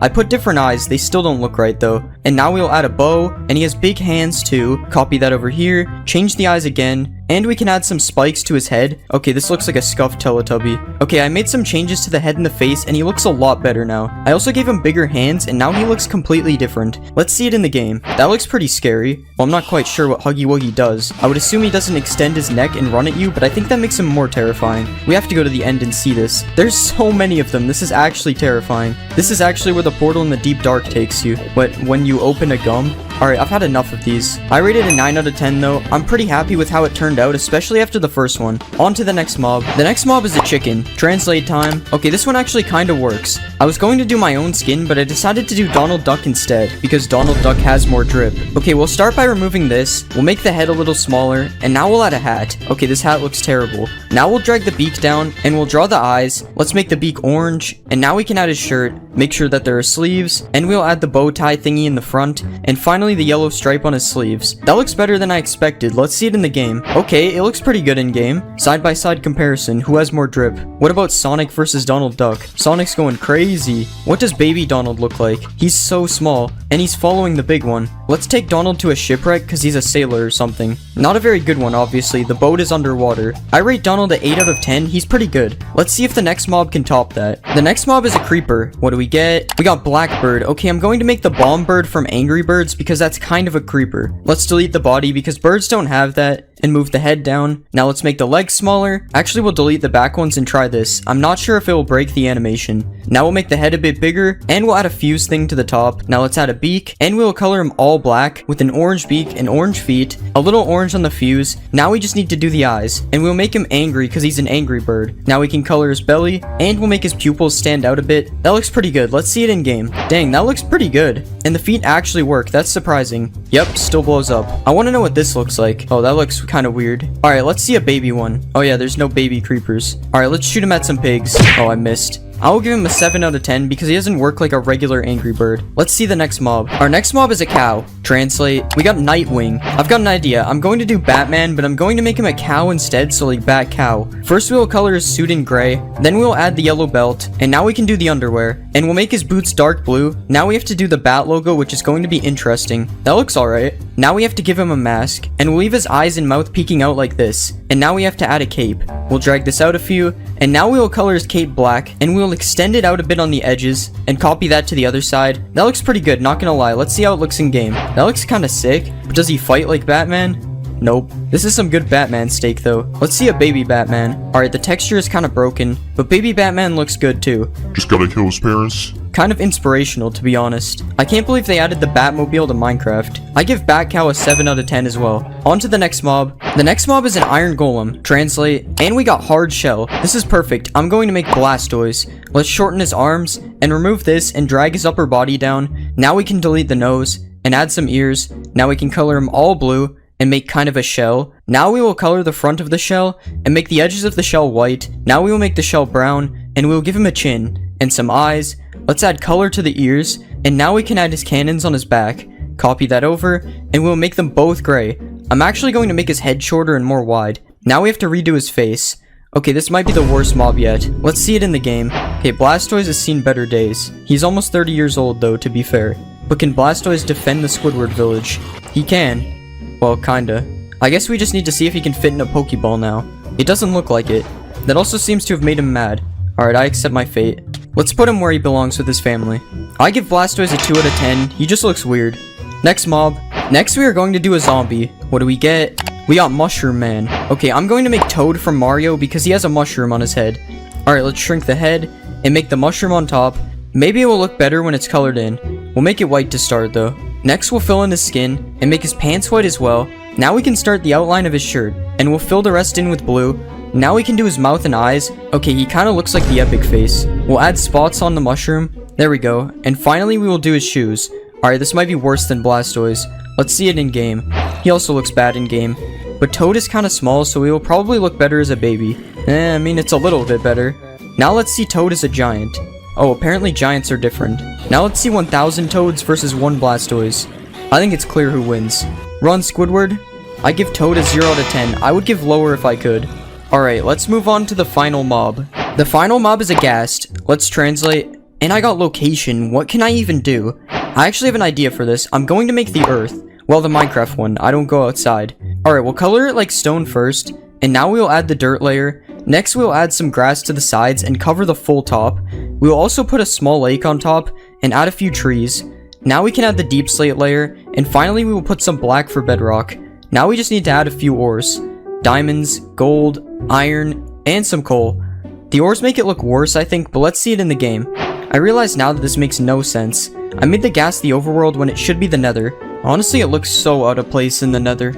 I put different eyes, they still don't look right though. And now we'll add a bow, and he has big hands too. Copy that over here, change the eyes again, and we can add some spikes to his head. Okay, this looks like a scuffed Teletubby. Okay, I made some changes to the head and the face, and he looks a lot better now. I also gave him bigger hands, and now he looks completely different. Let's see it in the game. That looks pretty scary. Well, I'm not quite sure what Huggy Wuggy does. I would assume he doesn't extend his neck and run at you, but I think that makes him more terrifying. We have to go to the end and see this. There's so many of them. This is actually terrifying. This is actually where the portal in the deep dark takes you. But when you open a gum... Alright, I've had enough of these. I rated a 9 out of 10 though. I'm pretty happy with how it turned out, especially after the first one. On to the next mob. The next mob is a chicken. Translate time. Okay, this one actually kinda works. I was going to do my own skin, but I decided to do Donald Duck instead, because Donald Duck has more drip. Okay, we'll start by removing this. We'll make the head a little smaller, and now we'll add a hat. Okay, this hat looks terrible. Now we'll drag the beak down, and we'll draw the eyes. Let's make the beak orange, and now we can add his shirt. Make sure that there are sleeves, and we'll add the bow tie thingy in the front, and finally the yellow stripe on his sleeves. That looks better than I expected. Let's see it in the game. Okay, it looks pretty good in game. Side by side comparison. Who has more drip? What about Sonic versus Donald Duck? Sonic's going crazy. What does baby Donald look like? He's so small, and he's following the big one. Let's take Donald to a shipwreck because he's a sailor or something. Not a very good one, obviously. The boat is underwater. I rate Donald at 8 out of 10. He's pretty good. Let's see if the next mob can top that. The next mob is a creeper. What do we get? We got Blackbird. Okay, I'm going to make the bomb bird from Angry Birds because that's kind of a creeper. Let's delete the body because birds don't have that, and move the head down. Now let's make the legs smaller. Actually, we'll delete the back ones and try this. I'm not sure if it will break the animation. Now we'll make the head a bit bigger, and we'll add a fuse thing to the top. Now let's add a beak, and we'll color him all black with an orange beak and orange feet, a little orange on the fuse. Now we just need to do the eyes, and we'll make him angry because he's an angry bird. Now we can color his belly, and we'll make his pupils stand out a bit. That looks pretty good. Let's see it in game. Dang, that looks pretty good. And the feet actually work. That's surprising. Yep, still blows up. I want to know what this looks like. Oh, that looks kind of weird. Alright, let's see a baby one. Oh yeah, there's no baby creepers. Alright, let's shoot him at some pigs. Oh, I missed. I will give him a 7 out of 10 because he doesn't work like a regular angry bird. Let's see the next mob. Our next mob is a cow. Translate. We got Nightwing. I've got an idea. I'm going to do Batman, but I'm going to make him a cow instead, so like Bat Cow. First we will color his suit in gray, then we will add the yellow belt, and now we can do the underwear. And we'll make his boots dark blue. Now we have to do the bat logo, which is going to be interesting. That looks alright. Now we have to give him a mask, and we'll leave his eyes and mouth peeking out like this. And now we have to add a cape. We'll drag this out a few, and now we will color his cape black, and we'll extend it out a bit on the edges, and copy that to the other side. That looks pretty good, not gonna lie. Let's see how it looks in game. That looks kinda sick, but does he fight like Batman? Nope. This is some good Batman steak though. Let's see a baby Batman. Alright, the texture is kind of broken, but baby Batman looks good too. Just gotta kill his parents. Kind of inspirational, to be honest. I can't believe they added the Batmobile to Minecraft. I give Batcow a 7 out of 10 as well. On to the next mob. The next mob is an Iron Golem. Translate. And we got Hard Shell. This is perfect. I'm going to make Blastoise. Let's shorten his arms and remove this and drag his upper body down. Now we can delete the nose and add some ears. Now we can color him all blue and make kind of a shell. Now we will color the front of the shell and make the edges of the shell white. Now we will make the shell brown and we will give him a chin and some eyes. Let's add color to the ears, and now we can add his cannons on his back. Copy that over, and we'll make them both gray. I'm actually going to make his head shorter and more wide. Now we have to redo his face. Okay, this might be the worst mob yet. Let's see it in the game. Okay, Blastoise has seen better days. He's almost 30 years old though, to be fair. But can Blastoise defend the Squidward village? He can. Well, kinda. I guess we just need to see if he can fit in a Pokeball now. It doesn't look like it. That also seems to have made him mad. Alright, I accept my fate. Let's put him where he belongs with his family. I give Blastoise a 2 out of 10. He just looks weird. Next mob. Next we are going to do a zombie. What do we get? We got Mushroom Man. Okay, I'm going to make Toad from Mario because he has a mushroom on his head. Alright, let's shrink the head and make the mushroom on top. Maybe it will look better when it's colored in. We'll make it white to start though. Next we'll fill in his skin and make his pants white as well. Now we can start the outline of his shirt and we'll fill the rest in with blue. Now we can do his mouth and eyes. Okay, he kind of looks like the epic face. We'll add spots on the mushroom. There we go. And finally, we will do his shoes. Alright, this might be worse than Blastoise. Let's see it in game. He also looks bad in game. But Toad is kind of small, so he will probably look better as a baby. I mean, it's a little bit better. Now let's see Toad as a giant. Oh, apparently giants are different. Now let's see 1,000 Toads versus 1 Blastoise. I think it's clear who wins. Run, Squidward. I give Toad a 0 out of 10. I would give lower if I could. Alright, let's move on to the final mob. The final mob is a ghast. Let's translate. And I got location. What can I even do? I actually have an idea for this. I'm going to make the earth. Well, the Minecraft one. I don't go outside. Alright, we'll color it like stone first. And now we'll add the dirt layer. Next, we'll add some grass to the sides and cover the full top. We will also put a small lake on top and add a few trees. Now we can add the deep slate layer. And finally, we will put some black for bedrock. Now we just need to add a few ores. Diamonds, gold, iron, and some coal. The ores make it look worse, I think, but let's see it in the game. I realize now that this makes no sense. I made the ghast the overworld when it should be the nether. Honestly, it looks so out of place in the nether.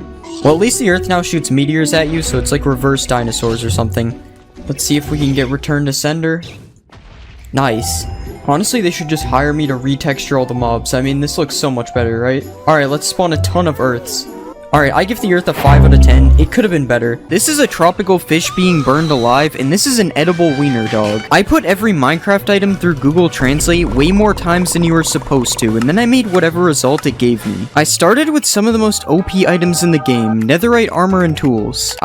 Well, at least the earth now shoots meteors at you, so it's like reverse dinosaurs or something. Let's see if we can get return to sender. Nice. Honestly, they should just hire me to retexture all the mobs. I mean, this looks so much better, right? Alright, let's spawn a ton of earths. Alright, I give the earth a 5 out of 10. It could have been better. This is a tropical fish being burned alive, and this is an edible wiener dog. I put every Minecraft item through Google Translate way more times than you were supposed to, and then I made whatever result it gave me. I started with some of the most OP items in the game, netherite armor and tools.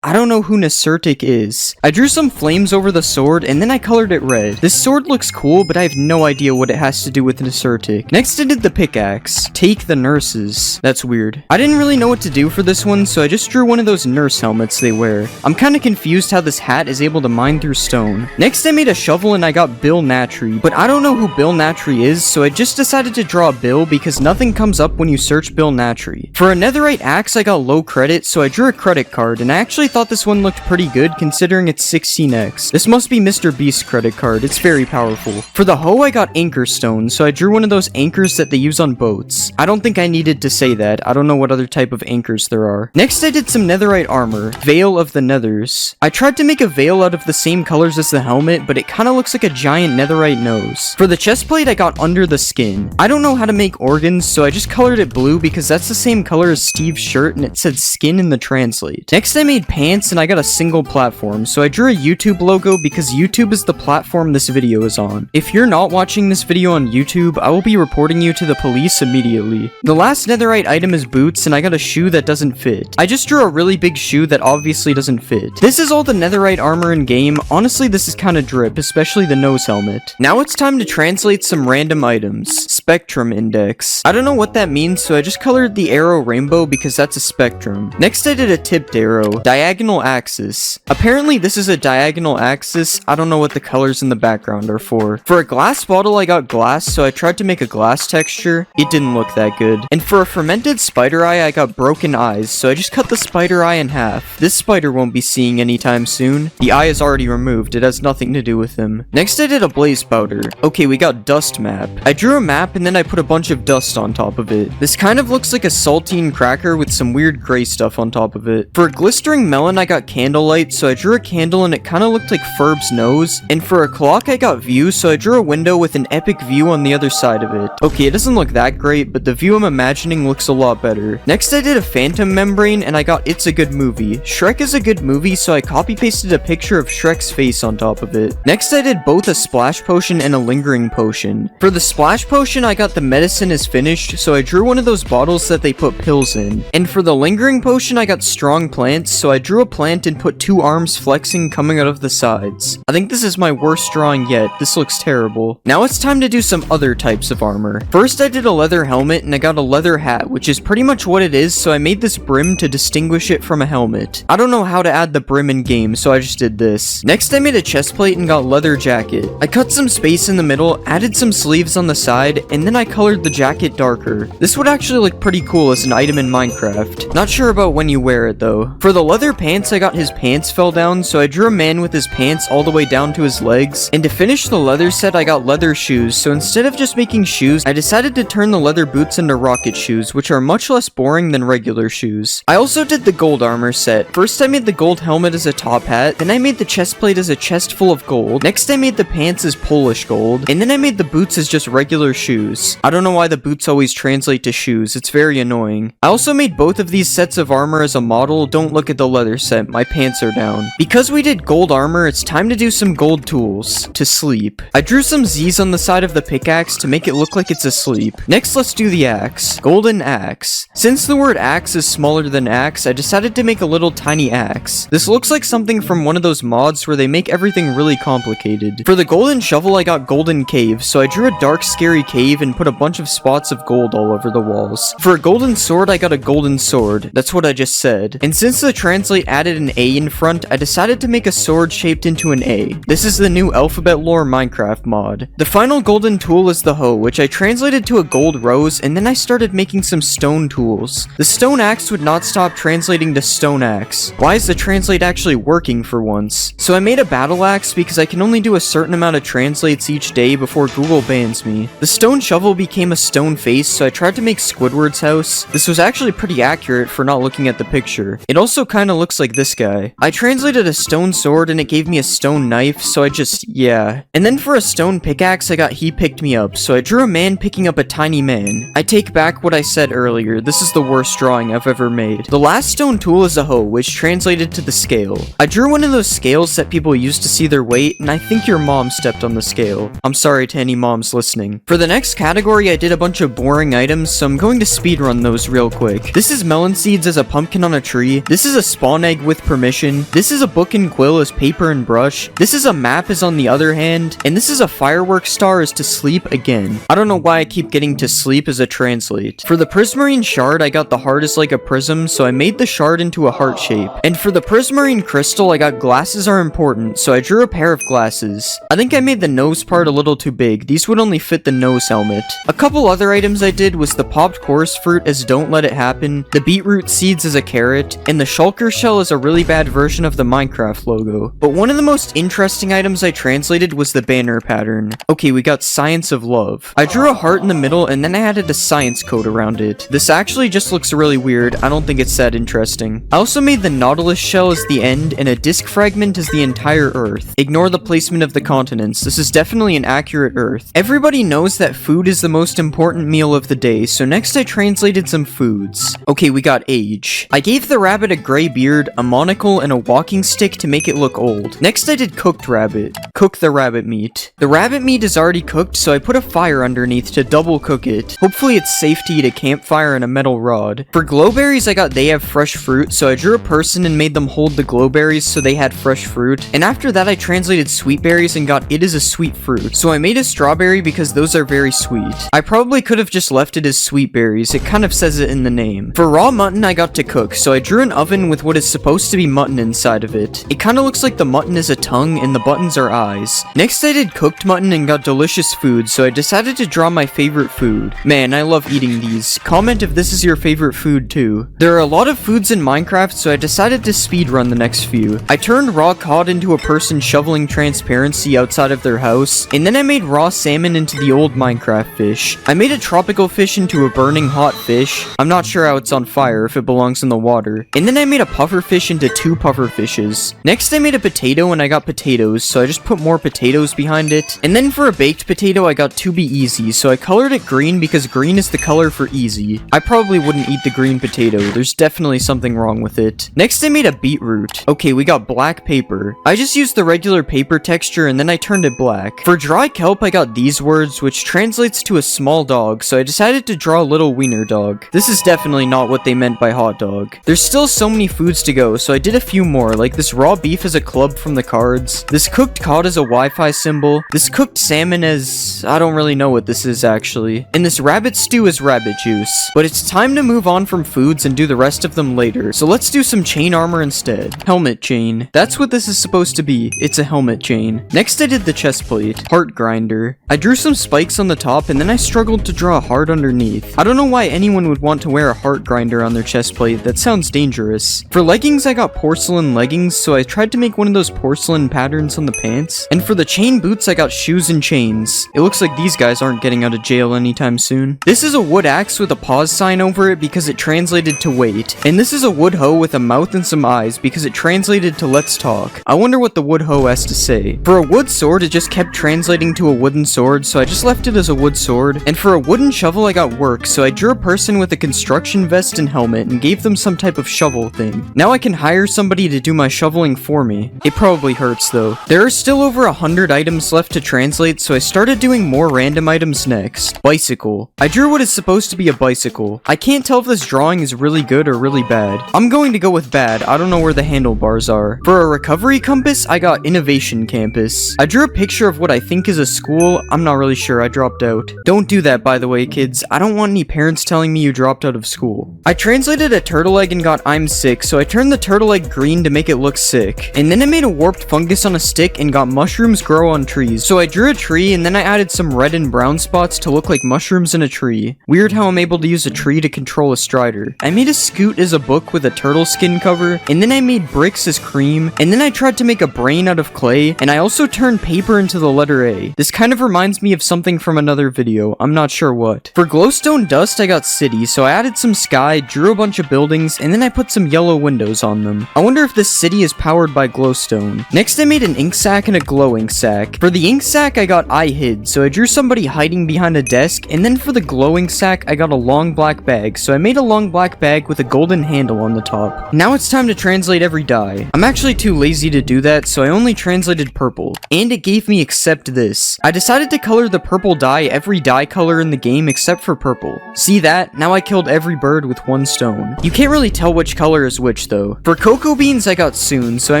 I don't know who Nesertic is. I drew some flames over the sword, and then I colored it red. This sword looks cool, but I have no idea what it has to do with Nesertic. Next I did the pickaxe. Take the nurses. That's weird. I didn't really know what to do for this one, so I just drew one of those nurse helmets they wear. I'm kinda confused how this hat is able to mine through stone. Next I made a shovel and I got Bill Natry, but I don't know who Bill Natry is, so I just decided to draw Bill because nothing comes up when you search Bill Natry. For a netherite axe I got low credit, so I drew a credit card, and I actually thought this one looked pretty good considering it's 16x. This must be Mr. Beast's credit card, it's very powerful. For the hoe I got anchor stone, so I drew one of those anchors that they use on boats. I don't think I needed to say that, I don't know what other type of anchors there are. Next I did some netherite armor, Veil of the Nethers. I tried to make a veil out of the same colors as the helmet, but it kinda looks like a giant netherite nose. For the chest plate I got under the skin. I don't know how to make organs, so I just colored it blue because that's the same color as Steve's shirt and it said skin in the translate. Next I made pants and I got a single platform, so I drew a YouTube logo because YouTube is the platform this video is on. If you're not watching this video on YouTube, I will be reporting you to the police immediately. The last netherite item is boots, and I got a shoe that doesn't fit. I just drew a really big shoe that obviously doesn't fit. This is all the netherite armor in game. Honestly, this is kinda drip, especially the nose helmet. Now it's time to translate some random items. Spectrum index. I don't know what that means, so I just colored the arrow rainbow because that's a spectrum. Next I did a tipped arrow. diagonal axis. Apparently this is a diagonal axis. I don't know what the colors in the background are for. For a glass bottle, I got glass, so I tried to make a glass texture. It didn't look that good. And for a fermented spider eye, I got broken eyes, so I just cut the spider eye in half. This spider won't be seeing anytime soon. The eye is already removed. It has nothing to do with him. Next, I did a blaze powder. Okay, we got dust map. I drew a map and then I put a bunch of dust on top of it. This kind of looks like a saltine cracker with some weird gray stuff on top of it. For a glistering melon, I got candlelight, so I drew a candle and it kind of looked like Ferb's nose. And for a clock, I got view, so I drew a window with an epic view on the other side of it. Okay, it doesn't look that great, but the view I'm imagining looks a lot better. Next, I did a phantom membrane and I got It's a Good Movie. Shrek is a good movie, so I copy pasted a picture of Shrek's face on top of it. Next, I did both a splash potion and a lingering potion. For the splash potion, I got the medicine is finished, so I drew one of those bottles that they put pills in. And for the lingering potion, I got strong plants, so I drew a plant and put 2 arms flexing coming out of the sides. I think this is my worst drawing yet. This looks terrible. Now it's time to do some other types of armor. First, I did a leather helmet and I got a leather hat, which is pretty much what it is, so I made this brim to distinguish it from a helmet. I don't know how to add the brim in game, so I just did this. Next, I made a chest plate and got leather jacket. I cut some space in the middle, added some sleeves on the side, and then I colored the jacket darker. This would actually look pretty cool as an item in Minecraft. Not sure about when you wear it though. For the leather pants, I got his pants fell down, so I drew a man with his pants all the way down to his legs. And to finish the leather set, I got leather shoes, so instead of just making shoes, I decided to turn the leather boots into rocket shoes, which are much less boring than regular shoes. I also did the gold armor set. First, I made the gold helmet as a top hat, then I made the chest plate as a chest full of gold. Next, I made the pants as Polish gold, and then I made the boots as just regular shoes. I don't know why the boots always translate to shoes, it's very annoying. I also made both of these sets of armor as a model. Don't look at the leather set, my pants are down. Because we did gold armor, it's time to do some gold tools. To sleep. I drew some Z's on the side of the pickaxe to make it look like it's asleep. Next, let's do the axe. Golden axe. Since the word axe is smaller than axe, I decided to make a little tiny axe. This looks like something from one of those mods where they make everything really complicated. For the golden shovel, I got golden cave, so I drew a dark scary cave and put a bunch of spots of gold all over the walls. For a golden sword, I got a golden sword. That's what I just said. And since the translate added an A in front, I decided to make a sword shaped into an A. This is the new alphabet lore Minecraft mod. The final golden tool is the hoe, which I translated to a gold rose, and then I started making some stone tools. The stone axe would not stop translating to stone axe. Why is the translate actually working for once? So I made a battle axe because I can only do a certain amount of translates each day before Google bans me. The stone shovel became a stone face, so I tried to make Squidward's house. This was actually pretty accurate for not looking at the picture. It also kind of looks like this guy. I translated a stone sword and it gave me a stone knife, so I just, yeah. And then for a stone pickaxe, I got he picked me up, so I drew a man picking up a tiny man. I take back what I said earlier, this is the worst drawing I've ever made. The last stone tool is a hoe, which translated to the scale. I drew one of those scales that people use to see their weight, and I think your mom stepped on the scale. I'm sorry to any moms listening. For the next category, I did a bunch of boring items, so I'm going to speedrun those real quick. This is melon seeds as a pumpkin on a tree. This is a spawn egg with permission. This is a book and quill as paper and brush. This is a map as on the other hand. And this is a firework star as to sleep again. I don't know why I keep getting to sleep as a translate. For the prismarine shard, I got the heart as like a prism, so I made the shard into a heart shape. And for the prismarine crystal, I got glasses are important, so I drew a pair of glasses. I think I made the nose part a little too big. These would only fit the nose helmet. A couple other items I did was the popped chorus fruit as don't let it happen, the beetroot seeds as a carrot, and the shulker shell as a really bad version of the Minecraft logo. But one of the most interesting items I translated was the banner pattern. Okay, we got science of love. I drew a heart in the middle and then I added a science code around it. This actually just looks really weird. I don't think it's that interesting. I also made the nautilus shell as the end and a disc fragment as the entire earth. Ignore the placement of the continents. This is definitely an accurate earth. Everybody knows that food is the most important meal of the day, so next I translated some foods. Okay, we got age. I gave the rabbit a gray beard, a monocle, and a walking stick to make it look old. Next I did cooked rabbit. Cook the rabbit meat. The rabbit meat is already cooked, so I put a fire underneath to double cook it. Hopefully it's safe to eat a campfire and a metal rod. For glowberries, I got they have fresh fruit, so I drew a person and made them hold the glowberries so they had fresh fruit. And after that I translated sweet berries and got it is a sweet fruit. So I made a strawberry because those are very sweet. I probably could have just left it as sweet berries, it kind of says it in the name. For raw mutton I got to cook, so I drew an oven with what what is supposed to be mutton inside of it. It kind of looks like the mutton is a tongue and the buttons are eyes. Next I did cooked mutton and got delicious food, so I decided to draw my favorite food. Man, I love eating these. Comment if this is your favorite food too. There are a lot of foods in Minecraft, so I decided to speedrun the next few. I turned raw cod into a person shoveling transparency outside of their house, and then I made raw salmon into the old Minecraft fish. I made a tropical fish into a burning hot fish. I'm not sure how it's on fire if it belongs in the water. And then I made a puffer fish into 2 puffer fishes. Next I made a potato and I got potatoes, so I just put more potatoes behind it. And then for a baked potato I got to be easy, so I colored it green because green is the color for easy. I probably wouldn't eat the green potato, there's definitely something wrong with it. Next I made a beetroot. Okay, we got black paper. I just used the regular paper texture and then I turned it black. For dry kelp I got these words, which translates to a small dog, so I decided to draw a little wiener dog. This is definitely not what they meant by hot dog. There's still so many foods to go, so I did a few more, like this raw beef as a club from the cards, this cooked cod as a Wi-Fi symbol, this cooked salmon as... I don't really know what this is actually, and this rabbit stew as rabbit juice. But it's time to move on from foods and do the rest of them later, so let's do some chain armor instead. Helmet chain. That's what this is supposed to be. It's a helmet chain. Next I did the chest plate. Heart grinder. I drew some spikes on the top and then I struggled to draw a heart underneath. I don't know why anyone would want to wear a heart grinder on their chest plate. That sounds dangerous. For leggings I got porcelain leggings, so I tried to make one of those porcelain patterns on the pants. And for the chain boots I got shoes and chains. It looks like these guys aren't getting out of jail anytime soon. This is a wood axe with a pause sign over it because it translated to wait. And this is a wood hoe with a mouth and some eyes because it translated to let's talk. I wonder what the wood hoe has to say. For a wood sword it just kept translating to a wooden sword, so I just left it as a wood sword. And for a wooden shovel I got work, so I drew a person with a construction vest and helmet and gave them some type of shovel thing. Now I can hire somebody to do my shoveling for me. It probably hurts though. There are still over 100 items left to translate, so I started doing more random items next. Bicycle. I drew what is supposed to be a bicycle. I can't tell if this drawing is really good or really bad. I'm going to go with bad. I don't know where the handlebars are. For a recovery compass, I got Innovation Campus. I drew a picture of what I think is a school. I'm not really sure. I dropped out. Don't do that, by the way, kids. I don't want any parents telling me you dropped out of school. I translated a turtle egg and got I'm sick, so I turned the turtle egg green to make it look sick. And then I made a warped fungus on a stick and got mushrooms grow on trees. So I drew a tree and then I added some red and brown spots to look like mushrooms in a tree. Weird how I'm able to use a tree to control a strider. I made a scoot as a book with a turtle skin cover, and then I made bricks as cream, and then I tried to make a brain out of clay, and I also turned paper into the letter A. This kind of reminds me of something from another video. I'm not sure what. For glowstone dust, I got city, so I added some sky, drew a bunch of buildings, and then I put some yellow windows on them. I wonder if this city is powered by glowstone. Next, I made an ink sack and a glow ink sack. For the ink sack, I got I hid, so I drew somebody hiding behind a desk, and then for the glowing sack, I got a long black bag, so I made a long black bag with a golden handle on the top. Now it's time to translate every dye. I'm actually too lazy to do that, so I only translated purple, and it gave me except this. I decided to color the purple dye every dye color in the game except for purple. See that? Now I killed every bird with one stone. You can't really tell which color is which though. For cocoa beans, I got soon, so I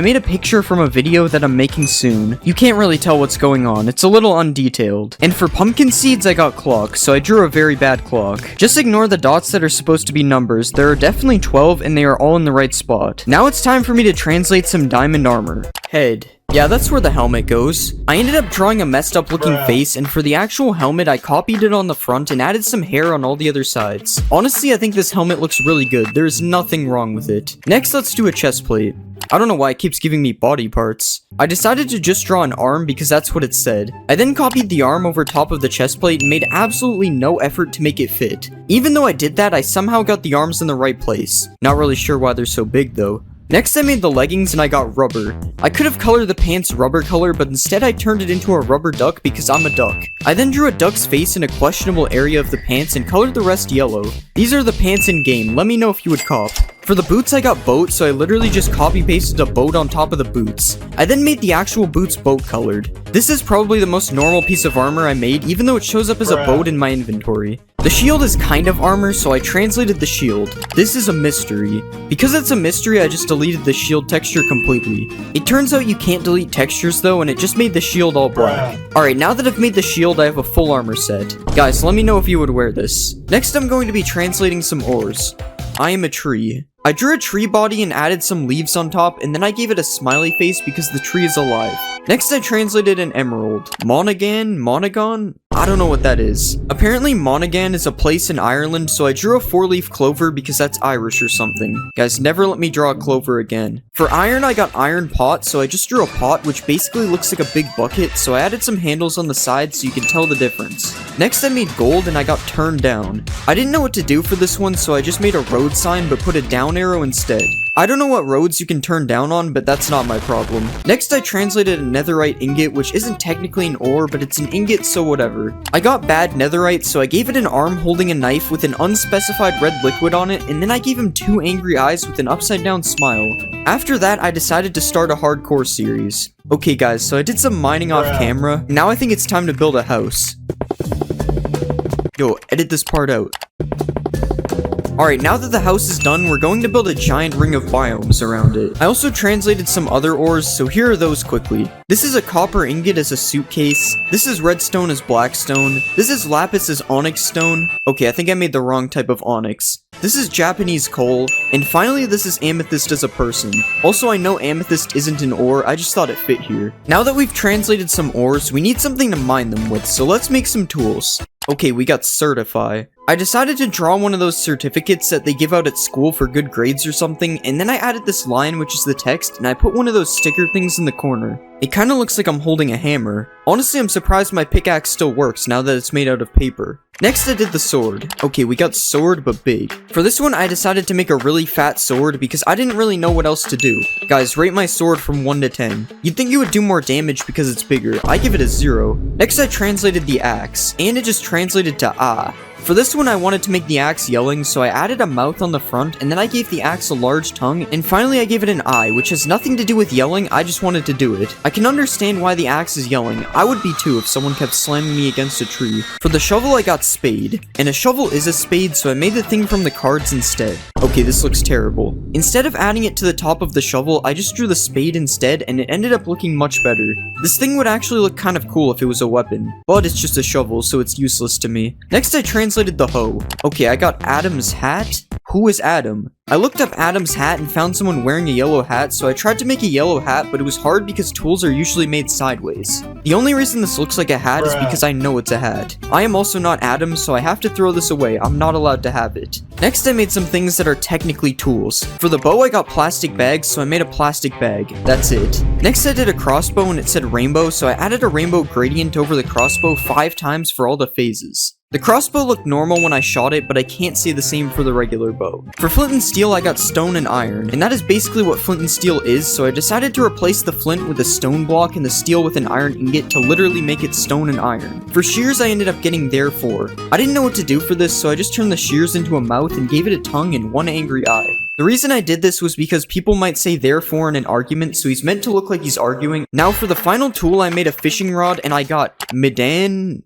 made a picture from a video that I'm making soon. You can't really tell what's going on. It's a little undetailed. And for pumpkin seeds, I got clock, so I drew a very bad clock. Just ignore the dots that are supposed to be numbers. There are definitely 12 and they are all in the right spot. Now it's time for me to translate some diamond armor. Head. Yeah, that's where the helmet goes. I ended up drawing a messed up looking face, and for the actual helmet, I copied it on the front and added some hair on all the other sides. Honestly, I think this helmet looks really good. There is nothing wrong with it. Next, let's do a chest plate. I don't know why it keeps giving me body parts. I decided to just draw an arm because that's what it said. I then copied the arm over top of the chest plate and made absolutely no effort to make it fit. Even though I did that, I somehow got the arms in the right place. Not really sure why they're so big though. Next I made the leggings and I got rubber. I could have colored the pants rubber color, but instead I turned it into a rubber duck because I'm a duck. I then drew a duck's face in a questionable area of the pants and colored the rest yellow. These are the pants in game, let me know if you would cop. For the boots I got boat, so I literally just copy pasted a boat on top of the boots. I then made the actual boots boat colored. This is probably the most normal piece of armor I made, even though it shows up as a boat in my inventory. The shield is kind of armor, so I translated the shield. This is a mystery. Because it's a mystery, I just deleted the shield texture completely. It turns out you can't delete textures though, and it just made the shield all black. Alright, now that I've made the shield, I have a full armor set. Guys, let me know if you would wear this. Next, I'm going to be translating some ores. I am a tree. I drew a tree body and added some leaves on top, and then I gave it a smiley face because the tree is alive. Next, I translated an emerald. Monaghan? I don't know what that is. Apparently, Monaghan is a place in Ireland, so I drew a 4-leaf clover because that's Irish or something. Guys, never let me draw a clover again. For iron, I got iron pot, so I just drew a pot, which basically looks like a big bucket, so I added some handles on the side so you can tell the difference. Next, I made gold, and I got turned down. I didn't know what to do for this one, so I just made a road sign, but put a down arrow instead. I don't know what roads you can turn down on, but that's not my problem. Next, I translated a netherite ingot, which isn't technically an ore, but it's an ingot, so whatever. I got bad netherite, so I gave it an arm holding a knife with an unspecified red liquid on it, and then I gave him 2 angry eyes with an upside down smile. After that, I decided to start a hardcore series. Okay guys, so I did some mining off camera. Now I think it's time to build a house. Yo, edit this part out. Alright, now that the house is done, we're going to build a giant ring of biomes around it. I also translated some other ores, so here are those quickly. This is a copper ingot as a suitcase. This is redstone as blackstone. This is lapis as onyx stone. Okay, I think I made the wrong type of onyx. This is Japanese coal. And finally, this is amethyst as a person. Also, I know amethyst isn't an ore, I just thought it fit here. Now that we've translated some ores, we need something to mine them with, so let's make some tools. Okay, we got certify. I decided to draw one of those certificates that they give out at school for good grades or something, and then I added this line, which is the text, and I put one of those sticker things in the corner. It kinda looks like I'm holding a hammer. Honestly, I'm surprised my pickaxe still works now that it's made out of paper. Next, I did the sword. Okay, we got sword, but big. For this one, I decided to make a really fat sword because I didn't really know what else to do. Guys, rate my sword from 1 to 10. You'd think it would do more damage because it's bigger. I give it a 0. Next, I translated the axe, and it just translated to ah. For this one, I wanted to make the axe yelling, so I added a mouth on the front, and then I gave the axe a large tongue, and finally I gave it an eye, which has nothing to do with yelling, I just wanted to do it. I can understand why the axe is yelling. I would be too if someone kept slamming me against a tree. For the shovel, I got spade. And a shovel is a spade, so I made the thing from the cards instead. Okay, this looks terrible. Instead of adding it to the top of the shovel, I just drew the spade instead, and it ended up looking much better. This thing would actually look kind of cool if it was a weapon, but it's just a shovel, so it's useless to me. Next, I translated the hoe. Okay, I got Adam's hat. Who is Adam? I looked up Adam's hat and found someone wearing a yellow hat, so I tried to make a yellow hat, but it was hard because tools are usually made sideways. The only reason this looks like a hat is because I know it's a hat. I am also not Adam, so I have to throw this away. I'm not allowed to have it. Next, I made some things that are technically tools. For the bow, I got plastic bags, so I made a plastic bag. That's it. Next, I did a crossbow and it said rainbow, so I added a rainbow gradient over the crossbow 5 times for all the phases. The crossbow looked normal when I shot it, but I can't say the same for the regular bow. For flint and steel, I got stone and iron, and that is basically what flint and steel is, so I decided to replace the flint with a stone block and the steel with an iron ingot to literally make it stone and iron. For shears, I ended up getting therefore. I didn't know what to do for this, so I just turned the shears into a mouth and gave it a tongue and 1 angry eye. The reason I did this was because people might say therefore in an argument, so he's meant to look like he's arguing. Now for the final tool, I made a fishing rod and I got Medan?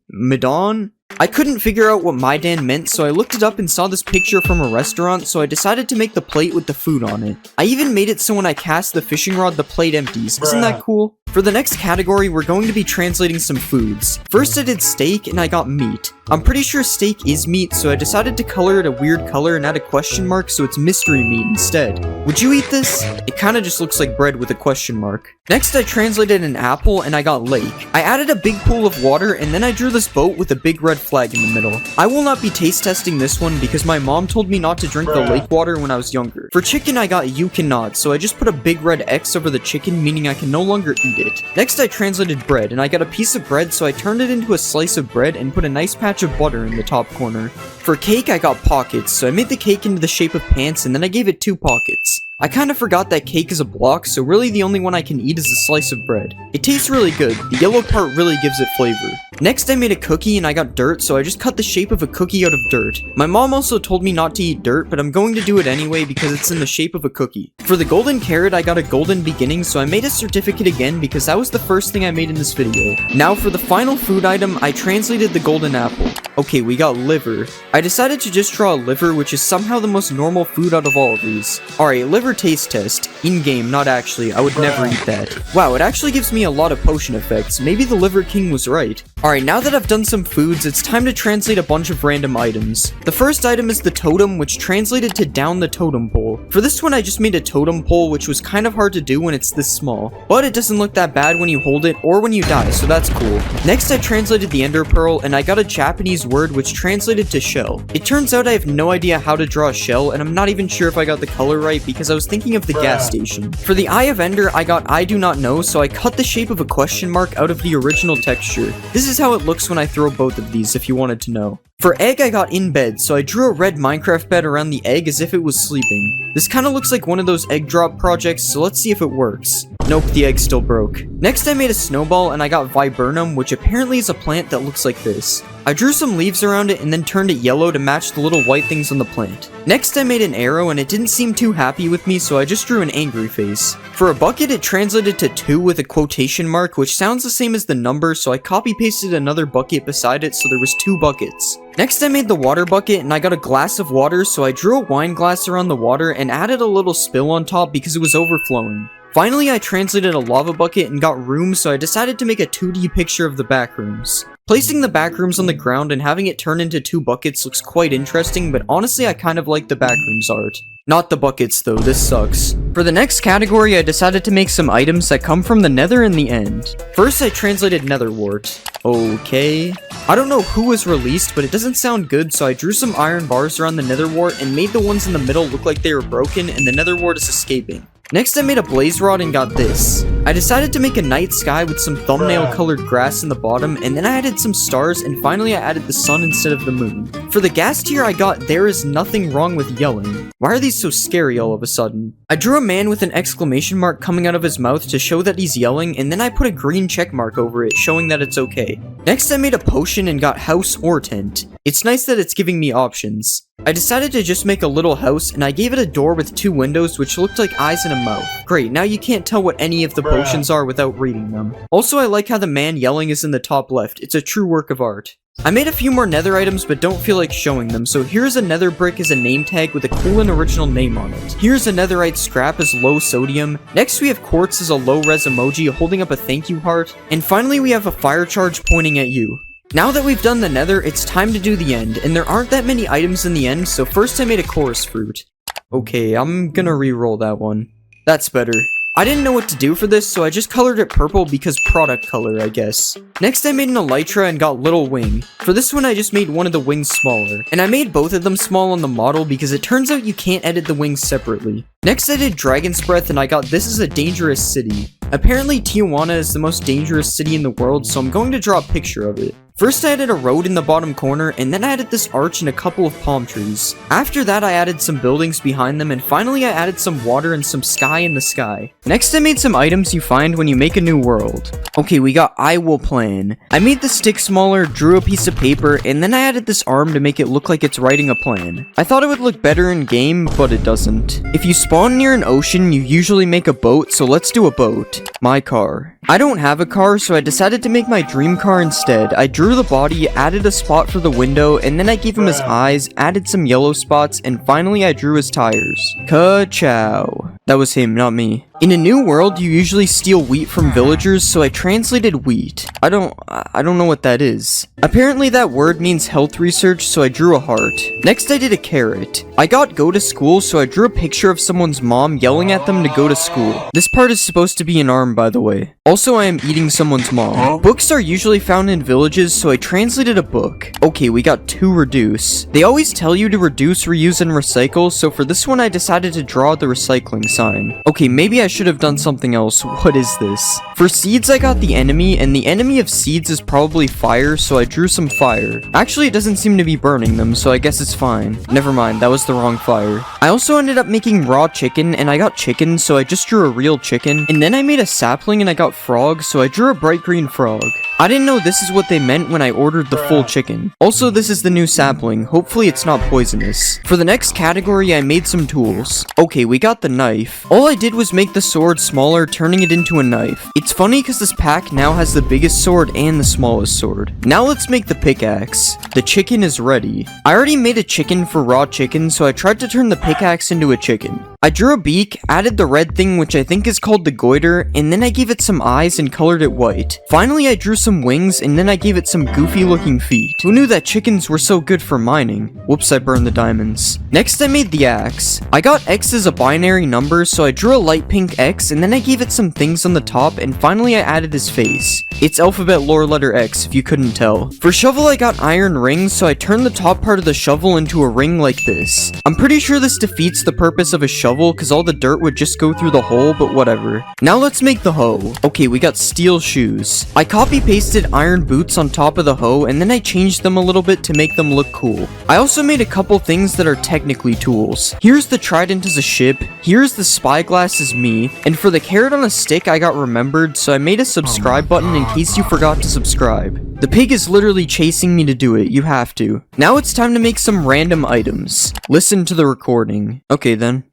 I couldn't figure out what Maidan meant, so I looked it up and saw this picture from a restaurant, so I decided to make the plate with the food on it. I even made it so when I cast the fishing rod, the plate empties. Isn't that cool? For the next category, we're going to be translating some foods. First, I did steak, and I got meat. I'm pretty sure steak is meat, so I decided to color it a weird color and add a question mark so it's mystery meat instead. Would you eat this? It kinda just looks like bread with a question mark. Next, I translated an apple, and I got lake. I added a big pool of water, and then I drew this boat with a big red flag in the middle. I will not be taste testing this one because my mom told me not to drink the lake water when I was younger. For chicken, I got you cannot, so I just put a big red X over the chicken, meaning I can no longer eat it. Next, I translated bread, and I got a piece of bread, so I turned it into a slice of bread and put a nice patch of butter in the top corner. For cake, I got pockets, so I made the cake into the shape of pants, and then I gave it 2 pockets. I kinda forgot that cake is a block, so really the only one I can eat is a slice of bread. It tastes really good. The yellow part really gives it flavor. Next, I made a cookie and I got dirt, so I just cut the shape of a cookie out of dirt. My mom also told me not to eat dirt, but I'm going to do it anyway because it's in the shape of a cookie. For the golden carrot, I got a golden beginning, so I made a certificate again because that was the first thing I made in this video. Now for the final food item, I translated the golden apple. Okay, we got liver. I decided to just draw a liver, which is somehow the most normal food out of all of these. Alright, liver taste test. In-game, not actually. I would never eat that. Wow, it actually gives me a lot of potion effects. Maybe the Liver King was right. Alright, now that I've done some foods, it's time to translate a bunch of random items. The first item is the totem, which translated to down the totem pole. For this one, I just made a totem pole, which was kind of hard to do when it's this small. But it doesn't look that bad when you hold it or when you die, so that's cool. Next, I translated the ender pearl, and I got a Japanese word which translated to shell. It turns out I have no idea how to draw a shell, and I'm not even sure if I got the color right because I was thinking of the gas station. For the eye of ender, I got I do not know, so I cut the shape of a question mark out of the original texture. This is how it looks when I throw both of these, if you wanted to know. For egg, I got in bed, so I drew a red Minecraft bed around the egg as if it was sleeping. This kind of looks like one of those egg drop projects, so let's see if it works. Nope, the egg still broke. Next, I made a snowball, and I got viburnum, which apparently is a plant that looks like this. I drew some leaves around it and then turned it yellow to match the little white things on the plant. Next, I made an arrow, and it didn't seem too happy with me, so I just drew an angry face. For a bucket, it translated to 2 with a quotation mark, which sounds the same as the number, so I copy-pasted another bucket beside it so there was 2 buckets. Next, I made the water bucket, and I got a glass of water, so I drew a wine glass around the water and added a little spill on top because it was overflowing. Finally, I translated a lava bucket and got rooms, so I decided to make a 2D picture of the back rooms. Placing the back rooms on the ground and having it turn into 2 buckets looks quite interesting, but honestly I kind of like the back rooms art. Not the buckets though, this sucks. For the next category, I decided to make some items that come from the nether in the end. First, I translated nether wart. Okay. I don't know who was released, but it doesn't sound good, so I drew some iron bars around the nether wart and made the ones in the middle look like they were broken and the nether wart is escaping. Next, I made a blaze rod and got this. I decided to make a night sky with some thumbnail colored grass in the bottom, and then I added some stars, and finally I added the sun instead of the moon. For the gas tier, I got there is nothing wrong with yelling. Why are these so scary all of a sudden? I drew a man with an exclamation mark coming out of his mouth to show that he's yelling, and then I put a green check mark over it showing that it's okay. Next, I made a potion and got house or tent. It's nice that it's giving me options. I decided to just make a little house, and I gave it a door with 2 windows which looked like eyes and a mouth. Great, now you can't tell what any of the potions are without reading them. Also, I like how the man yelling is in the top left. It's a true work of art. I made a few more nether items but don't feel like showing them, so here's a nether brick as a name tag with a cool and original name on it. Here's a netherite scrap as low sodium. Next we have quartz as a low res emoji holding up a thank you heart. And finally we have a fire charge pointing at you. Now that we've done the nether, it's time to do the end, and there aren't that many items in the end, so first I made a chorus fruit. Okay, I'm gonna re-roll that one. That's better. I didn't know what to do for this, so I just colored it purple because product color, I guess. Next, I made an elytra and got little wing. For this one, I just made one of the wings smaller. And I made both of them small on the model because it turns out you can't edit the wings separately. Next, I did dragon's breath and I got this is a dangerous city. Apparently, Tijuana is the most dangerous city in the world, so I'm going to draw a picture of it. First, I added a road in the bottom corner, and then I added this arch and a couple of palm trees. After that, I added some buildings behind them, and finally I added some water and some sky in the sky. Next, I made some items you find when you make a new world. Okay, we got I will plan. I made the stick smaller, drew a piece of paper, and then I added this arm to make it look like it's writing a plan. I thought it would look better in game, but it doesn't. If you spawn near an ocean, you usually make a boat, so let's do a boat. My car. I don't have a car, so I decided to make my dream car instead. I drew the body, added a spot for the window, and then I gave him his eyes, added some yellow spots, and finally I drew his tires. Ka-chow. That was him, not me. In a new world, you usually steal wheat from villagers, so I translated wheat. I don't know what that is. Apparently that word means health research, so I drew a heart. Next I did a carrot. I got go to school, so I drew a picture of someone's mom yelling at them to go to school. This part is supposed to be an arm, by the way. Also, I am eating someone's mom. Books are usually found in villages, so I translated a book. Okay, we got to reduce. They always tell you to reduce, reuse, and recycle, so for this one I decided to draw the recycling sign. Okay, maybe I should have done something else. What is this? For seeds, I got the enemy, and the enemy of seeds is probably fire, so I drew some fire. Actually, it doesn't seem to be burning them, so I guess it's fine. Never mind, that was the wrong fire. I also ended up making raw chicken, and I got chicken, so I just drew a real chicken. And then I made a sapling, and I got frog, so I drew a bright green frog. I didn't know this is what they meant when I ordered the full chicken. Also, this is the new sapling. Hopefully it's not poisonous. For the next category, I made some tools. Okay, we got the knife. All I did was make the sword smaller, turning it into a knife. It's funny because this pack now has the biggest sword and the smallest sword. Now let's make the pickaxe. The chicken is ready. I already made a chicken for raw chicken, so I tried to turn the pickaxe into a chicken. I drew a beak, added the red thing which I think is called the goiter, and then I gave it some eyes and colored it white. Finally I drew some wings and then I gave it some goofy looking feet. Who knew that chickens were so good for mining? Whoops, I burned the diamonds. Next I made the axe. I got X as a binary number, so I drew a light pink X and then I gave it some things on the top, and finally I added his face. It's alphabet lore letter X if you couldn't tell. For shovel I got iron rings, so I turned the top part of the shovel into a ring like this. I'm pretty sure this defeats the purpose of a shovel because all the dirt would just go through the hole, but whatever. Now let's make the hoe. Okay, we got steel shoes. I copy pasted iron boots on top of the hoe and then I changed them a little bit to make them look cool. I also made a couple things that are technically tools. Here's the trident as a ship, here's the spyglass as me, and for the carrot on a stick I got remembered, so I made a subscribe button in case you forgot to subscribe. The pig is literally chasing me to do it, you have to. Now it's time to make some random items. Listen to the recording. Okay then.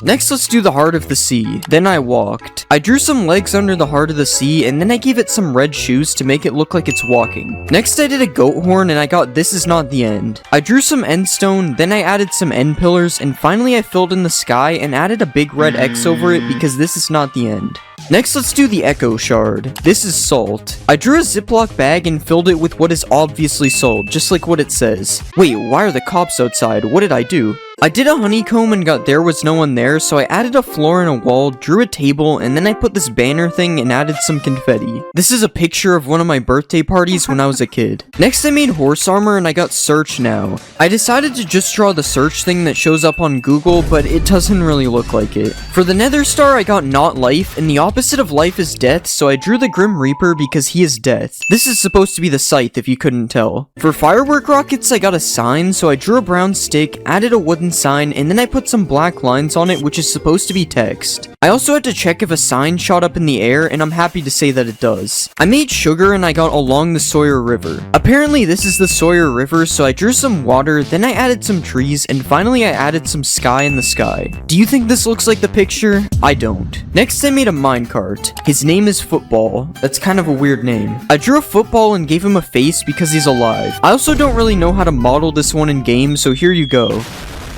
Next, let's do the heart of the sea. Then I walked. I drew some legs under the heart of the sea, and then I gave it some red shoes to make it look like it's walking. Next, I did a goat horn, and I got this is not the end. I drew some end stone, then I added some end pillars, and finally I filled in the sky and added a big red X over it because this is not the end. Next, let's do the echo shard. This is salt. I drew a Ziploc bag and filled it with what is obviously salt, just like what it says. Wait, why are the cops outside? What did I do? I did a honeycomb and got there was no one there, so I added a floor and a wall, drew a table, and then I put this banner thing and added some confetti. This is a picture of one of my birthday parties when I was a kid. Next I made horse armor and I got search now. I decided to just draw the search thing that shows up on Google, but it doesn't really look like it. For the nether star I got not life, and the opposite of life is death, so I drew the Grim Reaper because he is death. This is supposed to be the scythe if you couldn't tell. For firework rockets I got a sign, so I drew a brown stick, added a wooden sign, and then I put some black lines on it which is supposed to be text. I also had to check if a sign shot up in the air, and I'm happy to say that it does. I made sugar and I got along the Sawyer River. Apparently this is the Sawyer River, so I drew some water, then I added some trees, and finally I added some sky in the sky. Do you think this looks like the picture? I don't. Next I made a minecart. His name is Football. That's kind of a weird name. I drew a football and gave him a face because he's alive. I also don't really know how to model this one in game, so here you go.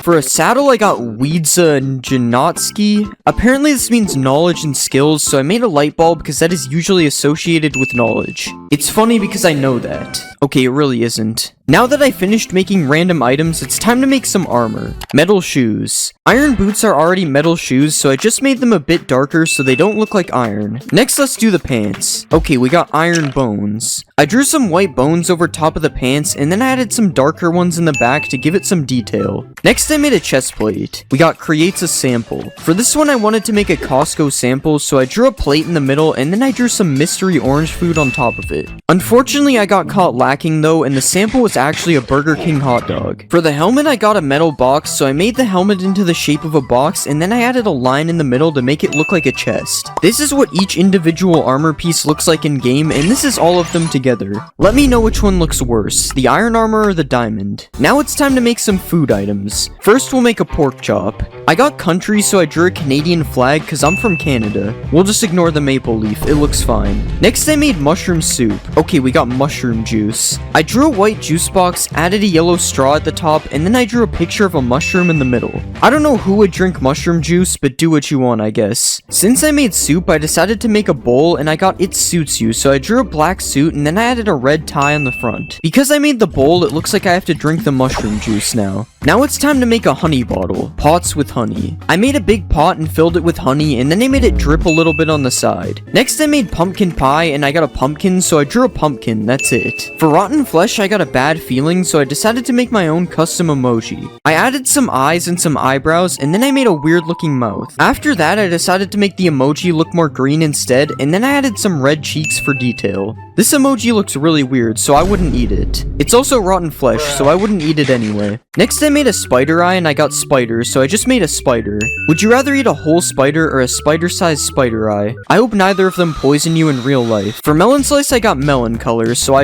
For a saddle, I got Wiedza Janotsky. Apparently this means knowledge and skills, so I made a light bulb because that is usually associated with knowledge. It's funny because I know that. Okay, it really isn't. Now that I finished making random items, it's time to make some armor. Metal shoes. Iron boots are already metal shoes, so I just made them a bit darker so they don't look like iron. Next, let's do the pants. Okay, we got iron bones. I drew some white bones over top of the pants, and then I added some darker ones in the back to give it some detail. Next, I made a chest plate. We got creates a sample. For this one, I wanted to make a Costco sample, so I drew a plate in the middle, and then I drew some mystery orange food on top of it. Unfortunately, I got caught lacking though, and the sample was actually a Burger King hot dog. For the helmet, I got a metal box, so I made the helmet into the shape of a box, and then I added a line in the middle to make it look like a chest. This is what each individual armor piece looks like in game, and this is all of them together. Let me know which one looks worse, the iron armor or the diamond. Now it's time to make some food items. First, we'll make a pork chop. I got country, so I drew a Canadian flag because I'm from Canada. We'll just ignore the maple leaf, it looks fine. Next, I made mushroom soup. Okay, we got mushroom juice. I drew a white juice box, added a yellow straw at the top, and then I drew a picture of a mushroom in the middle. I don't know who would drink mushroom juice, but do what you want, I guess. Since I made soup, I decided to make a bowl, and I got it suits you, so I drew a black suit, and then I added a red tie on the front. Because I made the bowl, it looks like I have to drink the mushroom juice now. Now it's time to make a honey bottle. Pots with honey. I made a big pot and filled it with honey, and then I made it drip a little bit on the side. Next I made pumpkin pie, and I got a pumpkin, so I drew a pumpkin, that's it. For rotten flesh, I got a bad feeling, so I decided to make my own custom emoji. I added some eyes and some eyebrows, and then I made a weird looking mouth. After that, I decided to make the emoji look more green instead, and then I added some red cheeks for detail. This emoji looks really weird, so I wouldn't eat it. It's also rotten flesh, so I wouldn't eat it anyway. Next I made a spider eye, and I got spiders, so I just made a spider. Would you rather eat a whole spider or a spider-sized spider eye? I hope neither of them poison you in real life. For melon slice, I got melon colors, so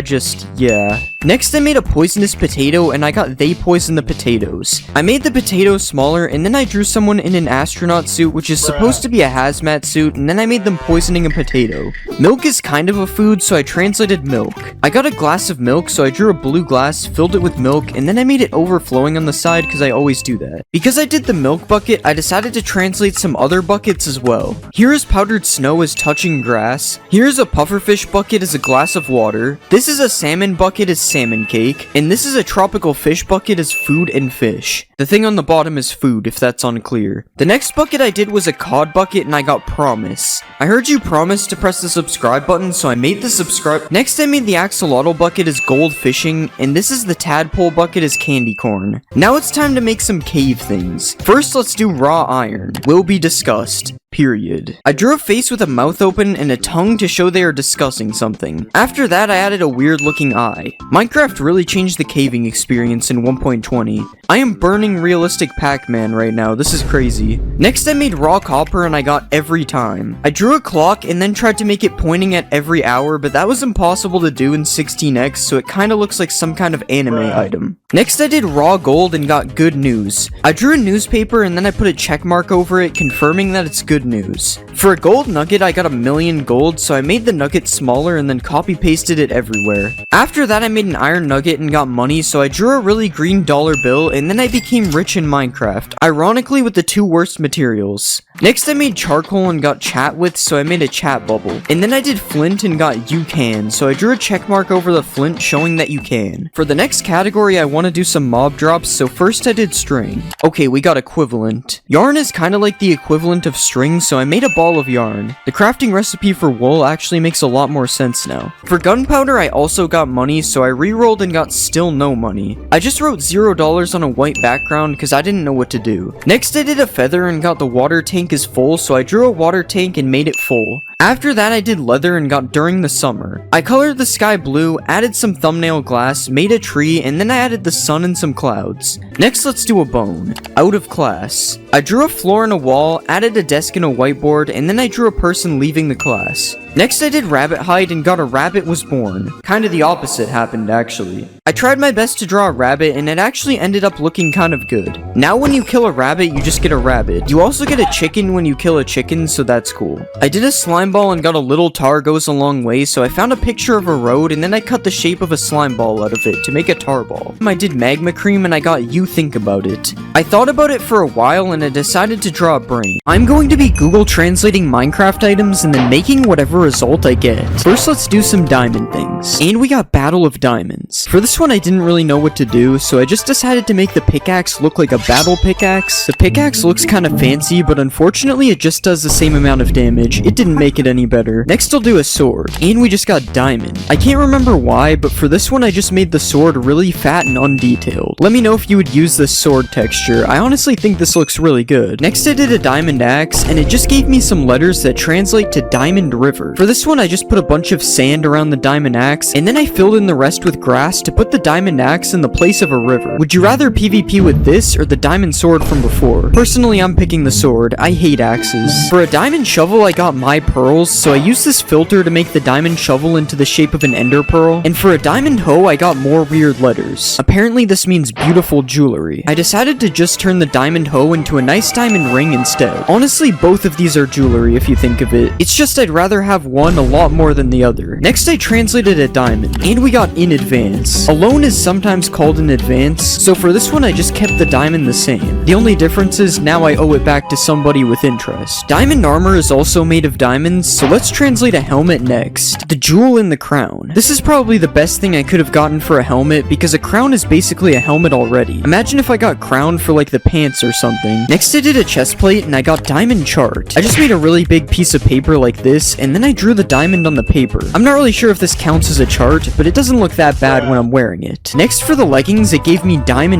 yeah. Next I made a a poisonous potato and I got they poison the potatoes. I made the potatoes smaller and then I drew someone in an astronaut suit, which is supposed to be a hazmat suit, and then I made them poisoning a potato. Milk is kind of a food, so I translated milk. I got a glass of milk, so I drew a blue glass, filled it with milk, and then I made it overflowing on the side because I always do that. Because I did the milk bucket, I decided to translate some other buckets as well. Here is powdered snow as touching grass. Here is a pufferfish bucket as a glass of water. This is a salmon bucket as salmon cake. And this is a tropical fish bucket as food and fish. The thing on the bottom is food, if that's unclear. The next bucket I did was a cod bucket and I got promise. I heard you promise to press the subscribe button, so I made the subscribe. Next I made the axolotl bucket as gold fishing, and this is the tadpole bucket as candy corn. Now it's time to make some cave things. First let's do raw iron. Will be discussed. Period. I drew a face with a mouth open and a tongue to show they are discussing something. After that, I added a weird looking eye. Minecraft really changed the caving experience in 1.20. I am burning realistic Pac-Man right now, this is crazy. Next I made raw copper and I got every time. I drew a clock and then tried to make it pointing at every hour, but that was impossible to do in 16x, so it kinda looks like some kind of anime item. Next I did raw gold and got good news. I drew a newspaper and then I put a check mark over it, confirming that it's good news. For a gold nugget, I got 1,000,000 gold, so I made the nugget smaller and then copy pasted it everywhere. After that, I made an iron nugget and got money, so I drew a really green dollar bill and then I became rich in Minecraft, ironically with the two worst materials. Next, I made charcoal and got chat with, so I made a chat bubble. And then I did flint and got you can, so I drew a check mark over the flint showing that you can. For the next category, I want to do some mob drops, so first I did string. Okay, we got equivalent. Yarn is kind of like the equivalent of string, so I made a ball of yarn. The crafting recipe for wool actually makes a lot more sense now. For gunpowder, I also got money, so I re-rolled and got still no money. I just wrote $0 on a white background because I didn't know what to do. Next, I did a feather and got the water tank is full, so I drew a water tank and made it full. After that, I did leather and got during the summer. I colored the sky blue, added some thumbnail glass, made a tree, and then I added the sun and some clouds. Next, let's do a bone. Out of class. I drew a floor and a wall, added a desk and a whiteboard, and then I drew a person leaving the class. Next I did rabbit hide and got a rabbit was born. Kinda the opposite happened actually. I tried my best to draw a rabbit and it actually ended up looking kind of good. Now when you kill a rabbit, you just get a rabbit. You also get a chicken when you kill a chicken, so that's cool. I did a slime ball and got a little tar goes a long way, so I found a picture of a road and then I cut the shape of a slime ball out of it to make a tar ball. I did magma cream and I got you think about it. I thought about it for a while and I decided to draw a brain. I'm going to be Google translating Minecraft items and then making whatever result I get. First, let's do some diamond things. And we got Battle of Diamonds. For this one, I didn't really know what to do, so I just decided to make the pickaxe look like a battle pickaxe. The pickaxe looks kind of fancy, but unfortunately, it just does the same amount of damage. It didn't make it any better. Next, I'll do a sword. And we just got diamond. I can't remember why, but for this one, I just made the sword really fat and undetailed. Let me know if you would use this sword texture. I honestly think this looks really good. Next, I did a diamond axe, and it just gave me some letters that translate to Diamond River. For this one, I just put a bunch of sand around the diamond axe, and then I filled in the rest with grass to put the diamond axe in the place of a river. Would you rather PvP with this or the diamond sword from before? Personally, I'm picking the sword. I hate axes. For a diamond shovel, I got my pearls, so I used this filter to make the diamond shovel into the shape of an ender pearl. And for a diamond hoe, I got more weird letters. Apparently, this means beautiful jewelry. I decided to just turn the diamond hoe into a nice diamond ring instead. Honestly, both of these are jewelry if you think of it. It's just I'd rather have one a lot more than the other. Next, I translated a diamond, and we got in advance. Alone is sometimes called in advance, so for this one, I just kept the diamond the same. The only difference is now I owe it back to somebody with interest. Diamond armor is also made of diamonds, so let's translate a helmet next. The jewel in the crown. This is probably the best thing I could have gotten for a helmet, because a crown is basically a helmet already. Imagine if I got crowned for like the pants or something. Next, I did a chest plate, and I got diamond chart. I just made a really big piece of paper like this, and then I drew the diamond on the paper. I'm not really sure if this counts as a chart, but it doesn't look that bad when I'm wearing it. Next, for the leggings, it gave me diamond.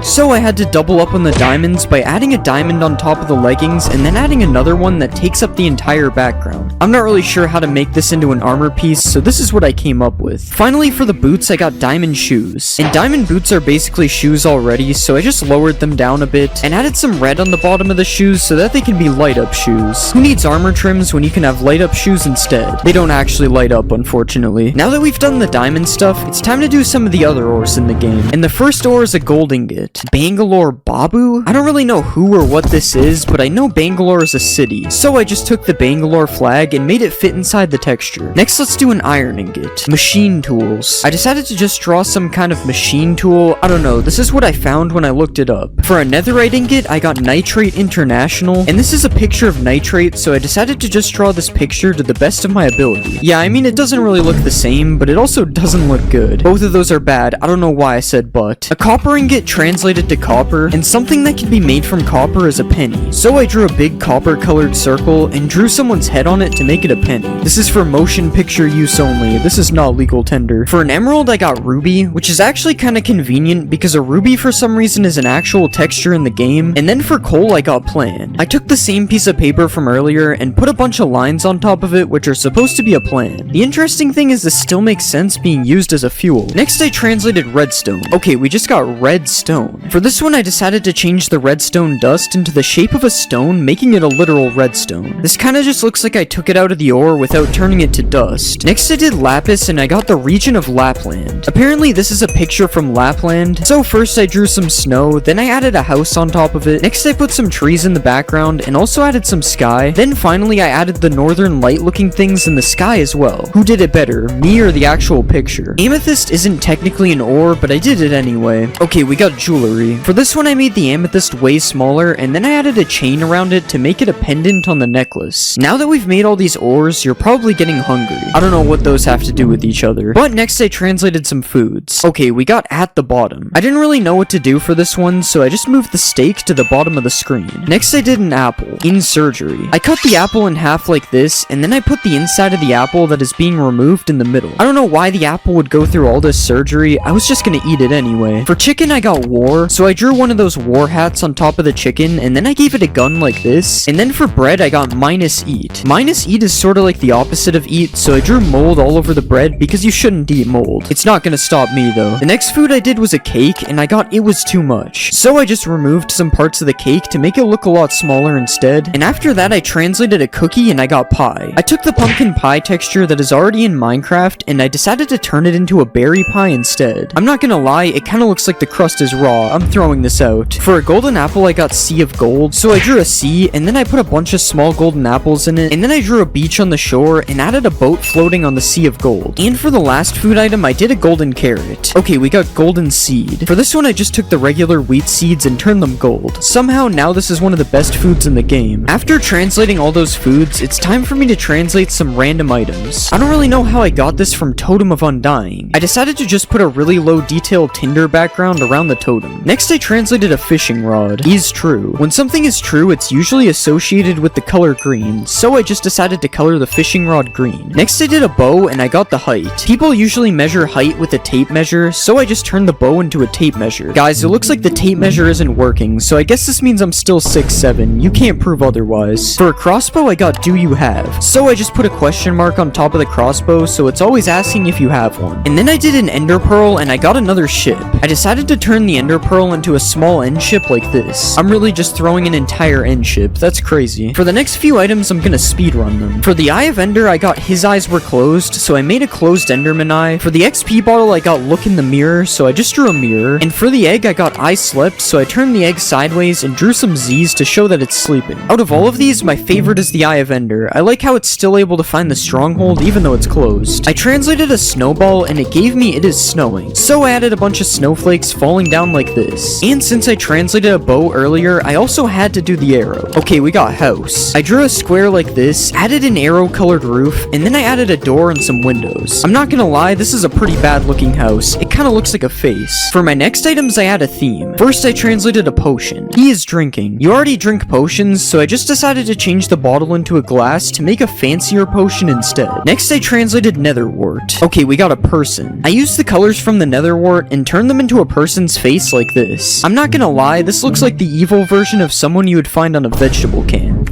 So I had to double up on the diamonds by adding a diamond on top of the leggings and then adding another one that takes up the entire background. I'm not really sure how to make this into an armor piece, so this is what I came up with. Finally, for the boots, I got diamond shoes. And diamond boots are basically shoes already, so I just lowered them down a bit and added some red on the bottom of the shoes so that they can be light up shoes. shoes. Who needs armor trims when you can have light up shoes instead? They don't actually light up, unfortunately. Now that we've done the diamond stuff, it's time to do some of the other ores in the game. And the first ore is a gold ingot. Bangalore Babu? I don't really know who or what this is, but I know Bangalore is a city. So I just took the Bangalore flag and made it fit inside the texture. Next, let's do an iron ingot. Machine tools. I decided to just draw some kind of machine tool. I don't know, this is what I found when I looked it up. For a netherite ingot, I got Nitrate International, and this is a picture of nitrate, so I decided to just draw this picture to the best of my ability. Yeah, I mean, it doesn't really look the same, but it also doesn't look good. Both of those are bad. I don't know why I said but. A copper ingot translated to copper, and something that can be made from copper is a penny. So I drew a big copper colored circle and drew someone's head on it to make it a penny. This is for motion picture use only. This is not legal tender. For an emerald, I got ruby, which is actually kind of convenient because a ruby for some reason is an actual texture in the game. And then for coal, I got plan. I took the same piece of paper from earlier and put a bunch of lines on top of it, which are supposed to be a plan. The interesting thing is this still makes sense being used as a fuel. Next, I translated redstone. Okay, we just got red stone. For this one, I decided to change the redstone dust into the shape of a stone, making it a literal redstone. This kind of just looks like I took it out of the ore without turning it to dust. Next, I did lapis and I got the region of Lapland. Apparently, this is a picture from Lapland. So first, I drew some snow, then I added a house on top of it. Next, I put some trees in the background and also added some sky. Then finally, I added the northern light looking things in the sky as well. Who did it better, me or the actual picture? Amethyst isn't technically an ore, but I did it anyway. Okay, we got jewelry. For this one, I made the amethyst way smaller and then I added a chain around it to make it a pendant on the necklace. Now that we've made all these ores, you're probably getting hungry. I don't know what those have to do with each other. But next, I translated some foods. Okay, we got at the bottom. I didn't really know what to do for this one, so I just moved the steak to the bottom of the screen. Next, I did an apple. In surgery. I cut the apple in half like this, and then I put the inside of the apple that is being removed in the middle. I don't know why the apple would go through all this surgery. I was just gonna eat it anyway. For chicken, I got war, so I drew one of those war hats on top of the chicken, and then I gave it a gun like this. And then for bread, I got minus eat. Minus eat is sort of like the opposite of eat, so I drew mold all over the bread because you shouldn't eat mold. It's not gonna stop me though. The next food I did was a cake, and I got it was too much. So I just removed some parts of the cake to make it look a lot smaller instead. And after that, I translated a cookie and I got pie. I took the pumpkin pie texture that is already in Minecraft, and I decided to turn it into a berry pie instead. I'm not gonna lie, it kinda looks like the crust is raw. I'm throwing this out. For a golden apple, I got sea of gold. So I drew a sea, and then I put a bunch of small golden apples in it, and then I drew a beach on the shore and added a boat floating on the sea of gold. And for the last food item, I did a golden carrot. Okay, we got golden seed. For this one, I just took the regular wheat seeds and turned them gold. Somehow, now this is one of the best foods in the game. After translating all those foods, it's time for me to translate some random items. I don't really know how I got this from Totem of Undying. I decided to just put a really low detailed tinder background around the totem. Next, I translated a fishing rod. Is true. When something is true, it's usually associated with the color green, so I just decided to color the fishing rod green. Next, I did a bow and I got the height. People usually measure height with a tape measure, so I just turned the bow into a tape measure. Guys, it looks like the tape measure isn't working, so I guess this means I'm still 6'7". You can't prove otherwise. For a crossbow, I got do you have? So I just put a question mark on top of the crossbow, so it's always asking if you have one. And then I did an ender pearl and I got another ship. I decided to turn the ender pearl into a small end ship like this. I'm really just throwing an entire end ship. That's crazy. For the next few items, I'm gonna speedrun them. For the eye of ender, I got his eyes were closed, so I made a closed enderman eye. For the XP bottle, I got look in the mirror, so I just drew a mirror. And for the egg, I got I slept, so I turned the egg sideways and drew some Z's to show that it's sleeping. Out of all of these, my favorite is the eye of ender. I like how it's still able to find the stronghold even though it's closed. I translated a snowball and it gave me it is snowing. So I added a bunch of snowflakes falling down like this. And since I translated a bow earlier, I also had to do the arrow. Okay, we got house. I drew a square like this, added an arrow colored roof, and then I added a door and some windows. I'm not gonna lie, this is a pretty bad looking house. It kinda looks like a face. For my next items, I had a theme. First, I translated a potion. He is drinking. You already drink potions, so I just decided to change the bottle into a glass to make a fancier potion instead. Next, I translated netherwort. Okay, we got a person. I used the colors from the netherwort and turned them into a person's face like this. I'm not gonna lie, this looks like the evil version of someone you would find on a vegetable can.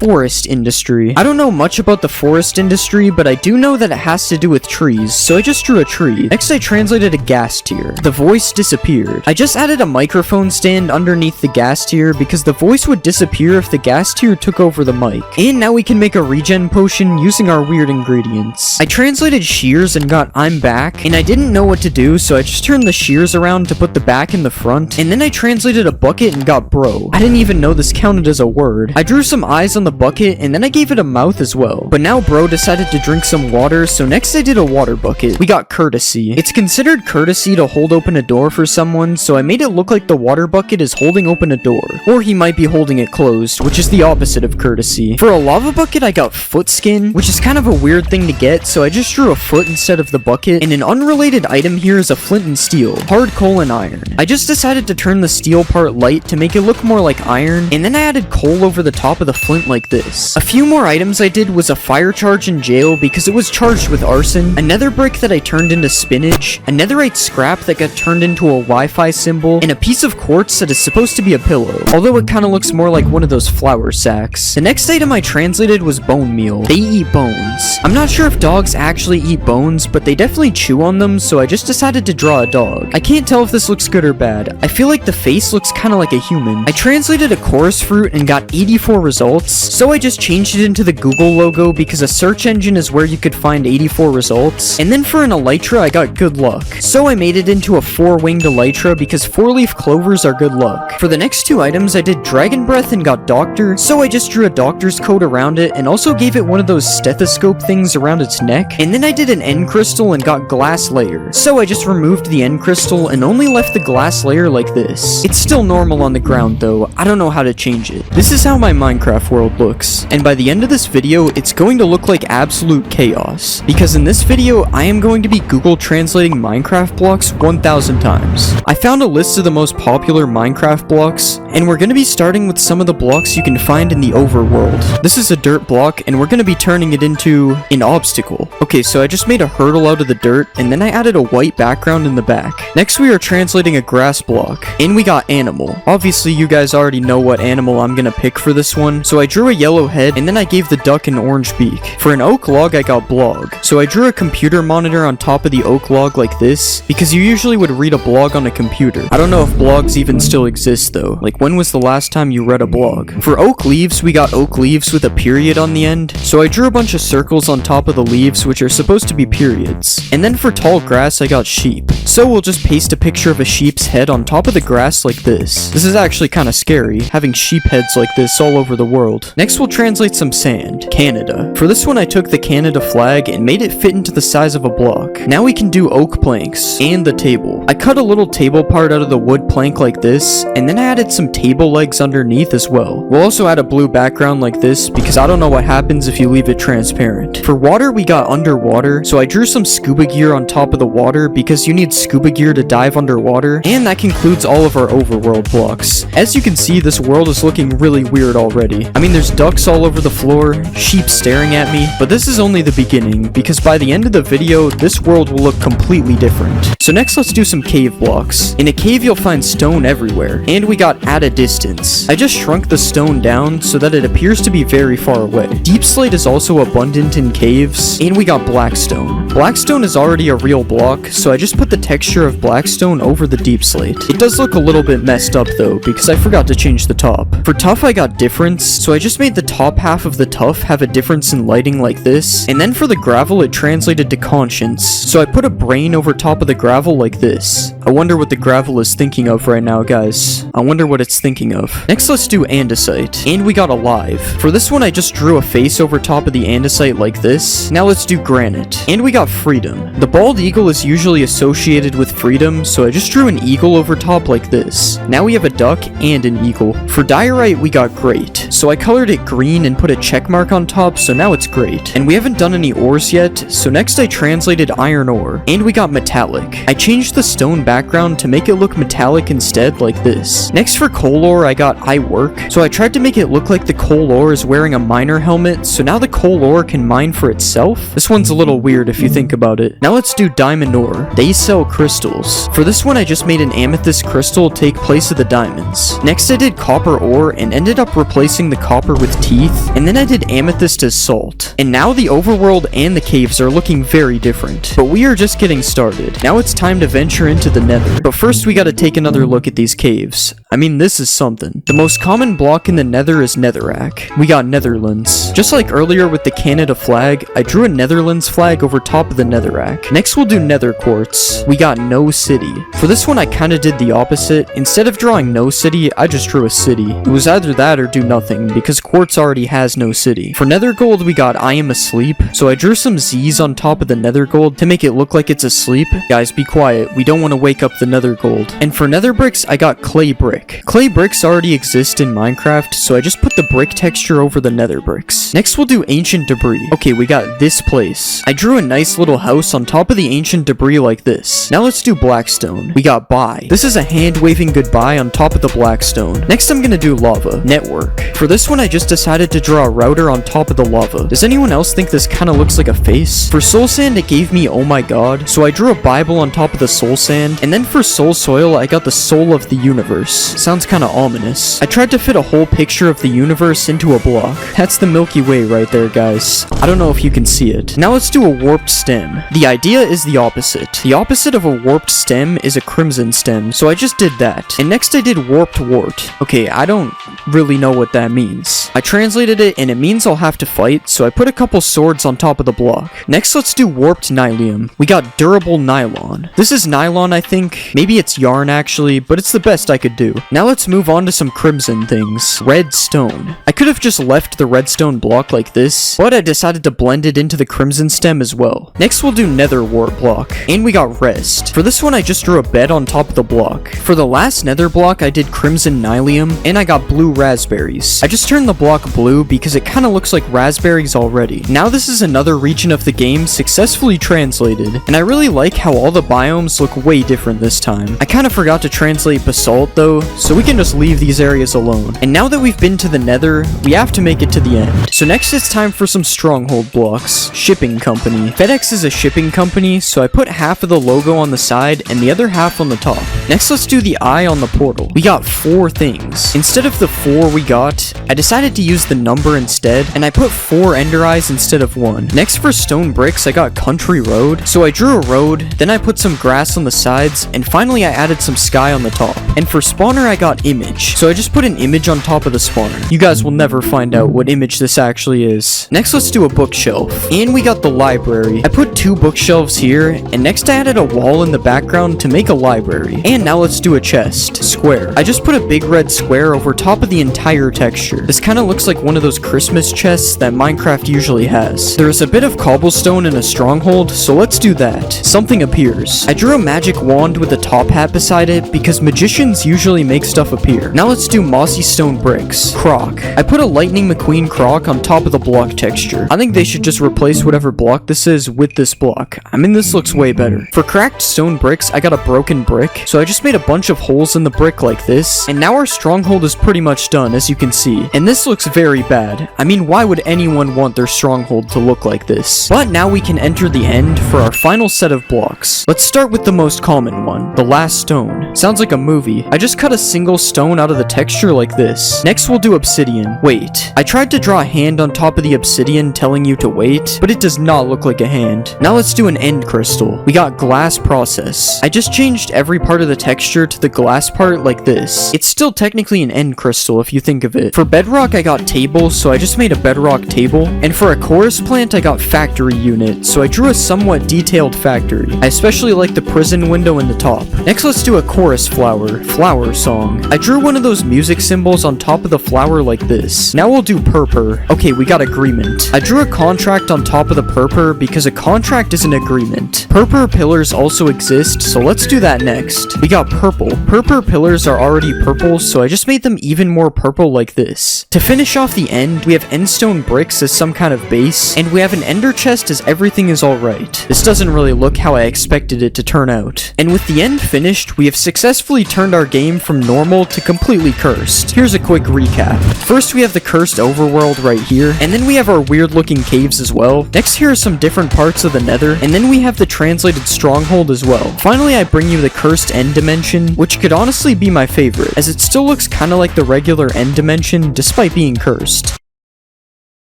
forest industry. I don't know much about the forest industry, but I do know that it has to do with trees, so I just drew a tree. Next, I translated a gas tier. The voice disappeared. I just added a microphone stand underneath the gas tier because the voice would disappear if the gas tier took over the mic. And now we can make a regen potion using our weird ingredients. I translated shears and got I'm back, and I didn't know what to do, so I just turned the shears around to put the back in the front, and then I translated a bucket and got bro. I didn't even know this counted as a word. I drew some eyes on the bucket, and then I gave it a mouth as well. But now bro decided to drink some water, so next I did a water bucket. We got courtesy. It's considered courtesy to hold open a door for someone, so I made it look like the water bucket is holding open a door. Or he might be holding it closed, which is the opposite of courtesy. For a lava bucket, I got foot skin, which is kind of a weird thing to get, so I just drew a foot instead of the bucket, and an unrelated item here is a flint and steel, hard coal and iron. I just decided to turn the steel part light to make it look more like iron, and then I added coal over the top of the flint like this. A few more items I did was a fire charge in jail because it was charged with arson, a nether brick that I turned into spinach, a netherite scrap that got turned into a Wi-Fi symbol, and a piece of quartz that is supposed to be a pillow, although it kind of looks more like one of those flour sacks. The next item I translated was bone meal. They eat bones. I'm not sure if dogs actually eat bones, but they definitely chew on them, so I just decided to draw a dog. I can't tell if this looks good or bad. I feel like the face looks kind of like a human. I translated a chorus fruit and got 84 results, so I just changed it into the Google logo because a search engine is where you could find 84 results. And then for an elytra, I got good luck, so I made it into a 4-winged elytra because 4-leaf clovers are good luck. For the next two items, I did dragon breath and got doctor, so I just drew a doctor's coat around it and also gave it one of those stethoscope things around its neck. And then I did an end crystal and got glass layer, so I just removed the end crystal and only left the glass layer like this. It's still normal on the ground though. I don't know how to change it. This is how my Minecraft world looks, and by the end of this video, it's going to look like absolute chaos, because in this video, I am going to be Google translating Minecraft blocks 1,000 times. I found a list of the most popular Minecraft blocks, and we're going to be starting with some of the blocks you can find in the overworld. This is a dirt block, and we're going to be turning it into an obstacle. Okay, so I just made a hurdle out of the dirt, and then I added a white background in the back. Next, we are translating a grass block, and we got animal. Obviously, you guys already know what animal I'm going to pick for this one, so I drew a yellow head, and then I gave the duck an orange beak. For an oak log, I got blog, so I drew a computer monitor on top of the oak log like this, because you usually would read a blog on a computer. I don't know if blogs even still exist though. Like, when was the last time you read a blog? For oak leaves, we got oak leaves with a period on the end, so I drew a bunch of circles on top of the leaves, which are supposed to be periods. And then for tall grass, I got sheep, so we'll just paste a picture of a sheep's head on top of the grass like this. This is actually kind of scary, having sheep heads like this all over the world. Next, we'll translate some sand, Canada. For this one, I took the Canada flag and made it fit into the size of a block. Now we can do oak planks and the table. I cut a little table part out of the wood plank like this, and then I added some table legs underneath as well. We'll also add a blue background like this because I don't know what happens if you leave it transparent. For water, we got underwater, so I drew some scuba gear on top of the water because you need scuba gear to dive underwater, and that concludes all of our overworld blocks. As you can see, this world is looking really weird already. I mean, there's ducks all over the floor, sheep staring at me, but this is only the beginning because by the end of the video, this world will look completely different. So next, let's do some cave blocks. In a cave, you'll find stone everywhere, and we got at a distance. I just shrunk the stone down so that it appears to be very far away. Deep slate is also abundant in caves, and we got blackstone. Blackstone is already a real block, so I just put the texture of blackstone over the deep slate. It does look a little bit messed up though, because I forgot to change the top. For tuff, I got difference, so I just made the top half of the tuff have a difference in lighting like this, and then for the gravel, it translated to conscience, so I put a brain over top of the gravel like this. I wonder what the gravel is thinking of right now, guys. I wonder what it's thinking of. Next, let's do andesite, and we got alive. For this one, I just drew a face over top of the andesite like this. Now let's do granite, and we got freedom. The bald eagle is usually associated with freedom, so I just drew an eagle over top like this. Now we have a duck and an eagle. For diorite, we got great, so I colored it green and put a check mark on top, so now it's great. And we haven't done any ores yet, so next I translated iron ore, and we got metallic. I changed the stone background to make it look metallic instead, like this. Next for coal ore, I got I work, so I tried to make it look like the coal ore is wearing a miner helmet, so now the coal ore can mine for itself. This one's a little weird if you think about it. Now let's do diamond ore. They sell crystals. For this one, I just made an amethyst crystal take place of the diamonds. Next I did copper ore and ended up replacing the copper copper with teeth, and then I did amethyst as salt. And now the overworld and the caves are looking very different, but we are just getting started. Now it's time to venture into the nether, but first we gotta take another look at these caves. I mean, this is something. The most common block in the nether is netherrack. We got Netherlands. Just like earlier with the Canada flag, I drew a Netherlands flag over top of the netherrack. Next we'll do nether quartz. We got no city. For this one I kinda did the opposite. Instead of drawing no city, I just drew a city. It was either that or do nothing, because quartz already has no city. For nether gold we got I am asleep, so I drew some Z's on top of the nether gold to make it look like it's asleep. Guys, be quiet, we don't want to wake up the nether gold. And for nether bricks I got clay brick. Clay bricks already exist in Minecraft, so I just put the brick texture over the nether bricks. Next we'll do ancient debris. Okay, we got this place. I drew a nice little house on top of the ancient debris like this. Now let's do blackstone. We got bye. This is a hand waving goodbye on top of the blackstone. Next I'm gonna do lava. Network. For this one I just decided to draw a router on top of the lava. Does anyone else think this kinda looks like a face? For soul sand it gave me oh my god, so I drew a Bible on top of the soul sand, and then for soul soil I got the soul of the universe. Sounds kinda ominous. I tried to fit a whole picture of the universe into a block. That's the Milky Way right there, guys. I don't know if you can see it. Now let's do a warped stem. The idea is the opposite. The opposite of a warped stem is a crimson stem, so I just did that. And next I did warped wart. Okay, I don't really know what that means. I translated it and it means I'll have to fight, so I put a couple swords on top of the block. Next let's do warped nylium. We got durable nylon. This is nylon I think. Maybe it's yarn actually, but it's the best I could do. Now let's move on to some crimson things. Red stone. I could have just left the redstone block like this, but I decided to blend it into the crimson stem as well. Next we'll do nether wart block. And we got rest. For this one I just drew a bed on top of the block. For the last nether block I did crimson nylium, and I got blue raspberries. I just turned the block blue because it kinda looks like raspberries already. Now this is another region of the game successfully translated, and I really like how all the biomes look way different this time. I kinda forgot to translate basalt though, so we can just leave these areas alone. And now that we've been to the nether, we have to make it to the end. So next it's time for some stronghold blocks. Shipping company. FedEx is a shipping company, so I put half of the logo on the side and the other half on the top. Next let's do the eye on the portal. We got 4 things. Instead of the 4 we got, I decided to use the number instead, and I put 4 ender eyes instead of 1. Next for stone bricks I got country road, so I drew a road, then I put some grass on the sides, and finally I added some sky on the top. And for spawner I got image, so I just put an image on top of the spawner. You guys will never find out what image this actually is. Next let's do a bookshelf, and we got the library. I put 2 bookshelves here, and next I added a wall in the background to make a library. And now let's do a chest. Square. I just put a big red square over top of the entire texture. This kind of looks like one of those Christmas chests that Minecraft usually has. There is a bit of cobblestone in a stronghold, so let's do that. Something appears. I drew a magic wand with a top hat beside it because magicians usually make stuff appear. Now let's do mossy stone bricks. Croc. I put a lightning McQueen croc on top of the block texture. I think they should just replace whatever block this is with this block. I mean, this looks way better. For cracked stone bricks, I got a broken brick, so I just made a bunch of holes in the brick like this, and now our stronghold is pretty much done, as you can see. And this looks very bad. I mean, why would anyone want their stronghold to look like this? But now we can enter the end for our final set of blocks. Let's start with the most common one, the last stone. Sounds like a movie. I just cut a single stone out of the texture like this. Next we'll do obsidian. Wait, I tried to draw a hand on top of the obsidian telling you to wait, but it does not look like a hand. Now let's do an end crystal. We got glass process. I just changed every part of the texture to the glass part like this. It's still technically an end crystal if you think of it. For bedrock I got table, so I just made a bedrock table. And for a chorus plant I got factory unit, so I drew a somewhat detailed factory. I especially like the prison window in the top. Next let's do a chorus flower. Flower song. I drew one of those music symbols on top of the flower like this. Now we'll do purpur. Okay, we got agreement. I drew a contract on top of the purpur because a contract is an agreement. Purpur pillars also exist, so let's do that next. We got purple. Purpur pillars are already purple, so I just made them even more purple like this. To finish off the end, we have endstone bricks as some kind of base, and we have an ender chest as everything is alright. This doesn't really look how I expected it to turn out. And with the end finished, we have successfully turned our game from normal to completely cursed. Here's a quick recap. First we have the cursed overworld right here, and then we have our weird looking caves as well. Next here are some different parts of the nether, and then we have the translated stronghold as well. Finally I bring you the cursed end dimension, which could honestly be my favorite, as it still looks kinda like the regular end dimension despite being cursed.